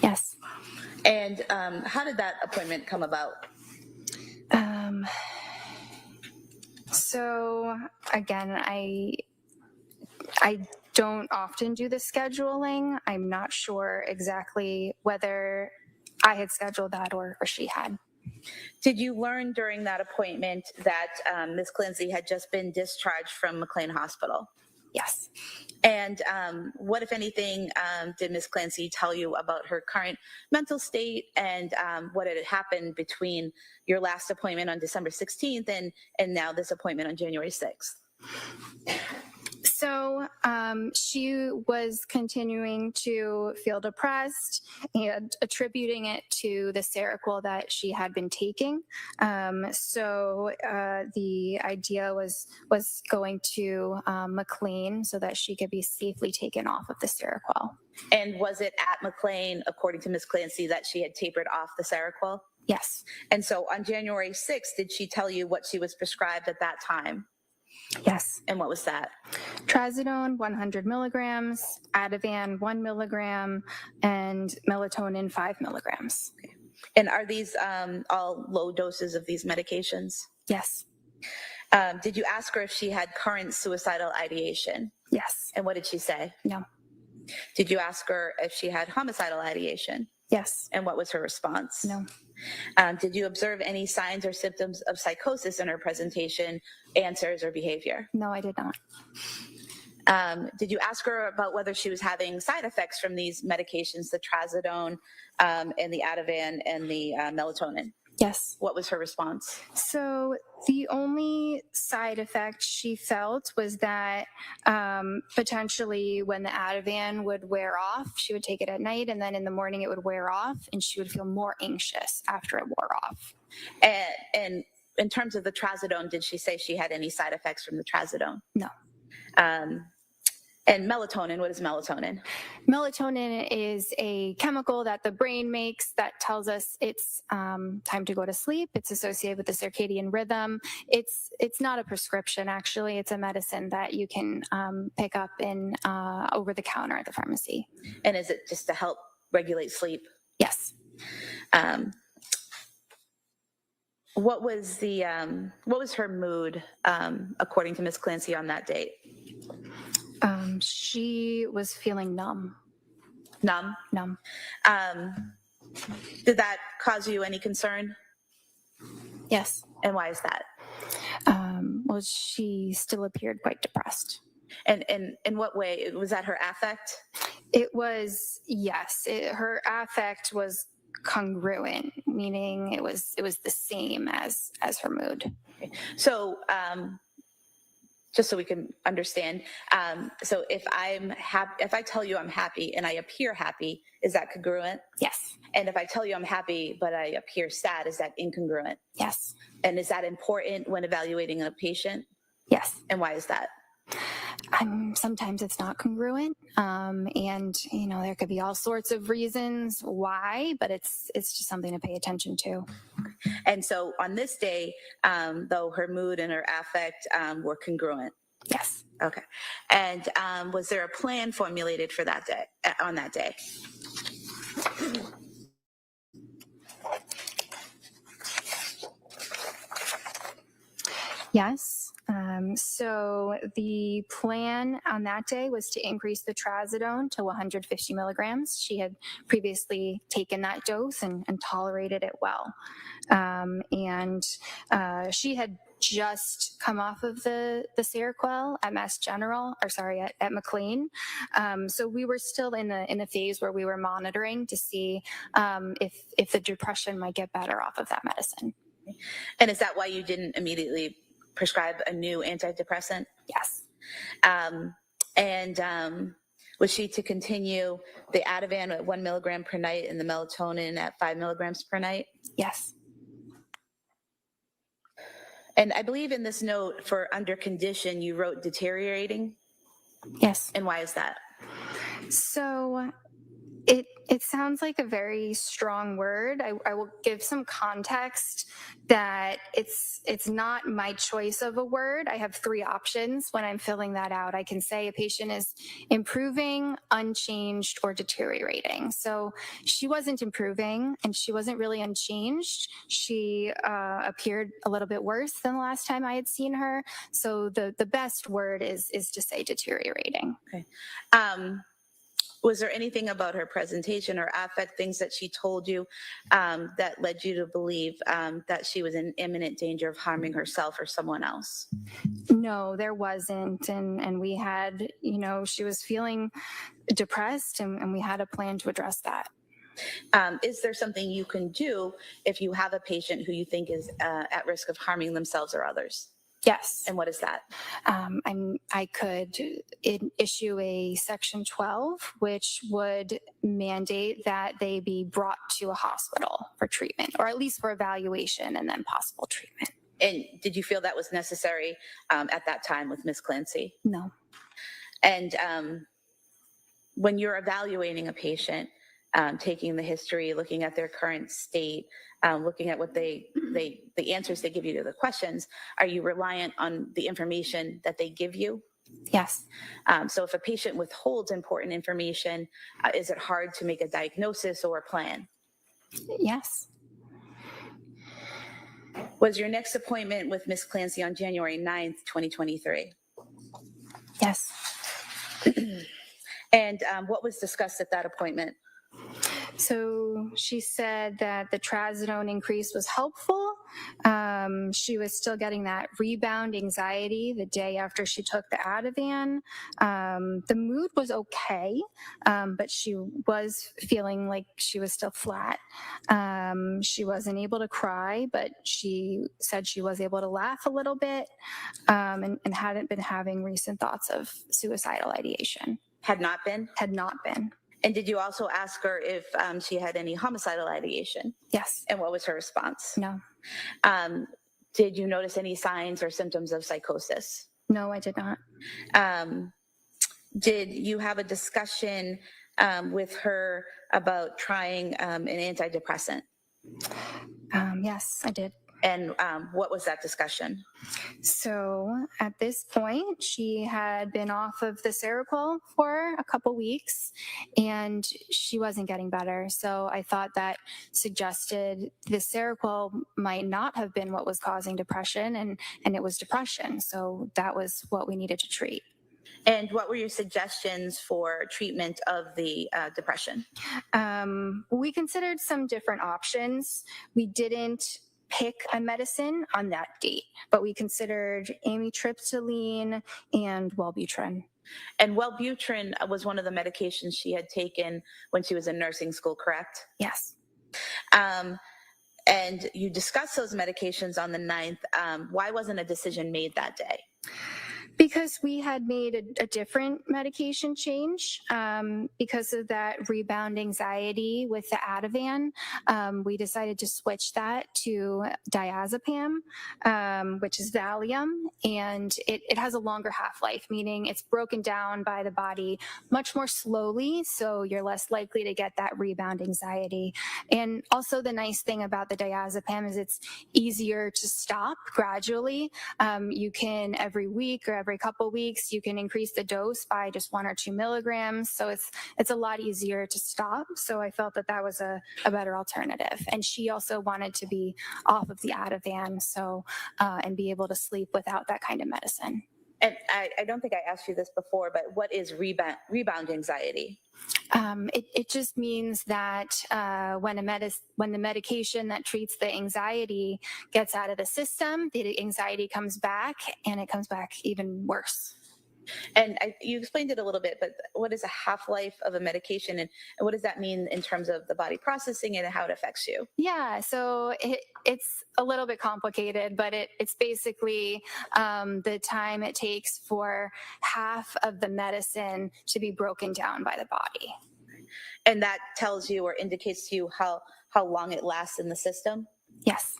Yes. And how did that appointment come about? So again, I don't often do the scheduling. I'm not sure exactly whether I had scheduled that or she had. Did you learn during that appointment that Ms. Clancy had just been discharged from McLean Hospital? Yes. And what, if anything, did Ms. Clancy tell you about her current mental state and what had happened between your last appointment on December 16th and now this appointment on January 6th? So she was continuing to feel depressed and attributing it to the Seroquel that she had been taking. So the idea was going to McLean so that she could be safely taken off of the Seroquel. And was it at McLean, according to Ms. Clancy, that she had tapered off the Seroquel? Yes. And so on January 6th, did she tell you what she was prescribed at that time? Yes. And what was that? Trazodone 100 milligrams, Ativan 1 milligram, and melatonin 5 milligrams. Okay. And are these all low doses of these medications? Yes. Did you ask her if she had current suicidal ideation? Yes. And what did she say? No. Did you ask her if she had homicidal ideation? Yes. And what was her response? No. Did you observe any signs or symptoms of psychosis in her presentation, answers, or behavior? No, I did not. Did you ask her about whether she was having side effects from these medications, the trazodone and the Ativan and the melatonin? Yes. What was her response? So the only side effect she felt was that potentially when the Ativan would wear off, she would take it at night, and then in the morning it would wear off, and she would feel more anxious after it wore off. And in terms of the trazodone, did she say she had any side effects from the trazodone? No. And melatonin, what is melatonin? Melatonin is a chemical that the brain makes that tells us it's time to go to sleep. It's associated with the circadian rhythm. It's not a prescription, actually. It's a medicine that you can pick up in over the counter at the pharmacy. And is it just to help regulate sleep? Yes. What was her mood according to Ms. Clancy on that date? She was feeling numb. Numb? Numb. Did that cause you any concern? Yes. And why is that? Well, she still appeared quite depressed. And in what way? Was that her affect? It was, yes. Her affect was congruent, meaning it was the same as her mood. Okay. So, just so we can understand, so if I tell you I'm happy and I appear happy, is that congruent? Yes. And if I tell you I'm happy but I appear sad, is that incongruent? Yes. And is that important when evaluating a patient? Yes. And why is that? Sometimes it's not congruent, and there could be all sorts of reasons why, but it's just something to pay attention to. And so on this day, though, her mood and her affect were congruent. Yes. Okay. And was there a plan formulated for that day? On that day? Yes. So the plan on that day was to increase the trazodone to 150 milligrams. She had previously taken that dose and tolerated it well. And she had just come off of the Seroquel at Mass General, at McLean. So we were still in the phase where we were monitoring to see if the depression might get better off of that medicine. And is that why you didn't immediately prescribe a new antidepressant? Yes. And was she to continue the Ativan at 1 milligram per night and the melatonin at 5 milligrams per night? Yes. And I believe in this note for under condition, you wrote deteriorating. Yes. And why is that? So it sounds like a very strong word. I will give some context that it's not my choice of a word. I have 3 options when I'm filling that out. I can say a patient is improving, unchanged, or deteriorating. So she wasn't improving and she wasn't really unchanged. She appeared a little bit worse than the last time I had seen her. So the best word is to say deteriorating. Okay. Was there anything about her presentation or affect, things that she told you that led you to believe that she was in imminent danger of harming herself or someone else? No, there wasn't. And we had, she was feeling depressed and we had a plan to address that. Is there something you can do if you have a patient who you think is at risk of harming themselves or others? Yes. And what is that? I could issue a Section 12, which would mandate that they be brought to a hospital for treatment, or at least for evaluation and then possible treatment. And did you feel that was necessary at that time with Ms. Clancy? No. And when you're evaluating a patient, taking the history, looking at their current state, looking at what the answers they give you to the questions, are you reliant on the information that they give you? Yes. So if a patient withholds important information, is it hard to make a diagnosis or a plan? Yes. Was your next appointment with Ms. Clancy on January 9th, 2023? Yes. And what was discussed at that appointment? So she said that the trazodone increase was helpful. She was still getting that rebound anxiety the day after she took the Ativan. The mood was okay, but she was feeling like she was still flat. She wasn't able to cry, but she said she was able to laugh a little bit, and hadn't been having recent thoughts of suicidal ideation. Had not been? Had not been. And did you also ask her if she had any homicidal ideation? Yes. And what was her response? No. Did you notice any signs or symptoms of psychosis? No, I did not. Did you have a discussion with her about trying an antidepressant? Yes, I did. And what was that discussion? So at this point, she had been off of the Seroquel for a couple weeks, and she wasn't getting better. So I thought that suggested the Seroquel might not have been what was causing depression, and it was depression. So that was what we needed to treat. And what were your suggestions for treatment of the depression? We considered some different options. We didn't pick a medicine on that date, but we considered amitriptyline and Wellbutrin. And Wellbutrin was one of the medications she had taken when she was in nursing school, correct? Yes. And you discussed those medications on the 9th. Why wasn't a decision made that day? Because we had made a different medication change because of that rebound anxiety with the Ativan. We decided to switch that to diazepam, which is Valium, and it has a longer half-life, meaning it's broken down by the body much more slowly, so you're less likely to get that rebound anxiety. And also the nice thing about the diazepam is it's easier to stop gradually. You can every week or every couple weeks, you can increase the dose by just 1 or 2 milligrams. So it's a lot easier to stop. So I felt that was a better alternative. And she also wanted to be off of the Ativan, so and be able to sleep without that kind of medicine. And I don't think I asked you this before, but what is rebound anxiety? It just means that when the medication that treats the anxiety gets out of the system, the anxiety comes back, and it comes back even worse. And you explained it a little bit, but what is a half-life of a medication, and what does that mean in terms of the body processing it and how it affects you? Yeah, so it's a little bit complicated, but it's basically the time it takes for half of the medicine to be broken down by the body. And that tells you or indicates to you how long it lasts in the system? Yes.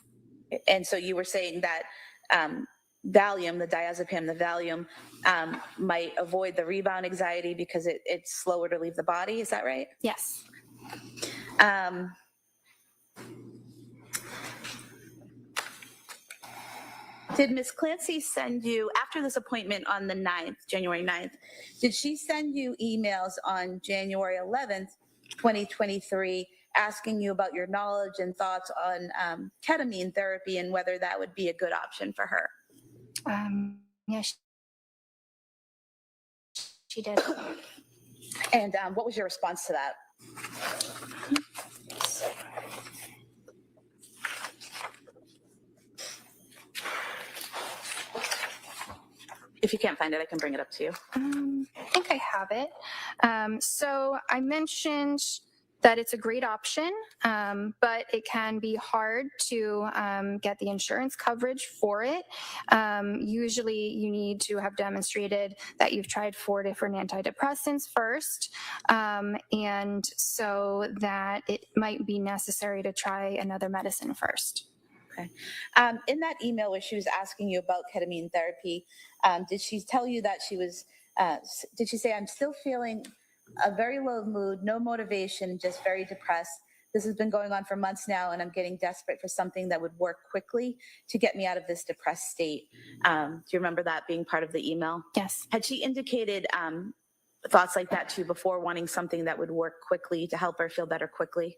And so you were saying that Valium, the diazepam, the Valium, might avoid the rebound anxiety because it's slower to leave the body. Is that right? Yes. Did Ms. Clancy send you, after this appointment on the 9th, January 9th, did she send you emails on January 11th, 2023, asking you about your knowledge and thoughts on ketamine therapy and whether that would be a good option for her? Yes, she did. And what was your response to that? If you can't find it, I can bring it up to you. I think I have it. So I mentioned that it's a great option, but it can be hard to get the insurance coverage for it. Usually you need to have demonstrated that you've tried 4 different antidepressants first, and so that it might be necessary to try another medicine first. Okay. In that email where she was asking you about ketamine therapy, did she tell you that she was, did she say, I'm still feeling a very low mood, no motivation, just very depressed. This has been going on for months now, and I'm getting desperate for something that would work quickly to get me out of this depressed state. Do you remember that being part of the email? Yes. Had she indicated thoughts like that to you before, wanting something that would work quickly to help her feel better quickly?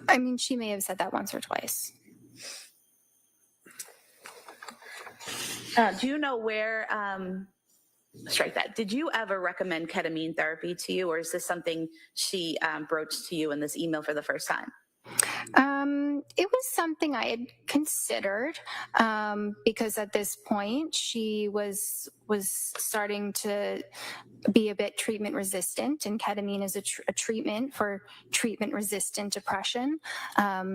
I mean, she may have said that once or twice. Do you know where strike that. Did you ever recommend ketamine therapy to you, or is this something she broached to you in this email for the first time? It was something I had considered because at this point she was starting to be a bit treatment resistant, and ketamine is a treatment for treatment resistant depression.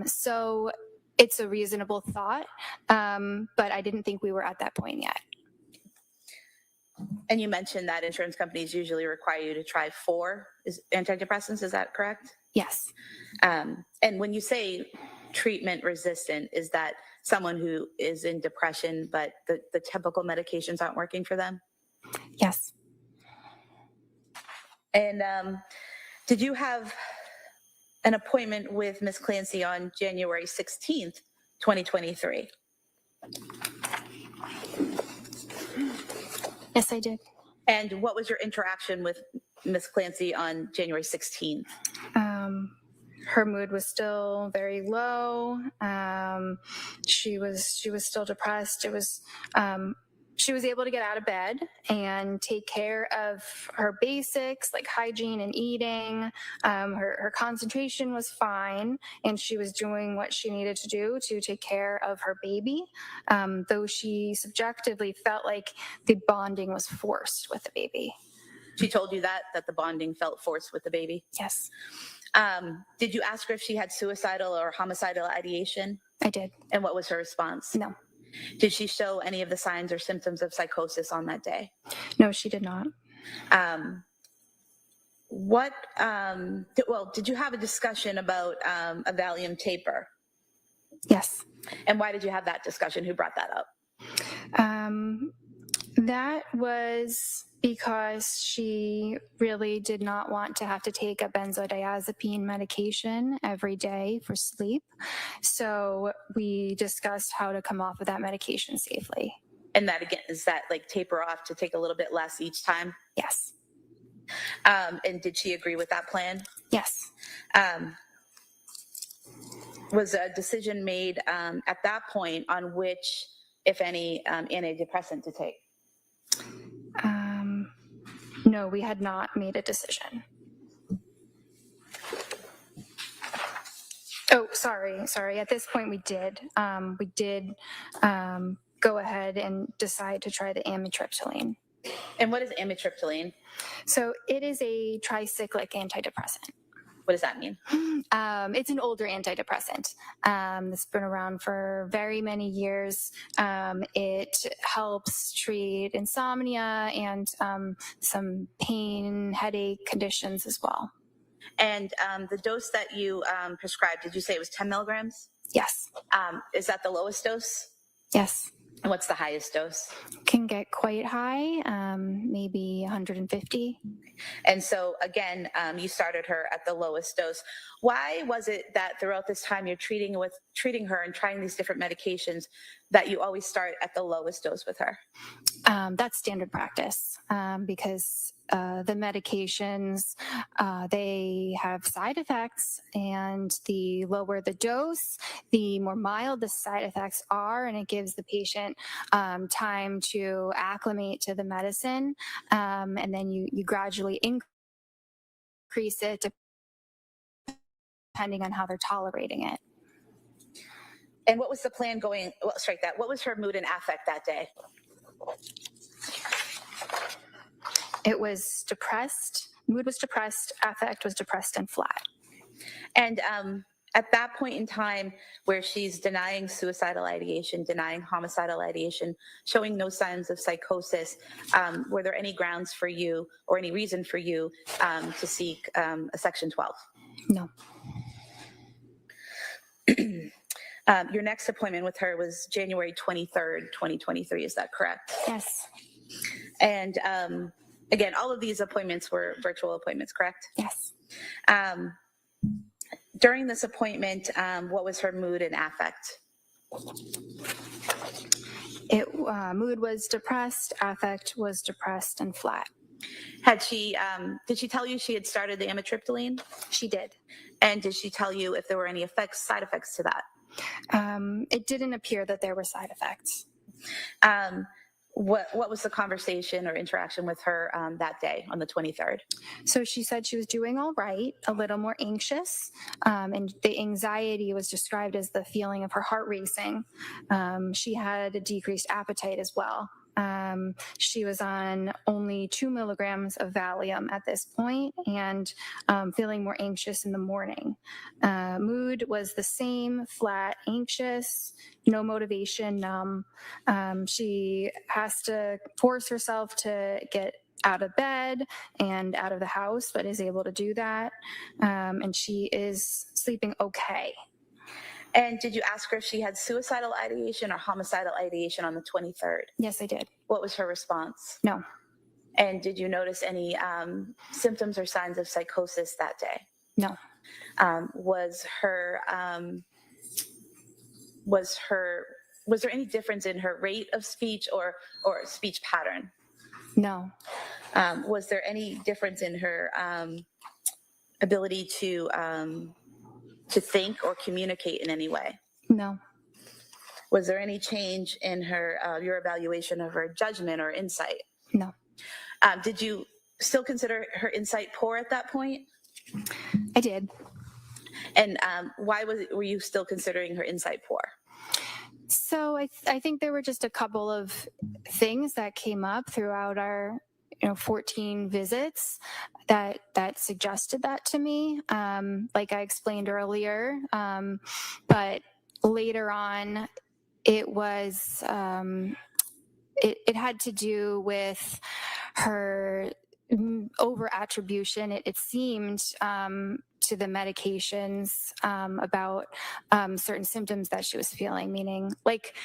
So it's a reasonable thought, but I didn't think we were at that point yet. And you mentioned that insurance companies usually require you to try 4 antidepressants. Is that correct? Yes. And when you say treatment resistant, is that someone who is in depression, but the typical medications aren't working for them? Yes. And did you have an appointment with Ms. Clancy on January 16th, 2023? Yes, I did. And what was your interaction with Ms. Clancy on January 16th? Her mood was still very low. She was still depressed. It was she was able to get out of bed and take care of her basics like hygiene and eating. Her concentration was fine, and she was doing what she needed to do to take care of her baby, though she subjectively felt like the bonding was forced with the baby. She told you that the bonding felt forced with the baby? Yes. Did you ask her if she had suicidal or homicidal ideation? I did. And what was her response? No. Did she show any of the signs or symptoms of psychosis on that day? No, she did not. Did you have a discussion about a Valium taper? Yes. And why did you have that discussion? Who brought that up? That was because she really did not want to have to take a benzodiazepine medication every day for sleep. So we discussed how to come off of that medication safely. And that, again, is that like taper off to take a little bit less each time? Yes. And did she agree with that plan? Yes. Was a decision made at that point on which, if any, antidepressant to take? No, we had not made a decision. Oh, sorry. At this point, we did. We did go ahead and decide to try the amitriptyline. And what is amitriptyline? So it is a tricyclic antidepressant. What does that mean? It's an older antidepressant. It's been around for very many years. It helps treat insomnia and some pain, headache conditions as well. And the dose that you prescribed, did you say it was 10 milligrams? Yes. Is that the lowest dose? Yes. And what's the highest dose? Can get quite high, maybe 150. And so again, you started her at the lowest dose. Why was it that throughout this time you're treating her and trying these different medications that you always start at the lowest dose with her? That's standard practice because the medications, they have side effects, and the lower the dose, the more mild the side effects are, and it gives the patient time to acclimate to the medicine, and then you gradually increase it depending on how they're tolerating it. And what was the plan going, well, strike that, what was her mood and affect that day? It was depressed, mood was depressed, affect was depressed and flat. And at that point in time where she's denying suicidal ideation, denying homicidal ideation, showing no signs of psychosis, were there any grounds for you or any reason for you to seek a Section 12? No. Your next appointment with her was January 23rd, 2023. Is that correct? Yes. And again, all of these appointments were virtual appointments, correct? Yes. During this appointment, what was her mood and affect? Mood was depressed, affect was depressed and flat. Did she tell you she had started the amitriptyline? She did. And did she tell you if there were any side effects to that? It didn't appear that there were side effects. What was the conversation or interaction with her that day on the 23rd? So she said she was doing all right, a little more anxious, and the anxiety was described as the feeling of her heart racing. She had a decreased appetite as well. She was on only 2 milligrams of Valium at this point and feeling more anxious in the morning. Mood was the same, flat, anxious, no motivation, numb. She has to force herself to get out of bed and out of the house, but is able to do that. And she is sleeping okay. And did you ask her if she had suicidal ideation or homicidal ideation on the 23rd? Yes, I did. What was her response? No. And did you notice any symptoms or signs of psychosis that day? No. Was there any difference in her rate of speech or speech pattern? No. Was there any difference in her ability to think or communicate in any way? No. Was there any change in her your evaluation of her judgment or insight? No. Did you still consider her insight poor at that point? I did. And why were you still considering her insight poor? So I think there were just a couple of things that came up throughout our 14 visits that suggested that to me, like I explained earlier. But later on, it was it had to do with her over attribution. It seemed to the medications about certain symptoms that she was feeling, meaning like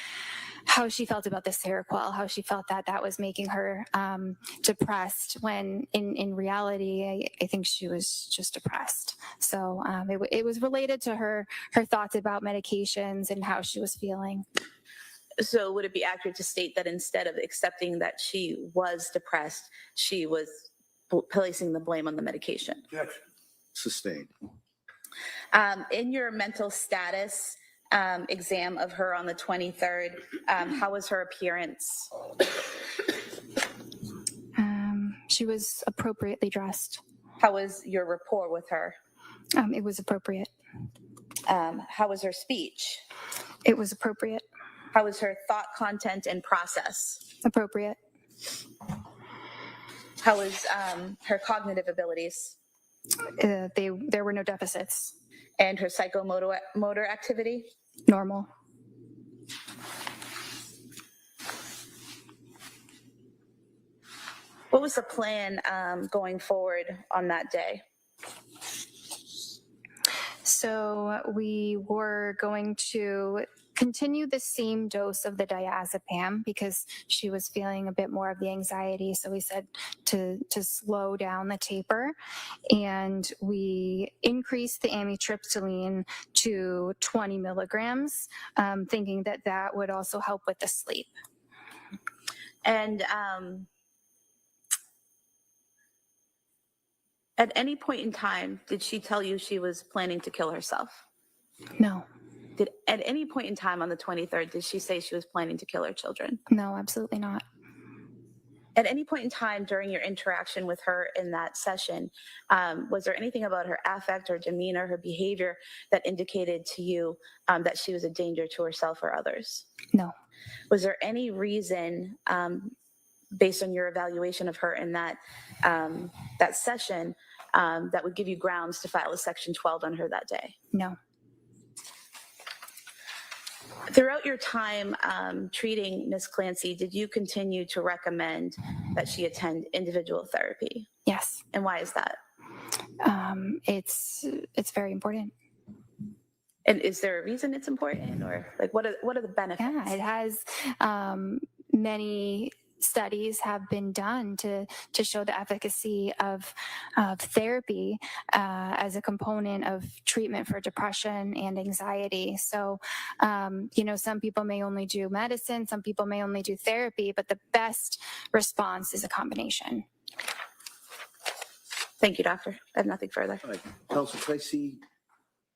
how she felt about the Seroquel, how she felt that was making her depressed, when in reality, I think she was just depressed. So it was related to her thoughts about medications and how she was feeling. So would it be accurate to state that instead of accepting that she was depressed, she was placing the blame on the medication? Sustained. In your mental status exam of her on the 23rd, how was her appearance? She was appropriately dressed. How was your rapport with her? It was appropriate. How was her speech? It was appropriate. How was her thought content and process? Appropriate. How was her cognitive abilities? There were no deficits. And her psychomotor activity? Normal. What was the plan going forward on that day? So we were going to continue the same dose of the diazepam because she was feeling a bit more of the anxiety. So we said to slow down the taper, and we increased the amitriptyline to 20 milligrams, thinking that would also help with the sleep. And at any point in time, did she tell you she was planning to kill herself? No. At any point in time on the 23rd, did she say she was planning to kill her children? No, absolutely not. At any point in time during your interaction with her in that session, was there anything about her affect or demeanor, her behavior, that indicated to you that she was a danger to herself or others? No. Was there any reason, based on your evaluation of her in that session, that would give you grounds to file a Section 12 on her that day? No. Throughout your time treating Ms. Clancy, did you continue to recommend that she attend individual therapy? Yes. And why is that? It's very important. And is there a reason it's important, or like what are the benefits? Yeah, it has many studies have been done to show the efficacy of therapy as a component of treatment for depression and anxiety. So, some people may only do medicine, some people may only do therapy, but the best response is a combination. Thank you, doctor. I have nothing further. All right. Counsel, can I see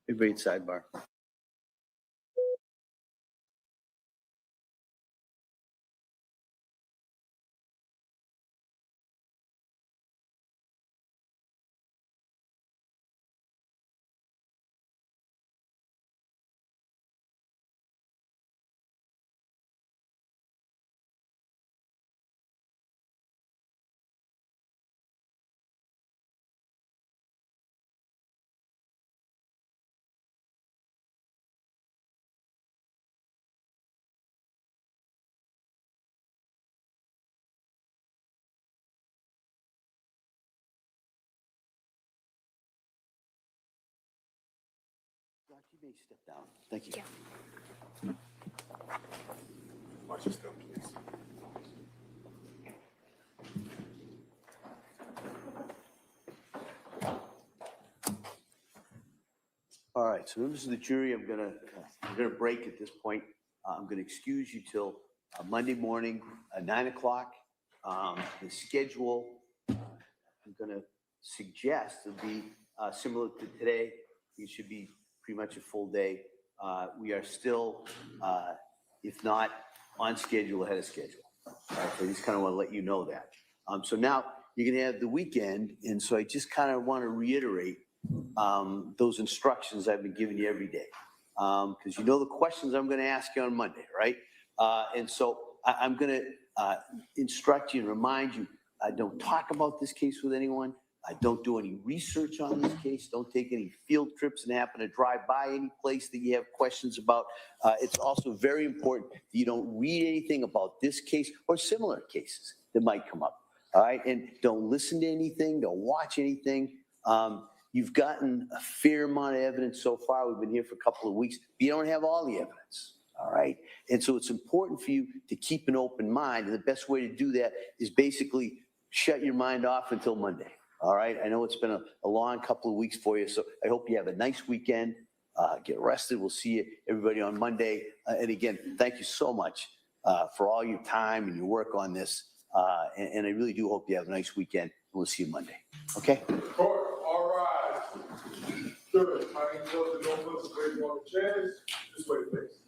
everybody at sidebar? may step down. Thank you. Yeah. Watch your step, please. All right, so members of the jury, I'm gonna break at this point. I'm gonna excuse you till Monday morning, 9 o'clock. The schedule, I'm gonna suggest it'll be similar to today. It should be pretty much a full day. We are still, if not on schedule, ahead of schedule. All right, so I just kind of want to let you know that. So now you're gonna have the weekend, and so I just kind of want to reiterate those instructions I've been giving you every day. Because you know the questions I'm going to ask you on Monday, right? And so I'm going to instruct you and remind you, don't talk about this case with anyone. Don't do any research on this case. Don't take any field trips and happen to drive by any place that you have questions about. It's also very important that you don't read anything about this case or similar cases that might come up. All right? And don't listen to anything. Don't watch anything. You've gotten a fair amount of evidence so far. We've been here for a couple of weeks. You don't have all the evidence, all right? And so it's important for you to keep an open mind. And the best way to do that is basically shut your mind off until Monday, all right? I know it's been a long couple of weeks for you, so I hope you have a nice weekend. Get rested. We'll see you, everybody, on Monday. And again, thank you so much for all your time and your work on this. And I really do hope you have a nice weekend. We'll see you Monday, okay? Court, all rise. Jurors, my name is Dawson and Callan, please on the chairs. This way, please.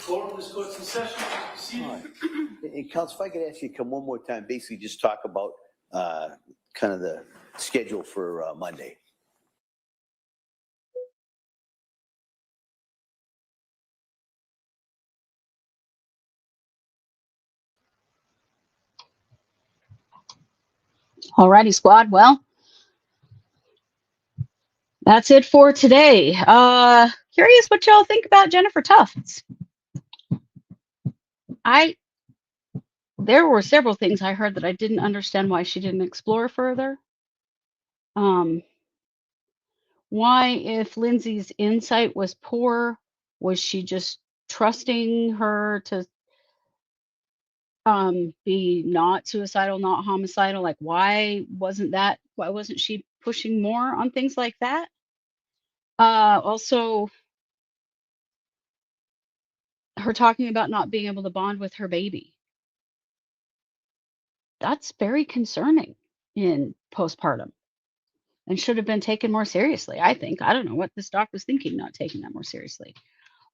Cora, this court's in session. See All right. And Counsel, if I could ask you to come one more time, basically just talk about kind of the schedule for Monday. Alrighty, squad. Well, that's it for today. Curious what y'all think about Jennifer Tufts. There were several things I heard that I didn't understand why she didn't explore further. Why, if Lindsay's insight was poor, was she just trusting her to be not suicidal, not homicidal? Like, why wasn't she pushing more on things like that? Also, her talking about not being able to bond with her baby. That's very concerning in postpartum and should have been taken more seriously, I think. I don't know what this doc was thinking, not taking that more seriously.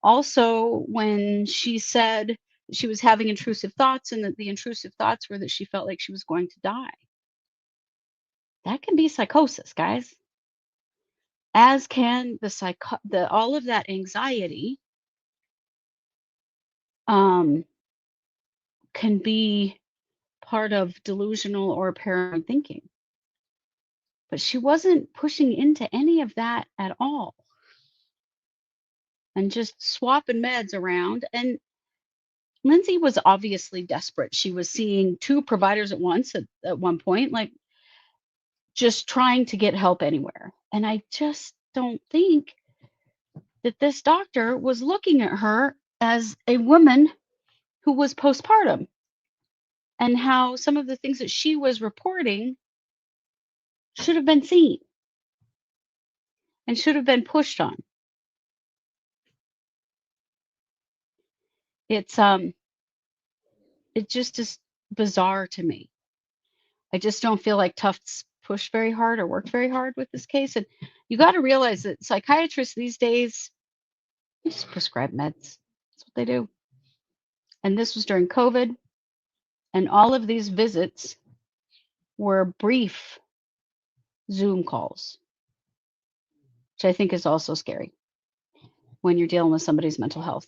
Also, when she said she was having intrusive thoughts and that the intrusive thoughts were that she felt like she was going to die. That can be psychosis, guys. As can all of that anxiety can be part of delusional or paranoid thinking. But she wasn't pushing into any of that at all. And just swapping meds around. And Lindsay was obviously desperate. She was seeing 2 providers at once at one point, like just trying to get help anywhere. And I just don't think that this doctor was looking at her as a woman who was postpartum and how some of the things that she was reporting should have been seen and should have been pushed on. It just is bizarre to me. I just don't feel like Tufts pushed very hard or worked very hard with this case. And you got to realize that psychiatrists these days just prescribe meds. That's what they do. And this was during COVID. And all of these visits were brief Zoom calls, which I think is also scary. when you're dealing with somebody's mental health,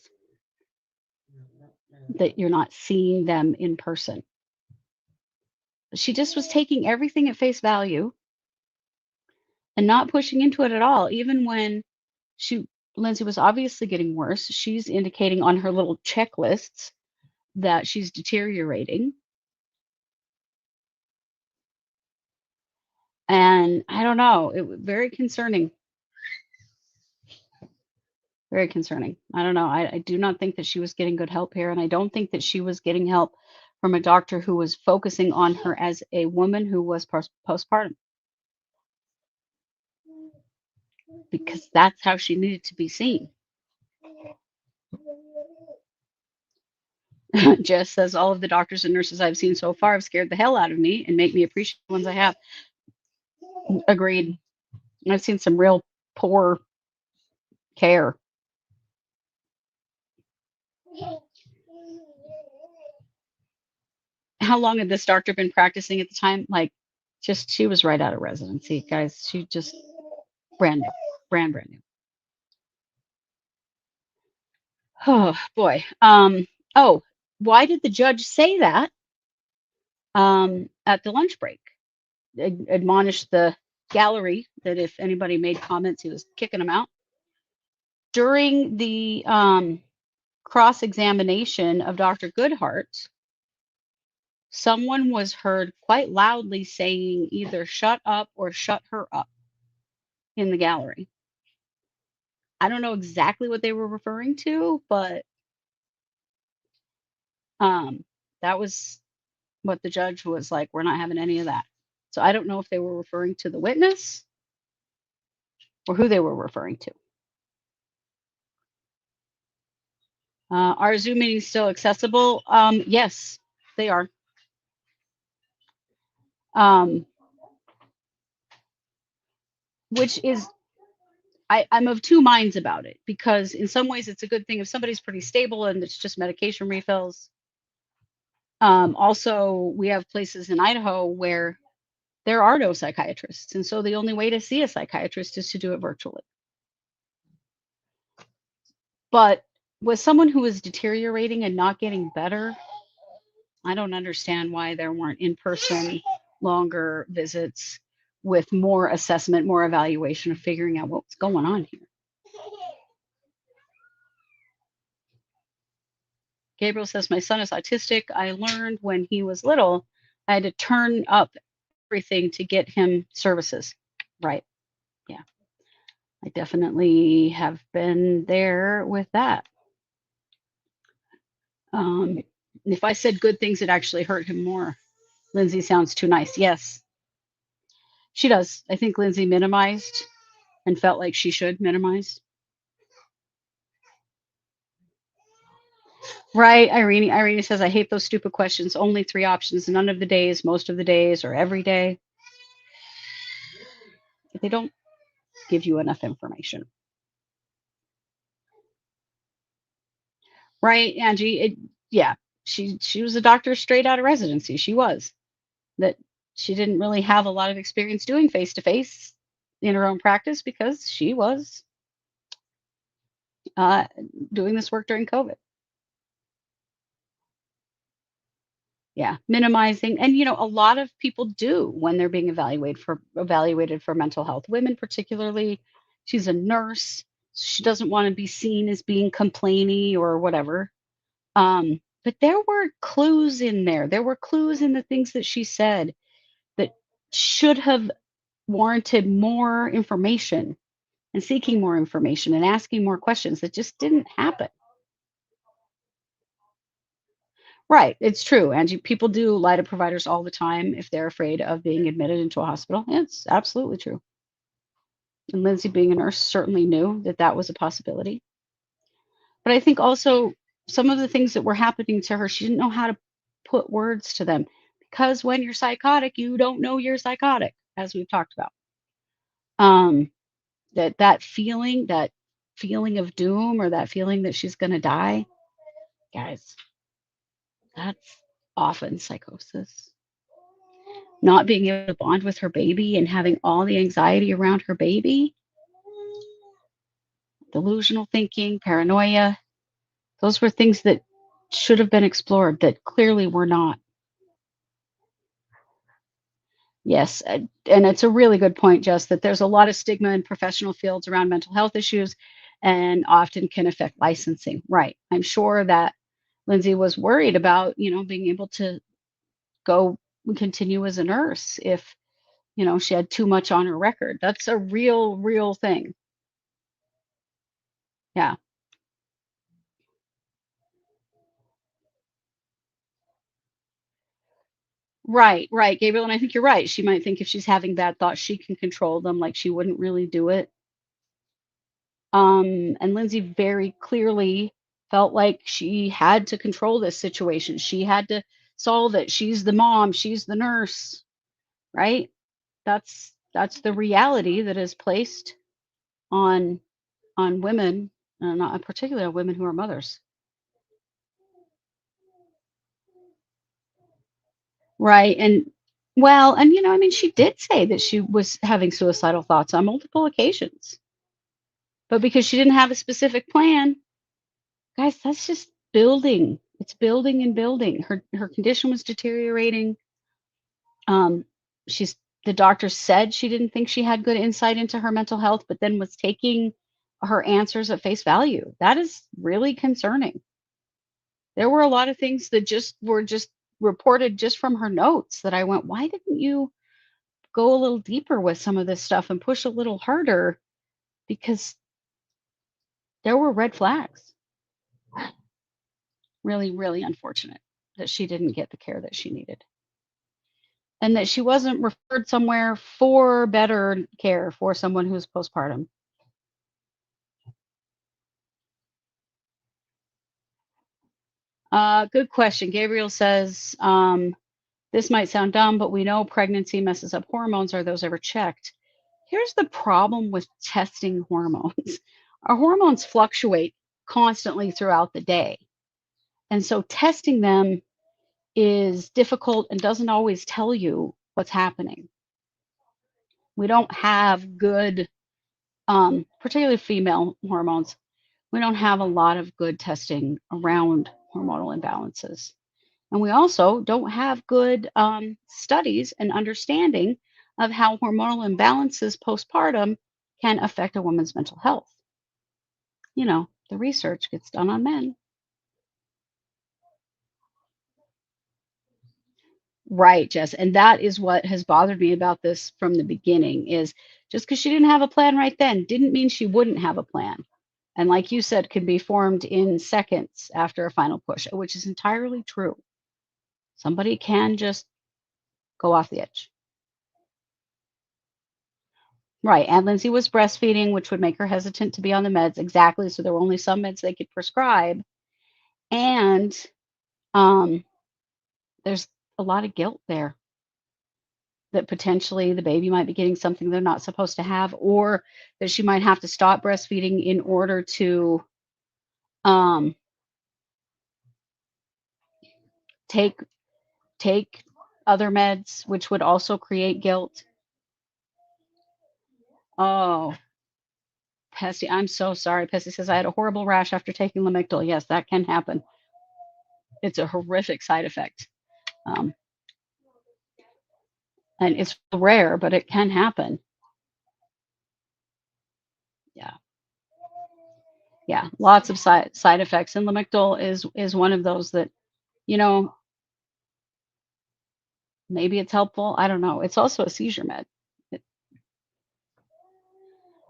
that you're not seeing them in person. She just was taking everything at face value and not pushing into it at all. Even when Lindsay was obviously getting worse, she's indicating on her little checklists that she's deteriorating. And I don't know, it was very concerning. Very concerning. I don't know. I do not think that she was getting good help here. And I don't think that she was getting help from a doctor who was focusing on her as a woman who was postpartum. Because that's how she needed to be seen. Jess says, all of the doctors and nurses I've seen so far have scared the hell out of me and make me appreciate the ones I have. Agreed. I've seen some real poor care. How long had this doctor been practicing at the time? Like, just, she was right out of residency, guys. She just brand new, brand new. Oh boy. Oh, why did the judge say that at the lunch break? Admonished the gallery that if anybody made comments, he was kicking them out. During the cross-examination of Dr. Goodhart, someone was heard quite loudly saying either shut up or shut her up in the gallery. I don't know exactly what they were referring to, but that was what the judge was like, we're not having any of that. So I don't know if they were referring to the witness or who they were referring to. Are Zoom meetings still accessible? Yes, they are. Which is, I'm of two minds about it, because in some ways it's a good thing if somebody's pretty stable and it's just medication refills. Also, we have places in Idaho where there are no psychiatrists. And so the only way to see a psychiatrist is to do it virtually. But with someone who is deteriorating and not getting better, I don't understand why there weren't in-person, longer visits with more assessment, more evaluation of figuring out what's going on here. Gabriel says, my son is autistic. I learned when he was little, I had to turn up everything to get him services. Right. Yeah. I definitely have been there with that. If I said good things, it actually hurt him more. Lindsay sounds too nice. Yes, she does. I think Lindsay minimized and felt like she should minimize. Right, Irene. Irene says, I hate those stupid questions. Only 3 options. None of the days, most of the days, or every day. They don't give you enough information. Right, Angie? Yeah, she was a doctor straight out of residency. She was. That she didn't really have a lot of experience doing face-to-face in her own practice because she was doing this work during COVID. Yeah, minimizing. And, a lot of people do when they're being evaluated for mental health. Women particularly. She's a nurse. She doesn't want to be seen as being complainy or whatever. But there were clues in there. There were clues in the things that she said that should have warranted more information and seeking more information and asking more questions that just didn't happen. Right. It's true, Angie. People do lie to providers all the time if they're afraid of being admitted into a hospital. It's absolutely true. And Lindsay, being a nurse, certainly knew that that was a possibility. But I think also some of the things that were happening to her, she didn't know how to put words to them. Because when you're psychotic, you don't know you're psychotic, as we've talked about. That feeling of doom, or that feeling that she's going to die, guys, that's often psychosis. Not being able to bond with her baby and having all the anxiety around her baby. delusional thinking, paranoia. Those were things that should have been explored that clearly were not. Yes, and it's a really good point, Jess, that there's a lot of stigma in professional fields around mental health issues and often can affect licensing. Right. I'm sure that Lindsay was worried about, being able to go and continue as a nurse if, she had too much on her record. That's a real thing. Yeah. Right, right, Gabriel, and I think you're right. She might think if she's having bad thoughts, she can control them, like she wouldn't really do it. And Lindsay very clearly felt like she had to control this situation. She had to solve it. She's the mom, she's the nurse, right? That's the reality that is placed on women, not particularly on women who are mothers. Right. And well, and I mean, she did say that she was having suicidal thoughts on multiple occasions. But because she didn't have a specific plan, guys, that's just building. It's building and building. Her condition was deteriorating. Um, she's the doctor said she didn't think she had good insight into her mental health, but then was taking her answers at face value. That is really concerning. There were a lot of things that were just reported just from her notes that I went, why didn't you go a little deeper with some of this stuff and push a little harder? Because there were red flags. Really unfortunate that she didn't get the care that she needed. And that she wasn't referred somewhere for better care for someone who's postpartum. Good question. Gabriel says, this might sound dumb, but we know pregnancy messes up hormones. Are those ever checked? Here's the problem with testing hormones. Our hormones fluctuate constantly throughout the day. And so testing them is difficult and doesn't always tell you what's happening. We don't have good, particularly female hormones, we don't have a lot of good testing around hormonal imbalances. And we also don't have good studies and understanding of how hormonal imbalances postpartum can affect a woman's mental health. The research gets done on men. Right, Jess. And that is what has bothered me about this from the beginning is just because she didn't have a plan right then didn't mean she wouldn't have a plan. And like you said, could be formed in seconds after a final push, which is entirely true. Somebody can just go off the edge. Right. And Lindsay was breastfeeding, which would make her hesitant to be on the meds. Exactly. So there were only some meds they could prescribe. And there's a lot of guilt there that potentially the baby might be getting something they're not supposed to have, or that she might have to stop breastfeeding in order to take other meds, which would also create guilt. Oh, Pessy, I'm so sorry. Pessy says, I had a horrible rash after taking Lamictal. Yes, that can happen. It's a horrific side effect. And it's rare, but it can happen. Yeah. Yeah, lots of side effects. And Lamictal is one of those that, maybe it's helpful. I don't know. It's also a seizure med.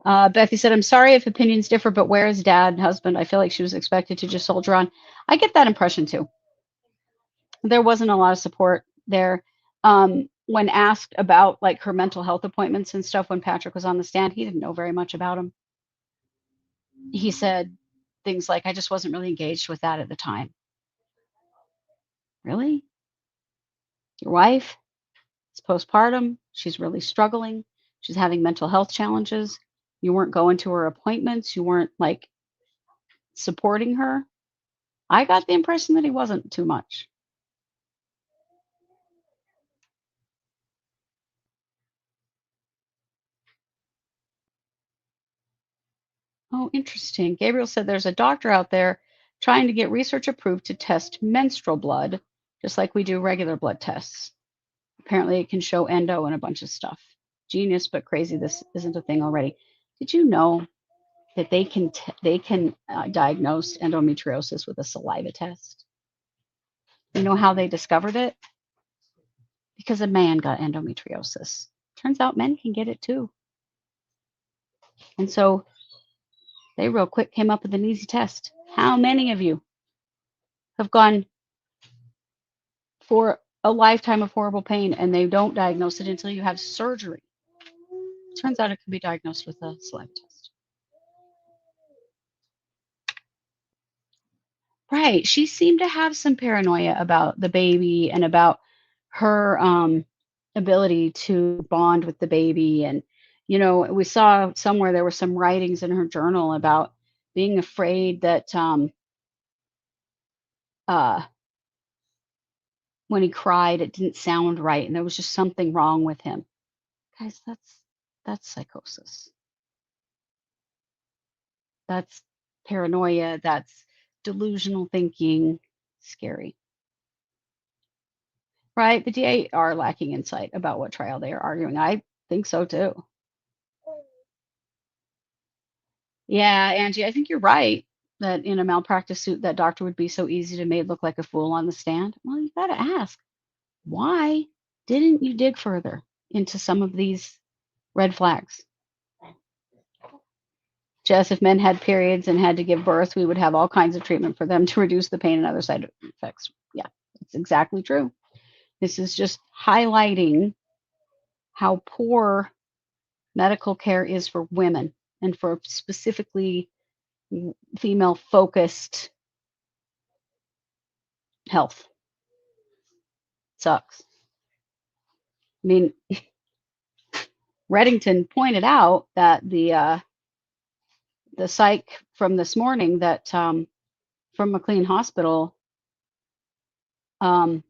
Bethy said, I'm sorry if opinions differ, but where is dad, husband? I feel like she was expected to just soldier on. I get that impression too. There wasn't a lot of support there. When asked about like her mental health appointments and stuff when Patrick was on the stand, he didn't know very much about them. He said things like, I just wasn't really engaged with that at the time. Really? Your wife is postpartum. She's really struggling. She's having mental health challenges. You weren't going to her appointments. You weren't like supporting her. I got the impression that he wasn't too much. Oh, interesting. Gabriel said there's a doctor out there trying to get research approved to test menstrual blood, just like we do regular blood tests. Apparently, it can show endo and a bunch of stuff. Genius, but crazy. This isn't a thing already. Did you know that they can diagnose endometriosis with a saliva test? You know how they discovered it? Because a man got endometriosis. Turns out men can get it too. And so they real quick came up with an easy test. How many of you have gone for a lifetime of horrible pain and they don't diagnose it until you have surgery? Turns out it can be diagnosed with a saliva test. Right. She seemed to have some paranoia about the baby and about her ability to bond with the baby. And, you know, we saw somewhere there were some writings in her journal about being afraid that when he cried, it didn't sound right and there was just something wrong with him. Guys, that's psychosis. That's paranoia. That's delusional thinking. Scary. Right? The DA are lacking insight about what trial they are arguing. I think so too. Yeah, Angie, I think you're right that in a malpractice suit, that doctor would be so easy to make look like a fool on the stand. Well, you got to ask, why didn't you dig further into some of these red flags? Jess, if men had periods and had to give birth, we would have all kinds of treatment for them to reduce the pain and other side effects. Yeah, that's exactly true. This is just highlighting how poor medical care is for women and for specifically female focused health. Sucks. I mean, Reddington pointed out that the psych from this morning that from McLean Hospital didn't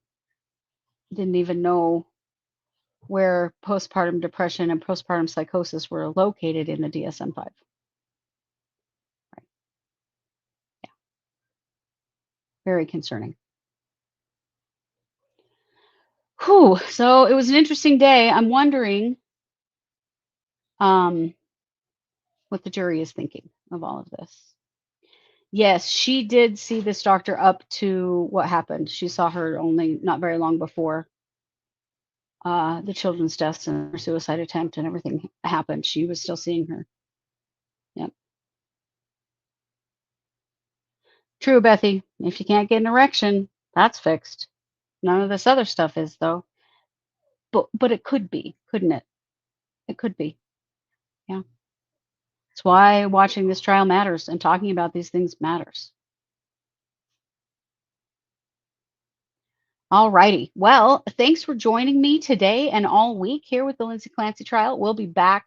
even know where postpartum depression and postpartum psychosis were located in the DSM-5. Right. Yeah. Very concerning. Whew. So it was an interesting day. I'm wondering what the jury is thinking of all of this. Yes, she did see this doctor up to what happened. She saw her only not very long before the children's deaths and her suicide attempt and everything happened. She was still seeing her. Yep. True, Bethy. If you can't get an erection, that's fixed. None of this other stuff is, though. But it could be, couldn't it? It could be. Yeah. That's why watching this trial matters and talking about these things matters. All righty. Well, thanks for joining me today and all week here with the Lindsay Clancy trial. We'll be back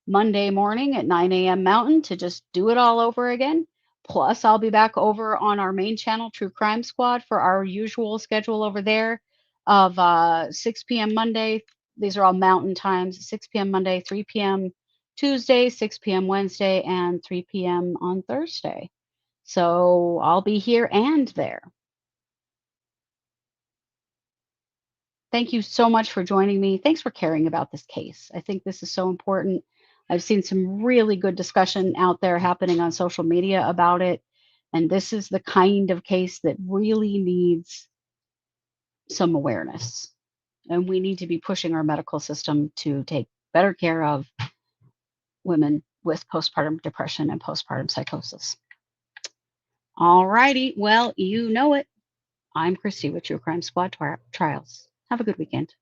Monday morning at 9 a.m. Mountain to just do it all over again. Plus, I'll be back over on our main channel, True Crime Squad, for our usual schedule over there of 6 p.m. Monday. These are all Mountain times, 6 p.m. Monday, 3 p.m. Tuesday, 6 p.m. Wednesday, and 3 p.m. on Thursday. So I'll be here and there. Thank you so much for joining me. Thanks for caring about this case. I think this is so important. I've seen some really good discussion out there happening on social media about it. And this is the kind of case that really needs some awareness. And we need to be pushing our medical system to take better care of women with postpartum depression and postpartum psychosis. All righty. Well, you know it. I'm Christy with True Crime Squad Trials. Have a good weekend.